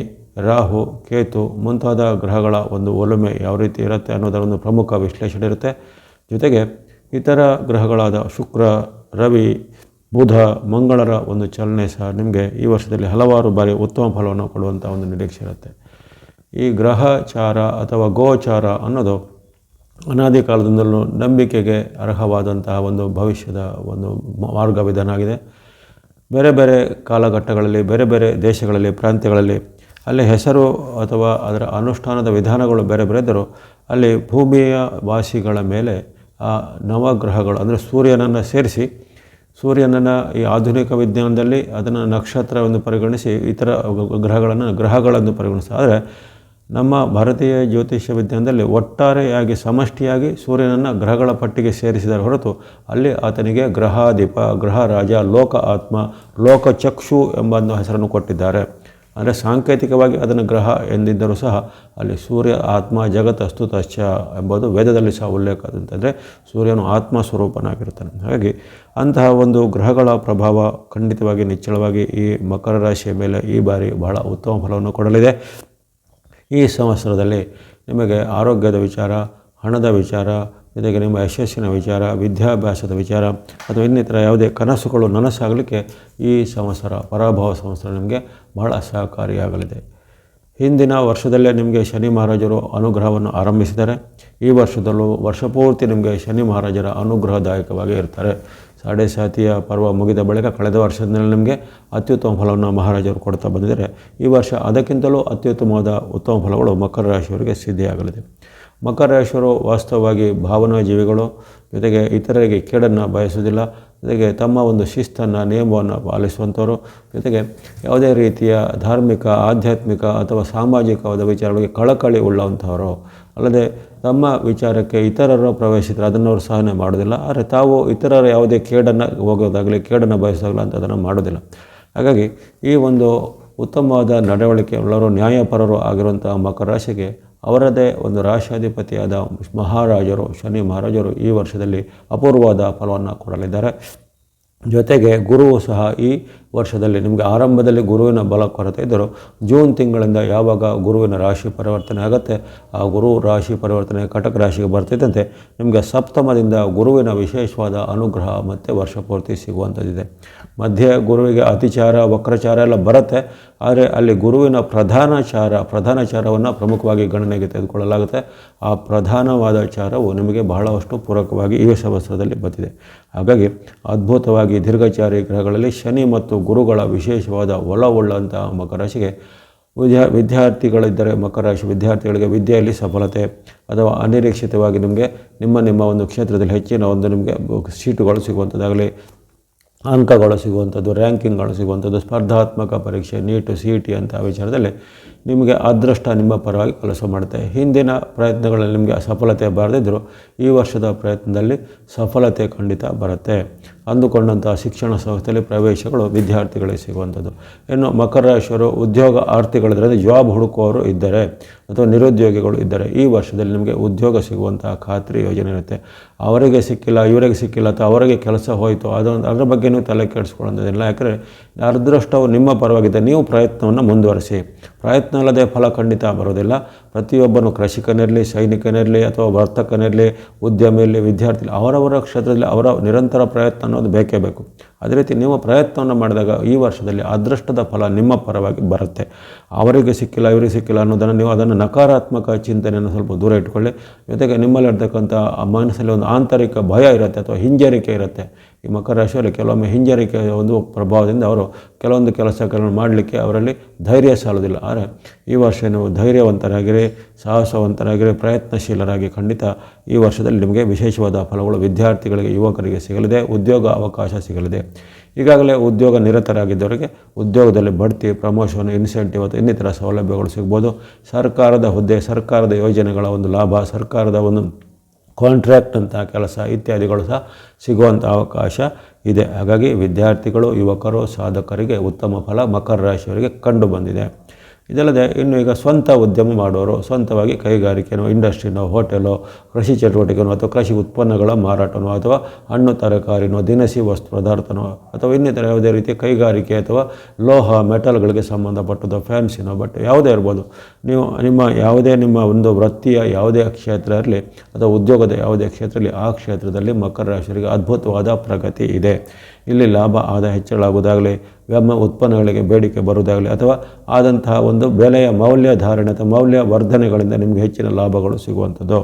ರಾಹು, ಕೇತು ಮುಂತಾದ ಗ್ರಹಗಳ ಒಂದು ಒಲುಮೆ ಯಾವ ರೀತಿ ಇರುತ್ತೆ ಅನ್ನೋದರ ಒಂದು ಪ್ರಮುಖ ವಿಶ್ಲೇಷಣೆ ಇರುತ್ತೆ. ಜೊತೆಗೆ ಇತರ ಗ್ರಹಗಳಾದ ಶುಕ್ರ, ರವಿ, ಬುಧ, ಮಂಗಳರ ಒಂದು ಚಲನೆ ಸಹ ನಿಮಗೆ ಈ ವರ್ಷದಲ್ಲಿ ಹಲವಾರು ಬಾರಿ ಉತ್ತಮ ಫಲವನ್ನು ಕೊಡುವಂಥ ಒಂದು ನಿರೀಕ್ಷೆ ಇರುತ್ತೆ. ಈ ಗ್ರಹಚಾರ ಅಥವಾ ಗೋಚಾರ ಅನ್ನೋದು ಅನಾದಿ ಕಾಲದಿಂದಲೂ ನಂಬಿಕೆಗೆ ಅರ್ಹವಾದಂತಹ ಒಂದು ಭವಿಷ್ಯದ ಒಂದು ಮಾರ್ಗ ವಿಧಾನ ಆಗಿದೆ. ಬೇರೆ ಬೇರೆ ಕಾಲಘಟ್ಟಗಳಲ್ಲಿ, ಬೇರೆ ಬೇರೆ ದೇಶಗಳಲ್ಲಿ, ಪ್ರಾಂತ್ಯಗಳಲ್ಲಿ ಅಲ್ಲಿ ಹೆಸರು ಅಥವಾ ಅದರ ಅನುಷ್ಠಾನದ ವಿಧಾನಗಳು ಬೇರೆ ಬೇರೆ ಇದ್ದರೂ ಅಲ್ಲಿ ಭೂಮಿಯ ವಾಸಿಗಳ ಮೇಲೆ ಆ ನವಗ್ರಹಗಳು ಅಂದರೆ ಸೂರ್ಯನನ್ನು ಸೇರಿಸಿ, ಸೂರ್ಯನನ್ನು ಈ ಆಧುನಿಕ ವಿಜ್ಞಾನದಲ್ಲಿ ಅದನ್ನು ನಕ್ಷತ್ರವೆಂದು ಪರಿಗಣಿಸಿ ಇತರ ಗ್ರಹಗಳನ್ನು ಪರಿಗಣಿಸ್ತಾರೆ. ಆದರೆ ನಮ್ಮ ಭಾರತೀಯ ಜ್ಯೋತಿಷ್ಯ ವಿಜ್ಞಾನದಲ್ಲಿ ಒಟ್ಟಾರೆಯಾಗಿ ಸಮಷ್ಟಿಯಾಗಿ ಸೂರ್ಯನನ್ನು ಗ್ರಹಗಳ ಪಟ್ಟಿಗೆ ಸೇರಿಸಿದ ಹೊರತು ಅಲ್ಲಿ ಆತನಿಗೆ ಗ್ರಹಾಧಿಪ, ಗ್ರಹರಾಜ, ಲೋಕ ಆತ್ಮ, ಲೋಕಚಕ್ಷು ಎಂಬ ಒಂದು ಹೆಸರನ್ನು ಕೊಟ್ಟಿದ್ದಾರೆ. ಅಂದರೆ ಸಾಂಕೇತಿಕವಾಗಿ ಅದನ್ನು ಗ್ರಹ ಎಂದಿದ್ದರೂ ಸಹ ಅಲ್ಲಿ ಸೂರ್ಯ ಆತ್ಮ ಜಗತ್ತಸ್ತು ತಶ್ಚ ಎಂಬುದು ವೇದದಲ್ಲಿ ಸಹ ಉಲ್ಲೇಖ. ಅಂತಂದರೆ ಸೂರ್ಯನು ಆತ್ಮ ಸ್ವರೂಪನಾಗಿರ್ತಾನೆ. ಹಾಗಾಗಿ ಅಂತಹ ಒಂದು ಗ್ರಹಗಳ ಪ್ರಭಾವ ಖಂಡಿತವಾಗಿ ನಿಚ್ಚಳವಾಗಿ ಈ ಮಕರ ರಾಶಿಯ ಮೇಲೆ ಈ ಬಾರಿ ಬಹಳ ಉತ್ತಮ ಫಲವನ್ನು ಕೊಡಲಿದೆ. ಈ ಸಂವತ್ಸರದಲ್ಲಿ ನಿಮಗೆ ಆರೋಗ್ಯದ ವಿಚಾರ, ಹಣದ ವಿಚಾರ, ಜೊತೆಗೆ ನಿಮ್ಮ ಯಶಸ್ಸಿನ ವಿಚಾರ, ವಿದ್ಯಾಭ್ಯಾಸದ ವಿಚಾರ ಅಥವಾ ಇನ್ನಿತರ ಯಾವುದೇ ಕನಸುಗಳು ನನಸಾಗಲಿಕ್ಕೆ ಈ ಸಂವತ್ಸರ, ಪರಾಭವ ಸಂವತ್ಸರ ನಿಮಗೆ ಬಹಳ ಸಹಕಾರಿಯಾಗಲಿದೆ. ಹಿಂದಿನ ವರ್ಷದಲ್ಲೇ ನಿಮಗೆ ಶನಿ ಮಹಾರಾಜರು ಅನುಗ್ರಹವನ್ನು ಆರಂಭಿಸಿದ್ದಾರೆ. ಈ ವರ್ಷದಲ್ಲೂ ವರ್ಷಪೂರ್ತಿ ನಿಮಗೆ ಶನಿ ಮಹಾರಾಜರ ಅನುಗ್ರಹದಾಯಕವಾಗಿ ಇರ್ತಾರೆ. ಸಾಡೆ ಸಾತಿಯ ಪರ್ವ ಮುಗಿದ ಬಳಿಕ ಕಳೆದ ವರ್ಷದಲ್ಲಿ ನಿಮಗೆ ಅತ್ಯುತ್ತಮ ಫಲವನ್ನು ಮಹಾರಾಜರು ಕೊಡ್ತಾ ಬಂದಿದ್ದಾರೆ. ಈ ವರ್ಷ ಅದಕ್ಕಿಂತಲೂ ಅತ್ಯುತ್ತಮವಾದ ಉತ್ತಮ ಫಲಗಳು ಮಕರ ರಾಶಿಯವರಿಗೆ ಸಿದ್ಧಿಯಾಗಲಿದೆ. ಮಕರ ರಾಶಿಯವರು ವಾಸ್ತವವಾಗಿ ಭಾವನಾ ಜೀವಿಗಳು, ಜೊತೆಗೆ ಇತರರಿಗೆ ಕೇಡನ್ನು ಬಯಸುವುದಿಲ್ಲ, ಜೊತೆಗೆ ತಮ್ಮ ಒಂದು ಶಿಸ್ತನ್ನು, ನಿಯಮವನ್ನು ಪಾಲಿಸುವಂಥವರು, ಜೊತೆಗೆ ಯಾವುದೇ ರೀತಿಯ ಧಾರ್ಮಿಕ, ಆಧ್ಯಾತ್ಮಿಕ ಅಥವಾ ಸಾಮಾಜಿಕವಾದ ವಿಚಾರಗಳಿಗೆ ಕಳಕಳಿ ಉಳ್ಳಂಥವರು. ಅಲ್ಲದೆ ತಮ್ಮ ವಿಚಾರಕ್ಕೆ ಇತರರು ಪ್ರವೇಶಿಸಿದರೆ ಅದನ್ನು ಅವರು ಸಹನೆ ಮಾಡೋದಿಲ್ಲ. ಆದರೆ ತಾವು ಇತರರ ಯಾವುದೇ ಕೇಡನ್ನು ಹೋಗೋದಾಗಲಿ, ಕೇಡನ್ನು ಬಯಸೋದಾಗಲಿ ಅಂತ ಅದನ್ನು ಮಾಡೋದಿಲ್ಲ. ಹಾಗಾಗಿ ಈ ಒಂದು ಉತ್ತಮವಾದ ನಡವಳಿಕೆ ಉಳ್ಳವರು, ನ್ಯಾಯಪರರು ಆಗಿರುವಂಥ ಮಕರ ರಾಶಿಗೆ ಅವರದೇ ಒಂದು ರಾಶಾಧಿಪತಿಯಾದ ಮಹಾರಾಜರು, ಶನಿ ಮಹಾರಾಜರು ಈ ವರ್ಷದಲ್ಲಿ ಅಪೂರ್ವವಾದ ಫಲವನ್ನು ಕೊಡಲಿದ್ದಾರೆ. ಜೊತೆಗೆ ಗುರುವು ಸಹ ಈ ವರ್ಷದಲ್ಲಿ ನಿಮಗೆ ಆರಂಭದಲ್ಲಿ ಗುರುವಿನ ಬಲ ಕೊರತೆ ಇದ್ದರೂ ಜೂನ್ ತಿಂಗಳಿಂದ ಯಾವಾಗ ಗುರುವಿನ ರಾಶಿ ಪರಿವರ್ತನೆ ಆಗುತ್ತೆ, ಆ ಗುರು ರಾಶಿ ಪರಿವರ್ತನೆ ಕಟಕ ರಾಶಿಗೆ ಬರ್ತಿದ್ದಂತೆ ನಿಮಗೆ ಸಪ್ತಮದಿಂದ ಗುರುವಿನ ವಿಶೇಷವಾದ ಅನುಗ್ರಹ ಮತ್ತು ವರ್ಷ ಪೂರ್ತಿ ಸಿಗುವಂಥದ್ದಿದೆ. ಮಧ್ಯೆ ಗುರುವಿಗೆ ಅತಿಚಾರ, ವಕ್ರಚಾರ ಎಲ್ಲ ಬರುತ್ತೆ. ಆದರೆ ಅಲ್ಲಿ ಗುರುವಿನ ಪ್ರಧಾನಚಾರವನ್ನು ಪ್ರಮುಖವಾಗಿ ಗಣನೆಗೆ ತೆಗೆದುಕೊಳ್ಳಲಾಗುತ್ತೆ. ಆ ಪ್ರಧಾನವಾದ ಚಾರವು ನಿಮಗೆ ಬಹಳಷ್ಟು ಪೂರಕವಾಗಿ ಈ ಸಂವತ್ಸರದಲ್ಲಿ ಬಂದಿದೆ. ಹಾಗಾಗಿ ಅದ್ಭುತವಾಗಿ ದೀರ್ಘಚಾರಿ ಗ್ರಹಗಳಲ್ಲಿ ಶನಿ ಮತ್ತು ಗುರುಗಳ ವಿಶೇಷವಾದ ಒಳವುಳ್ಳಂತಹ ಮಕರ ರಾಶಿಗೆ ವಿದ್ಯಾರ್ಥಿಗಳಿದ್ದರೆ ಮಕರ ರಾಶಿ ವಿದ್ಯಾರ್ಥಿಗಳಿಗೆ ವಿದ್ಯೆಯಲ್ಲಿ ಸಫಲತೆ ಅಥವಾ ಅನಿರೀಕ್ಷಿತವಾಗಿ ನಿಮಗೆ ನಿಮ್ಮ ಒಂದು ಕ್ಷೇತ್ರದಲ್ಲಿ ಹೆಚ್ಚಿನ ಒಂದು ನಿಮಗೆ ಸೀಟುಗಳು ಸಿಗುವಂಥದ್ದಾಗಲಿ, ಅಂಕಗಳು ಸಿಗುವಂಥದ್ದು, ರ್ಯಾಂಕಿಂಗ್ಗಳು ಸಿಗುವಂಥದ್ದು, ಸ್ಪರ್ಧಾತ್ಮಕ ಪರೀಕ್ಷೆ, ನೀಟು, CET ಅಂಥ ವಿಚಾರದಲ್ಲಿ ನಿಮಗೆ ಅದೃಷ್ಟ ನಿಮ್ಮ ಪರವಾಗಿ ಕೆಲಸ ಮಾಡುತ್ತೆ. ಹಿಂದಿನ ಪ್ರಯತ್ನಗಳಲ್ಲಿ ನಿಮಗೆ ಸಫಲತೆ ಬರದಿದ್ದರೂ ಈ ವರ್ಷದ ಪ್ರಯತ್ನದಲ್ಲಿ ಸಫಲತೆ ಖಂಡಿತ ಬರುತ್ತೆ. ಅಂದುಕೊಂಡಂಥ ಶಿಕ್ಷಣ ಸಂಸ್ಥೆಯಲ್ಲಿ ಪ್ರವೇಶಗಳು ವಿದ್ಯಾರ್ಥಿಗಳಿಗೆ ಸಿಗುವಂಥದ್ದು. ಇನ್ನು ಮಕರ ರಾಶಿಯವರು ಉದ್ಯೋಗ ಆರ್ಥಿಗಳಿದ್ದರೆ ಜಾಬ್ ಹುಡುಕುವವರು ಇದ್ದರೆ ಅಥವಾ ನಿರುದ್ಯೋಗಿಗಳು ಇದ್ದರೆ ಈ ವರ್ಷದಲ್ಲಿ ನಿಮಗೆ ಉದ್ಯೋಗ ಸಿಗುವಂಥ ಖಾತ್ರಿ ಯೋಜನೆ ಇರುತ್ತೆ. ಅವರಿಗೆ ಸಿಕ್ಕಿಲ್ಲ, ಇವರಿಗೆ ಸಿಕ್ಕಿಲ್ಲ ಅಥವಾ ಅವರಿಗೆ ಕೆಲಸ ಹೋಯಿತು ಅದರ ಬಗ್ಗೆ ನೀವು ತಲೆ ಕೆಡಿಸ್ಕೊಳ್ಳೋದಿಲ್ಲ. ಯಾಕಂದರೆ ಅದೃಷ್ಟವು ನಿಮ್ಮ ಪರವಾಗಿದೆ. ನೀವು ಪ್ರಯತ್ನವನ್ನು ಮುಂದುವರಿಸಿ. ಪ್ರಯತ್ನ ಅಲ್ಲದೆ ಫಲ ಖಂಡಿತ ಬರೋದಿಲ್ಲ. ಪ್ರತಿಯೊಬ್ಬನು ಕೃಷಿಕನಿರಲಿ, ಸೈನಿಕನಿರಲಿ ಅಥವಾ ವರ್ತಕನಿರಲಿ, ಉದ್ಯಮಿಯಲ್ಲಿ, ವಿದ್ಯಾರ್ಥಿ ಅವರವರ ಕ್ಷೇತ್ರದಲ್ಲಿ ಅವರ ನಿರಂತರ ಪ್ರಯತ್ನ ಅನ್ನೋದು ಬೇಕೇ ಬೇಕು. ಅದೇ ರೀತಿ ನೀವು ಪ್ರಯತ್ನವನ್ನು ಮಾಡಿದಾಗ ಈ ವರ್ಷದಲ್ಲಿ ಅದೃಷ್ಟದ ಫಲ ನಿಮ್ಮ ಪರವಾಗಿ ಬರುತ್ತೆ. ಅವರಿಗೆ ಸಿಕ್ಕಿಲ್ಲ, ಇವರಿಗೆ ಸಿಕ್ಕಿಲ್ಲ ಅನ್ನೋದನ್ನು ನೀವು ಅದನ್ನು ನಕಾರಾತ್ಮಕ ಚಿಂತನೆಯನ್ನು ಸ್ವಲ್ಪ ದೂರ ಇಟ್ಕೊಳ್ಳಿ. ಜೊತೆಗೆ ನಿಮ್ಮಲ್ಲಿರ್ತಕ್ಕಂಥ ಮನಸ್ಸಲ್ಲಿ ಒಂದು ಆಂತರಿಕ ಭಯ ಇರುತ್ತೆ ಅಥವಾ ಹಿಂಜರಿಕೆ ಇರುತ್ತೆ. ಈ ಮಕರ ರಾಶಿಯಲ್ಲಿ ಕೆಲವೊಮ್ಮೆ ಹಿಂಜರಿಕೆಯ ಒಂದು ಪ್ರಭಾವದಿಂದ ಅವರು ಕೆಲವೊಂದು ಕೆಲಸಗಳನ್ನು ಮಾಡಲಿಕ್ಕೆ ಅವರಲ್ಲಿ ಧೈರ್ಯ ಸಾಲೋದಿಲ್ಲ. ಆದರೆ ಈ ವರ್ಷ ನೀವು ಧೈರ್ಯವಂತರಾಗಿರಿ, ಸಾಹಸವಂತರಾಗಿರಿ, ಪ್ರಯತ್ನಶೀಲರಾಗಿ ಖಂಡಿತ ಈ ವರ್ಷದಲ್ಲಿ ನಿಮಗೆ ವಿಶೇಷವಾದ ಫಲಗಳು ವಿದ್ಯಾರ್ಥಿಗಳಿಗೆ, ಯುವಕರಿಗೆ ಸಿಗಲಿದೆ. ಉದ್ಯೋಗ ಅವಕಾಶ ಸಿಗಲಿದೆ. ಈಗಾಗಲೇ ಉದ್ಯೋಗ ನಿರತರಾಗಿದ್ದವರಿಗೆ ಉದ್ಯೋಗದಲ್ಲಿ ಬಡ್ತಿ, ಪ್ರಮೋಷನ್, ಇನ್ಸೆಂಟಿವ್ ಅಥವಾ ಇನ್ನಿತರ ಸೌಲಭ್ಯಗಳು ಸಿಗ್ಬೋದು. ಸರ್ಕಾರದ ಹುದ್ದೆ, ಸರ್ಕಾರದ ಯೋಜನೆಗಳ ಒಂದು ಲಾಭ, ಸರ್ಕಾರದ ಒಂದು ಕಾಂಟ್ರ್ಯಾಕ್ಟ್ ಅಂತ ಕೆಲಸ ಇತ್ಯಾದಿಗಳು ಸಹ ಸಿಗುವಂಥ ಅವಕಾಶ ಇದೆ. ಹಾಗಾಗಿ ವಿದ್ಯಾರ್ಥಿಗಳು, ಯುವಕರು, ಸಾಧಕರಿಗೆ ಉತ್ತಮ ಫಲ ಮಕರ ರಾಶಿಯವರಿಗೆ ಕಂಡು ಬಂದಿದೆ. ಇದಲ್ಲದೆ ಇನ್ನು ಈಗ ಸ್ವಂತ ಉದ್ಯಮ ಮಾಡೋರು, ಸ್ವಂತವಾಗಿ ಕೈಗಾರಿಕೆನೋ, ಇಂಡಸ್ಟ್ರಿನೋ, ಹೋಟೆಲೋ, ಕೃಷಿ ಚಟುವಟಿಕೆನೋ ಅಥವಾ ಕೃಷಿ ಉತ್ಪನ್ನಗಳ ಮಾರಾಟನೋ ಅಥವಾ ಹಣ್ಣು ತರಕಾರಿನೋ, ದಿನಸಿ ವಸ್ತು ಪದಾರ್ಥನೋ ಅಥವಾ ಇನ್ನಿತರ ಯಾವುದೇ ರೀತಿಯ ಕೈಗಾರಿಕೆ ಅಥವಾ ಲೋಹ ಮೆಟಲ್ಗಳಿಗೆ ಸಂಬಂಧಪಟ್ಟದ್ದು, ಫ್ಯಾನ್ಸಿನೋ, ಬಟ್ ಯಾವುದೇ ಇರ್ಬೋದು. ನೀವು ನಿಮ್ಮ ಒಂದು ವೃತ್ತಿಯ ಯಾವುದೇ ಕ್ಷೇತ್ರ ಇರಲಿ ಅಥವಾ ಉದ್ಯೋಗದ ಯಾವುದೇ ಕ್ಷೇತ್ರ ಇರಲಿ, ಆ ಕ್ಷೇತ್ರದಲ್ಲಿ ಮಕರ ರಾಶಿಯವರಿಗೆ ಅದ್ಭುತವಾದ ಪ್ರಗತಿ ಇದೆ. ಇಲ್ಲಿ ಲಾಭ ಆದಾಯ ಹೆಚ್ಚಳಾಗುವುದಾಗಲಿ, ಉತ್ಪನ್ನಗಳಿಗೆ ಬೇಡಿಕೆ ಬರುವುದಾಗಲಿ ಅಥವಾ ಆದಂತಹ ಒಂದು ಬೆಲೆಯ ಮೌಲ್ಯಧಾರಣೆ ಅಥವಾ ಮೌಲ್ಯ ವರ್ಧನೆಗಳಿಂದ ನಿಮಗೆ ಹೆಚ್ಚಿನ ಲಾಭಗಳು ಸಿಗುವಂಥದ್ದು.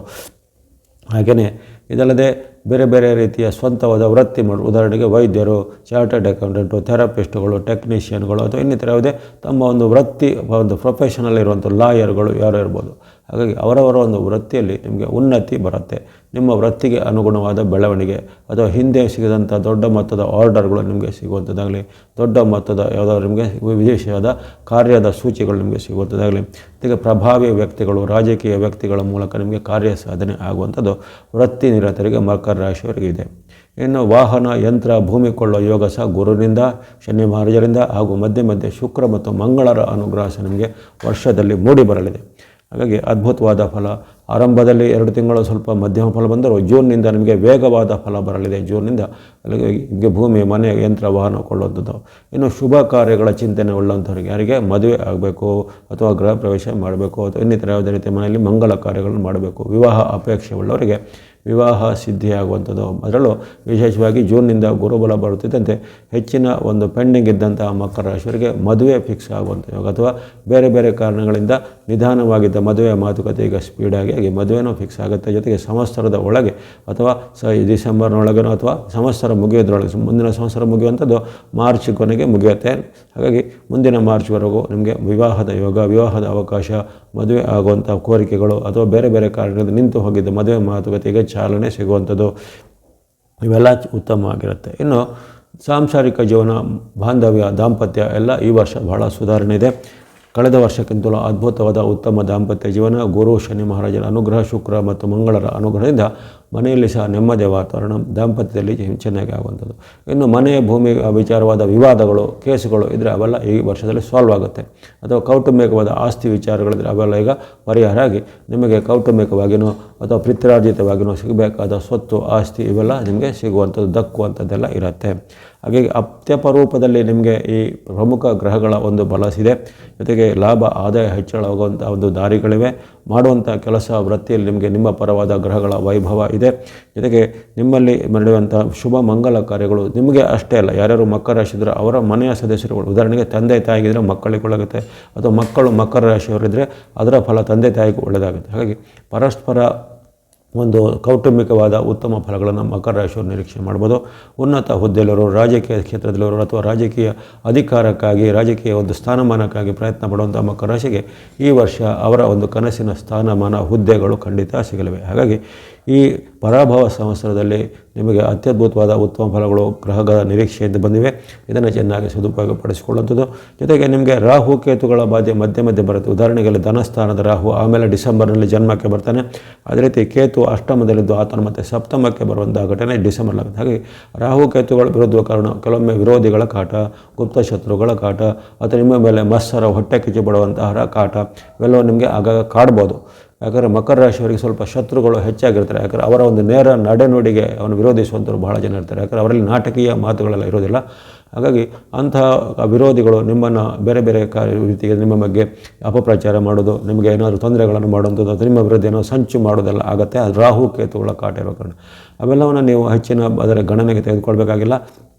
ಹಾಗೆಯೇ ಇದಲ್ಲದೆ ಬೇರೆ ಬೇರೆ ರೀತಿಯ ಸ್ವಂತವಾದ ವೃತ್ತಿ ಉದಾಹರಣೆಗೆ ವೈದ್ಯರು, ಚಾರ್ಟರ್ಡ್ ಅಕೌಂಟೆಂಟು, ಥೆರಪಿಸ್ಟ್ಗಳು, ಟೆಕ್ನಿಷಿಯನ್ಗಳು ಅಥವಾ ಇನ್ನಿತರ ಯಾವುದೇ ತಮ್ಮ ಒಂದು ವೃತ್ತಿ ಒಂದು ಪ್ರೊಫೆಷನಲ್ ಇರುವಂಥ ಲಾಯರ್ಗಳು ಯಾರು ಇರ್ಬೋದು. ಹಾಗಾಗಿ ಅವರವರ ಒಂದು ವೃತ್ತಿಯಲ್ಲಿ ನಿಮಗೆ ಉನ್ನತಿ ಬರುತ್ತೆ. ನಿಮ್ಮ ವೃತ್ತಿಗೆ ಅನುಗುಣವಾದ ಬೆಳವಣಿಗೆ ಅಥವಾ ಹಿಂದೆ ಸಿಗದಂಥ ದೊಡ್ಡ ಮೊತ್ತದ ಆರ್ಡರ್ಗಳು ನಿಮಗೆ ಸಿಗುವಂಥದ್ದಾಗಲಿ, ದೊಡ್ಡ ಮೊತ್ತದ ಯಾವುದಾದ್ರು ನಿಮಗೆ ವಿಶೇಷವಾದ ಕಾರ್ಯದ ಸೂಚಿಗಳು ನಿಮಗೆ ಸಿಗುವಂಥದ್ದಾಗಲಿ, ಜೊತೆಗೆ ಪ್ರಭಾವಿ ವ್ಯಕ್ತಿಗಳು, ರಾಜಕೀಯ ವ್ಯಕ್ತಿಗಳ ಮೂಲಕ ನಿಮಗೆ ಕಾರ್ಯ ಸಾಧನೆ ಆಗುವಂಥದ್ದು ವೃತ್ತಿ ನಿರತರಿಗೆ ಮಕರ ರಾಶಿಯವರಿಗೆ ಇದೆ. ಇನ್ನು ವಾಹನ, ಯಂತ್ರ, ಭೂಮಿ ಕೊಳ್ಳುವ ಯೋಗ ಸಹ ಗುರುವಿನಿಂದ, ಶನಿ ಮಹಾರಾಜರಿಂದ ಹಾಗೂ ಮಧ್ಯೆ ಮಧ್ಯೆ ಶುಕ್ರ ಮತ್ತು ಮಂಗಳರ ಅನುಗ್ರಹ ನಿಮಗೆ ವರ್ಷದಲ್ಲಿ ಮೂಡಿ ಬರಲಿದೆ. ಹಾಗಾಗಿ ಅದ್ಭುತವಾದ ಫಲ. ಆರಂಭದಲ್ಲಿ 2 ತಿಂಗಳು ಸ್ವಲ್ಪ ಮಧ್ಯಮ ಫಲ ಬಂದರೂ ಜೂನ್ನಿಂದ ನಿಮಗೆ ವೇಗವಾದ ಫಲ ಬರಲಿದೆ. ಜೂನ್ನಿಂದ ಅಲ್ಲಿಗೆ ಭೂಮಿ, ಮನೆ, ಯಂತ್ರ, ವಾಹನ ಕೊಳ್ಳುವಂಥದ್ದು. ಇನ್ನು ಶುಭ ಕಾರ್ಯಗಳ ಚಿಂತನೆ ಉಳ್ಳಂಥವ್ರಿಗೆ, ಯಾರಿಗೆ ಮದುವೆ ಆಗಬೇಕು ಅಥವಾ ಗೃಹ ಪ್ರವೇಶ ಮಾಡಬೇಕು ಅಥವಾ ಇನ್ನಿತರ ಯಾವುದೇ ರೀತಿಯ ಮನೆಯಲ್ಲಿ ಮಂಗಲ ಕಾರ್ಯಗಳನ್ನು ಮಾಡಬೇಕು, ವಿವಾಹ ಅಪೇಕ್ಷೆ ಉಳ್ಳವರಿಗೆ ವಿವಾಹ ಸಿದ್ಧಿಯಾಗುವಂಥದ್ದು. ಅದರಲ್ಲೂ ವಿಶೇಷವಾಗಿ ಜೂನ್ನಿಂದ ಗುರುಬಲ ಬರುತ್ತಿದ್ದಂತೆ ಹೆಚ್ಚಿನ ಒಂದು ಪೆಂಡಿಂಗ್ ಇದ್ದಂತಹ ಮಕರ ರಾಶಿಯವರಿಗೆ ಮದುವೆ ಫಿಕ್ಸ್ ಆಗುವಂಥ ಯೋಗ ಅಥವಾ ಬೇರೆ ಬೇರೆ ಕಾರಣಗಳಿಂದ ನಿಧಾನವಾಗಿದ್ದ ಮದುವೆ ಮಾತುಕತೆ ಈಗ ಸ್ಪೀಡಾಗಿ ಮದುವೆನೂ ಫಿಕ್ಸ್ ಆಗುತ್ತೆ. ಜೊತೆಗೆ ಸಂವತ್ಸರದ ಒಳಗೆ ಅಥವಾ ಡಿಸೆಂಬರ್ನೊಳಗೇನೋ ಅಥವಾ ಸಂವತ್ಸರ ಮುಗಿಯೋದ್ರೊಳಗೆ, ಮುಂದಿನ ಸಂವತ್ಸರ ಮುಗಿಯುವಂಥದ್ದು ಮಾರ್ಚ್ ಕೊನೆಗೆ ಮುಗಿಯುತ್ತೆ. ಹಾಗಾಗಿ ಮುಂದಿನ ಮಾರ್ಚ್ವರೆಗೂ ನಿಮಗೆ ವಿವಾಹದ ಯೋಗ, ವಿವಾಹದ ಅವಕಾಶ, ಮದುವೆ ಆಗುವಂಥ ಕೋರಿಕೆಗಳು ಅಥವಾ ಬೇರೆ ಬೇರೆ ಕಾರಣದಿಂದ ನಿಂತು ಹೋಗಿದ್ದ ಮದುವೆ ಮಾತುಕತೆಗೆ ಚಾಲನೆ ಸಿಗುವಂಥದ್ದು ಇವೆಲ್ಲ ಉತ್ತಮವಾಗಿರುತ್ತೆ. ಇನ್ನು ಸಾಂಸಾರಿಕ ಜೀವನ, ಬಾಂಧವ್ಯ, ದಾಂಪತ್ಯ ಎಲ್ಲ ಈ ವರ್ಷ ಬಹಳ ಸುಧಾರಣೆ ಇದೆ. ಕಳೆದ ವರ್ಷಕ್ಕಿಂತಲೂ ಅದ್ಭುತವಾದ ಉತ್ತಮ ದಾಂಪತ್ಯ ಜೀವನ. ಗುರು, ಶನಿ ಮಹಾರಾಜರ ಅನುಗ್ರಹ, ಶುಕ್ರ ಮತ್ತು ಮಂಗಳರ ಅನುಗ್ರಹದಿಂದ ಮನೆಯಲ್ಲಿ ಸಹ ನೆಮ್ಮದಿಯ ವಾತಾವರಣ, ದಾಂಪತ್ಯದಲ್ಲಿ ಚೆನ್ನಾಗಿ ಆಗುವಂಥದ್ದು. ಇನ್ನು ಮನೆ, ಭೂಮಿ ವಿಚಾರವಾದ ವಿವಾದಗಳು, ಕೇಸುಗಳು ಇದ್ದರೆ ಅವೆಲ್ಲ ಈ ವರ್ಷದಲ್ಲಿ ಸಾಲ್ವ್ ಆಗುತ್ತೆ. ಅಥವಾ ಕೌಟುಂಬಿಕವಾದ ಆಸ್ತಿ ವಿಚಾರಗಳಿದ್ರೆ ಅವೆಲ್ಲ ಈಗ ಪರಿಹಾರ ಆಗಿ ನಿಮಗೆ ಕೌಟುಂಬಿಕವಾಗಿಯೂ ಅಥವಾ ಪಿತ್ರಾರ್ಜಿತವಾಗಿಯೂ ಸಿಗಬೇಕಾದ ಸ್ವತ್ತು, ಆಸ್ತಿ ಇವೆಲ್ಲ ನಿಮಗೆ ಸಿಗುವಂಥದ್ದು, ದಕ್ಕುವಂಥದ್ದೆಲ್ಲ ಇರುತ್ತೆ. ಹಾಗಾಗಿ ಅತ್ಯಪರೂಪದಲ್ಲಿ ನಿಮಗೆ ಈ ಪ್ರಮುಖ ಗ್ರಹಗಳ ಒಂದು ಬಲಸಿದೆ. ಜೊತೆಗೆ ಲಾಭ, ಆದಾಯ ಹೆಚ್ಚಳವಾಗುವಂಥ ಒಂದು ದಾರಿಗಳಿವೆ. ಮಾಡುವಂಥ ಕೆಲಸ, ವೃತ್ತಿಯಲ್ಲಿ ನಿಮಗೆ ನಿಮ್ಮ ಪರವಾದ ಗ್ರಹಗಳ ವೈಭವ ಇದೆ. ಜೊತೆಗೆ ನಿಮ್ಮಲ್ಲಿ ನಡೆಯುವಂಥ ಶುಭ ಮಂಗಲ ಕಾರ್ಯಗಳು ನಿಮಗೆ ಅಷ್ಟೇ ಅಲ್ಲ, ಯಾರ್ಯಾರು ಮಕರ ರಾಶಿ ಇದ್ದರೆ ಅವರ ಮನೆಯ ಸದಸ್ಯರುಗಳು, ಉದಾಹರಣೆಗೆ ತಂದೆ ತಾಯಿಗಿದ್ರೆ ಮಕ್ಕಳಿಗೆ ಒಳ್ಳೆಯಾಗುತ್ತೆ ಅಥವಾ ಮಕ್ಕಳು ಮಕರ ರಾಶಿಯವರಿದ್ದರೆ ಅದರ ಫಲ ತಂದೆ ತಾಯಿಗೂ ಒಳ್ಳೆಯದಾಗುತ್ತೆ. ಹಾಗಾಗಿ ಪರಸ್ಪರ ಒಂದು ಕೌಟುಂಬಿಕವಾದ ಉತ್ತಮ ಫಲಗಳನ್ನು ಮಕರ ರಾಶಿಯವರು ನಿರೀಕ್ಷೆ ಮಾಡ್ಬೋದು. ಉನ್ನತ ಹುದ್ದೆಯಲ್ಲಿರೋರು, ರಾಜಕೀಯ ಕ್ಷೇತ್ರದಲ್ಲಿರೋರು ಅಥವಾ ರಾಜಕೀಯ ಅಧಿಕಾರಕ್ಕಾಗಿ, ರಾಜಕೀಯ ಒಂದು ಸ್ಥಾನಮಾನಕ್ಕಾಗಿ ಪ್ರಯತ್ನ ಪಡುವಂಥ ಮಕರ ರಾಶಿಗೆ ಈ ವರ್ಷ ಅವರ ಒಂದು ಕನಸಿನ ಸ್ಥಾನಮಾನ, ಹುದ್ದೆಗಳು ಖಂಡಿತ ಸಿಗಲಿವೆ. ಹಾಗಾಗಿ ಈ ಪರಾಭವ ಸಂವತ್ಸರದಲ್ಲಿ ನಿಮಗೆ ಅತ್ಯದ್ಭುತವಾದ ಉತ್ತಮ ಫಲಗಳು ಗ್ರಹಗಳ ನಿರೀಕ್ಷೆಯಿಂದ ಬಂದಿವೆ. ಇದನ್ನು ಚೆನ್ನಾಗಿ ಸದುಪಯೋಗಪಡಿಸಿಕೊಳ್ಳುವಂಥದ್ದು. ಜೊತೆಗೆ ನಿಮಗೆ ರಾಹು ಕೇತುಗಳ ಬಾಧೆ ಮಧ್ಯೆ ಮಧ್ಯೆ ಬರುತ್ತೆ. ಉದಾಹರಣೆಗೆ ಧನಸ್ಥಾನದ ರಾಹು ಆಮೇಲೆ ಡಿಸೆಂಬರ್ನಲ್ಲಿ ಜನ್ಮಕ್ಕೆ ಬರ್ತಾನೆ. ಅದೇ ರೀತಿ ಕೇತು ಅಷ್ಟಮದಲ್ಲಿದ್ದು ಆತನ ಮತ್ತು ಸಪ್ತಮಕ್ಕೆ ಬರುವಂಥ ಘಟನೆ ಡಿಸೆಂಬರ್ಲಾಗುತ್ತೆ. ಹಾಗಾಗಿ ರಾಹು ಕೇತುಗಳು ವಿರುದ್ಧ ಕಾರಣ ಕೆಲವೊಮ್ಮೆ ವಿರೋಧಿಗಳ ಕಾಟ, ಗುಪ್ತ ಶತ್ರುಗಳ ಕಾಟ ಅಥವಾ ನಿಮ್ಮ ಮೇಲೆ ಮತ್ಸರ, ಹೊಟ್ಟೆ ಕಿಚ್ಚು ಪಡುವಂತಹ ಕಾಟ ಇವೆಲ್ಲವೂ ನಿಮಗೆ ಆಗಾಗ ಕಾಡ್ಬೋದು. ಯಾಕಂದರೆ ಮಕರ ರಾಶಿಯವರಿಗೆ ಸ್ವಲ್ಪ ಶತ್ರುಗಳು ಹೆಚ್ಚಾಗಿರ್ತಾರೆ. ಯಾಕಂದರೆ ಅವರ ಒಂದು ನೇರ ನಡೆನುಡಿಗೆ ಅವನು ವಿರೋಧಿಸುವಂಥವ್ರು ಬಹಳ ಜನ ಇರ್ತಾರೆ. ಯಾಕಂದರೆ ಅವರಲ್ಲಿ ನಾಟಕೀಯ ಮಾತುಗಳೆಲ್ಲ ಇರೋದಿಲ್ಲ. ಹಾಗಾಗಿ ಅಂತಹ ವಿರೋಧಿಗಳು ನಿಮ್ಮನ್ನು ಬೇರೆ ಬೇರೆ ರೀತಿಗೆ ನಿಮ್ಮ ಬಗ್ಗೆ ಅಪಪ್ರಚಾರ ಮಾಡೋದು, ನಿಮಗೆ ಏನಾದರೂ ತೊಂದರೆಗಳನ್ನು ಮಾಡುವಂಥದ್ದು ಅಥವಾ ನಿಮ್ಮ ವಿರುದ್ಧ ಏನೋ ಸಂಚು ಮಾಡೋದೆಲ್ಲ ಆಗುತ್ತೆ. ಅದು ರಾಹು ಕೇತುಗಳ ಕಾಟ ಇರೋ ಕಾರಣ ಅವೆಲ್ಲವನ್ನು ನೀವು ಹೆಚ್ಚಿನ ಅದರ ಗಣನೆಗೆ ತೆಗೆದುಕೊಳ್ಬೇಕಾಗಿಲ್ಲ.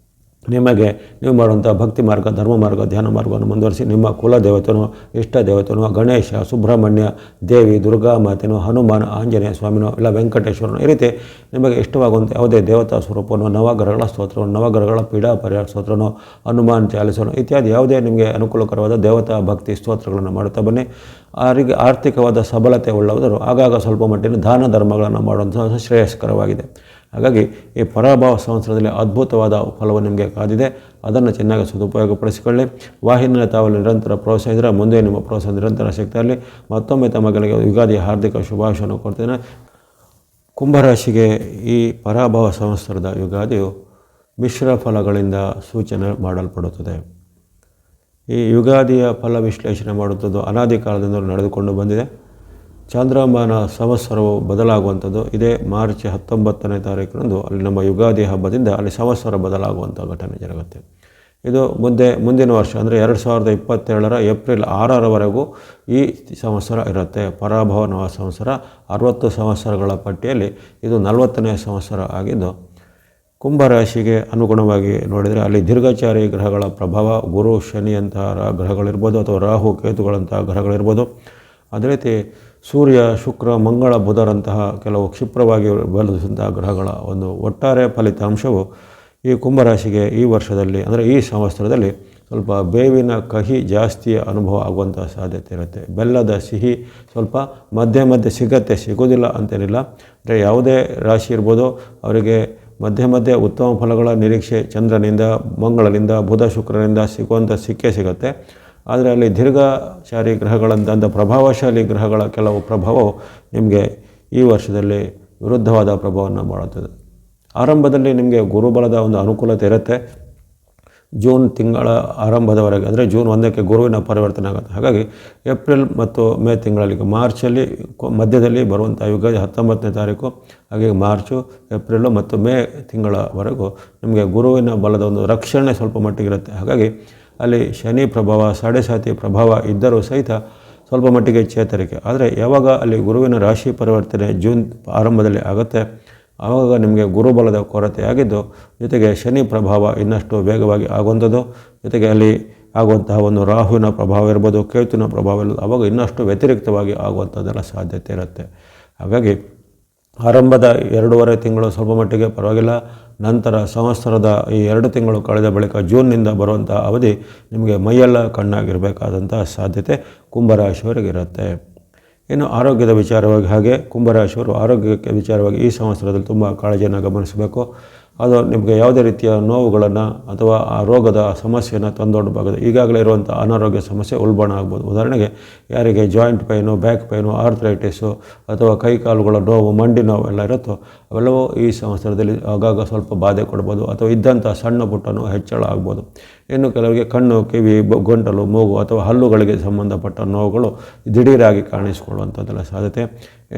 ನಿಮಗೆ ನೀವು ಮಾಡುವಂಥ ಭಕ್ತಿ ಮಾರ್ಗ, ಧರ್ಮ ಮಾರ್ಗ, ಧ್ಯಾನ ಮಾರ್ಗವನ್ನು ಮುಂದುವರಿಸಿ ನಿಮ್ಮ ಕುಲ ದೇವತೆನೋ, ಇಷ್ಟ ದೇವತೆನೋ, ಗಣೇಶ, ಸುಬ್ರಹ್ಮಣ್ಯ, ದೇವಿ, ದುರ್ಗಾ ಮಾತೆನೋ, ಹನುಮಾನ, ಆಂಜನೇಯ ಸ್ವಾಮಿನೋ ಇಲ್ಲ ವೆಂಕಟೇಶ್ವರನೋ ಈ ರೀತಿ ನಿಮಗೆ ಇಷ್ಟವಾಗುವಂಥ ಯಾವುದೇ ದೇವತಾ ಸ್ವರೂಪನೋ, ನವಗ್ರಹಗಳ ಸ್ತೋತ್ರನೋ, ನವಗ್ರಹಗಳ ಪೀಡಾ ಪರಿಹಾರ ಸ್ತೋತ್ರನೋ, ಹನುಮಾನ್ ಚಾಲಿಸನೋ ಇತ್ಯಾದಿ ಯಾವುದೇ ನಿಮಗೆ ಅನುಕೂಲಕರವಾದ ದೇವತಾ ಭಕ್ತಿ ಸ್ತೋತ್ರಗಳನ್ನು ಮಾಡುತ್ತಾ ಬನ್ನಿ. ಅವರಿಗೆ ಆರ್ಥಿಕವಾದ ಸಬಲತೆ ಉಳ್ಳವರು ಆಗಾಗ ಸ್ವಲ್ಪ ಮಟ್ಟಿನ ದಾನ ಧರ್ಮಗಳನ್ನು ಮಾಡುವಂಥ ಶ್ರೇಯಸ್ಕರವಾಗಿದೆ. ಹಾಗಾಗಿ ಈ ಪರಾಭವ ಸಂವತ್ಸರದಲ್ಲಿ ಅದ್ಭುತವಾದ ಫಲವು ನಿಮಗೆ ಕಾದಿದೆ. ಅದನ್ನು ಚೆನ್ನಾಗಿ ಸದುಪಯೋಗಪಡಿಸಿಕೊಳ್ಳಿ. ವಾಹಿನಿಯ ತಾವಲ್ಲಿ ನಿರಂತರ ಪ್ರೋತ್ಸಾಹ ಇದ್ದರೆ ಮುಂದೆ ನಿಮ್ಮ ಪ್ರೋತ್ಸಾಹ ನಿರಂತರ ಸಿಗ್ತಾ ಇರಲಿ. ಮತ್ತೊಮ್ಮೆ ತಮಗೆ ಯುಗಾದಿ ಹಾರ್ದಿಕ ಶುಭಾಶಯವನ್ನು ಕೊಡ್ತೇನೆ. ಕುಂಭರಾಶಿಗೆ ಈ ಪರಾಭವ ಸಂವತ್ಸರದ ಯುಗಾದಿಯು ಮಿಶ್ರ ಫಲಗಳಿಂದ ಸೂಚನೆ ಮಾಡಲ್ಪಡುತ್ತದೆ. ಈ ಯುಗಾದಿಯ ಫಲ ವಿಶ್ಲೇಷಣೆ ಮಾಡುವಂಥದ್ದು ಅನಾದಿ ಕಾಲದಿಂದ ನಡೆದುಕೊಂಡು ಬಂದಿದೆ. ಚಾಂದ್ರಮಾನ ಸಂವತ್ಸರವು ಬದಲಾಗುವಂಥದ್ದು ಇದೇ ಮಾರ್ಚ್ 19ನೇ ತಾರೀಕಿನಂದು ಅಲ್ಲಿ ನಮ್ಮ ಯುಗಾದಿ ಹಬ್ಬದಿಂದ ಅಲ್ಲಿ ಸಂವತ್ಸರ ಬದಲಾಗುವಂಥ ಘಟನೆ ಜರುಗುತ್ತೆ. ಇದು ಮುಂದಿನ ವರ್ಷ ಅಂದರೆ 2027 ಏಪ್ರಿಲ್ 6ರವರೆಗೂ ಈ ಸಂವತ್ಸರ ಇರುತ್ತೆ. ಪರಾಭವ ನವ ಸಂವತ್ಸರ 60 ಸಂವತ್ಸರಗಳ ಪಟ್ಟಿಯಲ್ಲಿ ಇದು 40ನೇ ಸಂವತ್ಸರ ಆಗಿದ್ದು, ಕುಂಭರಾಶಿಗೆ ಅನುಗುಣವಾಗಿ ನೋಡಿದರೆ ಅಲ್ಲಿ ದೀರ್ಘಚಾರಿ ಗ್ರಹಗಳ ಪ್ರಭಾವ, ಗುರು ಶನಿಯಂತಹ ಗ್ರಹಗಳಿರ್ಬೋದು ಅಥವಾ ರಾಹು ಕೇತುಗಳಂತಹ ಗ್ರಹಗಳಿರ್ಬೋದು. ಅದೇ ರೀತಿ ಸೂರ್ಯ ಶುಕ್ರ ಮಂಗಳ ಬುಧರಂತಹ ಕೆಲವು ಕ್ಷಿಪ್ರವಾಗಿ ಬಲಿಸಿದಂತಹ ಗ್ರಹಗಳ ಒಂದು ಒಟ್ಟಾರೆ ಫಲಿತಾಂಶವು ಈ ಕುಂಭರಾಶಿಗೆ ಈ ವರ್ಷದಲ್ಲಿ ಅಂದರೆ ಈ ಸಂವತ್ಸರದಲ್ಲಿ ಸ್ವಲ್ಪ ಬೇವಿನ ಕಹಿ ಜಾಸ್ತಿಯ ಅನುಭವ ಆಗುವಂಥ ಸಾಧ್ಯತೆ ಇರುತ್ತೆ. ಬೆಲ್ಲದ ಸಿಹಿ ಸ್ವಲ್ಪ ಮಧ್ಯೆ ಮಧ್ಯೆ ಸಿಗೋದಿಲ್ಲ ಅಂತೇನಿಲ್ಲ. ಅಂದರೆ ಯಾವುದೇ ರಾಶಿ ಇರ್ಬೋದು ಅವರಿಗೆ ಮಧ್ಯೆ ಉತ್ತಮ ಫಲಗಳ ನಿರೀಕ್ಷೆ ಚಂದ್ರನಿಂದ, ಮಂಗಳನಿಂದ, ಬುಧ ಶುಕ್ರನಿಂದ ಸಿಕ್ಕೇ ಸಿಗುತ್ತೆ. ಆದರೆ ಅಲ್ಲಿ ದೀರ್ಘಚಾರಿ ಗ್ರಹಗಳಂತ ಪ್ರಭಾವಶಾಲಿ ಗ್ರಹಗಳ ಕೆಲವು ಪ್ರಭಾವವು ನಿಮಗೆ ಈ ವರ್ಷದಲ್ಲಿ ವಿರುದ್ಧವಾದ ಪ್ರಭಾವವನ್ನು ಮಾಡುತ್ತದೆ. ಆರಂಭದಲ್ಲಿ ನಿಮಗೆ ಗುರುಬಲದ ಒಂದು ಅನುಕೂಲತೆ ಇರುತ್ತೆ. ಜೂನ್ ತಿಂಗಳ ಆರಂಭದವರೆಗೆ ಅಂದರೆ ಜೂನ್ 1ಕ್ಕೆ ಗುರುವಿನ ಪರಿವರ್ತನೆ ಆಗುತ್ತೆ. ಹಾಗಾಗಿ ಏಪ್ರಿಲ್ ಮತ್ತು ಮೇ ತಿಂಗಳಲ್ಲಿ ಮಾರ್ಚಲ್ಲಿ ಮಧ್ಯದಲ್ಲಿ ಬರುವಂಥ ಯುಗಾದಿ 19ನೇ ತಾರೀಕು, ಹಾಗೆ ಮಾರ್ಚು, ಏಪ್ರಿಲು ಮತ್ತು ಮೇ ತಿಂಗಳವರೆಗೂ ನಿಮಗೆ ಗುರುವಿನ ಬಲದ ಒಂದು ರಕ್ಷಣೆ ಸ್ವಲ್ಪ ಮಟ್ಟಿಗಿರುತ್ತೆ. ಹಾಗಾಗಿ ಅಲ್ಲಿ ಶನಿ ಪ್ರಭಾವ, ಸಾಡೆ ಪ್ರಭಾವ ಇದ್ದರೂ ಸಹಿತ ಸ್ವಲ್ಪ ಮಟ್ಟಿಗೆ ಚೇತರಿಕೆ. ಆದರೆ ಯಾವಾಗ ಅಲ್ಲಿ ಗುರುವಿನ ರಾಶಿ ಪರಿವರ್ತನೆ ಜೂನ್ ಆರಂಭದಲ್ಲಿ ಆಗುತ್ತೆ, ಆವಾಗ ನಿಮಗೆ ಗುರುಬಲದ ಕೊರತೆ ಆಗಿದ್ದು, ಜೊತೆಗೆ ಶನಿ ಪ್ರಭಾವ ಇನ್ನಷ್ಟು ವೇಗವಾಗಿ ಆಗುವಂಥದ್ದು, ಜೊತೆಗೆ ಅಲ್ಲಿ ಆಗುವಂತಹ ಒಂದು ರಾಹುವಿನ ಪ್ರಭಾವ ಇರ್ಬೋದು, ಕೇತುವಿನ ಪ್ರಭಾವ ಇರ್ಬೋದು, ಆವಾಗ ಇನ್ನಷ್ಟು ವ್ಯತಿರಿಕ್ತವಾಗಿ ಆಗುವಂಥದ್ದೆಲ್ಲ ಸಾಧ್ಯತೆ ಇರುತ್ತೆ. ಹಾಗಾಗಿ ಆರಂಭದ 2.5 ತಿಂಗಳು ಸ್ವಲ್ಪ ಮಟ್ಟಿಗೆ ಪರವಾಗಿಲ್ಲ. ನಂತರ ಸಂವತ್ಸರದ ಈ 2 ತಿಂಗಳು ಕಳೆದ ಬಳಿಕ ಜೂನ್ನಿಂದ ಬರುವಂಥ ಅವಧಿ ನಿಮಗೆ ಮೈಯೆಲ್ಲ ಕಣ್ಣಾಗಿರಬೇಕಾದಂಥ ಸಾಧ್ಯತೆ ಕುಂಭರಾಶಿಯವರಿಗಿರುತ್ತೆ. ಇನ್ನು ಆರೋಗ್ಯದ ವಿಚಾರವಾಗಿ ಹಾಗೆ ಕುಂಭರಾಶಿಯವರು ಆರೋಗ್ಯಕ್ಕೆ ವಿಚಾರವಾಗಿ ಈ ಸಂವತ್ಸರದಲ್ಲಿ ತುಂಬ ಕಾಳಜಿಯನ್ನು ಗಮನಿಸಬೇಕು. ಅದು ನಿಮಗೆ ಯಾವುದೇ ರೀತಿಯ ನೋವುಗಳನ್ನು ಅಥವಾ ಆ ರೋಗದ ಸಮಸ್ಯೆಯನ್ನು ತಂದೊಡ್ಡಬಾಗದು. ಈಗಾಗಲೇ ಇರುವಂಥ ಅನಾರೋಗ್ಯ ಸಮಸ್ಯೆ ಉಲ್ಬಣ ಆಗ್ಬೋದು. ಉದಾಹರಣೆಗೆ ಯಾರಿಗೆ joint pain, back pain, arthritis ಅಥವಾ ಕೈಕಾಲುಗಳ ನೋವು, ಮಂಡಿ ನೋವು ಎಲ್ಲ ಇರುತ್ತೋ ಅವೆಲ್ಲವೂ ಈ ಸಂವತ್ಸರದಲ್ಲಿ ಆಗಾಗ ಸ್ವಲ್ಪ ಬಾಧೆ ಕೊಡ್ಬೋದು ಅಥವಾ ಇದ್ದಂಥ ಸಣ್ಣ ಪುಟ್ಟನೂ ಹೆಚ್ಚಳ ಆಗ್ಬೋದು. ಇನ್ನು ಕೆಲವರಿಗೆ ಕಣ್ಣು, ಕಿವಿ, ಗಂಟಲು, ಮೂಗು ಅಥವಾ ಹಲ್ಲುಗಳಿಗೆ ಸಂಬಂಧಪಟ್ಟ ನೋವುಗಳು ದಿಢೀರಾಗಿ ಕಾಣಿಸಿಕೊಳ್ಳುವಂಥದ್ದೆಲ್ಲ ಸಾಧ್ಯತೆ.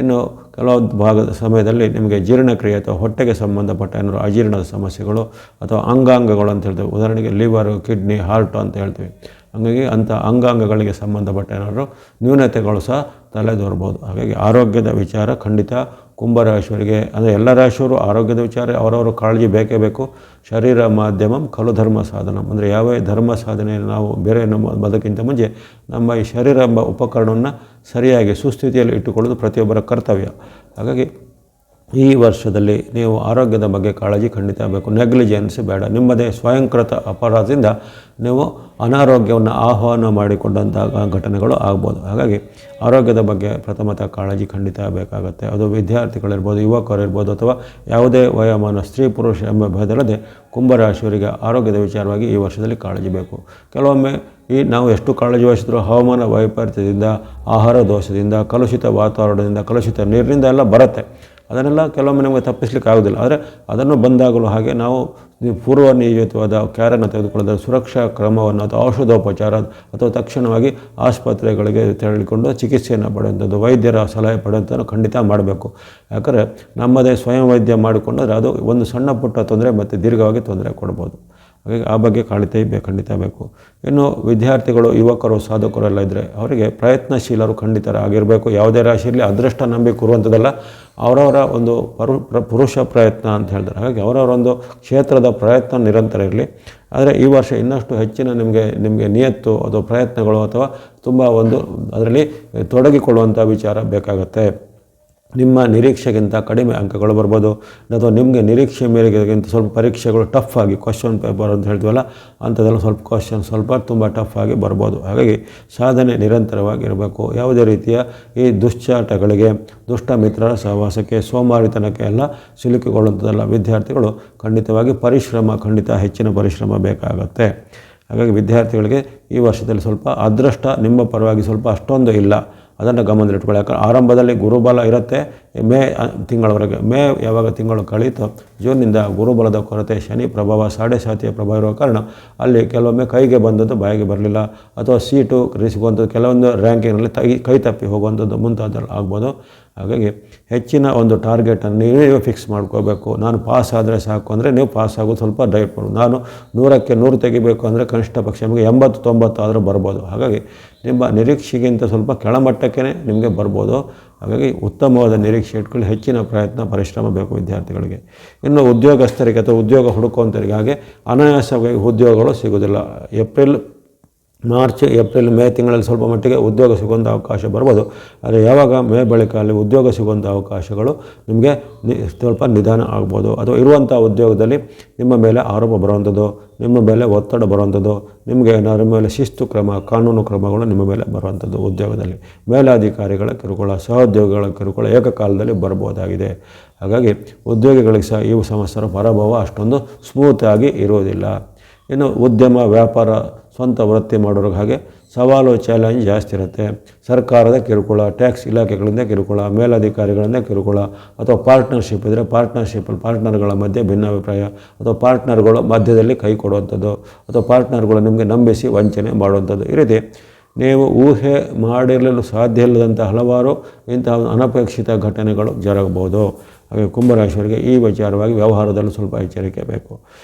ಇನ್ನು ಕೆಲವು ಭಾಗದ ಸಮಯದಲ್ಲಿ ನಿಮಗೆ ಜೀರ್ಣಕ್ರಿಯೆ ಅಥವಾ ಹೊಟ್ಟೆಗೆ ಸಂಬಂಧಪಟ್ಟ ಏನಾದರೂ ಅಜೀರ್ಣದ ಸಮಸ್ಯೆಗಳು ಅಥವಾ ಅಂಗಾಂಗಗಳು ಅಂತ ಹೇಳ್ತೇವೆ. ಉದಾಹರಣೆಗೆ ಲಿವರು, ಕಿಡ್ನಿ, ಹಾರ್ಟು ಅಂತ ಹೇಳ್ತೀವಿ. ಹಾಗಾಗಿ ಅಂಥ ಅಂಗಾಂಗಗಳಿಗೆ ಸಂಬಂಧಪಟ್ಟ ಏನಾದರೂ ನ್ಯೂನತೆಗಳು ಸಹ ತಲೆದೋರ್ಬೋದು. ಹಾಗಾಗಿ ಆರೋಗ್ಯದ ವಿಚಾರ ಖಂಡಿತ ಕುಂಭರಾಶಿಯವರಿಗೆ, ಅಂದರೆ ಎಲ್ಲ ರಾಶಿಯವರು ಆರೋಗ್ಯದ ವಿಚಾರ ಅವರವರು ಕಾಳಜಿ ಬೇಕೇ ಬೇಕು. ಶರೀರ ಮಾಧ್ಯಮಂ ಖಲು ಧರ್ಮ ಸಾಧನಂ, ಅಂದರೆ ಯಾವ ಧರ್ಮ ಸಾಧನೆಯನ್ನು ನಾವು ಬೇರೆ ನಮ್ಮ ಬದುಕಿಂತ ಮುಂಚೆ ನಮ್ಮ ಈ ಶರೀರ ಎಂಬ ಉಪಕರಣವನ್ನು ಸರಿಯಾಗಿ ಸುಸ್ಥಿತಿಯಲ್ಲಿ ಇಟ್ಟುಕೊಳ್ಳೋದು ಪ್ರತಿಯೊಬ್ಬರ ಕರ್ತವ್ಯ. ಹಾಗಾಗಿ ಈ ವರ್ಷದಲ್ಲಿ ನೀವು ಆರೋಗ್ಯದ ಬಗ್ಗೆ ಕಾಳಜಿ ಖಂಡಿತ ಬೇಕು. ನೆಗ್ಲಿಜೆನ್ಸ್ ಬೇಡ. ನಿಮ್ಮದೇ ಸ್ವಯಂಕೃತ ಅಪರಾಧದಿಂದ ನೀವು ಅನಾರೋಗ್ಯವನ್ನು ಆಹ್ವಾನ ಮಾಡಿಕೊಂಡಂಥ ಘಟನೆಗಳು ಆಗ್ಬೋದು. ಹಾಗಾಗಿ ಆರೋಗ್ಯದ ಬಗ್ಗೆ ಪ್ರಥಮತಃ ಕಾಳಜಿ ಖಂಡಿತ ಬೇಕಾಗುತ್ತೆ. ಅದು ವಿದ್ಯಾರ್ಥಿಗಳಿರ್ಬೋದು, ಯುವಕರಿರ್ಬೋದು ಅಥವಾ ಯಾವುದೇ ವಯೋಮಾನ, ಸ್ತ್ರೀ ಪುರುಷ ಎಂಬ ಭೇದಲ್ಲದೆ ಕುಂಭರಾಶಿಯವರಿಗೆ ಆರೋಗ್ಯದ ವಿಚಾರವಾಗಿ ಈ ವರ್ಷದಲ್ಲಿ ಕಾಳಜಿ ಬೇಕು. ಕೆಲವೊಮ್ಮೆ ನಾವು ಎಷ್ಟು ಕಾಳಜಿ ವಹಿಸಿದ್ರೂ ಹವಾಮಾನ ವೈಪರೀತ್ಯದಿಂದ, ಆಹಾರ ದೋಷದಿಂದ, ಕಲುಷಿತ ವಾತಾವರಣದಿಂದ, ಕಲುಷಿತ ನೀರಿನಿಂದ ಎಲ್ಲ ಬರುತ್ತೆ. ಅದನ್ನೆಲ್ಲ ಕೆಲವೊಮ್ಮೆ ನಮಗೆ ತಪ್ಪಿಸಲಿಕ್ಕೆ ಆಗೋದಿಲ್ಲ. ಆದರೆ ಅದನ್ನು ಬಂದಾಗಲೂ ಹಾಗೆ ನಾವು ಪೂರ್ವ ನಿಯೋಜಿತವಾದ ಕ್ಯಾರನ್ನು ತೆಗೆದುಕೊಳ್ಳೋದು, ಸುರಕ್ಷಾ ಕ್ರಮವನ್ನು ಅಥವಾ ಔಷಧೋಪಚಾರ ಅಥವಾ ತಕ್ಷಣವಾಗಿ ಆಸ್ಪತ್ರೆಗಳಿಗೆ ತೆರಳಿಕೊಂಡು ಚಿಕಿತ್ಸೆಯನ್ನು ಪಡೆಯುವಂಥದ್ದು, ವೈದ್ಯರ ಸಲಹೆ ಪಡೆಯುವಂಥದ್ದು ಖಂಡಿತ ಮಾಡಬೇಕು. ಯಾಕಂದರೆ ನಮ್ಮದೇ ಸ್ವಯಂ ವೈದ್ಯ ಮಾಡಿಕೊಂಡ್ರೆ ಅದು ಒಂದು ಸಣ್ಣ ಪುಟ್ಟ ತೊಂದರೆ ಮತ್ತು ದೀರ್ಘವಾಗಿ ತೊಂದರೆ ಕೊಡ್ಬೋದು. ಹಾಗಾಗಿ ಆ ಬಗ್ಗೆ ಖಂಡಿತ ಬೇಕು. ಇನ್ನು ವಿದ್ಯಾರ್ಥಿಗಳು, ಯುವಕರು, ಸಾಧಕರೆಲ್ಲ ಇದ್ದರೆ ಅವರಿಗೆ ಪ್ರಯತ್ನಶೀಲರು ಖಂಡಿತರಾಗಿರಬೇಕು. ಯಾವುದೇ ರಾಶಿಯಲ್ಲಿ ಅದೃಷ್ಟ ನಂಬಿ ಕೂರುವಂಥದ್ದಲ್ಲ, ಅವರವರ ಒಂದು ಪುರುಷ ಪ್ರಯತ್ನ ಅಂತ ಹೇಳ್ತಾರೆ. ಹಾಗಾಗಿ ಅವರವರೊಂದು ಕ್ಷೇತ್ರದ ಪ್ರಯತ್ನ ನಿರಂತರ ಇರಲಿ. ಆದರೆ ಈ ವರ್ಷ ಇನ್ನಷ್ಟು ಹೆಚ್ಚಿನ ನಿಮಗೆ ನಿಯತ್ತು ಅಥವಾ ಪ್ರಯತ್ನಗಳು ಅಥವಾ ತುಂಬ ಒಂದು ಅದರಲ್ಲಿ ತೊಡಗಿಕೊಳ್ಳುವಂಥ ವಿಚಾರ ಬೇಕಾಗುತ್ತೆ. ನಿಮ್ಮ ನಿರೀಕ್ಷೆಗಿಂತ ಕಡಿಮೆ ಅಂಕಗಳು ಬರ್ಬೋದು, ಅಥವಾ ನಿಮಗೆ ನಿರೀಕ್ಷೆ ಮೇರೆಗಿಂತ ಸ್ವಲ್ಪ ಪರೀಕ್ಷೆಗಳು ಟಫ್ ಆಗಿ ಕ್ವಶನ್ ಪೇಪರ್ ಅಂತ ಹೇಳ್ತೀವಲ್ಲ ಅಂಥದ್ದೆಲ್ಲ ಸ್ವಲ್ಪ ಕ್ವಶನ್ ತುಂಬ ಟಫ್ ಆಗಿ ಬರ್ಬೋದು. ಹಾಗಾಗಿ ಸಾಧನೆ ನಿರಂತರವಾಗಿರಬೇಕು. ಯಾವುದೇ ರೀತಿಯ ಈ ದುಶ್ಚಾಟಗಳಿಗೆ, ದುಷ್ಟ ಮಿತ್ರರ ಸಹವಾಸಕ್ಕೆ, ಸೋಮಾರಿತನಕ್ಕೆ ಎಲ್ಲ ಸಿಲುಕಿಕೊಳ್ಳುವಂಥದ್ದೆಲ್ಲ ವಿದ್ಯಾರ್ಥಿಗಳು ಖಂಡಿತವಾಗಿ ಹೆಚ್ಚಿನ ಪರಿಶ್ರಮ ಬೇಕಾಗುತ್ತೆ. ಹಾಗಾಗಿ ವಿದ್ಯಾರ್ಥಿಗಳಿಗೆ ಈ ವರ್ಷದಲ್ಲಿ ಸ್ವಲ್ಪ ಅದೃಷ್ಟ ನಿಮ್ಮ ಪರವಾಗಿ ಸ್ವಲ್ಪ ಅಷ್ಟೊಂದು ಇಲ್ಲ. ಅದನ್ನು ಗಮನದಲ್ಲಿಟ್ಕೊಳ್ಳಿ. ಯಾಕಂದ್ರೆ ಆರಂಭದಲ್ಲಿ ಗುರುಬಲ ಇರುತ್ತೆ ಮೇ ತಿಂಗಳವರೆಗೆ. ಮೇ ಯಾವಾಗ ತಿಂಗಳು ಕಳೀತೋ ಜೂನ್ನಿಂದ ಗುರುಬಲದ ಕೊರತೆ, ಶನಿ ಪ್ರಭಾವ, 7.5 ಪ್ರಭಾವ ಇರುವ ಕಾರಣ ಅಲ್ಲಿ ಕೆಲವೊಮ್ಮೆ ಕೈಗೆ ಬಂದದ್ದು ಬಾಯಿಗೆ ಬರಲಿಲ್ಲ, ಅಥವಾ ಸೀಟು ಸಿಗುವಂಥದ್ದು, ಕೆಲವೊಂದು ರ್ಯಾಂಕಿಂಗ್ನಲ್ಲಿ ಕೈ ತಪ್ಪಿ ಹೋಗುವಂಥದ್ದು ಮುಂತಾದೆಲ್ಲ ಆಗ್ಬೋದು. ಹಾಗಾಗಿ ಹೆಚ್ಚಿನ ಒಂದು ಟಾರ್ಗೆಟನ್ನು ನೀವೇ ಫಿಕ್ಸ್ ಮಾಡ್ಕೋಬೇಕು. ನಾನು ಪಾಸ್ ಆದರೆ ಸಾಕು ಅಂದರೆ ನೀವು ಪಾಸ್ ಆಗೋದು ಸ್ವಲ್ಪ ಡೈಟ್ ಮಾಡೋದು. ನಾನು 100ಕ್ಕೆ 100 ತೆಗಿಬೇಕು ಅಂದರೆ ಕನಿಷ್ಠ ಪಕ್ಷ ನಿಮಗೆ 80-90 ಆದರೂ ಬರ್ಬೋದು. ಹಾಗಾಗಿ ನಿಮ್ಮ ನಿರೀಕ್ಷೆಗಿಂತ ಸ್ವಲ್ಪ ಕೆಳಮಟ್ಟಕ್ಕೆ ನಿಮಗೆ ಬರ್ಬೋದು. ಹಾಗಾಗಿ ಉತ್ತಮವಾದ ನಿರೀಕ್ಷೆ ಇಟ್ಕೊಳ್ಳಿ. ಹೆಚ್ಚಿನ ಪ್ರಯತ್ನ ಪರಿಶ್ರಮ ಬೇಕು ವಿದ್ಯಾರ್ಥಿಗಳಿಗೆ. ಇನ್ನು ಉದ್ಯೋಗಸ್ಥರಿಗೆ ಅಥವಾ ಉದ್ಯೋಗ ಹುಡುಕುವಂಥವ್ರಿಗೆ ಹಾಗೆ ಅನಾಯಾಸವಾಗಿ ಉದ್ಯೋಗಗಳು ಸಿಗೋದಿಲ್ಲ. ಮಾರ್ಚ್, ಏಪ್ರಿಲ್, ಮೇ ತಿಂಗಳಲ್ಲಿ ಸ್ವಲ್ಪ ಮಟ್ಟಿಗೆ ಉದ್ಯೋಗ ಸಿಗುವಂಥ ಅವಕಾಶ ಬರ್ಬೋದು. ಆದರೆ ಯಾವಾಗ ಮೇ ಬಳಿಕ ಅಲ್ಲಿ ಉದ್ಯೋಗ ಸಿಗುವಂಥ ಅವಕಾಶಗಳು ನಿಮಗೆ ಸ್ವಲ್ಪ ನಿಧಾನ ಆಗ್ಬೋದು. ಅಥವಾ ಇರುವಂಥ ಉದ್ಯೋಗದಲ್ಲಿ ನಿಮ್ಮ ಮೇಲೆ ಆರೋಪ ಬರುವಂಥದ್ದು, ನಿಮ್ಮ ಮೇಲೆ ಒತ್ತಡ ಬರುವಂಥದ್ದು, ನಿಮಗೆ ನಿಮ್ಮ ಮೇಲೆ ಶಿಸ್ತು ಕ್ರಮ, ಕಾನೂನು ಕ್ರಮಗಳು ನಿಮ್ಮ ಮೇಲೆ ಬರುವಂಥದ್ದು ಉದ್ಯೋಗದಲ್ಲಿ. ಮೇಲಾಧಿಕಾರಿಗಳ ಕಿರುಕುಳ, ಸಹೋದ್ಯೋಗಿಗಳ ಕಿರುಕುಳ ಏಕಕಾಲದಲ್ಲಿ ಬರ್ಬೋದಾಗಿದೆ. ಹಾಗಾಗಿ ಉದ್ಯೋಗಿಗಳಿಗೆ ಸಹ ಈ ಸಂವತ್ಸರ ಪರಭಾವ ಅಷ್ಟೊಂದು ಸ್ಮೂತಾಗಿ ಇರುವುದಿಲ್ಲ. ಇನ್ನು ಉದ್ಯಮ, ವ್ಯಾಪಾರ, ಸ್ವಂತ ವೃತ್ತಿ ಮಾಡೋರಿಗೆ ಹಾಗೆ ಸವಾಲು, ಚಾಲೆಂಜ್ ಜಾಸ್ತಿ ಇರುತ್ತೆ. ಸರ್ಕಾರದ ಕಿರುಕುಳ, ಟ್ಯಾಕ್ಸ್ ಇಲಾಖೆಗಳಿಂದ ಕಿರುಕುಳ, ಮೇಲಧಿಕಾರಿಗಳಿಂದ ಕಿರುಕುಳ, ಅಥವಾ ಪಾರ್ಟ್ನರ್ಶಿಪ್ ಇದ್ದರೆ ಪಾರ್ಟ್ನರ್ಗಳ ಮಧ್ಯೆ ಭಿನ್ನಾಭಿಪ್ರಾಯ, ಅಥವಾ ಪಾರ್ಟ್ನರ್ಗಳು ಮಧ್ಯದಲ್ಲಿ ಕೈ ಕೊಡುವಂಥದ್ದು, ಅಥವಾ ಪಾರ್ಟ್ನರ್ಗಳು ನಿಮಗೆ ನಂಬಿಸಿ ವಂಚನೆ ಮಾಡುವಂಥದ್ದು. ಈ ರೀತಿ ನೀವು ಊಹೆ ಮಾಡಿರಲು ಸಾಧ್ಯ ಇಲ್ಲದಂಥ ಹಲವಾರು ಇಂತಹ ಅನಪೇಕ್ಷಿತ ಘಟನೆಗಳು ಜರಗಬಹುದು. ಹಾಗೆ ಕುಂಭರಾಶಿಯವರಿಗೆ ಈ ವಿಚಾರವಾಗಿ ವ್ಯವಹಾರದಲ್ಲೂ ಸ್ವಲ್ಪ ಎಚ್ಚರಿಕೆ ಬೇಕು.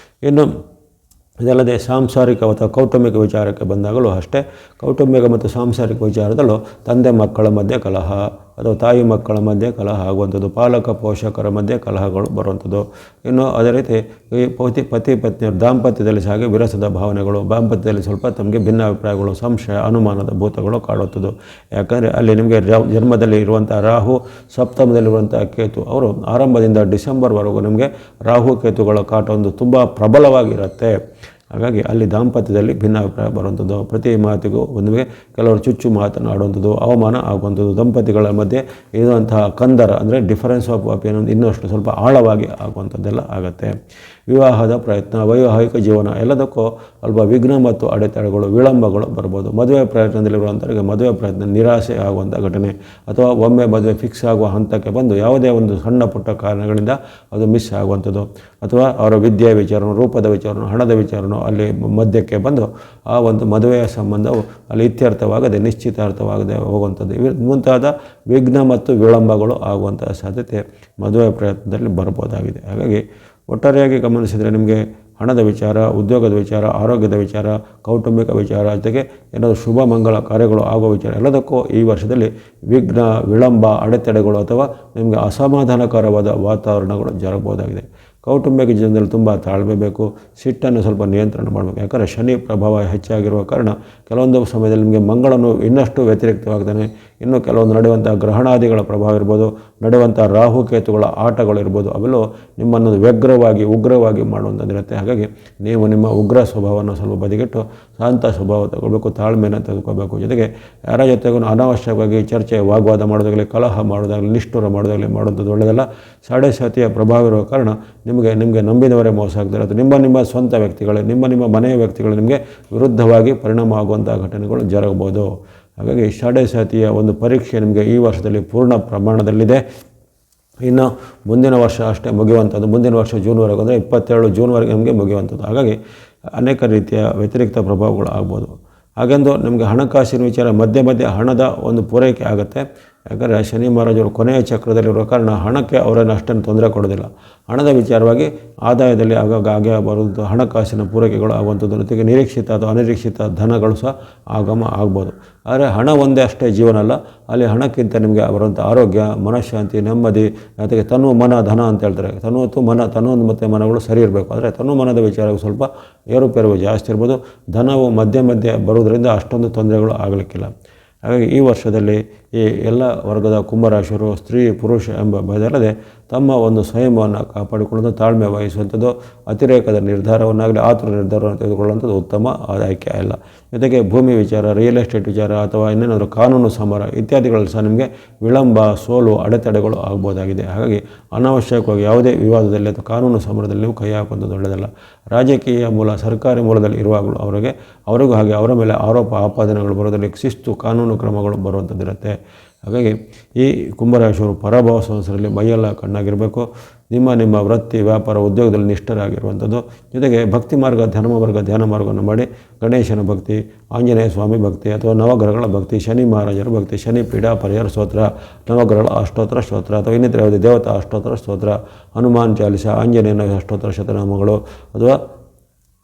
ಇನ್ನು ಇದಲ್ಲದೆ ಸಾಂಸಾರಿಕ ಅಥವಾ ಕೌಟುಂಬಿಕ ವಿಚಾರಕ್ಕೆ ಬಂದಾಗಲೂ ಅಷ್ಟೇ, ಕೌಟುಂಬಿಕ ಮತ್ತು ಸಾಂಸಾರಿಕ ವಿಚಾರದಲ್ಲೂ ತಂದೆ ಮಕ್ಕಳ ಮಧ್ಯೆ ಕಲಹ, ಅಥವಾ ತಾಯಿ ಮಕ್ಕಳ ಮಧ್ಯೆ ಕಲಹ ಆಗುವಂಥದ್ದು, ಪಾಲಕ ಪೋಷಕರ ಮಧ್ಯೆ ಕಲಹಗಳು ಬರುವಂಥದ್ದು. ಇನ್ನು ಅದೇ ರೀತಿ ಈ ಪತಿ ಪತ್ನಿಯರ ದಾಂಪತ್ಯದಲ್ಲಿ ಸಹ ವಿರಸದ ಭಾವನೆಗಳು, ದಾಂಪತ್ಯದಲ್ಲಿ ಸ್ವಲ್ಪ ತಮಗೆ ಭಿನ್ನಾಭಿಪ್ರಾಯಗಳು, ಸಂಶಯ, ಅನುಮಾನದ ಭೂತಗಳು ಕಾಡುವಂಥದ್ದು. ಯಾಕಂದರೆ ಅಲ್ಲಿ ನಿಮಗೆ ಜನ್ಮದಲ್ಲಿ ಇರುವಂಥ ರಾಹು, ಸಪ್ತಮದಲ್ಲಿರುವಂಥ ಕೇತು, ಅವರು ಆರಂಭದಿಂದ ಡಿಸೆಂಬರ್ವರೆಗೂ ನಿಮಗೆ ರಾಹು ಕೇತುಗಳ ಕಾಟ ಒಂದು ತುಂಬ ಪ್ರಬಲವಾಗಿರುತ್ತೆ. ಹಾಗಾಗಿ ಅಲ್ಲಿ ದಾಂಪತ್ಯದಲ್ಲಿ ಭಿನ್ನಾಭಿಪ್ರಾಯ ಬರುವಂಥದ್ದು, ಪ್ರತಿ ಮಾತಿಗೂ ನಿಮಗೆ ಕೆಲವರು ಚುಚ್ಚು ಮಾತನಾಡುವಂಥದ್ದು, ಅವಮಾನ ಆಗುವಂಥದ್ದು, ದಂಪತಿಗಳ ಮಧ್ಯೆ ಇರುವಂತಹ ಕಂದರ ಅಂದರೆ ಡಿಫರೆನ್ಸ್ ಆಫ್ ಒಪಿನಿಯನ್ ಇನ್ನಷ್ಟು ಸ್ವಲ್ಪ ಆಳವಾಗಿ ಆಗುವಂಥದ್ದೆಲ್ಲ ಆಗುತ್ತೆ. ವಿವಾಹದ ಪ್ರಯತ್ನ, ವೈವಾಹಿಕ ಜೀವನ ಎಲ್ಲದಕ್ಕೂ ಸ್ವಲ್ಪ ವಿಘ್ನ ಮತ್ತು ಅಡೆತಡೆಗಳು, ವಿಳಂಬಗಳು ಬರ್ಬೋದು. ಮದುವೆ ಪ್ರಯತ್ನದಲ್ಲಿರುವಂಥವರಿಗೆ ಮದುವೆ ಪ್ರಯತ್ನ ನಿರಾಸೆ ಆಗುವಂಥ ಘಟನೆ, ಅಥವಾ ಒಮ್ಮೆ ಮದುವೆ ಫಿಕ್ಸ್ ಆಗುವ ಹಂತಕ್ಕೆ ಬಂದು ಯಾವುದೇ ಒಂದು ಸಣ್ಣ ಪುಟ್ಟ ಕಾರಣಗಳಿಂದ ಅದು ಮಿಸ್ ಆಗುವಂಥದ್ದು, ಅಥವಾ ಅವರ ವಿದ್ಯೆಯ ವಿಚಾರನೋ, ರೂಪದ ವಿಚಾರನೋ, ಹಣದ ವಿಚಾರನೋ ಅಲ್ಲಿ ಮಧ್ಯಕ್ಕೆ ಬಂದು ಆ ಒಂದು ಮದುವೆಯ ಸಂಬಂಧವು ಅಲ್ಲಿ ಇತ್ಯರ್ಥವಾಗದೆ, ನಿಶ್ಚಿತಾರ್ಥವಾಗದೆ ಹೋಗುವಂಥದ್ದು. ಮುಂತಾದ ವಿಘ್ನ ಮತ್ತು ವಿಳಂಬಗಳು ಆಗುವಂಥ ಸಾಧ್ಯತೆ ಮದುವೆ ಪ್ರಯತ್ನದಲ್ಲಿ ಬರ್ಬೋದಾಗಿದೆ. ಹಾಗಾಗಿ ಒಟ್ಟಾರೆಯಾಗಿ ಗಮನಿಸಿದರೆ ನಿಮಗೆ ಹಣದ ವಿಚಾರ, ಉದ್ಯೋಗದ ವಿಚಾರ, ಆರೋಗ್ಯದ ವಿಚಾರ, ಕೌಟುಂಬಿಕ ವಿಚಾರ, ಜೊತೆಗೆ ಏನಾದರೂ ಶುಭ ಮಂಗಲ ಕಾರ್ಯಗಳು ಆಗುವ ವಿಚಾರ ಎಲ್ಲದಕ್ಕೂ ಈ ವರ್ಷದಲ್ಲಿ ವಿಘ್ನ, ವಿಳಂಬ, ಅಡೆತಡೆಗಳು ಅಥವಾ ನಿಮಗೆ ಅಸಮಾಧಾನಕರವಾದ ವಾತಾವರಣಗಳು ಜರಗಬಹುದಾಗಿದೆ. ಕೌಟುಂಬಿಕ ಜೀವನದಲ್ಲಿ ತುಂಬ ತಾಳ್ಮೆ ಬೇಕು, ಸಿಟ್ಟನ್ನು ಸ್ವಲ್ಪ ನಿಯಂತ್ರಣ ಮಾಡಬೇಕು. ಯಾಕಂದರೆ ಶನಿ ಪ್ರಭಾವ ಹೆಚ್ಚಾಗಿರುವ ಕಾರಣ ಕೆಲವೊಂದು ಸಮಯದಲ್ಲಿ ನಿಮಗೆ ಮಂಗಳನು ಇನ್ನಷ್ಟು ವ್ಯತಿರಿಕ್ತವಾಗ್ತಾನೆ. ಇನ್ನು ಕೆಲವೊಂದು ನಡೆಯುವಂಥ ಗ್ರಹಣಾದಿಗಳ ಪ್ರಭಾವ ಇರ್ಬೋದು, ನಡೆಯುವಂಥ ರಾಹುಕೇತುಗಳ ಆಟಗಳಿರ್ಬೋದು, ಅವೆಲ್ಲೂ ನಿಮ್ಮನ್ನು ವ್ಯಗ್ರವಾಗಿ, ಉಗ್ರವಾಗಿ ಮಾಡುವಂಥದ್ದಿರುತ್ತೆ. ಹಾಗಾಗಿ ನೀವು ನಿಮ್ಮ ಉಗ್ರ ಸ್ವಭಾವವನ್ನು ಸ್ವಲ್ಪ ಬದಿಗಿಟ್ಟು ಶಾಂತ ಸ್ವಭಾವ ತಗೋಬೇಕು, ತಾಳ್ಮೆಯನ್ನು ತೆಗೆದುಕೋಬೇಕು. ಜೊತೆಗೆ ಯಾರ ಜೊತೆಗೂ ಅನಾವಶ್ಯಕವಾಗಿ ಚರ್ಚೆ, ವಾಗ್ವಾದ ಮಾಡೋದಾಗಲಿ, ಕಲಹ ಮಾಡೋದಾಗಲಿ, ನಿಷ್ಠುರ ಮಾಡೋದಾಗಲಿ ಮಾಡುವಂಥದ್ದು ಒಳ್ಳೆಯದಲ್ಲ. 7.5 ಪ್ರಭಾವ ಇರುವ ಕಾರಣ ನಿಮಗೆ ನಂಬಿದವರೇ ಮೋಸ ಆಗ್ತಾರೆ, ಅಥವಾ ನಿಮ್ಮ ಸ್ವಂತ ವ್ಯಕ್ತಿಗಳೇ, ನಿಮ್ಮ ಮನೆಯ ವ್ಯಕ್ತಿಗಳು ನಿಮಗೆ ವಿರುದ್ಧವಾಗಿ ಪರಿಣಾಮ ಆಗುವಂಥ ಘಟನೆಗಳು ಜರಗಬಹುದು. ಹಾಗಾಗಿ 7.5 ಒಂದು ಪರೀಕ್ಷೆ ನಿಮಗೆ ಈ ವರ್ಷದಲ್ಲಿ ಪೂರ್ಣ ಪ್ರಮಾಣದಲ್ಲಿದೆ. ಇನ್ನು ಮುಂದಿನ ವರ್ಷ ಅಷ್ಟೇ ಮುಗಿಯುವಂಥದ್ದು. ಮುಂದಿನ ವರ್ಷ ಜೂನ್ವರೆಗೆ ಅಂದರೆ 27 ಜೂನ್ವರೆಗೆ ನಮಗೆ ಮುಗಿಯುವಂಥದ್ದು. ಹಾಗಾಗಿ ಅನೇಕ ರೀತಿಯ ವ್ಯತಿರಿಕ್ತ ಪ್ರಭಾವಗಳು ಆಗ್ಬೋದು. ಹಾಗೆಂದು ನಮಗೆ ಹಣಕಾಸಿನ ವಿಚಾರ ಮಧ್ಯೆ ಹಣದ ಒಂದು ಪೂರೈಕೆ ಆಗುತ್ತೆ. ಯಾಕಂದರೆ ಶನಿ ಮಹಾರಾಜರು ಕೊನೆಯ ಚಕ್ರದಲ್ಲಿರುವ ಕಾರಣ ಹಣಕ್ಕೆ ಅವರನ್ನು ಅಷ್ಟನ್ನು ತೊಂದರೆ ಕೊಡೋದಿಲ್ಲ. ಹಣದ ವಿಚಾರವಾಗಿ ಆದಾಯದಲ್ಲಿ ಆಗಾಗ ಆಗೇ ಬರುವಂಥ ಹಣಕಾಸಿನ ಪೂರೈಕೆಗಳು ಆಗುವಂಥದ್ದು, ಜೊತೆಗೆ ನಿರೀಕ್ಷಿತ ಅಥವಾ ಅನಿರೀಕ್ಷಿತ ಧನಗಳು ಸಹ ಆಗಮ ಆಗ್ಬೋದು. ಆದರೆ ಹಣ ಒಂದೇ ಅಷ್ಟೇ ಜೀವನ ಅಲ್ಲ, ಅಲ್ಲಿ ಹಣಕ್ಕಿಂತ ನಿಮಗೆ ಬರುವಂಥ ಆರೋಗ್ಯ, ಮನಃಶಾಂತಿ, ನೆಮ್ಮದಿ, ಜೊತೆಗೆ ತನು ಮನ ಧನ ಅಂತ ಹೇಳ್ತಾರೆ. ತನು ಮತ್ತು ಮನಗಳು ಸರಿ ಇರಬೇಕು. ಆದರೆ ತನು ಮನದ ವಿಚಾರವು ಸ್ವಲ್ಪ ಏರುಪೇರು ಜಾಸ್ತಿ ಇರ್ಬೋದು. ಧನವು ಮಧ್ಯೆ ಬರುವುದರಿಂದ ಅಷ್ಟೊಂದು ತೊಂದರೆಗಳು ಆಗಲಿಕ್ಕಿಲ್ಲ. ಹಾಗಾಗಿ ಈ ವರ್ಷದಲ್ಲಿ ಈ ಎಲ್ಲ ವರ್ಗದ ಕುಂಭರಾಶಿಯರು, ಸ್ತ್ರೀ ಪುರುಷ ಎಂಬ ಭೇದಲ್ಲದೆ ತಮ್ಮ ಒಂದು ಸಂಯಮವನ್ನು ಕಾಪಾಡಿಕೊಳ್ಳೋದು, ತಾಳ್ಮೆ ವಹಿಸುವಂಥದ್ದು, ಅತಿರೇಕದ ನಿರ್ಧಾರವನ್ನಾಗಲಿ ಆತುರ ನಿರ್ಧಾರವನ್ನು ತೆಗೆದುಕೊಳ್ಳುವಂಥದ್ದು ಉತ್ತಮ ಆಯ್ಕೆ ಅಲ್ಲ. ಜೊತೆಗೆ ಭೂಮಿ ವಿಚಾರ, ರಿಯಲ್ ಎಸ್ಟೇಟ್ ವಿಚಾರ ಅಥವಾ ಇನ್ನೇನಾದರೂ ಕಾನೂನು ಸಮರ ಇತ್ಯಾದಿಗಳಲ್ಲಿ ಸಹ ನಿಮಗೆ ವಿಳಂಬ, ಸೋಲು, ಅಡೆತಡೆಗಳು ಆಗ್ಬೋದಾಗಿದೆ. ಹಾಗಾಗಿ ಅನಾವಶ್ಯಕವಾಗಿ ಯಾವುದೇ ವಿವಾದದಲ್ಲಿ ಅಥವಾ ಕಾನೂನು ಸಮರದಲ್ಲಿ ನೀವು ಕೈ ಹಾಕುವಂಥದ್ದು ಒಳ್ಳೆಯದಲ್ಲ. ರಾಜಕೀಯ ಮೂಲ, ಸರ್ಕಾರಿ ಮೂಲದಲ್ಲಿ ಇರುವಾಗಲೂ ಅವರಿಗೂ ಹಾಗೆ ಅವರ ಮೇಲೆ ಆರೋಪ ಆಪಾದನೆಗಳು ಬರೋದರಲ್ಲಿ ಶಿಸ್ತು, ಕಾನೂನು ಕ್ರಮಗಳು ಬರುವಂಥದ್ದಿರುತ್ತೆ. ಹಾಗಾಗಿ ಈ ಕುಂಭರಾಶಿಯವರು ಪರಾಭವ ಸಂವತ್ಸರದಲ್ಲಿ ಮೈಯೆಲ್ಲ ಕಣ್ಣಾಗಿರಬೇಕು. ನಿಮ್ಮ ವೃತ್ತಿ, ವ್ಯಾಪಾರ, ಉದ್ಯೋಗದಲ್ಲಿ ನಿಷ್ಠರಾಗಿರುವಂಥದ್ದು. ಜೊತೆಗೆ ಭಕ್ತಿ ಮಾರ್ಗ, ಧರ್ಮ ಮಾರ್ಗ, ಧ್ಯಾನ ಮಾರ್ಗವನ್ನು ಮಾಡಿ ಗಣೇಶನ ಭಕ್ತಿ, ಆಂಜನೇಯ ಸ್ವಾಮಿ ಭಕ್ತಿ ಅಥವಾ ನವಗ್ರಹಗಳ ಭಕ್ತಿ, ಶನಿ ಮಹಾರಾಜರ ಭಕ್ತಿ, ಶನಿ ಪೀಡಾ ಪರಿಹಾರ ಸ್ತೋತ್ರ, ನವಗ್ರಹಗಳ ಅಷ್ಟೋತ್ತರ ಸ್ತೋತ್ರ ಅಥವಾ ಇನ್ನಿತರ ಯಾವುದೇ ದೇವತಾ ಅಷ್ಟೋತ್ತರ ಸ್ತೋತ್ರ, ಹನುಮಾನ್ ಚಾಲಿಸ, ಆಂಜನೇಯನ ಅಷ್ಟೋತ್ತರ ಶತನಾಮಗಳು ಅಥವಾ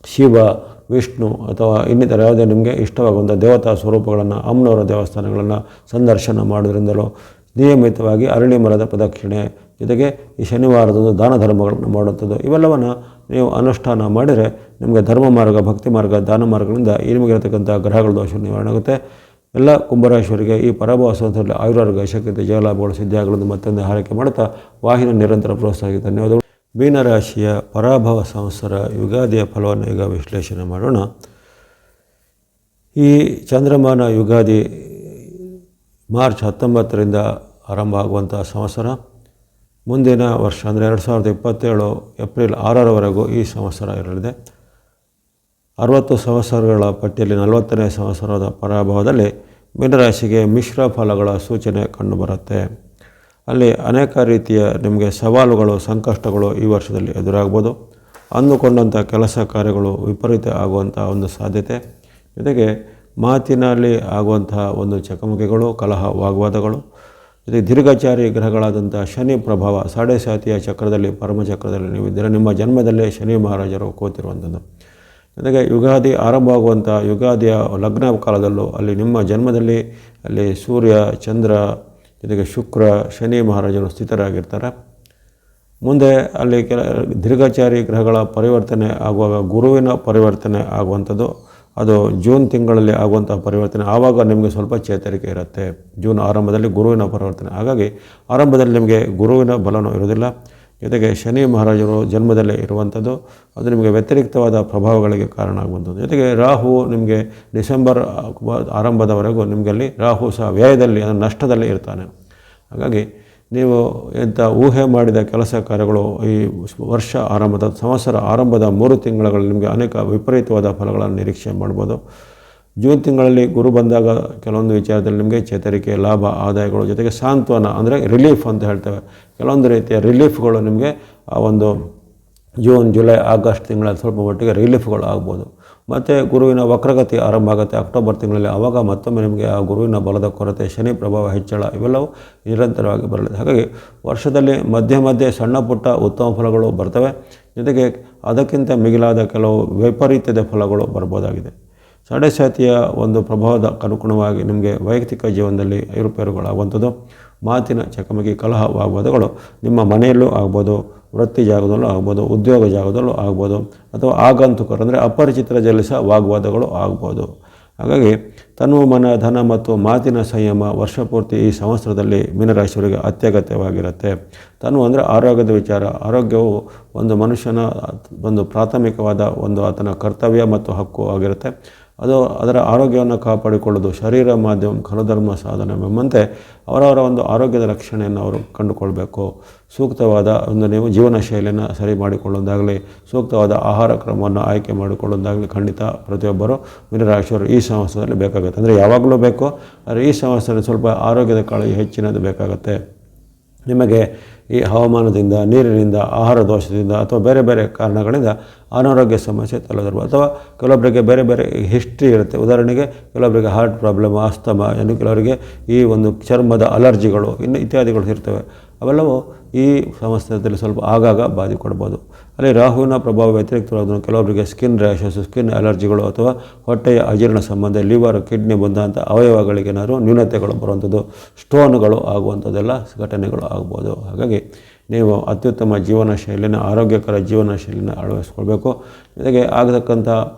ಶಿವ, ವಿಷ್ಣು ಅಥವಾ ಇನ್ನಿತರ ಯಾವುದೇ ನಿಮಗೆ ಇಷ್ಟವಾಗುವಂಥ ದೇವತಾ ಸ್ವರೂಪಗಳನ್ನು, ಅಮ್ಮನವರ ದೇವಸ್ಥಾನಗಳನ್ನು ಸಂದರ್ಶನ ಮಾಡೋದ್ರಿಂದಲೂ, ನಿಯಮಿತವಾಗಿ ಅರಳಿ ಮರದ ಪ್ರದಕ್ಷಿಣೆ, ಜೊತೆಗೆ ಈ ಶನಿವಾರದಂದು ದಾನ ಧರ್ಮಗಳನ್ನು ಮಾಡುವಂಥದ್ದು, ಇವೆಲ್ಲವನ್ನು ನೀವು ಅನುಷ್ಠಾನ ಮಾಡಿದರೆ ನಿಮಗೆ ಧರ್ಮ ಮಾರ್ಗ, ಭಕ್ತಿ ಮಾರ್ಗ, ದಾನ ಮಾರ್ಗಗಳಿಂದ ಈ ನಿಮಗಿರತಕ್ಕಂಥ ಗ್ರಹಗಳ ದೋಷ ನಿವಾರಣೆ ಆಗುತ್ತೆ. ಎಲ್ಲ ಕುಂಭರಾಶಿಯವರಿಗೆ ಈ ಪರಾಭವ ಸಂವತ್ಸರದಲ್ಲಿ ಆಯುರಾರೋಗ್ಯ, ಶಕ್ತಿ, ಜಯಲಾಭಗಳು ಸಿದ್ಧಿಯಾಗಲು ಮತ್ತೊಂದು ಹಾರೈಕೆ ಮಾಡುತ್ತಾ ವಾಹಿನಿ ನಿರಂತರ ಪ್ರೋತ್ಸಾಹಕ್ಕೆ ಧನ್ಯವಾದಗಳು. ಮೀನರಾಶಿಯ ಪರಾಭವ ಸಂವತ್ಸರ ಯುಗಾದಿಯ ಫಲವನ್ನು ಈಗ ವಿಶ್ಲೇಷಣೆ ಮಾಡೋಣ. ಈ ಚಂದ್ರಮಾನ ಯುಗಾದಿ ಮಾರ್ಚ್ 19ರಿಂದ ಆರಂಭ ಆಗುವಂಥ ಸಂವತ್ಸರ. ಮುಂದಿನ ವರ್ಷ ಅಂದರೆ 2027 ಏಪ್ರಿಲ್ 6ರವರೆಗೂ ಈ ಸಂವತ್ಸರ ಇರಲಿದೆ. 60 ಸಂವತ್ಸರಗಳ ಪಟ್ಟಿಯಲ್ಲಿ 40ನೇ ಸಂವತ್ಸರದ ಪರಾಭವದಲ್ಲಿ ಮೀನರಾಶಿಗೆ ಮಿಶ್ರ ಫಲಗಳ ಸೂಚನೆ ಕಂಡುಬರುತ್ತೆ. ಅಲ್ಲಿ ಅನೇಕ ರೀತಿಯ ನಿಮಗೆ ಸವಾಲುಗಳು, ಸಂಕಷ್ಟಗಳು ಈ ವರ್ಷದಲ್ಲಿ ಎದುರಾಗ್ಬೋದು. ಅಂದುಕೊಂಡಂಥ ಕೆಲಸ ಕಾರ್ಯಗಳು ವಿಪರೀತ ಆಗುವಂಥ ಒಂದು ಸಾಧ್ಯತೆ, ಜೊತೆಗೆ ಮಾತಿನಲ್ಲಿ ಆಗುವಂತಹ ಒಂದು ಚಕಮಕಿಗಳು, ಕಲಹ, ವಾಗ್ವಾದಗಳು, ಜೊತೆಗೆ ದೀರ್ಘಚಾರಿ ಗ್ರಹಗಳಾದಂಥ ಶನಿ ಪ್ರಭಾವ, ಸಾಡೆ ಸಾತಿಯ ಚಕ್ರದಲ್ಲಿ, ಪರಮಚಕ್ರದಲ್ಲಿ ನೀವಿದ್ದೀರ. ನಿಮ್ಮ ಜನ್ಮದಲ್ಲೇ ಶನಿ ಮಹಾರಾಜರು ಕೂತಿರುವಂಥದ್ದು. ಜೊತೆಗೆ ಯುಗಾದಿ ಆರಂಭವಾಗುವಂಥ ಯುಗಾದಿಯ ಲಗ್ನ ಕಾಲದಲ್ಲೂ ಅಲ್ಲಿ ನಿಮ್ಮ ಜನ್ಮದಲ್ಲಿ ಅಲ್ಲಿ ಸೂರ್ಯ, ಚಂದ್ರ, ಜೊತೆಗೆ ಶುಕ್ರ, ಶನಿ ಮಹಾರಾಜರು ಸ್ಥಿತರಾಗಿರ್ತಾರೆ. ಮುಂದೆ ಅಲ್ಲಿ ದೀರ್ಘಚಾರಿ ಗ್ರಹಗಳ ಪರಿವರ್ತನೆ ಆಗುವಾಗ ಗುರುವಿನ ಪರಿವರ್ತನೆ ಆಗುವಂಥದ್ದು, ಅದು ಜೂನ್ ತಿಂಗಳಲ್ಲಿ ಆಗುವಂಥ ಪರಿವರ್ತನೆ. ಆವಾಗ ನಿಮಗೆ ಸ್ವಲ್ಪ ಚೇತರಿಕೆ ಇರುತ್ತೆ. ಜೂನ್ ಆರಂಭದಲ್ಲಿ ಗುರುವಿನ ಪರಿವರ್ತನೆ, ಹಾಗಾಗಿ ಆರಂಭದಲ್ಲಿ ನಿಮಗೆ ಗುರುವಿನ ಬಲನೂ ಇರೋದಿಲ್ಲ. ಜೊತೆಗೆ ಶನಿ ಮಹಾರಾಜರು ಜನ್ಮದಲ್ಲೇ ಇರುವಂಥದ್ದು, ಅದು ನಿಮಗೆ ವ್ಯತಿರಿಕ್ತವಾದ ಪ್ರಭಾವಗಳಿಗೆ ಕಾರಣ ಆಗುವಂಥದ್ದು. ಜೊತೆಗೆ ರಾಹು ನಿಮಗೆ ಡಿಸೆಂಬರ್ ಆರಂಭದವರೆಗೂ ನಿಮಗೆ ಅಲ್ಲಿ ರಾಹು ಸಹ ವ್ಯಯದಲ್ಲಿ, ನಷ್ಟದಲ್ಲಿ ಇರ್ತಾನೆ. ಹಾಗಾಗಿ ನೀವು ಎಂಥ ಊಹೆ ಮಾಡಿದ ಕೆಲಸ ಕಾರ್ಯಗಳು ಈ ವರ್ಷ ಆರಂಭದ ಸಂವತ್ಸರ ಆರಂಭದ 3 ತಿಂಗಳಲ್ಲಿ ನಿಮಗೆ ಅನೇಕ ವಿಪರೀತವಾದ ಫಲಗಳನ್ನು ನಿರೀಕ್ಷೆ ಮಾಡ್ಬೋದು. ಜೂನ್ ತಿಂಗಳಲ್ಲಿ ಗುರು ಬಂದಾಗ ಕೆಲವೊಂದು ವಿಚಾರದಲ್ಲಿ ನಿಮಗೆ ಚೇತರಿಕೆ, ಲಾಭ, ಆದಾಯಗಳು, ಜೊತೆಗೆ ಸಾಂತ್ವನ ಅಂದರೆ ರಿಲೀಫ್ ಅಂತ ಹೇಳ್ತೇವೆ. ಕೆಲವೊಂದು ರೀತಿಯ ರಿಲೀಫ್ಗಳು ನಿಮಗೆ ಆ ಒಂದು ಜೂನ್, ಜುಲೈ, ಆಗಸ್ಟ್ ತಿಂಗಳಲ್ಲಿ ಸ್ವಲ್ಪ ಮಟ್ಟಿಗೆ ರಿಲೀಫ್ಗಳು ಆಗ್ಬೋದು. ಮತ್ತು ಗುರುವಿನ ವಕ್ರಗತಿ ಆರಂಭ ಆಗುತ್ತೆ ಅಕ್ಟೋಬರ್ ತಿಂಗಳಲ್ಲಿ. ಆವಾಗ ಮತ್ತೊಮ್ಮೆ ನಿಮಗೆ ಆ ಗುರುವಿನ ಬಲದ ಕೊರತೆ, ಶನಿ ಪ್ರಭಾವ ಹೆಚ್ಚಳ ಇವೆಲ್ಲವೂ ನಿರಂತರವಾಗಿ ಬರಲಿದೆ. ಹಾಗಾಗಿ ವರ್ಷದಲ್ಲಿ ಮಧ್ಯೆ ಮಧ್ಯೆ ಸಣ್ಣ ಪುಟ್ಟ ಉತ್ತಮ ಫಲಗಳು ಬರ್ತವೆ. ಜೊತೆಗೆ ಅದಕ್ಕಿಂತ ಮಿಗಿಲಾದ ಕೆಲವು ವೈಪರೀತ್ಯದ ಫಲಗಳು ಬರ್ಬೋದಾಗಿದೆ. ಸಾಡೆ ಸಾತಿಯ ಒಂದು ಪ್ರಭಾವದ ಅನುಗುಣವಾಗಿ ನಿಮಗೆ ವೈಯಕ್ತಿಕ ಜೀವನದಲ್ಲಿ ಏರುಪೇರುಗಳಾಗುವಂಥದ್ದು, ಮಾತಿನ ಚಕಮಕಿ, ಕಲಹ, ವಾಗ್ವಾದಗಳು ನಿಮ್ಮ ಮನೆಯಲ್ಲೂ ಆಗ್ಬೋದು, ವೃತ್ತಿ ಜಾಗದಲ್ಲೂ ಆಗ್ಬೋದು, ಉದ್ಯೋಗ ಜಾಗದಲ್ಲೂ ಆಗ್ಬೋದು, ಅಥವಾ ಆಗಂತುಕರು ಅಂದರೆ ಅಪರಿಚಿತರ ಜೊತೆ ಸಹ ವಾಗ್ವಾದಗಳು ಆಗ್ಬೋದು. ಹಾಗಾಗಿ ತನು, ಮನ, ಧನ ಮತ್ತು ಮಾತಿನ ಸಂಯಮ ವರ್ಷಪೂರ್ತಿ ಈ ಸಂವತ್ಸರದಲ್ಲಿ ಮೀನರಾಶಿಯವರಿಗೆ ಅತ್ಯಗತ್ಯವಾಗಿರುತ್ತೆ. ತನು ಅಂದರೆ ಆರೋಗ್ಯದ ವಿಚಾರ. ಆರೋಗ್ಯವು ಒಂದು ಮನುಷ್ಯನ ಒಂದು ಪ್ರಾಥಮಿಕವಾದ ಒಂದು ಆತನ ಕರ್ತವ್ಯ ಮತ್ತು ಹಕ್ಕು ಆಗಿರುತ್ತೆ. ಅದರ ಆರೋಗ್ಯವನ್ನು ಕಾಪಾಡಿಕೊಳ್ಳೋದು ಶರೀರ ಮಾಧ್ಯಮ ಖಲಧರ್ಮ ಸಾಧನ ಎಂಬಂತೆ ಅವರವರ ಒಂದು ಆರೋಗ್ಯದ ರಕ್ಷಣೆಯನ್ನು ಅವರು ಕಂಡುಕೊಳ್ಬೇಕು. ಸೂಕ್ತವಾದ ಒಂದು ನೀವು ಜೀವನ ಶೈಲಿಯನ್ನು ಸರಿ ಮಾಡಿಕೊಳ್ಳೋದಾಗಲಿ, ಸೂಕ್ತವಾದ ಆಹಾರ ಕ್ರಮವನ್ನು ಆಯ್ಕೆ ಮಾಡಿಕೊಳ್ಳೋದಾಗಲಿ ಖಂಡಿತ ಪ್ರತಿಯೊಬ್ಬರು ಮೀನರಾಶಿಯವರು ಈ ಸಂವತ್ಸರದಲ್ಲಿ ಬೇಕಾಗುತ್ತೆ. ಅಂದರೆ ಯಾವಾಗಲೂ ಬೇಕು, ಆದರೆ ಈ ಸಂವತ್ಸರದಲ್ಲಿ ಸ್ವಲ್ಪ ಆರೋಗ್ಯದ ಕಾಳಜಿ ಹೆಚ್ಚಿನದು ಬೇಕಾಗುತ್ತೆ. ನಿಮಗೆ ಈ ಹವಾಮಾನದಿಂದ, ನೀರಿನಿಂದ, ಆಹಾರ ದೋಷದಿಂದ ಅಥವಾ ಬೇರೆ ಬೇರೆ ಕಾರಣಗಳಿಂದ ಅನಾರೋಗ್ಯ ಸಮಸ್ಯೆ ತಲೆದರ್ಬೋದು. ಅಥವಾ ಕೆಲವೊಬ್ಬರಿಗೆ ಬೇರೆ ಬೇರೆ ಹಿಸ್ಟ್ರಿ ಇರುತ್ತೆ. ಉದಾಹರಣೆಗೆ ಕೆಲವೊಬ್ಬರಿಗೆ ಹಾರ್ಟ್ ಪ್ರಾಬ್ಲಮ್, ಆಸ್ತಮಾ, ಇನ್ನು ಕೆಲವರಿಗೆ ಈ ಒಂದು ಚರ್ಮದ ಅಲರ್ಜಿಗಳು ಇನ್ನು ಇತ್ಯಾದಿಗಳು ಇರ್ತವೆ. ಅವೆಲ್ಲವೂ ಈ ಸಂವತ್ಸರದಲ್ಲಿ ಸ್ವಲ್ಪ ಆಗಾಗ ಬಾಧೆ ಕೊಡ್ಬೋದು. ಅಲ್ಲಿ ರಾಹುವಿನ ಪ್ರಭಾವ ವ್ಯತಿರಿಕ್ತವಾದ ಕೆಲವೊಬ್ಬರಿಗೆ ಸ್ಕಿನ್ ರ್ಯಾಷಸ್, ಸ್ಕಿನ್ ಅಲರ್ಜಿಗಳು ಅಥವಾ ಹೊಟ್ಟೆಯ ಅಜೀರ್ಣ ಸಂಬಂಧ, ಲಿವರ್, ಕಿಡ್ನಿ ಬಂದಂಥ ಅವಯವಗಳಿಗೆ ಏನಾದರೂ ನ್ಯೂನತೆಗಳು ಬರುವಂಥದ್ದು, ಸ್ಟೋನ್ಗಳು ಆಗುವಂಥದ್ದೆಲ್ಲ ಘಟನೆಗಳು ಆಗ್ಬೋದು. ಹಾಗಾಗಿ ನೀವು ಅತ್ಯುತ್ತಮ ಜೀವನ ಶೈಲಿನ, ಆರೋಗ್ಯಕರ ಜೀವನ ಶೈಲಿನ ಅಳವಡಿಸ್ಕೊಳ್ಬೇಕು. ಜೊತೆಗೆ ಆಗತಕ್ಕಂಥ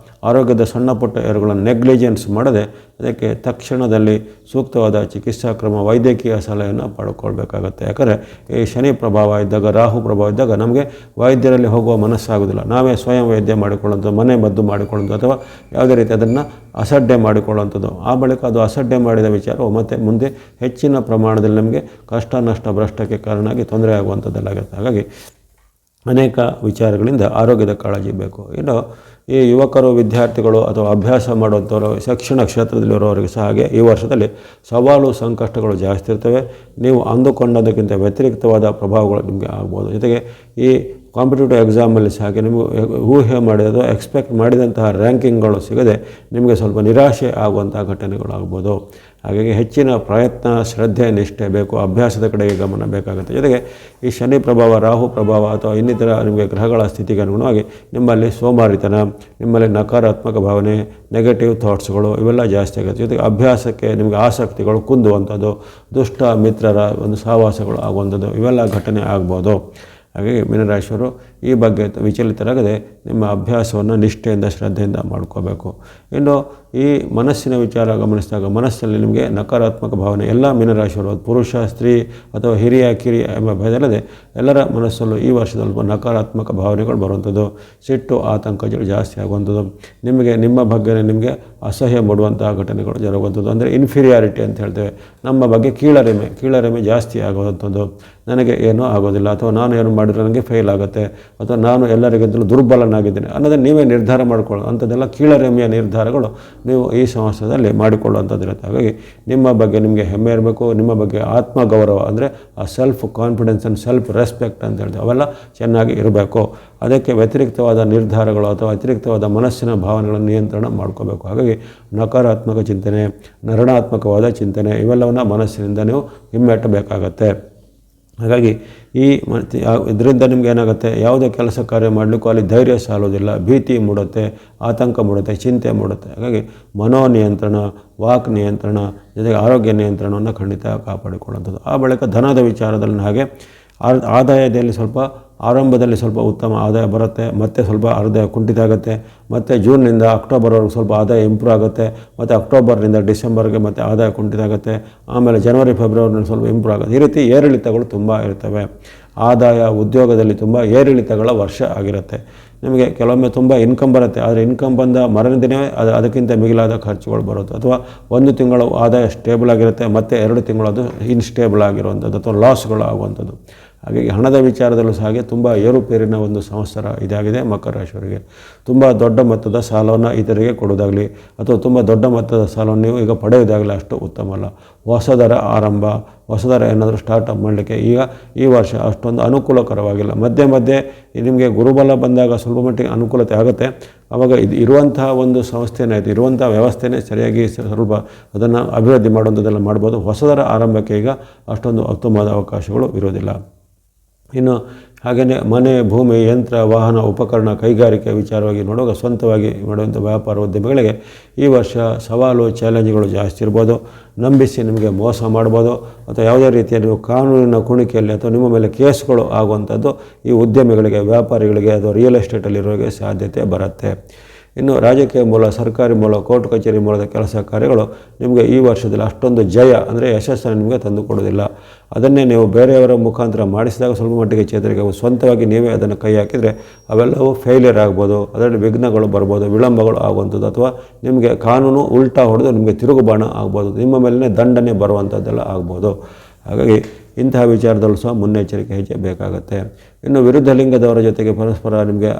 ಆರೋಗ್ಯದ ಸಣ್ಣ ಪುಟ್ಟ ಏರುಗಳನ್ನು ನೆಗ್ಲಿಜೆನ್ಸ್ ಮಾಡದೆ ಅದಕ್ಕೆ ತಕ್ಷಣದಲ್ಲಿ ಸೂಕ್ತವಾದ ಚಿಕಿತ್ಸಾ ಕ್ರಮ ವೈದ್ಯಕೀಯ ಸಲಹೆಯನ್ನು ಪಡ್ಕೊಳ್ಬೇಕಾಗತ್ತೆ. ಯಾಕಂದರೆ ಈ ಶನಿ ಪ್ರಭಾವ ಇದ್ದಾಗ, ರಾಹು ಪ್ರಭಾವ ಇದ್ದಾಗ ನಮಗೆ ವೈದ್ಯರಲ್ಲಿ ಹೋಗುವ ಮನಸ್ಸಾಗೋದಿಲ್ಲ. ನಾವೇ ಸ್ವಯಂ ವೈದ್ಯ ಮಾಡಿಕೊಳ್ಳುವಂಥದ್ದು, ಮನೆ ಮದ್ದು ಮಾಡಿಕೊಳ್ಳುವಂಥದ್ದು ಅಥವಾ ಯಾವುದೇ ರೀತಿ ಅದನ್ನು ಅಸಡ್ಡೆ ಮಾಡಿಕೊಳ್ಳುವಂಥದ್ದು. ಆ ಬಳಿಕ ಅದು ಅಸಡ್ಡೆ ಮಾಡಿದ ವಿಚಾರವು ಮತ್ತು ಮುಂದೆ ಹೆಚ್ಚಿನ ಪ್ರಮಾಣದಲ್ಲಿ ನಮಗೆ ಕಷ್ಟ ನಷ್ಟ ಭ್ರಷ್ಟಕ್ಕೆ ಕಾರಣ ಆಗಿ ತೊಂದರೆ ಆಗುವಂಥದ್ದೆಲ್ಲಾಗುತ್ತೆ. ಹಾಗಾಗಿ ಅನೇಕ ವಿಚಾರಗಳಿಂದ ಆರೋಗ್ಯದ ಕಾಳಜಿ ಬೇಕು. ಇನ್ನು ಈ ಯುವಕರು, ವಿದ್ಯಾರ್ಥಿಗಳು ಅಥವಾ ಅಭ್ಯಾಸ ಮಾಡುವಂಥವರು, ಶಿಕ್ಷಣ ಕ್ಷೇತ್ರದಲ್ಲಿರೋರಿಗೆ ಸಹ ಹಾಗೆ ಈ ವರ್ಷದಲ್ಲಿ ಸವಾಲು ಸಂಕಷ್ಟಗಳು ಜಾಸ್ತಿ ಇರ್ತವೆ. ನೀವು ಅಂದುಕೊಂಡೋದಕ್ಕಿಂತ ವ್ಯತಿರಿಕ್ತವಾದ ಪ್ರಭಾವಗಳು ನಿಮಗೆ ಆಗ್ಬೋದು. ಜೊತೆಗೆ ಈ ಕಾಂಪಿಟೇಟಿವ್ ಎಕ್ಸಾಮಲ್ಲಿ ಸಹ ಹಾಗೆ ನಿಮಗೆ ಊಹೆ ಮಾಡಿದ ಎಕ್ಸ್ಪೆಕ್ಟ್ ಮಾಡಿದಂತಹ ರ್ಯಾಂಕಿಂಗ್ಗಳು ಸಿಗದೆ ನಿಮಗೆ ಸ್ವಲ್ಪ ನಿರಾಶೆ ಆಗುವಂಥ ಘಟನೆಗಳು ಆಗ್ಬೋದು. ಹಾಗಾಗಿ ಹೆಚ್ಚಿನ ಪ್ರಯತ್ನ, ಶ್ರದ್ಧೆ, ನಿಷ್ಠೆ ಬೇಕು. ಅಭ್ಯಾಸದ ಕಡೆಗೆ ಗಮನ ಬೇಕಾಗುತ್ತೆ. ಜೊತೆಗೆ ಈ ಶನಿ ಪ್ರಭಾವ, ರಾಹು ಪ್ರಭಾವ ಅಥವಾ ಇನ್ನಿತರ ನಿಮಗೆ ಗ್ರಹಗಳ ಸ್ಥಿತಿಗೆ ಅನುಗುಣವಾಗಿ ನಿಮ್ಮಲ್ಲಿ ಸೋಮಾರಿತನ, ನಿಮ್ಮಲ್ಲಿ ನಕಾರಾತ್ಮಕ ಭಾವನೆ, ನೆಗೆಟಿವ್ ಥಾಟ್ಸ್ಗಳು ಇವೆಲ್ಲ ಜಾಸ್ತಿ ಆಗುತ್ತೆ. ಜೊತೆಗೆ ಅಭ್ಯಾಸಕ್ಕೆ ನಿಮಗೆ ಆಸಕ್ತಿಗಳು ಕುಂದುವಂಥದ್ದು, ದುಷ್ಟ ಮಿತ್ರರ ಒಂದು ಸಹವಾಸಗಳು ಆಗುವಂಥದ್ದು ಇವೆಲ್ಲ ಘಟನೆ ಆಗ್ಬೋದು. ಹಾಗಾಗಿ ಮೀನರಾಶಿಯವರು ಈ ಬಗ್ಗೆ ವಿಚಲಿತರಾಗದೆ ನಿಮ್ಮ ಅಭ್ಯಾಸವನ್ನು ನಿಷ್ಠೆಯಿಂದ, ಶ್ರದ್ಧೆಯಿಂದ ಮಾಡ್ಕೋಬೇಕು. ಇನ್ನು ಈ ಮನಸ್ಸಿನ ವಿಚಾರ ಗಮನಿಸಿದಾಗ ಮನಸ್ಸಲ್ಲಿ ನಿಮಗೆ ನಕಾರಾತ್ಮಕ ಭಾವನೆ ಎಲ್ಲ ಮೀನರಾಶಿಯವರು, ಪುರುಷ, ಸ್ತ್ರೀ ಅಥವಾ ಹಿರಿಯ, ಕಿರಿಯ ಎಂಬ ಭೇದಲ್ಲದೆ ಎಲ್ಲರ ಮನಸ್ಸಲ್ಲೂ ಈ ವರ್ಷದಲ್ಲಿ ನಕಾರಾತ್ಮಕ ಭಾವನೆಗಳು ಬರುವಂಥದ್ದು, ಸಿಟ್ಟು, ಆತಂಕಗಳು ಜಾಸ್ತಿ ಆಗುವಂಥದ್ದು, ನಿಮಗೆ ನಿಮ್ಮ ಬಗ್ಗೆ ನಿಮಗೆ ಅಸಹ್ಯ ಮೂಡುವಂತಹ ಘಟನೆಗಳು ಜರುಗುವಂಥದ್ದು. ಅಂದರೆ ಇನ್ಫೀರಿಯಾರಿಟಿ ಅಂತ ಹೇಳ್ತೇವೆ, ನಮ್ಮ ಬಗ್ಗೆ ಕೀಳರಿಮೆ ಜಾಸ್ತಿ ಆಗುವಂಥದ್ದು. ನನಗೆ ಏನೂ ಆಗೋದಿಲ್ಲ ಅಥವಾ ನಾನು ಏನು ಮಾಡಿದ್ರೆ ನನಗೆ ಫೇಲ್ ಆಗುತ್ತೆ ಅಥವಾ ನಾನು ಎಲ್ಲರಿಗಿಂತಲೂ ದುರ್ಬಲನಾಗಿದ್ದೇನೆ ಅನ್ನೋದನ್ನು ನೀವೇ ನಿರ್ಧಾರ ಮಾಡಿಕೊಳ್ಳೋದು. ಅಂಥದ್ದೆಲ್ಲ ಕೀಳರಿಮೆಯ ನಿರ್ಧಾರಗಳು ನೀವು ಈ ಸಂವತ್ಸರದಲ್ಲಿ ಮಾಡಿಕೊಳ್ಳುವಂಥದ್ದಿರುತ್ತೆ. ಹಾಗಾಗಿ ನಿಮ್ಮ ಬಗ್ಗೆ ನಿಮಗೆ ಹೆಮ್ಮೆ ಇರಬೇಕು. ನಿಮ್ಮ ಬಗ್ಗೆ ಆತ್ಮಗೌರವ ಅಂದರೆ ಆ self confidence and self respect ಅಂತ ಹೇಳ್ತೇವೆ, ಅವೆಲ್ಲ ಚೆನ್ನಾಗಿ ಇರಬೇಕು. ಅದಕ್ಕೆ ವ್ಯತಿರಿಕ್ತವಾದ ನಿರ್ಧಾರಗಳು ಅಥವಾ ವ್ಯತಿರಿಕ್ತವಾದ ಮನಸ್ಸಿನ ಭಾವನೆಗಳನ್ನು ನಿಯಂತ್ರಣ ಮಾಡ್ಕೋಬೇಕು. ಹಾಗಾಗಿ ನಕಾರಾತ್ಮಕ ಚಿಂತನೆ, ನರಣಾತ್ಮಕವಾದ ಚಿಂತನೆ ಇವೆಲ್ಲವನ್ನು ಮನಸ್ಸಿನಿಂದ ನೀವು ಹಿಮ್ಮೆಟ್ಟಬೇಕಾಗತ್ತೆ. ಹಾಗಾಗಿ ಇದರಿಂದ ನಿಮ್ಗೆ ಏನಾಗುತ್ತೆ, ಯಾವುದೇ ಕೆಲಸ ಕಾರ್ಯ ಮಾಡಲಿಕ್ಕೂ ಅಲ್ಲಿ ಧೈರ್ಯ ಸಾಲೋದಿಲ್ಲ, ಭೀತಿ ಮೂಡುತ್ತೆ, ಆತಂಕ ಮೂಡುತ್ತೆ, ಚಿಂತೆ ಮೂಡುತ್ತೆ. ಹಾಗಾಗಿ ಮನೋನಿಯಂತ್ರಣ, ವಾಕ್ ನಿಯಂತ್ರಣ ಜೊತೆಗೆ ಆರೋಗ್ಯ ನಿಯಂತ್ರಣವನ್ನು ಖಂಡಿತ ಕಾಪಾಡಿಕೊಳ್ಳುವಂಥದ್ದು. ಆ ಬಳಿಕ ಧನದ ವಿಚಾರದಲ್ಲಿ ಹಾಗೆ ಆದಾಯದಲ್ಲಿ ಆರಂಭದಲ್ಲಿ ಸ್ವಲ್ಪ ಉತ್ತಮ ಆದಾಯ ಬರುತ್ತೆ, ಮತ್ತು ಸ್ವಲ್ಪ ಆದಾಯ ಕುಂಠಿತ ಆಗುತ್ತೆ, ಮತ್ತು ಜೂನ್ನಿಂದ ಅಕ್ಟೋಬರ್ವರೆಗೂ ಸ್ವಲ್ಪ ಆದಾಯ ಇಂಪ್ರೂವ್ ಆಗುತ್ತೆ, ಮತ್ತು ಅಕ್ಟೋಬರ್ನಿಂದ ಡಿಸೆಂಬರ್ಗೆ ಮತ್ತು ಆದಾಯ ಕುಂಠಿತ ಆಗುತ್ತೆ, ಆಮೇಲೆ ಜನವರಿ ಫೆಬ್ರವರಿನಲ್ಲಿ ಸ್ವಲ್ಪ ಇಂಪ್ರೂವ್ ಆಗುತ್ತೆ. ಈ ರೀತಿ ಏರಿಳಿತಗಳು ತುಂಬ ಇರ್ತವೆ. ಆದಾಯ, ಉದ್ಯೋಗದಲ್ಲಿ ತುಂಬ ಏರಿಳಿತಗಳ ವರ್ಷ ಆಗಿರುತ್ತೆ. ನಿಮಗೆ ಕೆಲವೊಮ್ಮೆ ತುಂಬ ಇನ್ಕಮ್ ಬರುತ್ತೆ, ಆದರೆ ಇನ್ಕಮ್ ಬಂದ ಮರಣ ದಿನವೇ ಅದಕ್ಕಿಂತ ಮಿಗಿಲಾದ ಖರ್ಚುಗಳು ಬರುತ್ತೆ. ಅಥವಾ ಒಂದು ತಿಂಗಳು ಆದಾಯ ಸ್ಟೇಬಲ್ ಆಗಿರುತ್ತೆ, ಮತ್ತು 2 ತಿಂಗಳು ಅದು ಇನ್ಸ್ಟೇಬಲ್ ಆಗಿರುವಂಥದ್ದು ಅಥವಾ ಲಾಸ್ಗಳು ಆಗುವಂಥದ್ದು. ಹಾಗಾಗಿ ಹಣದ ವಿಚಾರದಲ್ಲೂ ಸಹ ಹಾಗೆ ತುಂಬ ಏರುಪೇರಿನ ಒಂದು ಸಂವತ್ಸರ ಇದಾಗಿದೆ ಮಕರ ರಾಶಿಯವರಿಗೆ. ತುಂಬ ದೊಡ್ಡ ಮೊತ್ತದ ಸಾಲವನ್ನು ಇತರಿಗೆ ಕೊಡೋದಾಗಲಿ ಅಥವಾ ತುಂಬ ದೊಡ್ಡ ಮೊತ್ತದ ಸಾಲವನ್ನು ನೀವು ಈಗ ಪಡೆಯೋದಾಗಲಿ ಅಷ್ಟು ಉತ್ತಮ ಅಲ್ಲ. ಹೊಸದರ ಆರಂಭ, ಹೊಸದರ ಏನಾದರೂ ಸ್ಟಾರ್ಟಪ್ ಮಾಡಲಿಕ್ಕೆ ಈ ವರ್ಷ ಅಷ್ಟೊಂದು ಅನುಕೂಲಕರವಾಗಿಲ್ಲ. ಮಧ್ಯೆ ನಿಮಗೆ ಗುರುಬಲ ಬಂದಾಗ ಸ್ವಲ್ಪ ಮಟ್ಟಿಗೆ ಅನುಕೂಲತೆ ಆಗುತ್ತೆ. ಆವಾಗ ಇರುವಂತಹ ಒಂದು ಸಂಸ್ಥೆನೇ ಆಯಿತು, ಇರುವಂಥ ವ್ಯವಸ್ಥೆನೇ ಸರಿಯಾಗಿ ಸ್ವಲ್ಪ ಅದನ್ನು ಅಭಿವೃದ್ಧಿ ಮಾಡುವಂಥದ್ದೆಲ್ಲ ಮಾಡ್ಬೋದು. ಹೊಸದರ ಆರಂಭಕ್ಕೆ ಈಗ ಅಷ್ಟೊಂದು ಉತ್ತಮವಾದ ಅವಕಾಶಗಳು ಇರೋದಿಲ್ಲ. ಇನ್ನು ಹಾಗೆಯೇ ಮನೆ, ಭೂಮಿ, ಯಂತ್ರ, ವಾಹನ, ಉಪಕರಣ, ಕೈಗಾರಿಕೆ ವಿಚಾರವಾಗಿ ನೋಡುವಾಗ ಸ್ವಂತವಾಗಿ ಮಾಡುವಂಥ ವ್ಯಾಪಾರ ಉದ್ಯಮಿಗಳಿಗೆ ಈ ವರ್ಷ ಸವಾಲು, ಚಾಲೆಂಜ್ಗಳು ಜಾಸ್ತಿ ಇರ್ಬೋದು. ನಂಬಿಸಿ ನಿಮಗೆ ಮೋಸ ಮಾಡ್ಬೋದು ಅಥವಾ ಯಾವುದೇ ರೀತಿಯ ನೀವು ಕಾನೂನಿನ ಕುಣಿಕೆಯಲ್ಲಿ ಅಥವಾ ನಿಮ್ಮ ಮೇಲೆ ಕೇಸ್ಗಳು ಆಗುವಂಥದ್ದು ಈ ಉದ್ಯಮಿಗಳಿಗೆ, ವ್ಯಾಪಾರಿಗಳಿಗೆ ಅಥವಾ ರಿಯಲ್ ಎಸ್ಟೇಟಲ್ಲಿರೋರಿಗೆ ಸಾಧ್ಯತೆ ಬರುತ್ತೆ. ಇನ್ನು ರಾಜಕೀಯ ಮೂಲ, ಸರ್ಕಾರಿ ಮೂಲ, ಕೋರ್ಟ್ ಕಚೇರಿ ಮೂಲದ ಕೆಲಸ ಕಾರ್ಯಗಳು ನಿಮಗೆ ಈ ವರ್ಷದಲ್ಲಿ ಅಷ್ಟೊಂದು ಜಯ ಅಂದರೆ ಯಶಸ್ಸನ್ನು ನಿಮಗೆ ತಂದು ಕೊಡೋದಿಲ್ಲ. ಅದನ್ನೇ ನೀವು ಬೇರೆಯವರ ಮುಖಾಂತರ ಮಾಡಿಸಿದಾಗ ಸ್ವಲ್ಪ ಮಟ್ಟಿಗೆ ಚೇತರಿಕೆ, ಸ್ವಂತವಾಗಿ ನೀವೇ ಅದನ್ನು ಕೈ ಹಾಕಿದರೆ ಅವೆಲ್ಲವೂ ಫೇಲಿಯರ್ ಆಗ್ಬೋದು, ಅದರಲ್ಲಿ ವಿಘ್ನಗಳು ಬರ್ಬೋದು, ವಿಳಂಬಗಳು ಆಗುವಂಥದ್ದು ಅಥವಾ ನಿಮಗೆ ಕಾನೂನು ಉಲ್ಟಾ ಹೊಡೆದು ನಿಮಗೆ ತಿರುಗುಬಾಣ ಆಗ್ಬೋದು, ನಿಮ್ಮ ಮೇಲೇ ದಂಡನೆ ಬರುವಂಥದ್ದೆಲ್ಲ ಆಗ್ಬೋದು. ಹಾಗಾಗಿ ಇಂತಹ ವಿಚಾರದಲ್ಲೂ ಸಹ ಮುನ್ನೆಚ್ಚರಿಕೆ ಹೆಚ್ಚು ಬೇಕಾಗುತ್ತೆ. ಇನ್ನು ವಿರುದ್ಧ ಲಿಂಗದವರ ಜೊತೆಗೆ ಪರಸ್ಪರ ನಿಮಗೆ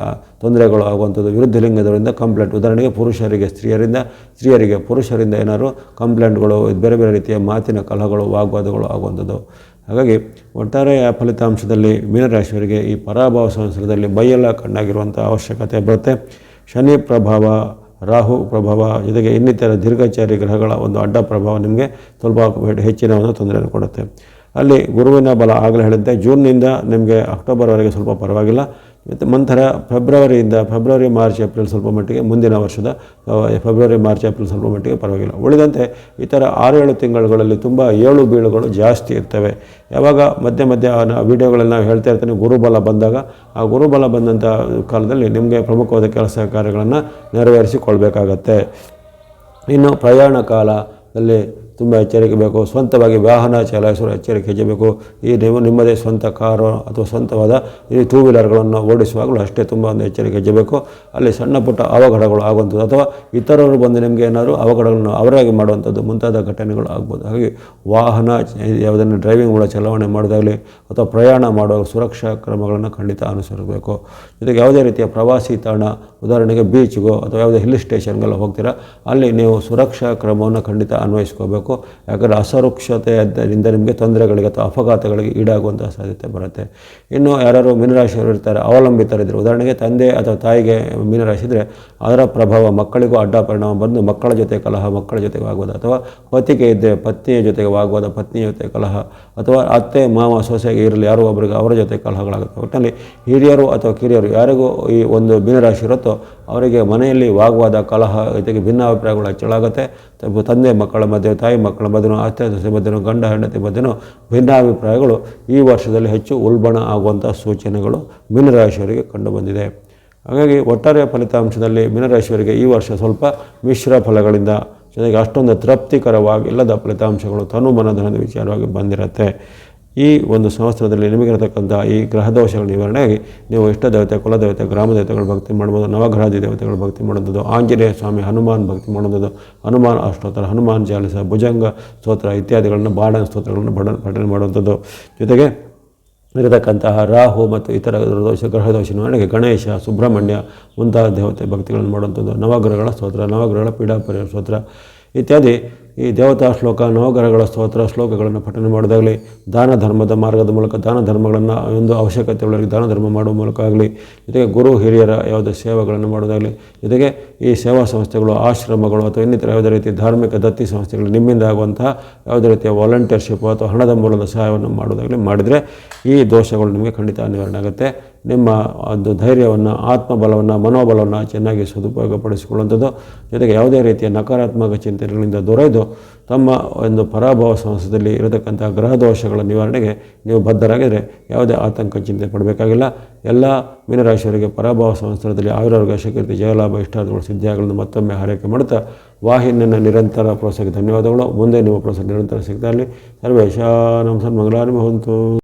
ತೊಂದರೆಗಳು ಆಗುವಂಥದ್ದು, ವಿರುದ್ಧ ಲಿಂಗದವರಿಂದ ಕಂಪ್ಲೇಂಟ್, ಉದಾಹರಣೆಗೆ ಪುರುಷರಿಗೆ ಸ್ತ್ರೀಯರಿಗೆ ಪುರುಷರಿಂದ ಏನಾದ್ರು ಕಂಪ್ಲೇಂಟ್ಗಳು, ಬೇರೆ ಬೇರೆ ರೀತಿಯ ಮಾತಿನ ಕಲಹಗಳು, ವಾಗ್ವಾದಗಳು ಆಗುವಂಥದ್ದು. ಹಾಗಾಗಿ ಒಟ್ಟಾರೆ ಫಲಿತಾಂಶದಲ್ಲಿ ಮೀನರಾಶಿಯವರಿಗೆ ಈ ಪರಾಭವ ಸಂವತ್ಸರದಲ್ಲಿ ಮೈಯೆಲ್ಲ ಕಣ್ಣಾಗಿರುವಂಥ ಅವಶ್ಯಕತೆ ಬರುತ್ತೆ. ಶನಿ ಪ್ರಭಾವ, ರಾಹು ಪ್ರಭಾವ ಜೊತೆಗೆ ಇನ್ನಿತರ ದೀರ್ಘಚಾರಿ ಗ್ರಹಗಳ ಒಂದು ಅಡ್ಡ ಪ್ರಭಾವ ನಿಮಗೆ ಸ್ವಲ್ಪ ಹೆಚ್ಚಿನ ಒಂದು ತೊಂದರೆಯನ್ನು ಕೊಡುತ್ತೆ. ಅಲ್ಲಿ ಗುರುವಿನ ಬಲ ಆಗಲೇ ಹೇಳಿದ್ದೆ, ಜೂನ್ನಿಂದ ನಿಮಗೆ ಅಕ್ಟೋಬರ್ವರೆಗೆ ಸ್ವಲ್ಪ ಪರವಾಗಿಲ್ಲ, ಮತ್ತು ನಂತರ ಫೆಬ್ರವರಿ ಮಾರ್ಚ್ ಏಪ್ರಿಲ್ ಸ್ವಲ್ಪ ಮಟ್ಟಿಗೆ ಮುಂದಿನ ವರ್ಷದ ಫೆಬ್ರವರಿ ಮಾರ್ಚ್ ಏಪ್ರಿಲ್ ಸ್ವಲ್ಪ ಮಟ್ಟಿಗೆ ಪರವಾಗಿಲ್ಲ. ಉಳಿದಂತೆ ಇತರ 6-7 ತಿಂಗಳುಗಳಲ್ಲಿ ತುಂಬ ಏಳು ಬೀಳುಗಳು ಜಾಸ್ತಿ ಇರ್ತವೆ. ಯಾವಾಗ ಮಧ್ಯೆ ವೀಡಿಯೋಗಳಲ್ಲಿ ನಾವು ಹೇಳ್ತಾ ಇರ್ತೀನಿ, ಗುರುಬಲ ಬಂದಾಗ ಆ ಗುರುಬಲ ಬಂದಂಥ ಕಾಲದಲ್ಲಿ ನಿಮಗೆ ಪ್ರಮುಖವಾದ ಕೆಲಸ ಕಾರ್ಯಗಳನ್ನು ನೆರವೇರಿಸಿಕೊಳ್ಬೇಕಾಗತ್ತೆ. ಇನ್ನು ಪ್ರಯಾಣ ಕಾಲದಲ್ಲಿ ತುಂಬ ಎಚ್ಚರಿಕೆ ಬೇಕು. ಸ್ವಂತವಾಗಿ ವಾಹನ ಚಲಾಯಿಸಲು ಎಚ್ಚರಿಕೆ ಹೆಚ್ಚಬೇಕು. ನಿಮ್ಮದೇ ಸ್ವಂತ ಕಾರು ಅಥವಾ ಸ್ವಂತವಾದ ಈ 2 ವೀಲರ್ಗಳನ್ನು ಓಡಿಸುವಾಗಲೂ ಅಷ್ಟೇ ತುಂಬ ಒಂದು ಎಚ್ಚರಿಕೆ ಹೆಚ್ಚಬೇಕು. ಅಲ್ಲಿ ಸಣ್ಣ ಪುಟ್ಟ ಅವಘಡಗಳು ಆಗುವಂಥದ್ದು ಅಥವಾ ಇತರರು ಬಂದು ನಿಮಗೆ ಏನಾದರೂ ಅವಘಡಗಳನ್ನು ಅವರಾಗಿ ಮಾಡುವಂಥದ್ದು ಮುಂತಾದ ಘಟನೆಗಳು ಆಗ್ಬೋದು. ಹಾಗಾಗಿ ವಾಹನ ಯಾವುದನ್ನು ಡ್ರೈವಿಂಗ್ ಕೂಡ ಚಲಾವಣೆ ಮಾಡೋದಾಗಲಿ ಅಥವಾ ಪ್ರಯಾಣ ಮಾಡುವಾಗ ಸುರಕ್ಷಾ ಕ್ರಮಗಳನ್ನು ಖಂಡಿತ ಅನುಸರಿಸಬೇಕು. ಜೊತೆಗೆ ಯಾವುದೇ ರೀತಿಯ ಪ್ರವಾಸಿ ತಾಣ, ಉದಾಹರಣೆಗೆ ಬೀಚ್ಗೋ ಅಥವಾ ಯಾವುದೇ ಹಿಲ್ ಸ್ಟೇಷನ್ಗೆಲ್ಲ ಹೋಗ್ತೀರಾ, ಅಲ್ಲಿ ನೀವು ಸುರಕ್ಷಾ ಕ್ರಮವನ್ನು ಖಂಡಿತ ಅನ್ವಯಿಸ್ಕೋಬೇಕು. ಯಾಕಂದರೆ ಅಸುರಕ್ಷತೆಯಿಂದ ನಿಮಗೆ ತೊಂದರೆಗಳಿಗೆ ಅಥವಾ ಅಪಘಾತಗಳಿಗೆ ಈಡಾಗುವಂಥ ಸಾಧ್ಯತೆ ಬರುತ್ತೆ. ಇನ್ನು ಯಾರು ಮೀನರಾಶಿಯವರು ಇರ್ತಾರೆ, ಅವಲಂಬಿತರಿದ್ದರು, ಉದಾಹರಣೆಗೆ ತಂದೆ ಅಥವಾ ತಾಯಿಗೆ ಮೀನರಾಶಿ ಇದ್ದರೆ ಅದರ ಪ್ರಭಾವ ಮಕ್ಕಳಿಗೂ ಅಡ್ಡ ಪರಿಣಾಮ ಬಂದು ಮಕ್ಕಳ ಜೊತೆ ಕಲಹ, ಮಕ್ಕಳ ಜೊತೆಗೆ ವಾಗ್ವಾದ, ಅಥವಾ ಪತಿಗೆ ಇದ್ದರೆ ಪತ್ನಿಯ ಜೊತೆಗೆ ವಾಗ್ವಾದ, ಪತ್ನಿಯ ಜೊತೆ ಕಲಹ, ಅಥವಾ ಅತ್ತೆ ಮಾವ ಸೊಸೆಗೆ ಇರಲಿ ಯಾರೋ ಒಬ್ಬರಿಗೆ ಅವರ ಜೊತೆ ಕಲಹಗಳಾಗುತ್ತೆ. ಒಟ್ಟಿನಲ್ಲಿ ಹಿರಿಯರು ಅಥವಾ ಕಿರಿಯರು ಯಾರಿಗೂ ಈ ಒಂದು ಮೀನರಾಶಿ ಇರುತ್ತೋ ಅವರಿಗೆ ಮನೆಯಲ್ಲಿ ವಾಗ್ವಾದ, ಕಲಹ, ಜೊತೆಗೆ ಭಿನ್ನಾಭಿಪ್ರಾಯಗಳು ಹೆಚ್ಚಳಾಗುತ್ತೆ. ತಂದೆ ಮಕ್ಕಳ ಮಧ್ಯೆ, ತಾಯಿ ಮಕ್ಕಳ ಮಧ್ಯೆ, ಅತ್ತೆ ಸೊಸೆ ಮಧ್ಯೆ, ಗಂಡ ಹೆಂಡತಿ ಮಧ್ಯೆ ಭಿನ್ನಾಭಿಪ್ರಾಯಗಳು ಈ ವರ್ಷದಲ್ಲಿ ಹೆಚ್ಚು ಉಲ್ಬಣ ಆಗುವಂಥ ಸೂಚನೆಗಳು ಮೀನರಾಶಿಯವರಿಗೆ ಕಂಡುಬಂದಿದೆ. ಹಾಗಾಗಿ ಒಟ್ಟಾರೆ ಫಲಿತಾಂಶದಲ್ಲಿ ಮೀನರಾಶಿಯವರಿಗೆ ಈ ವರ್ಷ ಸ್ವಲ್ಪ ಮಿಶ್ರ ಫಲಗಳಿಂದ ಜೊತೆಗೆ ಅಷ್ಟೊಂದು ತೃಪ್ತಿಕರವಾಗಿಲ್ಲದ ಫಲಿತಾಂಶಗಳು ತನುಮನಧನದ ವಿಚಾರವಾಗಿ ಬಂದಿರುತ್ತೆ. ಈ ಒಂದು ಸಂವತ್ಸರದಲ್ಲಿ ನಿಮಗಿರತಕ್ಕಂಥ ಈ ಗ್ರಹದೋಷಗಳ ನಿವಾರಣೆಯಾಗಿ ನೀವು ಇಷ್ಟ ದೇವತೆ, ಕುಲದೇವತೆ, ಗ್ರಾಮ ದೇವತೆಗಳು ಭಕ್ತಿ ಮಾಡ್ಬೋದು, ನವಗ್ರಹಾದಿ ದೇವತೆಗಳು ಭಕ್ತಿ ಮಾಡುವಂಥದ್ದು, ಆಂಜನೇಯ ಸ್ವಾಮಿ, ಹನುಮಾನ್ ಭಕ್ತಿ ಮಾಡುವಂಥದ್ದು, ಹನುಮಾನ್ ಅಷ್ಟೋತ್ತರ, ಹನುಮಾನ್ ಚಾಲಿಸ, ಭುಜಂಗ ಸ್ತೋತ್ರ ಇತ್ಯಾದಿಗಳನ್ನು, ಬಾಣ ಸ್ತೋತ್ರಗಳನ್ನು ಪಠನೆ ಮಾಡುವಂಥದ್ದು. ಜೊತೆಗೆ ಇರತಕ್ಕಂತಹ ರಾಹು ಮತ್ತು ಇತರ ಗ್ರಹದೋಷ ನಿವಾರಣೆಗೆ ಗಣೇಶ, ಸುಬ್ರಹ್ಮಣ್ಯ ಮುಂತಾದ ದೇವತೆ ಭಕ್ತಿಗಳನ್ನು ಮಾಡುವಂಥದ್ದು, ನವಗ್ರಹಗಳ ಸ್ತೋತ್ರ, ನವಗ್ರಹಗಳ ಪೀಡಾ ಪರಿಹಾರ ಸ್ತೋತ್ರ ಇತ್ಯಾದಿ ಈ ದೇವತಾ ಶ್ಲೋಕ, ನವಗ್ರಹಗಳ ಸ್ತೋತ್ರ ಶ್ಲೋಕಗಳನ್ನು ಪಠನೆ ಮಾಡೋದಾಗಲಿ, ದಾನ ಧರ್ಮದ ಮಾರ್ಗದ ಮೂಲಕ ದಾನ ಧರ್ಮಗಳನ್ನು ಒಂದು ಅವಶ್ಯಕತೆ ಉಳ್ಳವರಿಗೆ ದಾನ ಧರ್ಮ ಮಾಡುವ ಮೂಲಕ ಆಗಲಿ, ಜೊತೆಗೆ ಗುರು ಹಿರಿಯರ ಯಾವುದೇ ಸೇವೆಗಳನ್ನು ಮಾಡೋದಾಗಲಿ, ಜೊತೆಗೆ ಈ ಸೇವಾ ಸಂಸ್ಥೆಗಳು, ಆಶ್ರಮಗಳು ಅಥವಾ ಇನ್ನಿತರ ಯಾವುದೇ ರೀತಿ ಧಾರ್ಮಿಕ ದತ್ತಿ ಸಂಸ್ಥೆಗಳು ನಿಮ್ಮಿಂದ ಆಗುವಂತಹ ಯಾವುದೇ ರೀತಿಯ ವಾಲಂಟಿಯರ್ಶಿಪ್ ಅಥವಾ ಹಣದ ಮೂಲದ ಸಹಾಯವನ್ನು ಮಾಡೋದಾಗಲಿ ಮಾಡಿದರೆ ಈ ದೋಷಗಳು ನಿಮಗೆ ಖಂಡಿತ ನಿವಾರಣೆ ಆಗುತ್ತೆ. ನಿಮ್ಮ ಒಂದು ಧೈರ್ಯವನ್ನು, ಆತ್ಮಬಲವನ್ನು, ಮನೋಬಲವನ್ನು ಚೆನ್ನಾಗಿ ಸದುಪಯೋಗಪಡಿಸಿಕೊಳ್ಳುವಂಥದ್ದು, ಜೊತೆಗೆ ಯಾವುದೇ ರೀತಿಯ ನಕಾರಾತ್ಮಕ ಚಿಂತನೆಗಳಿಂದ ದೊರೆದು ತಮ್ಮ ಒಂದು ಪರಾಭವ ಸಂಸ್ಥೆಯಲ್ಲಿ ಇರತಕ್ಕಂಥ ಗ್ರಹದೋಷಗಳ ನಿವಾರಣೆಗೆ ನೀವು ಬದ್ಧರಾಗಿದ್ದರೆ ಯಾವುದೇ ಆತಂಕ ಚಿಂತೆ ಪಡಬೇಕಾಗಿಲ್ಲ. ಎಲ್ಲ ಮೀನರಾಶಿಯವರಿಗೆ ಪರಾಭವ ಸಂವತ್ಸರದಲ್ಲಿ ಆಯುರಾರೋಗ್ಯ, ಶಕೀರ್ತಿ, ಜಯಲಾಭ, ಇಷ್ಟಾರ್ಥಗಳು ಸಿದ್ಧಿಯಾಗಲು ಮತ್ತೊಮ್ಮೆ ಹಾರೈಕೆ ಮಾಡುತ್ತಾ ವಾಹಿನಿಯನ್ನು ನಿರಂತರ ಪ್ರೋತ್ಸಾಹಕ್ಕೆ ಧನ್ಯವಾದಗಳು. ಮುಂದೆ ನಿಮ್ಮ ಪ್ರೋತ್ಸಾಹ ನಿರಂತರ ಸಿಗ್ತಾ ಇರಲಿ. ಸರ್ವೇಶಾನಂ ಸನ್ಮಂಗಲಾನಿ ಭವಂತು.